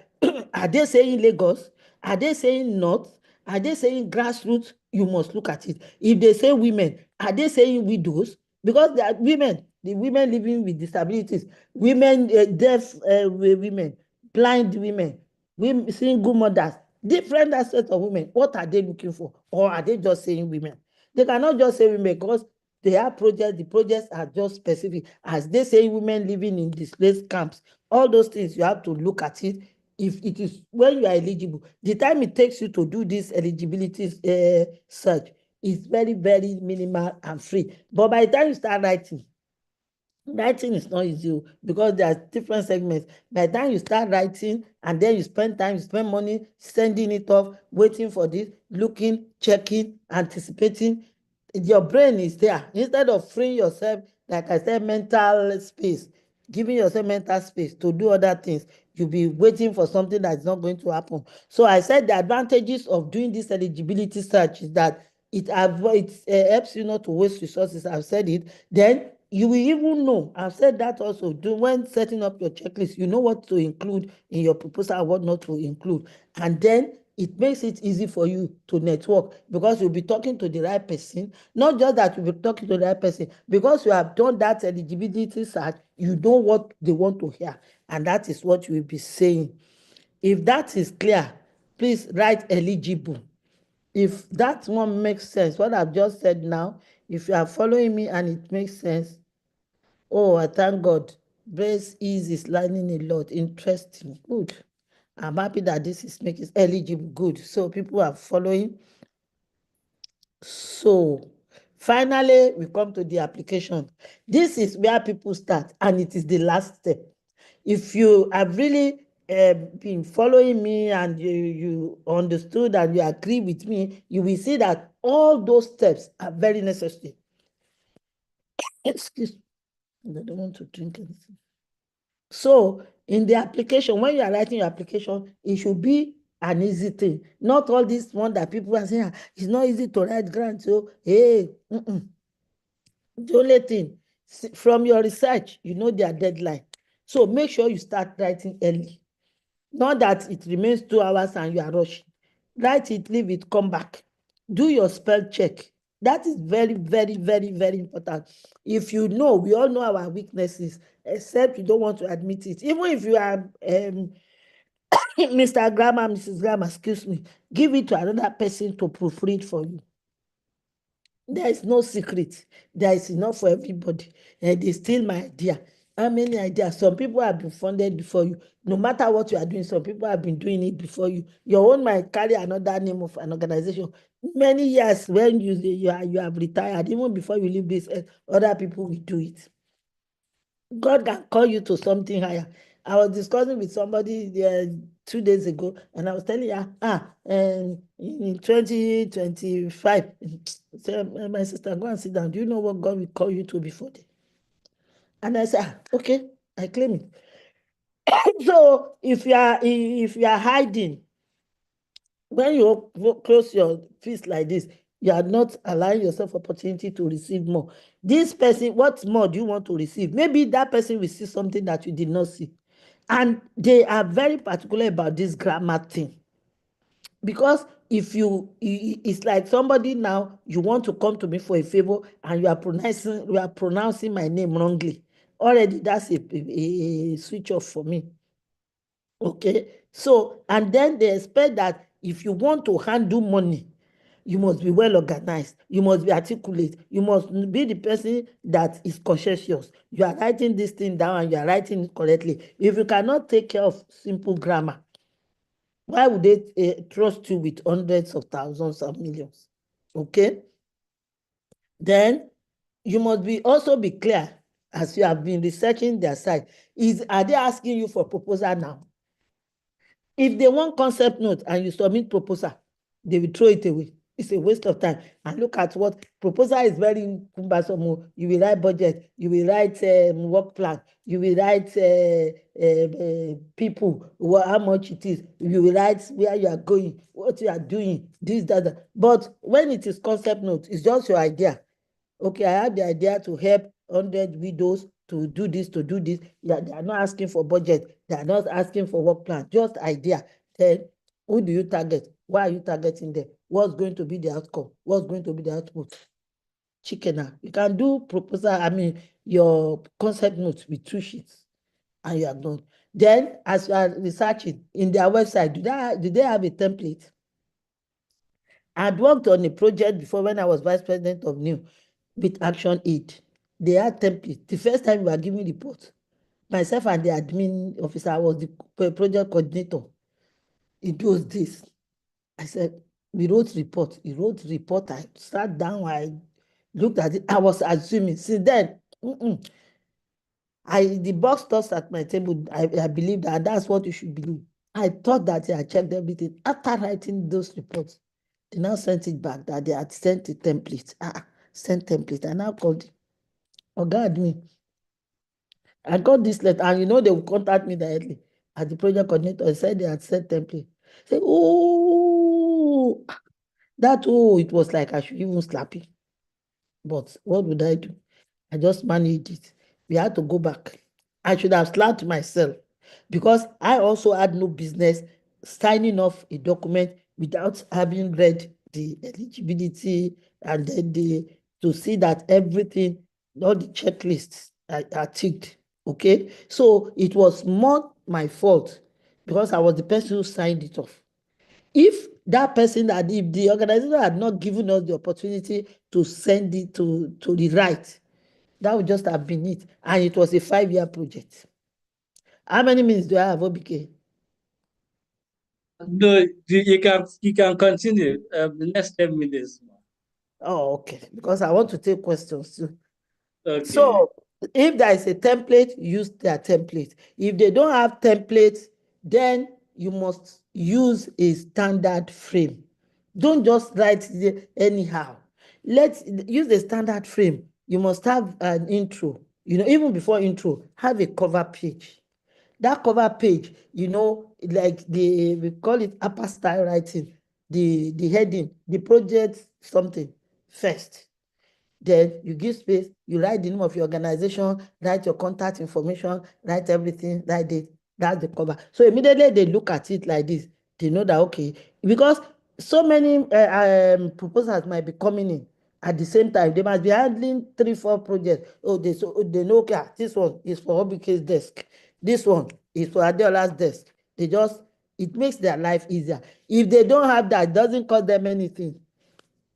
are they saying Lagos? Are they saying North? Are they saying grassroots? You must look at it. If they say women, are they saying widows? Because they are women, the women living with disabilities, women, deaf women, blind women, single mothers, different aspects of women. What are they looking for? Or are they just saying women? They cannot just say women because they have projects. The projects are just specific. As they say, women living in displaced camps. All those things, you have to look at it. If it is when you are eligible, the time it takes you to do this eligibility search is very, very minimal and free. But by the time you start writing is not easy because there are different segments. By the time you start writing and then you spend time, you spend money sending it off, waiting for this, looking, checking, anticipating, your brain is there. Instead of freeing yourself, like I said, mental space, giving yourself mental space to do other things, you'll be waiting for something that's not going to happen. So I said the advantages of doing this eligibility search is that it helps you not to waste resources. I've said it. Then you will even know, I've said that also, when setting up your checklist, you know what to include in your proposal, what not to include. And then it makes it easy for you to network because you'll be talking to the right person. Not just that you'll be talking to the right person, because you have done that eligibility search, you know what they want to hear. And that is what you will be saying. If that is clear, please write eligible. If that one makes sense, what I've just said now, if you are following me and it makes sense, oh, I thank God. Brace is learning a lot. Interesting. Good. I'm happy that this is making eligible. Good. So people are following. So finally, we come to the application. This is where people start, and it is the last step. If you have really been following me and you understood and you agree with me, you will see that all those steps are very necessary. Excuse me, I don't want to drink anything. So in the application, when you are writing your application, it should be an easy thing. Not all this one that people are saying, it's not easy to write grants. So, hey, the only thing, from your research, you know their deadline. So make sure you start writing early. Not that it remains 2 hours and you are rushing. Write it, leave it, come back. Do your spell check. That is very, very, very, very important. If you know, we all know our weaknesses, except you don't want to admit it. Even if you are Mr. Grammar, Mrs. Grammar, excuse me, give it to another person to proofread for you. There is no secret. There is enough for everybody. And they steal my idea. How many ideas? Some people have been funded before you. No matter what you are doing, some people have been doing it before you. Your own might carry another name of an organization. Many years when you have retired, even before you leave this earth, other people will do it. God can call you to something higher. I was discussing with somebody 2 days ago, and I was telling her, in 2025, my sister, go and sit down. Do you know what God will call you to before then? And I said, okay, I claim it. So if you are hiding, when you close your fist like this, you are not allowing yourself opportunity to receive more. This person, what more do you want to receive? Maybe that person will see something that you did not see. And they are very particular about this grammar thing. Because if it's like somebody now, you want to come to me for a favor and you are pronouncing my name wrongly. Already that's a switch off for me. Okay, so, and then they expect that if you want to handle money, you must be well organized, you must be articulate, you must be the person that is conscientious. You are writing this thing down and you are writing it correctly. If you cannot take care of simple grammar, why would they trust you with hundreds of thousands of millions? Okay, then you must also be clear, as you have been researching their site, are they asking you for proposal now? If they want concept note and you submit proposal, they will throw it away. It's a waste of time. And look at what proposal is very cumbersome. You will write budget, you will write work plan, you will write people, how much it is, you will write where you are going, what you are doing, this, that. But when it is concept note, it's just your idea. Okay, I have the idea to help 100 widows to do this, to do this. Yeah, they are not asking for budget. They are not asking for work plan, just idea. Then who do you target? Why are you targeting them? What's going to be the outcome? What's going to be the output? Chicken. You can do proposal, your concept notes with 2 sheets and you are done. Then as you are researching in their website, do they have a template? I'd worked on a project before when I was vice president of NEW with Action Aid. They had template. The first time we were giving report, myself and the admin officer, I was the project coordinator. He does this. I said, we wrote report. He wrote report. I sat down. I looked at it. I was assuming. Since then, the box tossed at my table. I believe that that's what you should believe. I thought that I checked everything. After writing those reports, they now sent it back that they had sent a template. Sent template. I now called it. Oh God, I got this letter, and they will contact me directly as the project coordinator. I said they had sent template. Say, oh, it was like I should even slap it. But what would I do? I just managed it. We had to go back. I should have slapped myself because I also had no business signing off a document without having read the eligibility and then to see that everything, all the checklists are ticked. Okay, so it was more my fault because I was the person who signed it off. If the organization had not given us the opportunity to send it to the right, that would just have been it. And it was a 5-year project. How many minutes do I have, OBK? No, you can continue. The next 10 minutes. Oh, okay. Because I want to take questions too. Okay. So if there is a template, use their template. If they don't have templates, then you must use a standard frame. Don't just write it anyhow. Let's use the standard frame. You must have an intro. Even before intro, have a cover page. That cover page, like we call it upper style writing, the heading, the project something first. Then you give space, you write the name of your organization, write your contact information, write everything, write it. That's the cover. So immediately they look at it like this, they know that, okay, because so many proposals might be coming in at the same time. They must be handling 3-4 projects. They know, okay, this one is for OBK's desk. This one is for Adeola's desk. It makes their life easier. If they don't have that, it doesn't cost them anything.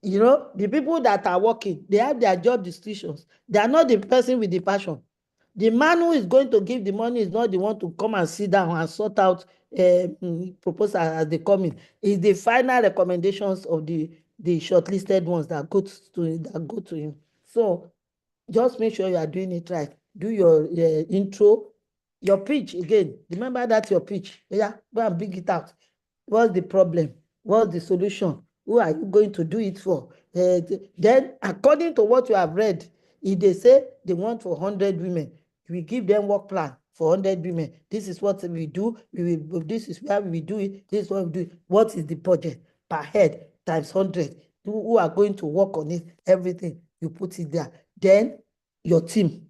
The people that are working, they have their job descriptions. They are not the person with the passion. The man who is going to give the money is not the one to come and sit down and sort out proposals as they come in. It's the final recommendations of the shortlisted ones that go to him. So just make sure you are doing it right. Do your intro, your pitch again. Remember that's your pitch. Yeah, go and bring it out. What's the problem? What's the solution? Who are you going to do it for? Then, according to what you have read, if they say they want for 100 women, we give them work plan for 100 women. This is what we do. This is where we do it. This is what we do. What is the budget per head times 100? Who are going to work on it? Everything. You put it there. Then, your team.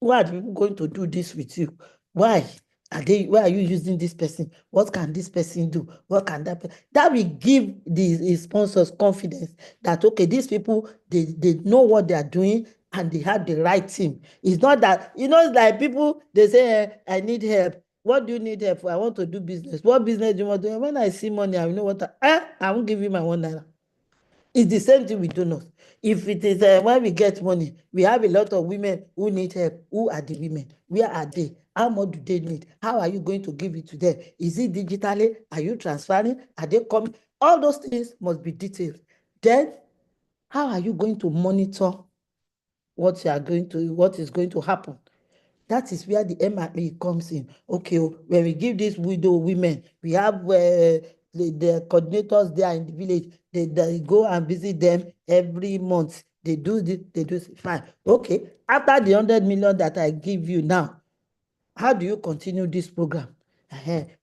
Who are people going to do this with you? Why are you using this person? What can this person do? What can that will give the sponsors confidence that, okay, these people, they know what they are doing and they have the right team. It's not that, it's like people, they say, I need help. What do you need help for? I want to do business. What business do you want to do? When I see money, I know what I won't give you my $1. It's the same thing with donors. If it is when we get money, we have a lot of women who need help. Who are the women? Where are they? How much do they need? How are you going to give it to them? Is it digitally? Are you transferring? Are they coming? All those things must be detailed. Then, how are you going to monitor what is going to happen? That is where the MRE comes in. Okay, when we give these widow women, we have the coordinators there in the village. They go and visit them every month. They do this, they do this. Fine. Okay. After the 100 million that I give you now, how do you continue this program?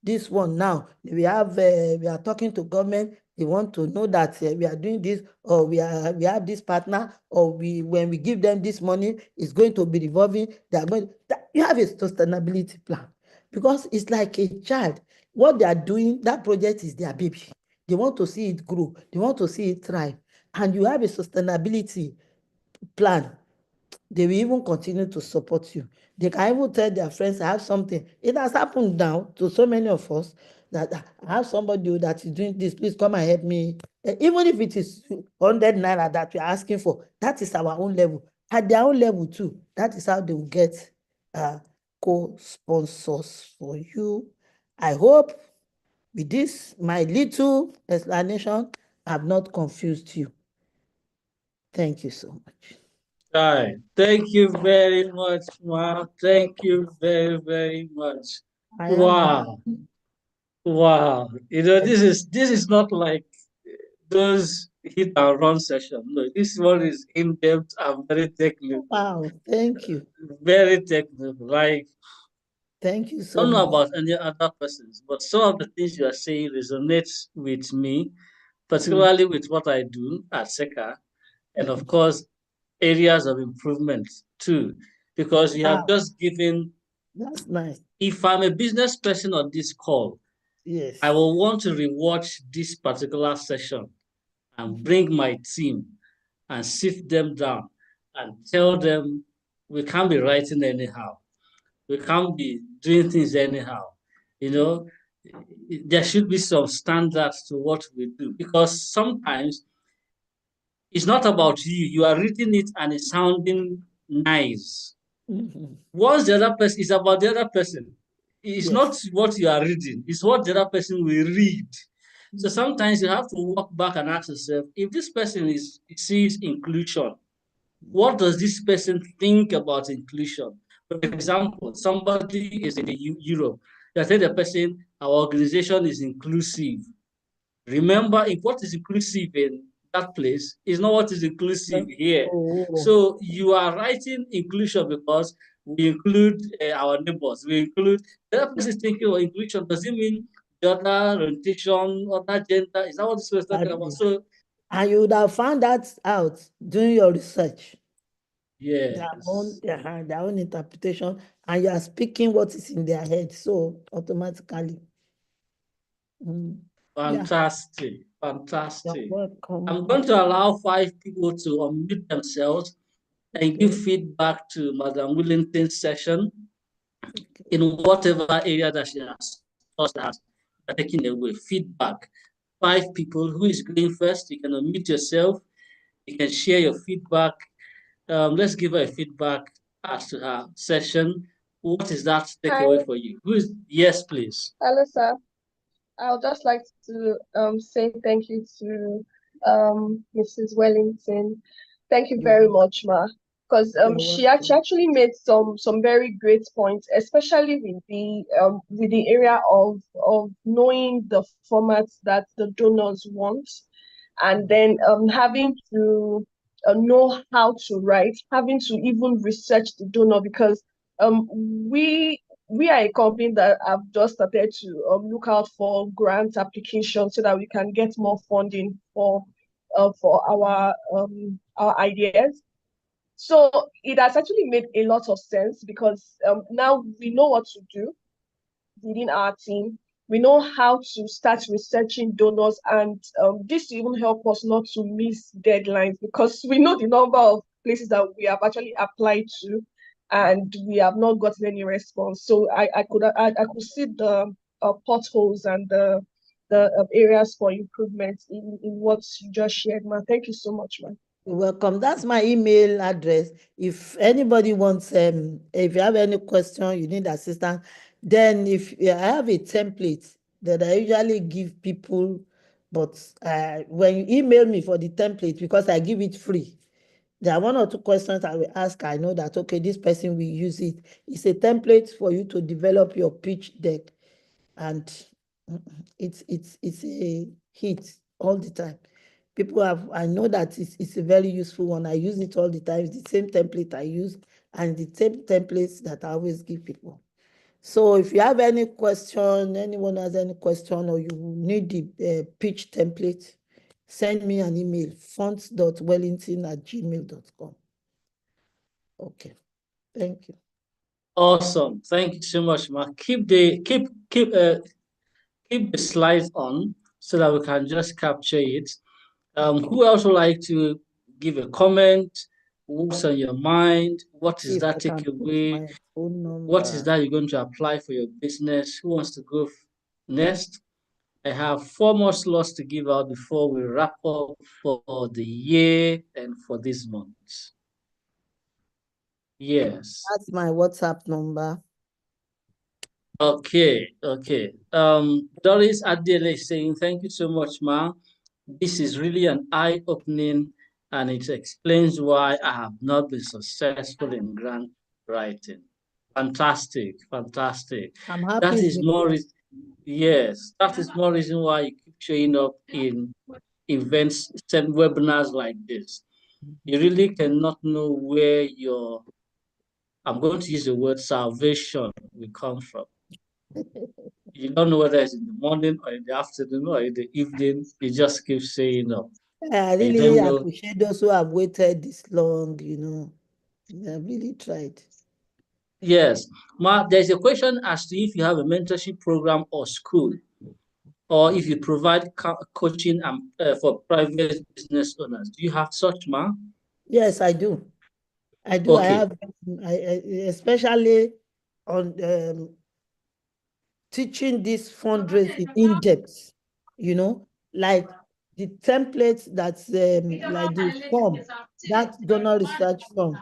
This one now, we are talking to government. They want to know that we are doing this, or we have this partner, or when we give them this money, it's going to be revolving. They are going. You have a sustainability plan, because it's like a child. What they are doing, that project is their baby. They want to see it grow. They want to see it thrive, and you have a sustainability plan. They will even continue to support you. They can even tell their friends, I have something. It has happened now to so many of us that I have somebody that is doing this. Please come and help me. Even if it is 100 naira that we are asking for, that is our own level. At their own level too, that is how they will get co-sponsors for you. I hope with this, my little explanation, I have not confused you. Thank you so much. Right. Thank you very much, Ma. Thank you very, very much. Wow. Wow. This is not like those hit and run session. No, this one is in-depth and very technical. Wow, thank you. Very technical. Like, thank you so I don't know much. about any other persons, but some of the things you are saying resonates with me, particularly with what I do at SECA, and of course, areas of improvement too, because you have just given. That's nice. If I'm a business person on this call, yes, I will want to rewatch this particular session and bring my team and sit them down and tell them we can't be writing anyhow. We can't be doing things anyhow. There should be some standards to what we do, because sometimes it's not about you. You are reading it and it's sounding nice. Once the other person, is about the other person. It's not what you are reading, it's what the other person will read. So sometimes you have to walk back and ask yourself, if this person sees inclusion, what does this person think about inclusion? For example, somebody is in Europe. They say the person, our organization is inclusive. Remember, if what is inclusive in that place is not what is inclusive here. So you are writing inclusion because we include our neighbors. We include, the other person is thinking of inclusion. Does it mean the other orientation, other gender? Is that what this was talking about? So, and you would have found that out doing your research. Yeah. Their own interpretation, and you are speaking what is in their head. So automatically. Fantastic. Fantastic. You're welcome. I'm going to allow 5 people to unmute themselves and give feedback to Madam Willington's session in whatever area that she has taught us, taking away feedback. 5 people. Who is going first? You can unmute yourself. You can share your feedback. Let's give her a feedback as to her session. What is that takeaway for you? Yes, please. Hello, sir. I would just like to say thank you to Mrs. Wellington. Thank you very much, Ma, because she actually made some very great points, especially with the area of knowing the formats that the donors want, and then having to know how to write, having to even research the donor, because we are a company that have just started to look out for grant applications so that we can get more funding for our ideas. So it has actually made a lot of sense, because now we know what to do within our team. We know how to start researching donors, and this will even help us not to miss deadlines, because we know the number of places that we have actually applied to, and we have not gotten any response. So I could see the potholes and the areas for improvement in what you just shared, man. Thank you so much, man. You're welcome. That's my email address. If anybody wants, if you have any question, you need assistance, then I have a template that I usually give people, but when you email me for the template, because I give it free, there are 1 or 2 questions I will ask. I know that, okay, this person will use it. It's a template for you to develop your pitch deck. And it's a hit all the time. People have, I know that it's a very useful one. I use it all the time. It's the same template I use and the same templates that I always give people. So if you have any question, anyone has any question, or you need the pitch template, send me an email, fonts.wellington@gmail.com. Okay, thank you. Awesome. Thank you so much, Mark. Keep the slides on so that we can just capture it. Who else would like to give a comment? What's on your mind? What is that takeaway? What is that you're going to apply for your business? Who wants to go next? I have 4 more slots to give out before we wrap up for the year and for this month. Yes. That's my WhatsApp number. Okay. Doris Adele is saying, thank you so much, Ma. This is really an eye-opening, and it explains why I have not been successful in grant writing. Fantastic. I'm happy. That is more, yes, that is more reason why you keep showing up in events, webinars like this. You really cannot know where your, I'm going to use the word salvation, will come from. You don't know whether it's in the morning or in the afternoon or in the evening. You just keep saying up. I really appreciate those who have waited this long, you know. I really tried. Yes. Ma, there's a question as to if you have a mentorship program or school, or if you provide coaching for private business owners. Do you have such, Ma? Yes, I do. I do. Okay. I have, especially on teaching this fundraising in depth, you know, like the templates that's like the form, that donor research form.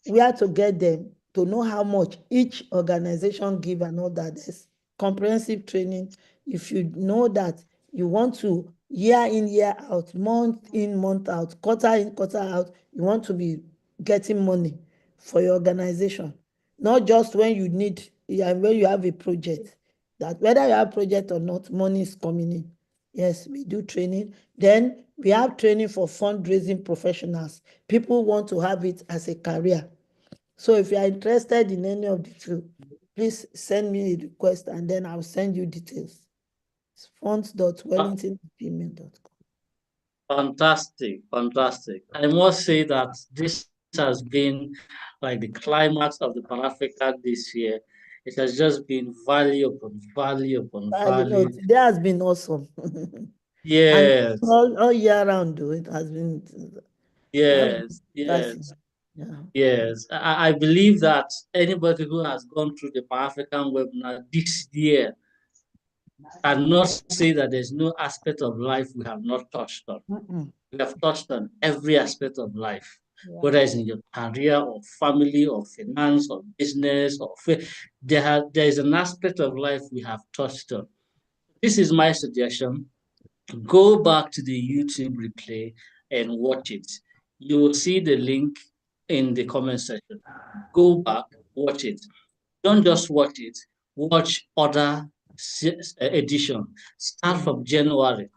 We have to get them to know how much each organization give and all that. There's comprehensive training. If you know that you want to year in, year out, month in, month out, quarter in, quarter out, you want to be getting money for your organization, not just when you need, when you have a project, that whether you have a project or not, money is coming in. Yes, we do training. Then we have training for fundraising professionals. People want to have it as a career. So if you are interested in any of the two, please send me a request and then I'll send you details. It's fonts.wellington@gmail.com. Fantastic. I must say that this has been like the climax of the Pan-Africa this year. It has just been value upon value upon value. Today has been awesome. Yes. And all year round, though, it has been. Yes. Yeah. Yes. I believe that anybody who has gone through the Pan-African webinar this year cannot say that there's no aspect of life we have not touched on. We have touched on every aspect of life, whether it's in your career or family or finance or business or there is an aspect of life we have touched on. This is my suggestion. Go back to the YouTube replay and watch it. You will see the link in the comment section. Go back, watch it. Don't just watch it, watch other edition. Start from January.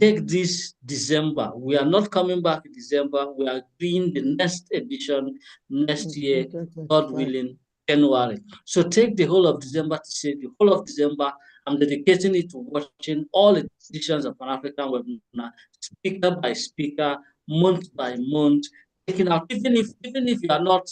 Take this December. We are not coming back in December. We are doing the next edition next year, God willing, January. So take the whole of December to say the whole of December. I'm dedicating it to watching all editions of Pan-African webinar, speaker by speaker, month by month, taking out, even if you are not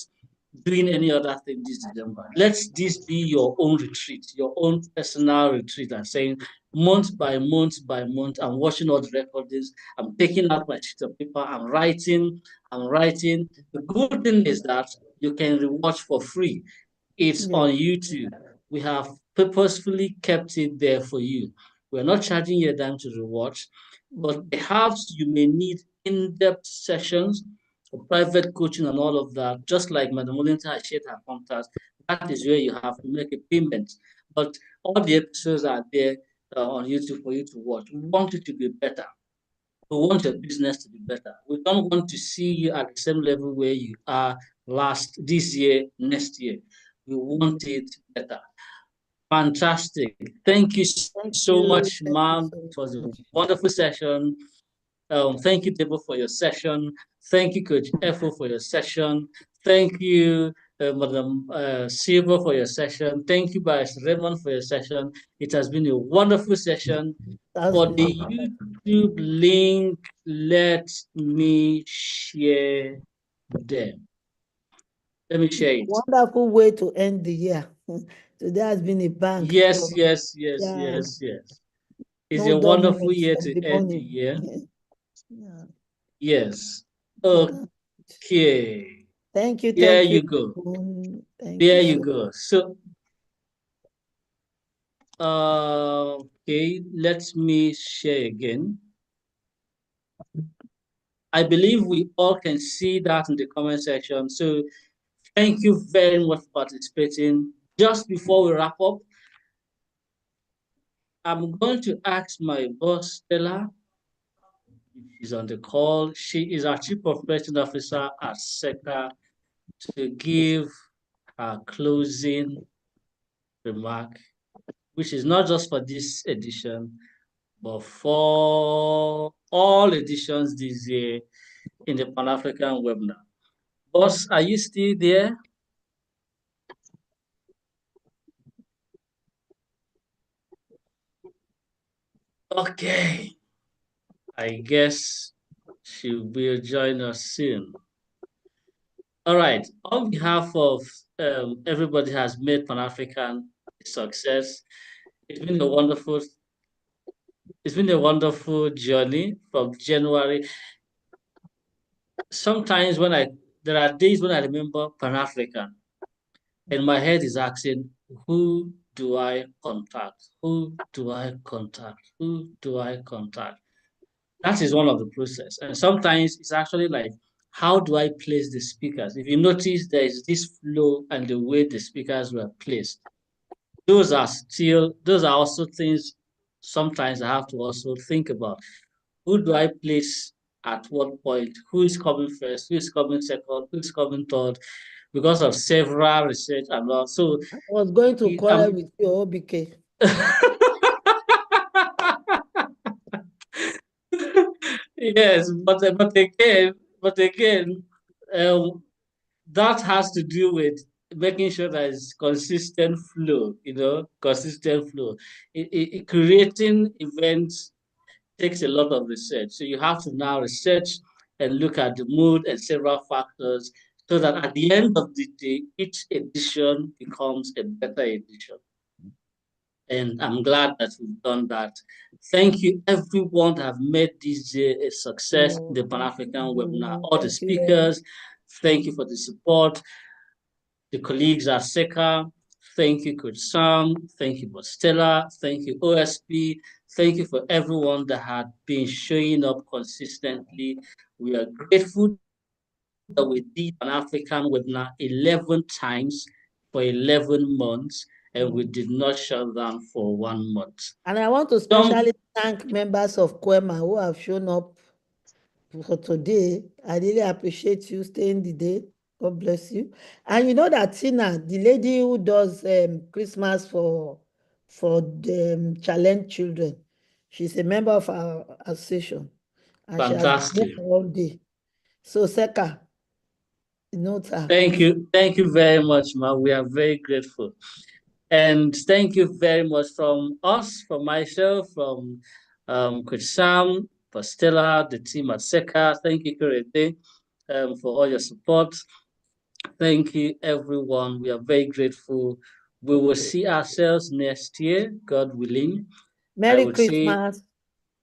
doing any other thing this December. Let this be your own retreat, your own personal retreat, and saying month by month by month, I'm watching all the recordings, I'm taking out my sheet of paper, I'm writing. The good thing is that you can rewatch for free. It's on YouTube. We have purposefully kept it there for you. We're not charging you a dime to rewatch, but perhaps you may need in-depth sessions, private coaching and all of that, just like Madam Wellington has shared her contacts. That is where you have to make a payment. But all the episodes are there on YouTube for you to watch. We want it to be better. We want your business to be better. We don't want to see you at the same level where you are this year, next year. We want it better. Fantastic. Thank you so much, ma'am. It was a wonderful session. Thank you, Debo, for your session. Thank you, Coach Efo, for your session. Thank you, Madam Silva, for your session. Thank you, Vice Raymond, for your session. It has been a wonderful session. For the YouTube link, let me share them. Let me share it. Wonderful way to end the year. Today has been a bang. Yes, So, yes. yeah. It's No a wonderful dominance year of to the end the morning. year. Yeah. Yes. Okay. Thank you. There Thank you go. Thank There you you so go. So, okay, let me share again. I believe we all can see that in the comment section. So thank you very much for participating. Just before we wrap up, I'm going to ask my boss, Stella, if she's on the call. She is our Chief Operating Officer at SECA, to give her closing remark, which is not just for this edition, but for all editions this year in the Pan-African webinar. Boss, are you still there? Okay. I guess she will join us soon. All right. On behalf of everybody who has made Pan-African a success, it's been a wonderful journey from January. Sometimes there are days when I remember Pan-African, and my head is asking, who do I contact? Who do I contact? Who do I contact? That is one of the process. And sometimes it's actually like, how do I place the speakers? If you notice, there is this flow and the way the speakers were placed. Those are also things sometimes I have to also think about. Who do I place at what point? Who is coming first? Who is coming second? Who is coming third? Because of several research and all. So I was going to call with you, OBK. Yes, but again, that has to do with making sure that it's consistent flow. Consistent flow. Creating events takes a lot of research. So you have to now research and look at the mood and several factors, so that at the end of the day, each edition becomes a better edition. And I'm glad that we've done that. Thank you, everyone that have made this a success, the Pan-African webinar. All the speakers, thank you for the support. The colleagues at SECA, thank you, Coach Sam. Thank you, Stella. Thank you, OSP. Thank you for everyone that had been showing up consistently. We are grateful that we did an African webinar 11 times for 11 months, and we did not shut down for 1 month. And I want to especially thank members of Kwema who have shown up for today. I really appreciate you staying the day. God bless you. And you know that Tina, the lady who does Christmas for the challenged children, she's a member of our association. And fantastic. She has been there all day. So SECA, note her. Thank you very much, Ma. We are very grateful. And thank you very much from us, from myself, from Coach Sam, for Stella, the team at SECA. Thank you, Kurete, for all your support. Thank you, everyone. We are very grateful. We will see ourselves next year, God willing. Merry Christmas.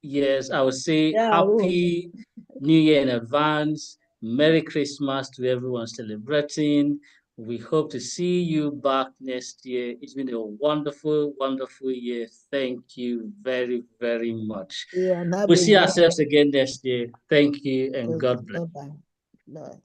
Yes, I would say Happy New Year in advance. Merry Christmas to everyone celebrating. We hope to see you back next year. It's been a wonderful, wonderful year. Thank you very, very much. Yeah, we'll see ourselves again next year. Thank you and God bless. Bye-bye. Bye.